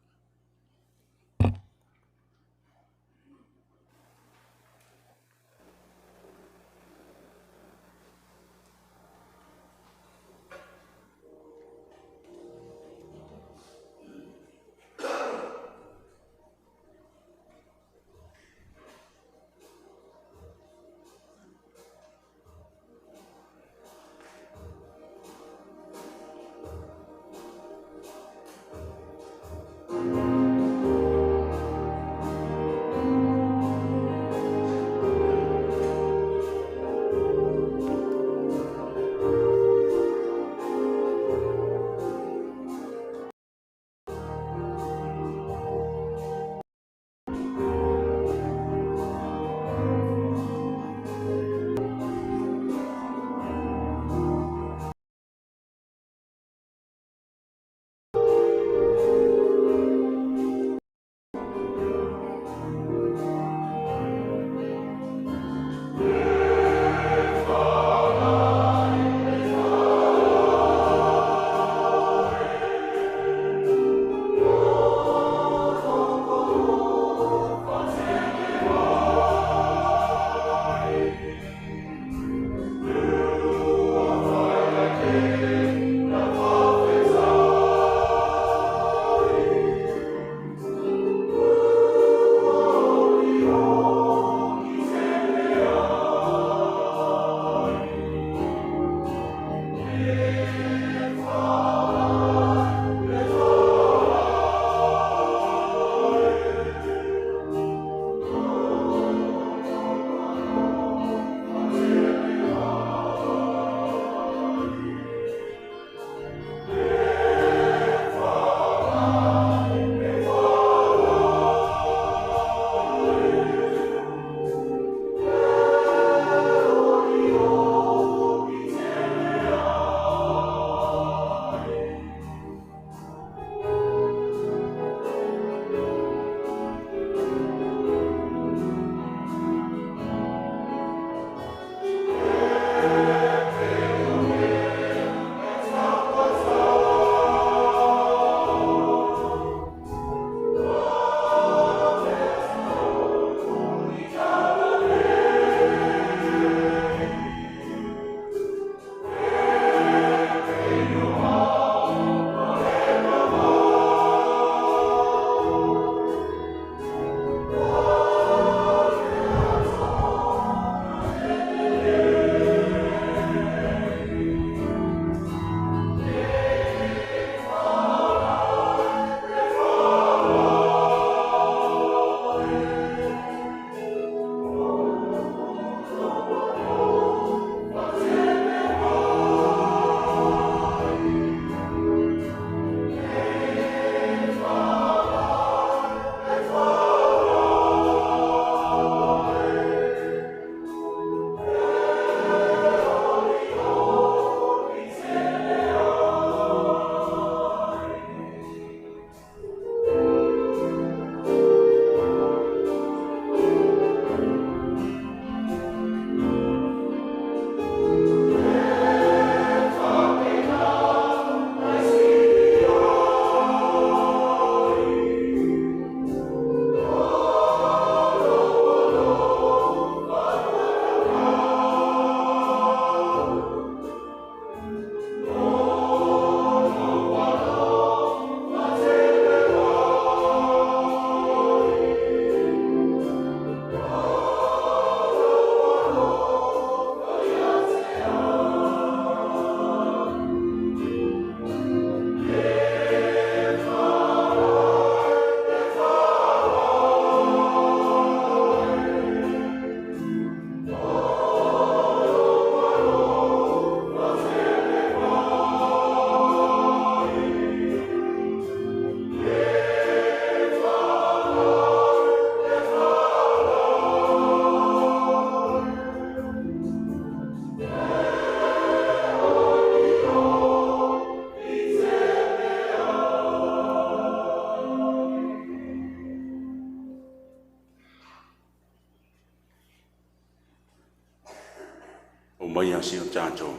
mai a sio tātou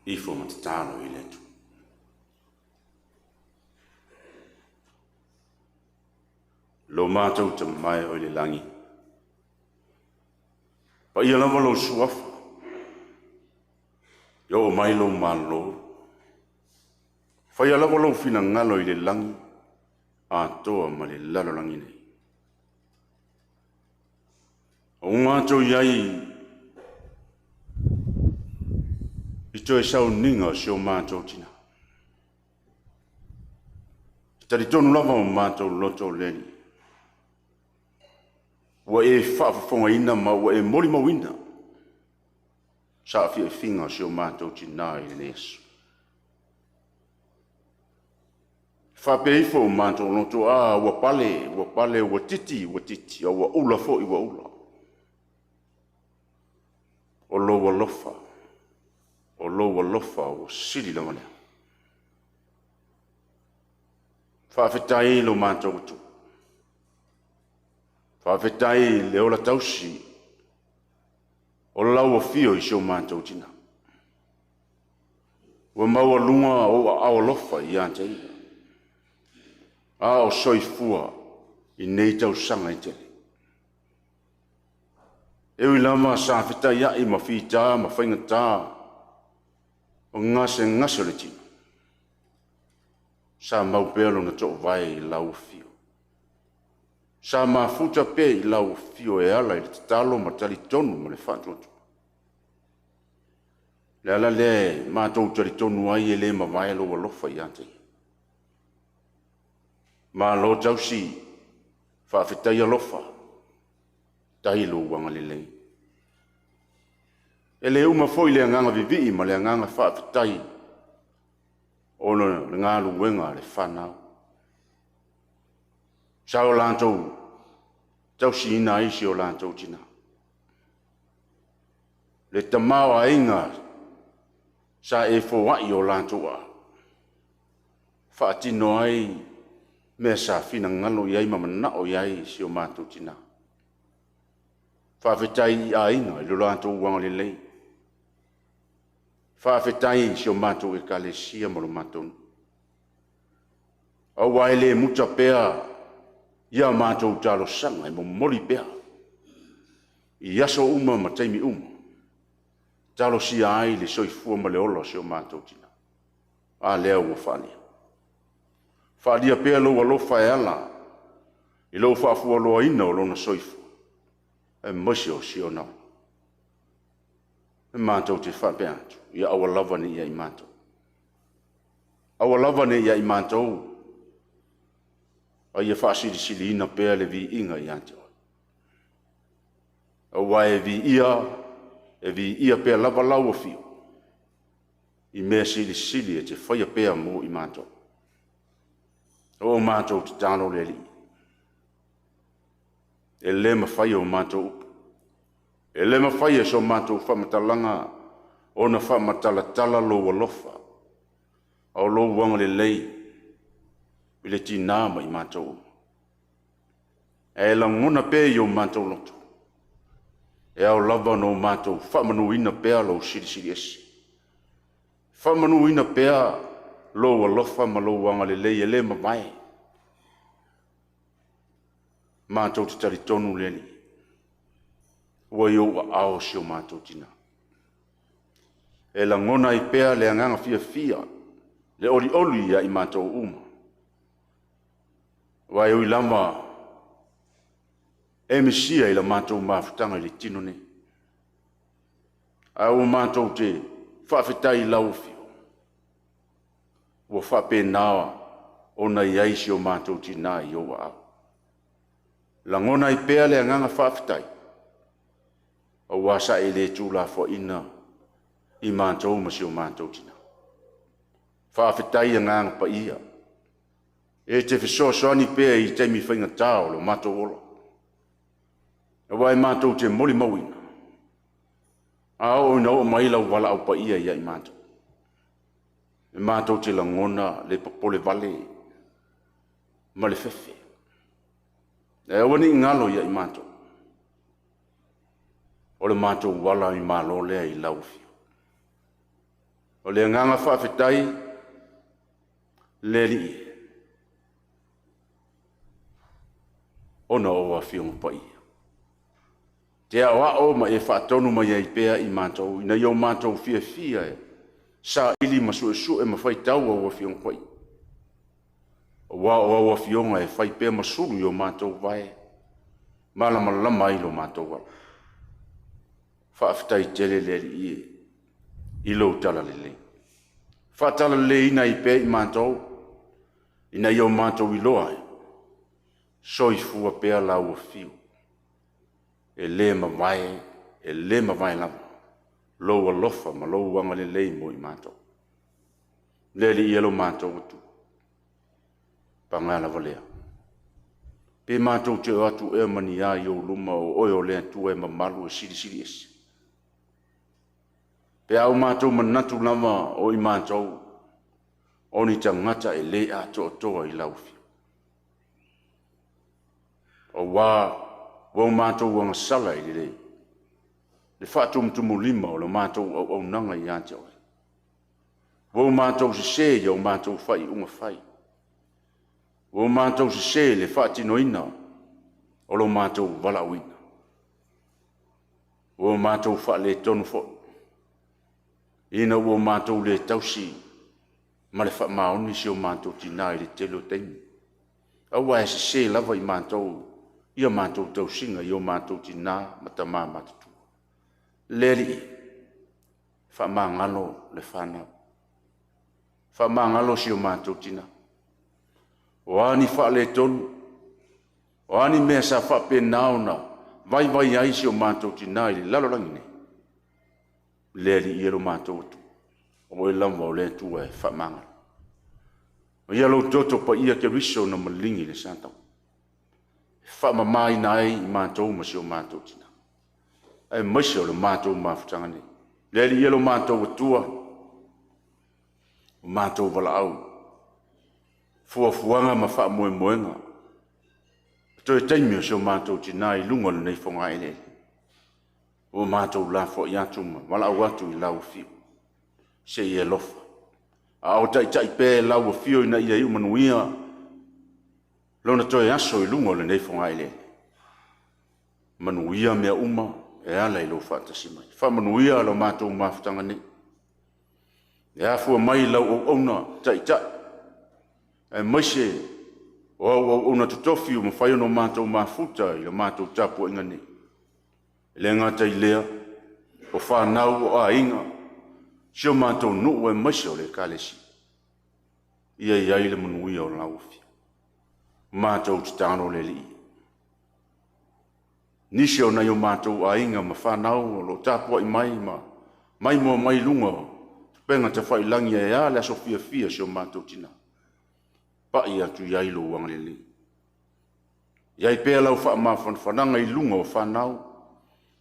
I fo matatalo I letu. Lo mātou te mai o le langi. Pa ia lava lo suafa. Yo o mai lo malo. Fa ia lava lo fina ngalo I le langi. A toa ma le lalo langi nei. O mātou iai I toi sau ninga si o mātou tina. Tari tonu lava o mātou loto leni. Wa e whaafafonga ina ma wa e mori mawina. Sa awhi e whinga si o mātou tina I le nesu. Whapeifo o mātou loto wa pale, wa titi, a wa ula fo I wa ula. O lo wa lofa. O lo wa lofa o siri la manea. Whaafetai lo mātou tu. Whaafetai le ola tausi. O lau o fio I sio mātou tina. Wa maua lunga o awa lofa I Auntie. A o soifua I nei tau sanga I tele. Ewi lama sa whetai ai ma whita, ma whaingata. O ngase le tino. Sa mau pelo na tō vai I lau fio. Sa ma futa pe I lau fio e ala I te talo ma tali tonu ma le whantotu. Le ala le ma tō tali tonu ai e le ma vai lo lofa I Auntie. Ma lo tausi whawhetai alofa. Tailo wanga le lei. E le uma foi le nganga vivi ma le nganga whawhetai. Ono le ngā luenga le whanau. Sa o lantou, tausi ina isi o lantou tina. Le tamau a inga, sa e fōwai o lantou a. Whaatino ai, mea sa fina ngalo iai mamanao iai si o mātou tina. Whawhetai a inga, lo lantou wanga le lei. Whaafetai si o mātou e ka le sia mo lo mātou. Au wai le muta pea, ia mātou talo sanga e mo mori pea. I aso uma ma taimi uma. Talo sia ai le soifua ma le ola si o mātou tina. A lea ua whania. Whadia pea lo alofa e ala. I lo whaafua loa ina o lona soifua. E mosi o si o nao. E mātou te whapea atu. Ia awa lava ni ia I mātou. Awa lava ni ia I mātou. A ia whaasiri sili ina pea le vi inga I Auntie. Awa e vi ia pea lava lau o fio. I mea sili e te whaia pea mo I mātou. O mātou te tāno le li. E le ma whaia o mātou upu. E le ma whaia so mātou whamatalanga ona whamatalatala lo walofa. Au lo wanga le lei. I le tīnāma I mātou. E la ngona pē I o mātou loto. E au lava no mātou whamanu ina pēa lo siri esi. Whamanu ina pēa lo walofa ma lo wanga le lei e le ma mai. Mātou te tari tonu leni. Ua I o ao si o mātou tina. E la ngona I pēa le anganga fia. Le oli ia I mātou uma. Wai ui lama e mesia I la mātou mawhitanga I le tino ne. Au mātou te whawhetai lau fio. Ua whape nāwa ona I aisi o mātou tina I o au. La ngona I pēa le anganga whawhetai. Au wasa e le tūla fo ina I mātou masi o mātou tina. Whawhetai anganga pa ia. E te whesoasoani pēa I teimi whainga tāo lo mātou ola. E wai mātou te mori mawina. A o ina o mailau wala au pa ia I mātou. E mātou te langona le papole vale. Ma le whewhe. E wani ngalo I mātou. O le mātou wala I mālo lea I laufi. O le nganga whawhetai, le li. Ona o a whiunga pai. Te awa o ma e whaatonu mai ai pēa I mātou, ina iau mātou fia fia e. Sa ili masu e su e ma whai tau o a whiunga pai. O wa o a whiunga e whai pēa masuru I o mātou vai. Malama lama I lo mātou wala. Whaafitai tele le li I lo tala le le. Whaatala le ina I pē I mātou, ina iau mātou I loa e. Soi fua pēa lau a whiu. E le mawai lava. Lou alofa ma lou wanga le lei mo I mātou. Le li I alo mātou atu. Pangala valea. Pe mātou te atu e mani a I o luma o oio le atu e mamalu e siri esi. Pe au mātou manatu lama o I mātou, o ni tangata e le a toa I laufi. O wau mātou wanga sala I le. Le whaatumtumu lima o le mātou au nanga I Auntie oi. Wau mātou se ia o mātou whai unga whai. Wau mātou se le whaatinoina o lo mātou walauina. Wau mātou wha le tonu fo. Ina ua mātou le tausi, ma le wha maoni si o mātou tina I le telo teimi. Awa e se lava I mātou, ia mātou tausinga I o mātou tina matama matatu. Leri, wha mangalo le whanau. Wha mangalo si o mātou tina. O ani wha le tonu, o ani mea sa wha pe naona, vai ai si o mātou tina I le lalorangi ne. Leri I ero mātou atu. O e lamba o le tua e whamanga. O ia lo toto pa ia ke riso na malingi le santau. Whamamai na ai I mātou ma si o mātou tina. E maise o le mātou mafutanga ne. Leri I ero mātou atua. O mātou wala au. Fuafuanga ma wha moenga. Toi taimi o si o mātou tina I lunga le nei whonga ele. O mātou la fo I atuma, wala au atu I lau fiu. Se I e lofa. A o tai pē lau fiu ina I iu manuia. Lona toi aso I lungo le nei fonga ele. Manuia mea uma, e ala I lo whaatasi mai. Wha manuia lo mātou mafutanga ne. E afua mai lau o ona tai. E maise, o ona tutofiu ma whai ono mātou mafuta I lo mātou tapu inga ne. Le ngata I lea, o whanau o a inga, si o mātou nuu e maise o le kalesi. Ia I le manuia o laufi. Mātou titano le li. Nisi o nei o mātou a inga ma whanau o lo tapua I mai ma, mai mua mai lunga o, penga te whai langi e a le aso fia si o mātou tina. Pa ia tu iai lo wang le li. Iai pēa lau wha ma whananga I lunga o whanau,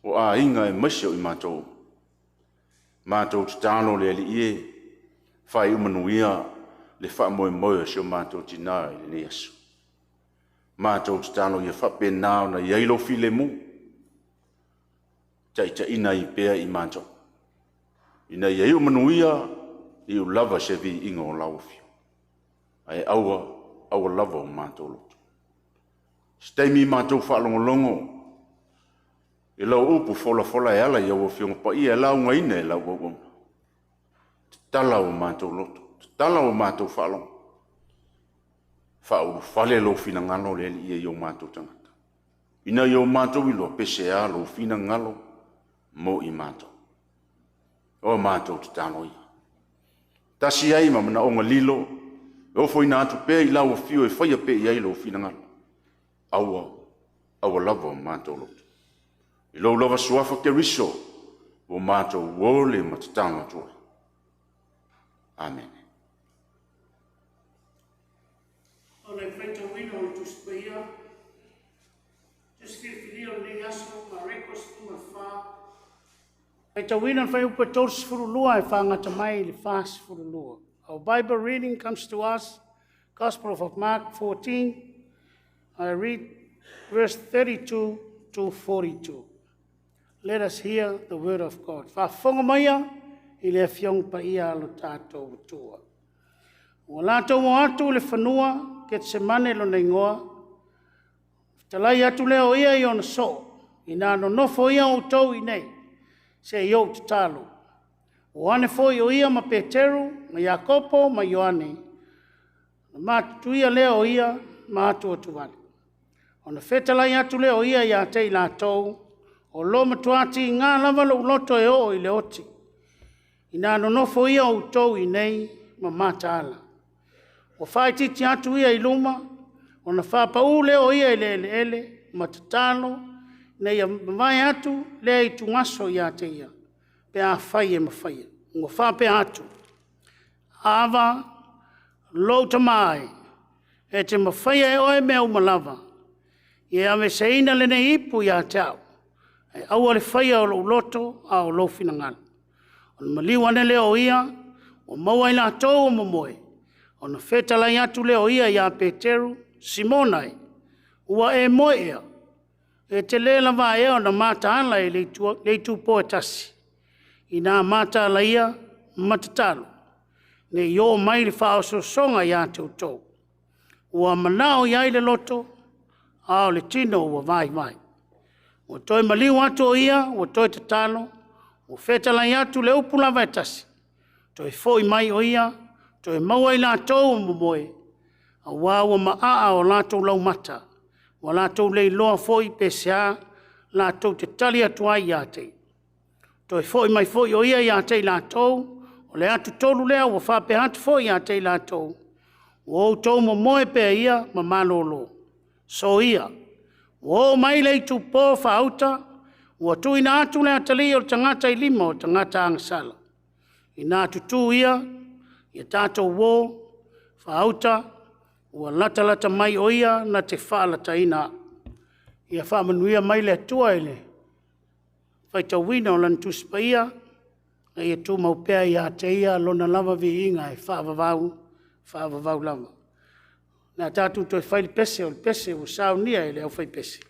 o a inga e maise o I mātou. Mātou titano le li ie, whai umanuia le wha moe si o mātou tina I le neasu. Mātou titano ia wha penao na iai lo file mu. Tai ina I pēa I mātou. Ina iai umanuia I u lava se vi inga o laufiu. Ai aua lava o mātou lotu. Steimi mātou wha longo. E lau upu fola e ala I au whiunga pa ia e lau ngaine e lau wawona. Tala o mātou loto. Tala o mātou whalong. Whauru whale lo fina ngalo le li ia I o mātou tangata. Ina I o mātou I lo pese a lo fina ngalo mo I mātou. O mātou te tano ia. Tasi ai mamana o ngalilo. E ofo ina atu pēa I lau whiu e whaia pēa I lo fina ngalo. Aua lava o mātou loto. I lo lava suafa ke riso, o mātou wole matatanga tua. Amen. O le whaita wina o tuspaia, tuskirifili o le aso ma rekos tuma wha. Whaita wina whai upa tors furulua e whangata mai le fast furulua. Our Bible reading comes to us, Gospel of Mark 14. I read verse 32 to 42. Let us hear the word of God. Whafonga maia, I le fiong pa ia alo tātou tua. O lātou mo atu le whanua, ke te semane lo na ingoa. Talai atu leo ia I ona so, I nā no nofo ia o tau I nei, se I o te talo. O ane foi o ia ma Peteru, ma Iakopo, ma Ioane. Ma tuia leo ia, ma atu atu wale. Ona whetalai atu leo ia ia te I lātou, o lo matuati ngā lava lo loto e o I le oti. I nā no nofo ia o tau I nei, ma mata ala. O whaititi atu ia I luma, o na whapau leo ia I le ele, ma te talo, nei a mai atu, lea I tungaso ia te ia. Pe a whai e ma whai. Ngo whape atu. Ava, lo tamai, e te ma whai e oe mea umalava. I ame se ina le ne ipu ia tau. E aua le whai o lo loto, a o lo finangala. O na maliwane leo ia, o maua I la tau o mamoe. O na whetalai atu leo ia ia Peteru, Simonai, ua e moe ea. E te lela wā ea o na mata ala e leitu po e tasi. I nā mata ala ia, matatalo. Ne I o mai le whao so songa ia te utou. Ua manao ia I le loto, ao le tino ua vai vai. Ua toi maliu atu o ia, ua toi te talo, ua whetalai atu le upula vai tasi. Toi foi mai o ia, toi maua I lātou o mamoe, a wāua maa o lātou lau mata, wa lātou lei loa foi PCA, lātou te tali atua I ate. Toi foi mai foi o ia I ate lātou, o le atu tolu lea wa whape atu foi I ate lātou, o tau mamoe pe ia ma malolo. So ia, o mai lei tu po whauta, ua tuina atu lea tali o tangata I lima o tangata angasala. I nā tutu ia, ia tātou wō, whauta, ua lata mai o ia na te whaalata ina. Ia whaamanuia mai le atua ele. Whaita wina o lantuspa ia, na ia tū maupea ia te ia lona lava vi inga e whaavavau lava. Nā tātou toi whaile pese o le pese o saunia ele au whai pese.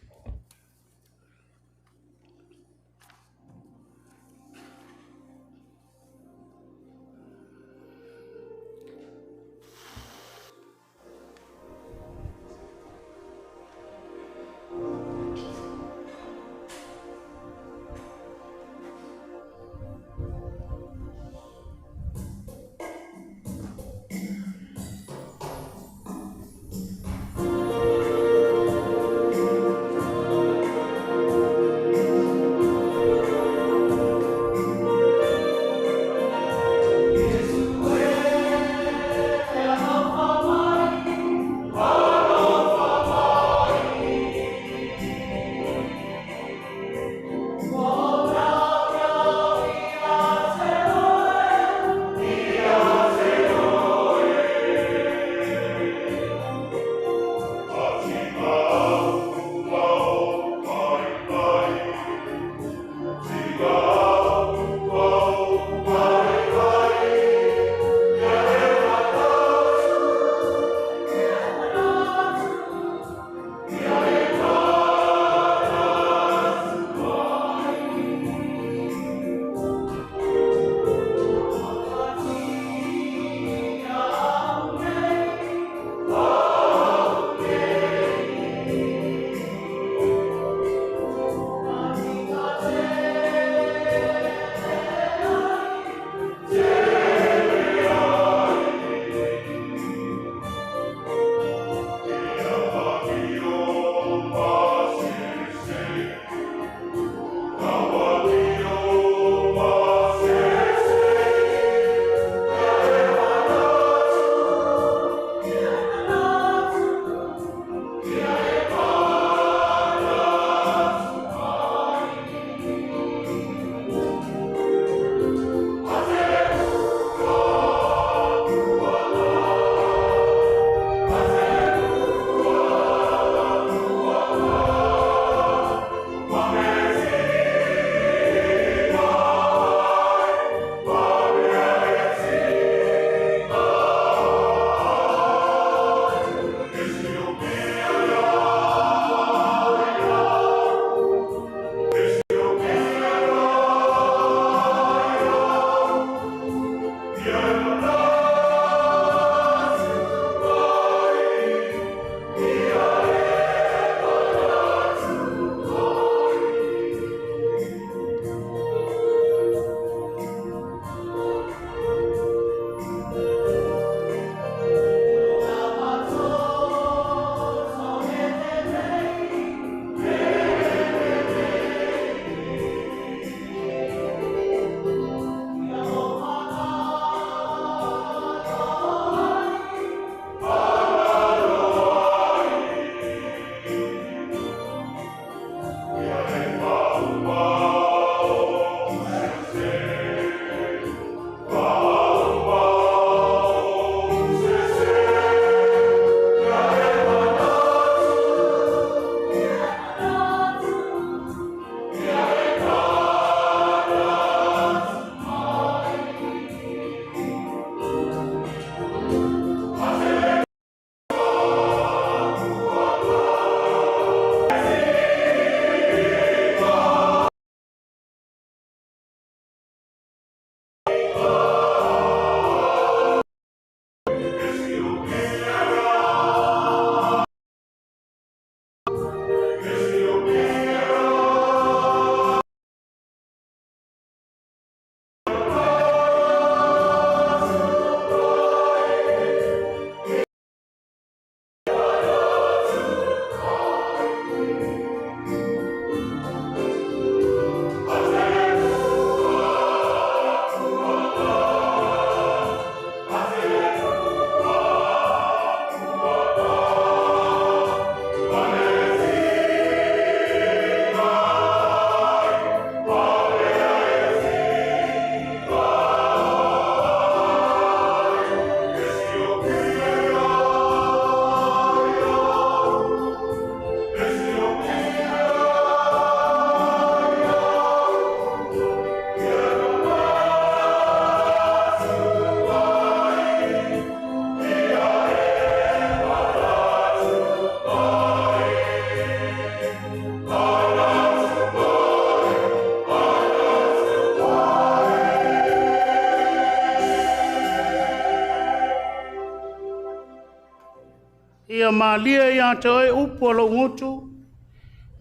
Ia malia ia te oe upo lo ngutu,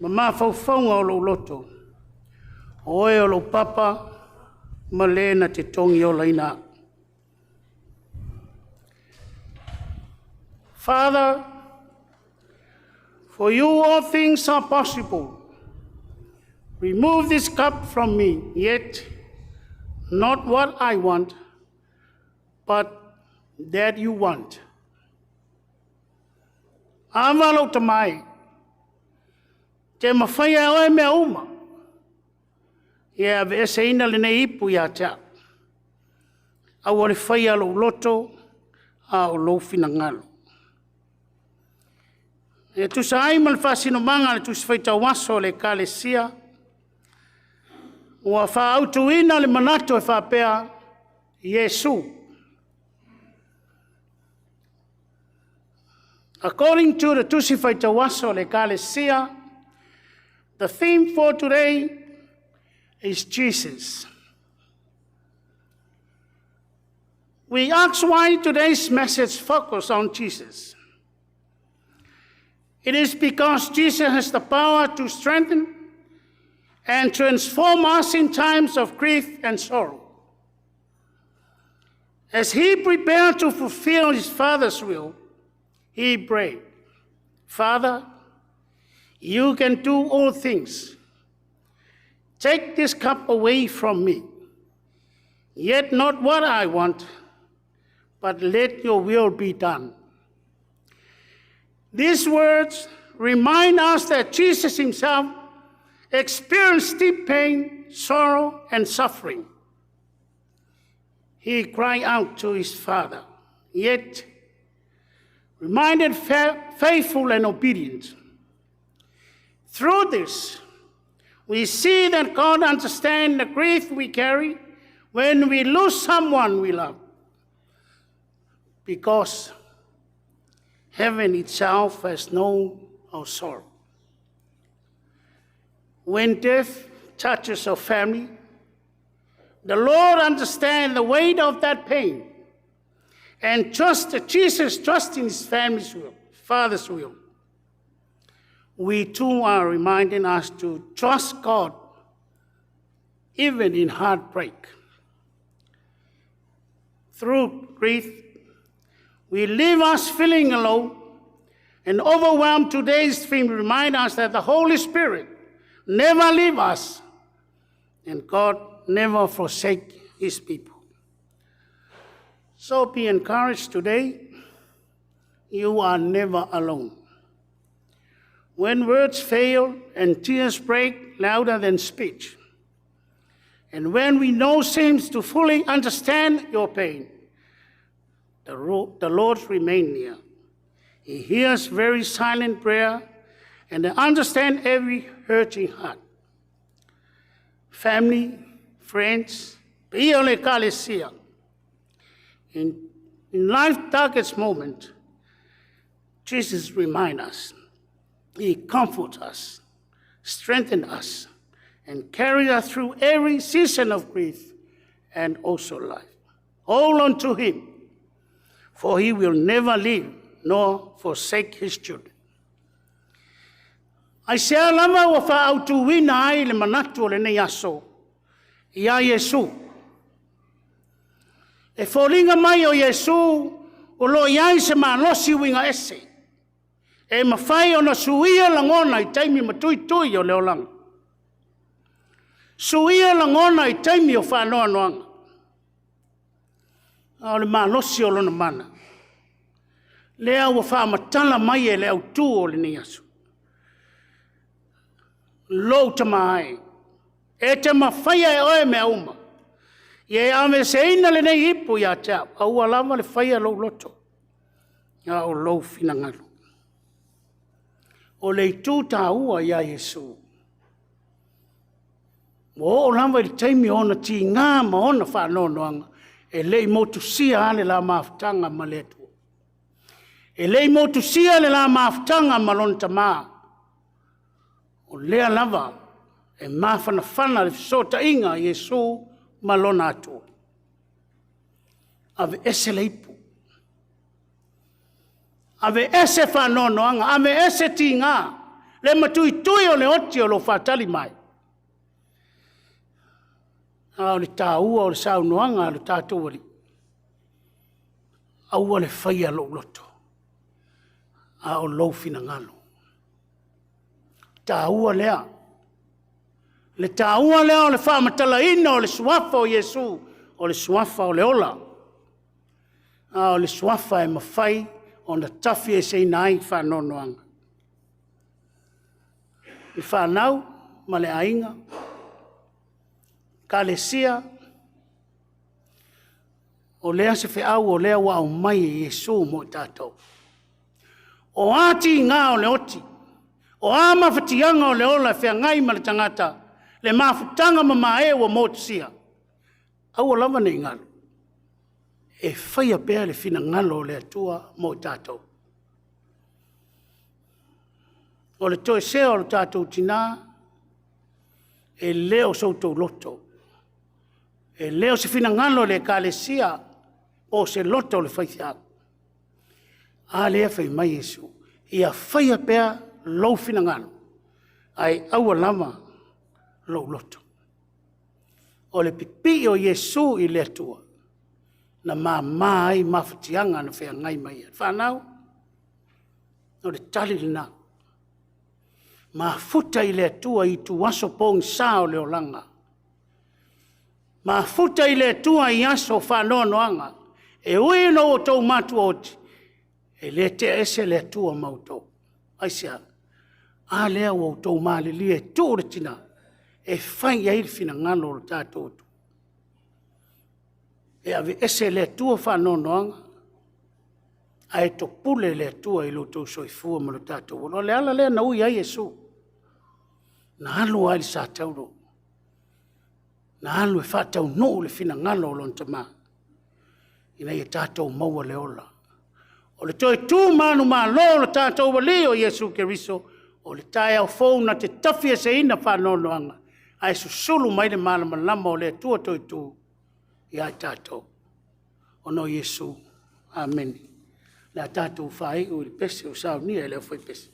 ma mawhauwhaunga o lo loto. Oe o lo papa, ma lena te tongi o laina. Father, for you all things are possible. Remove this cup from me, yet not what I want, but that you want. Amalo tamai, te mawhaia oe mea uma. Ia ese ina le nei ipu ia tea. Aware whaia lo loto, a o lo finangalo. E tu sa ai mal fasino manga le tu se whaita waso le Galea'I. Ua wha autu ina le manato e wha pea Yesu. According to the Tusi Whaita Waso le Galea'I, the theme for today is Jesus. We ask why today's message focuses on Jesus. It is because Jesus has the power to strengthen and transform us in times of grief and sorrow. As he prepared to fulfill his Father's will, he prayed, Father, you can do all things. Take this cup away from me. Yet not what I want, but let your will be done. These words remind us that Jesus himself experienced deep pain, sorrow, and suffering. He cried out to his Father, yet remained faithful and obedient. Through this, we see that God understands the grief we carry when we lose someone we love, because heaven itself has known our sorrow. When death touches our family, the Lord understands the weight of that pain and trust that Jesus trusts in his family's will, Father's will. We too are reminding us to trust God even in heartbreak. Through grief, we leave us feeling alone and overwhelmed. Today's theme reminds us that the Holy Spirit never leaves us and God never forsakes his people. So be encouraged today. You are never alone. When words fail and tears break louder than speech, and when we no seems to fully understand your pain, the Lord remains near. He hears very silent prayer and understands every hurting heart. Family, friends, be ole Galea'I. In life's darkest moment, Jesus reminds us. He comforts us, strengthens us, and carries us through every season of grief and also life. Hold on to him, for he will never leave nor forsake his children. Ai se alama wa whaautu wina ai le manatu o le nei aso, ia Yesu. E whoringa mai o Yesu, o lo iai se maalosi winga ese. E mawhai o na suia langona I taimi matui tui o leolanga. Suia langona I taimi o whanoa noanga. O le maalosi o lona mana. Lea wa whaamatala mai e le au tū o le ni asu. Lou tamai. E te mawhaia e oe mea uma. Ie ame se ina le nei hipu ia tau. Au alama le whaia lou loto. Ia o lou finangalo. O le tū tā ua ia Yesu. O lama I taimi ona ti ngā ma ona whanonoanga. E lei motu sia ale la maafutanga ma le atua. E lei motu sia le la maafutanga ma lonta maa. O lea lava e mawhanawhana le fisota inga Yesu ma lona atua. Ave ese le ipu. Ave ese whanonoanga, ave ese tinga. Le matui tui o le oti o lo whatali mai. O le tāua o le saunoanga o le tātou wari. Aua le whaia lo loto. A o lo fina ngalo. Tāua lea. Le tāua lea o le whamatala ina o le suafa o Yesu. O le suafa o le ola. A o le suafa e mawhai o na tafi e sei nai whanonoanga. I whanau, ma le ainga, Galea'I, o lea se whiau o lea wa o mai e Yesu mo i tātou. O Auntie ngā o le oti, o ama whatianga o le ola whia ngai ma le tangata, le mawhutanga ma mae wa mo tisia. Au o lava nei ngalo. E whaia pēr le whina ngalo o le atua mo i tātou. O le toe sea o le tātou tina, e leo soutou loto. E leo se whina ngalo le Galea'I, o se loto le whaithia. A lea whai mai Yesu. Ia whaia pēr lou whina ngalo. Ai aua lama lou loto. O le pipi o Yesu i le atua. Na mai mawhatianga na whea ngai mai. Whanau, o le tali lina. Ma futa i le atua i tu aso pōng sao le olanga. Ma futa i le atua i aso whanonoanga. E ui no o tau matu oti. E le te ese le atua mautou. Aisia, a lea o tau maali li e tūre tina. E whai ai whina ngalo o tātou tu. E ave ese le atua whanonoanga. Ai to pule le atua i loto soifua ma le tātou. O le ala lea na ui ai Yesu. Na alu ai sa tauro. Na alu e whatau no le whina ngalo o lontama. Ina i tātou maua le ola. O le toi tū manu mā lo le tātou wali o Yesu Keriso. O le tai au fōu na te tawhia se ina whanonoanga. Ai susulu mai le malama lama o le atua toi tū. I ai tātou. O no Yesu. Amen. Le tātou whai o le pese o sao ni e leo whai pese.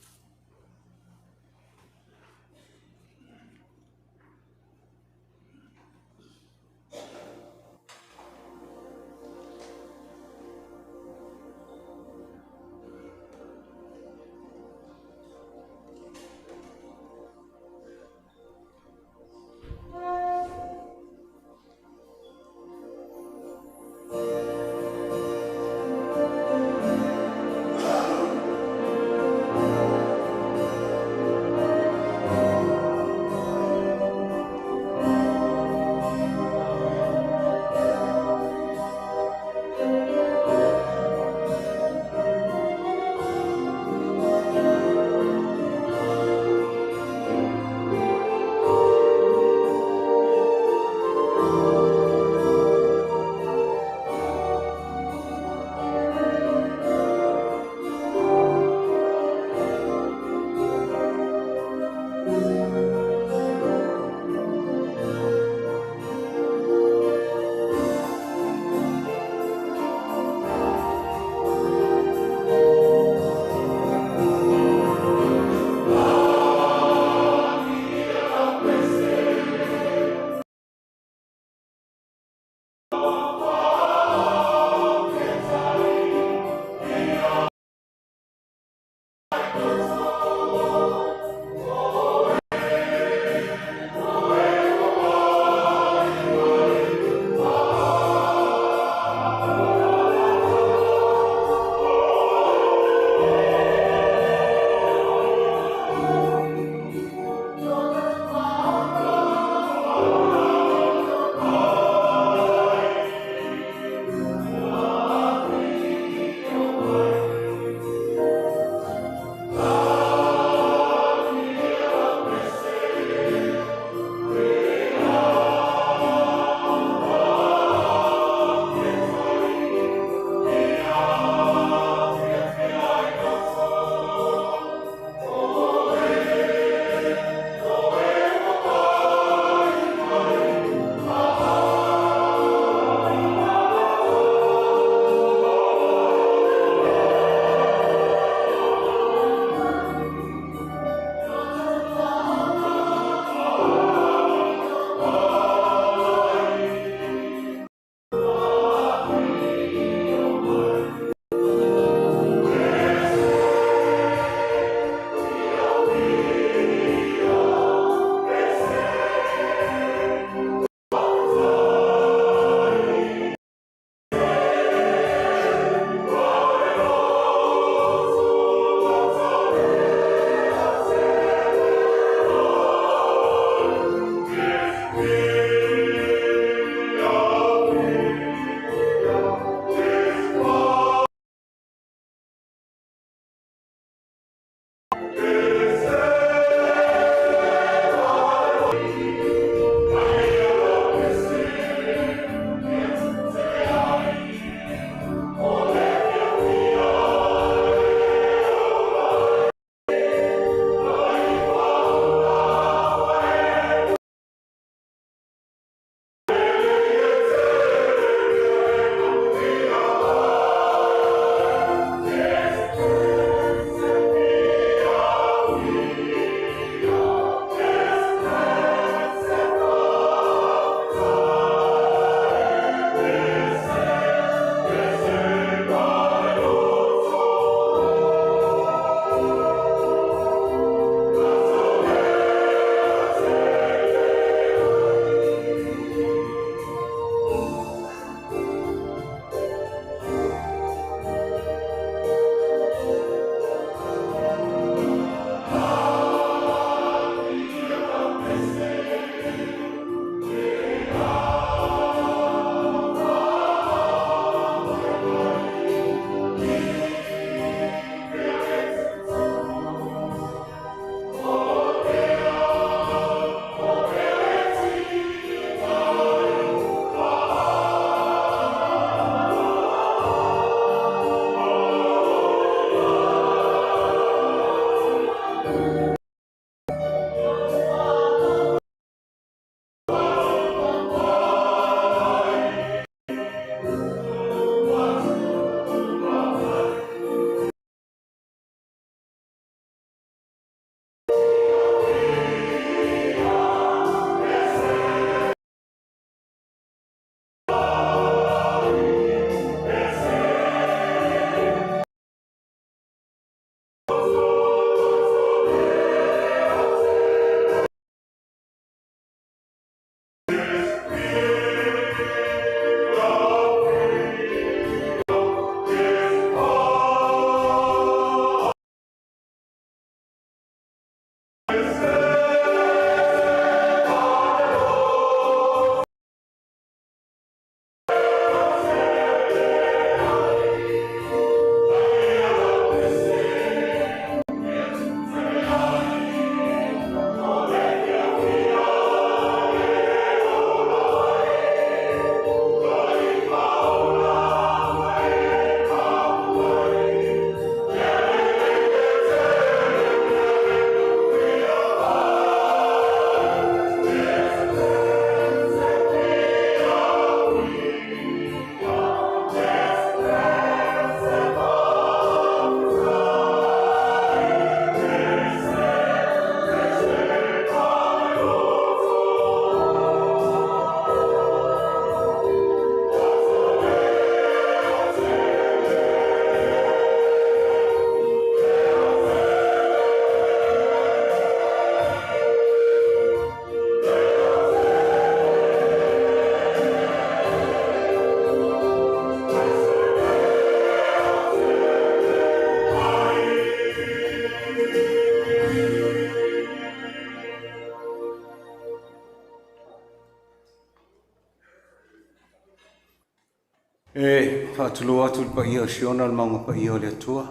E whaatulu atu pa ia siona le maunga pa ia le atua.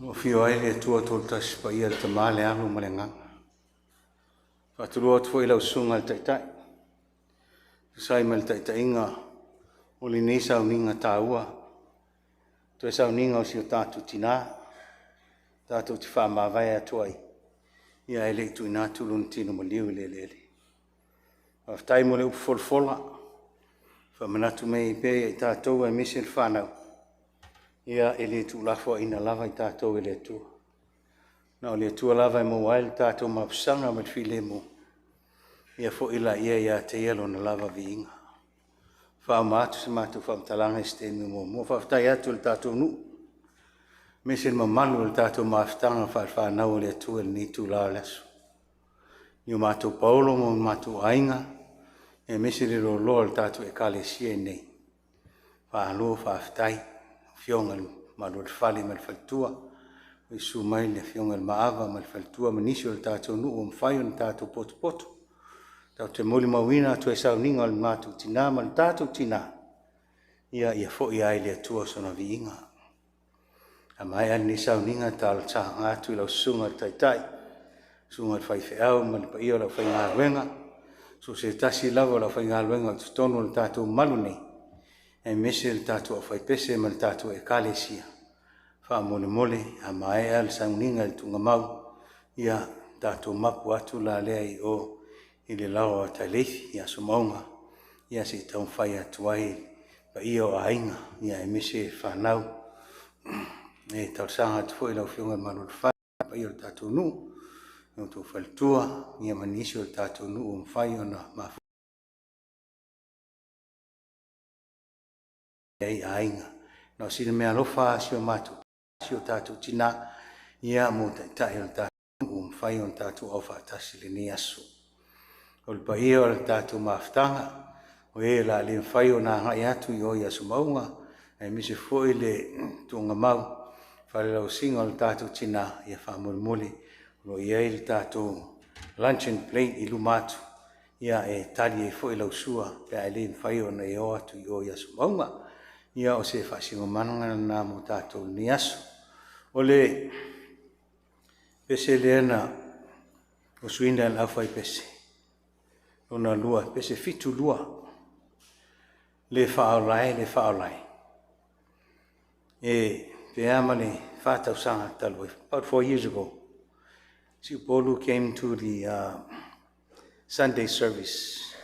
O fio ai le atua tolu tasi pa ia le tamale alu ma le nganga. Whaatulu atu fo i lau sunga le taitai. Sai ma le taitainga o le nei sauninga tāua. Toe sauninga o si o tātu tina. Tātu ti wha mawai atuai. Ia ele tu ina tulun tino ma liu le lele. Whaftai mo le upu folfola. Whamanatu mei i pēi i tātou e misi le whanau. Ia ele tu lafo ina lava i tātou ele tu. Na o le tua lava i mo wail tātou mapusanga ma file mo. Ia fo ila ia te ielo na lava vi inga. Wha maatu se matu whamtalanga i stemi mo. Mo whaftai atu le tātou nu. Misi le mamalu le tātou maftanga whanau le tua le ni tu la lesu. Ni matu paulo mo matu ainga. E misi le lo le tātou e kalesia nei. Whaalo whaftai. Fionga malu le whali ma le whaltua. I su mai le fionga le maava ma le whaltua. Manisio le tātou nu o mwhaio le tātou potu potu. Tau te moli mawina tu e sau ninga le matu tina ma le tātou tina. Ia fo i ai le atua sona vi inga. A mai an ni sau ninga tāla taha ngātu i lau sunga taitai. Sunga le whaifeau ma le pa ia lau whai ngā ruenga. So se tasi lava lau whai ngā ruenga o tutono le tātou malu nei. E mese le tātou a whai pese ma le tātou e kalesia. Wha mole mole a mai al sau ninga le tunga mau. Ia tātou mapu atu la lea i o i le lau a Taeleifi ia sumaunga. Ia se tau whai atu ai pa ia o ainga. Ia e mese whanau. E tau sanga atu fo i lau fionga malu le whai pa ia o tātou nu. Nau tau whaltua. Ia manisi o tātou nu o mwhai o na mafu. Ei ainga. Nau sina mea lofa si o matu. Si o tātou tina. Ia mo tai o tātou nu o mwhai o tātou au whaatasi le ni asu. O le pa ia o le tātou maftanga. O e la le mwhai o nā ngai atu i o ia sumaunga. E mise fo i le tunga mau. Whare lau singa o le tātou tina. Ia wha mole mole. Lo ia i le tātou luncheon plate i lumatu. Ia e tali e fo i lau sua. Pea e le mwhai o na e o atu i o ia sumaunga. Ia o se whasingo mananga na mo tātou ni asu. O le pese le ana o suina al awhai pese. Ona lua, pese fitu lua. Le whaolai. E pe amane whatau sanga taloi. About 4 years ago, Polu came to the Sunday service.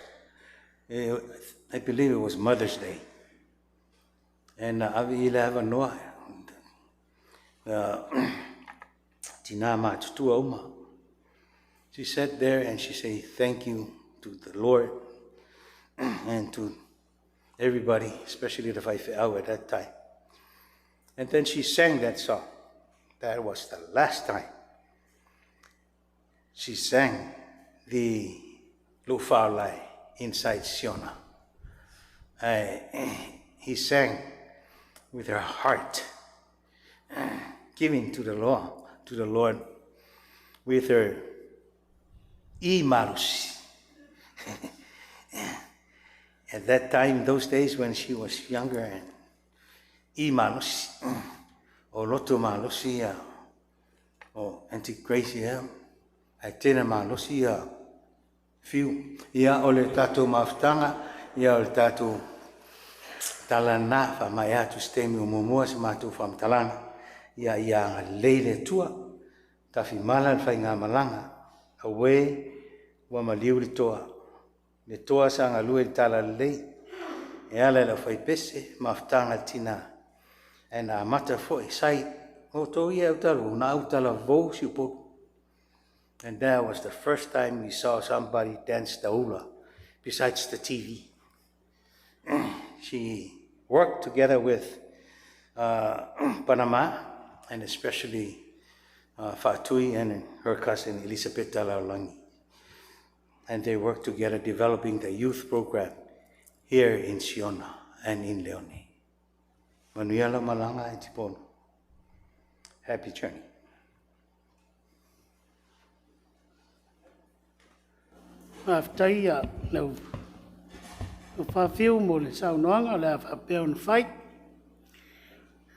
I believe it was Mother's Day. And avi ila hava noa. Tina matutua uma. She sat there and she said, thank you to the Lord and to everybody, especially the Whaifeau at that time. And then she sang that song. That was the last time she sang the Lufaulai inside Siona. He sang with her heart, giving to the Lord with her imarusi. At that time, those days when she was younger, and imarusi, o loto malusi, o Auntie Gracie, tēnā malusi, fiu. Ia o le tātou maftanga, ia o le tātou talana, wha mai atu stemi o mumua se mātou whamtalana. Ia ngā leile tua, tawhi mala le whai ngā malanga. Awe, wa maliu le toa. Le toa sa ngā lue le tala lei. E ala la whai pese, maftanga tina. E nā mata fo e sai, o tō ia utalu, nā utala vau si upoku. And that was the first time we saw somebody dance taula, besides the TV. She worked together with Panama, and especially Fatui and her cousin Elisabeth Talaulangi. And they worked together developing the youth program here in Siona and in Leone. Manuela Malanga and Tipon. Happy journey. Aftaia lau o whawhiu mo le saunoanga le a whapea on whai.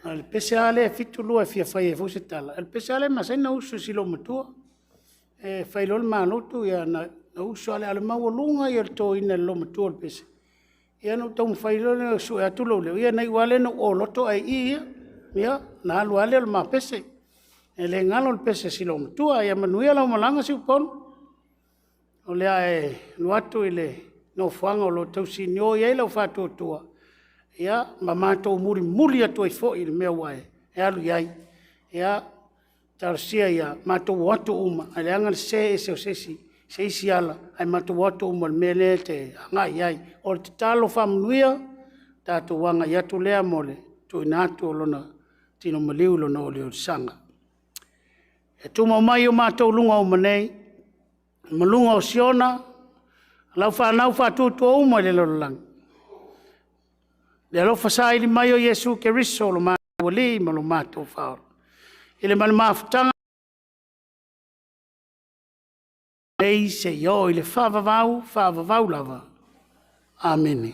Le pese ale fitu lua fia whai e fuse tala. Le pese ale masaina usu silo matua. E whai lol manotu ia na usu ale ale maua lunga ia to ina lo matua le pese. Ia no tau whai lol su e atulo leo. Ia nei wale no o loto ai ia. Ia na alu ale le ma pese. E le ngalo le pese silo matua ia manuia lau malanga si upon. O lea e nuatu ile no whanga o lo tau sinio ia lau whatua tua. Ia, ma mātou muri atu ai fo i le mea wae, e alu iai. Ia, tarasia ia, mātou watu uma, ai le anga le se e seo sesi, se isi ala, ai mātou watu uma le mea le te anga iai. O le te talo whamunuia, tātou wanga i atu lea mole, tu inatu o lona, tino maliu lona o leo sanga. E tu mai o mātou lunga o manei, malunga o siona, lau whanau whatutua uma le lololang. Le alo fasai li mai o Yesu ke riso lo mātou li ma lo mātou whaor. Ile mani mafutanga nei se yo ile whavavau lava. Amene.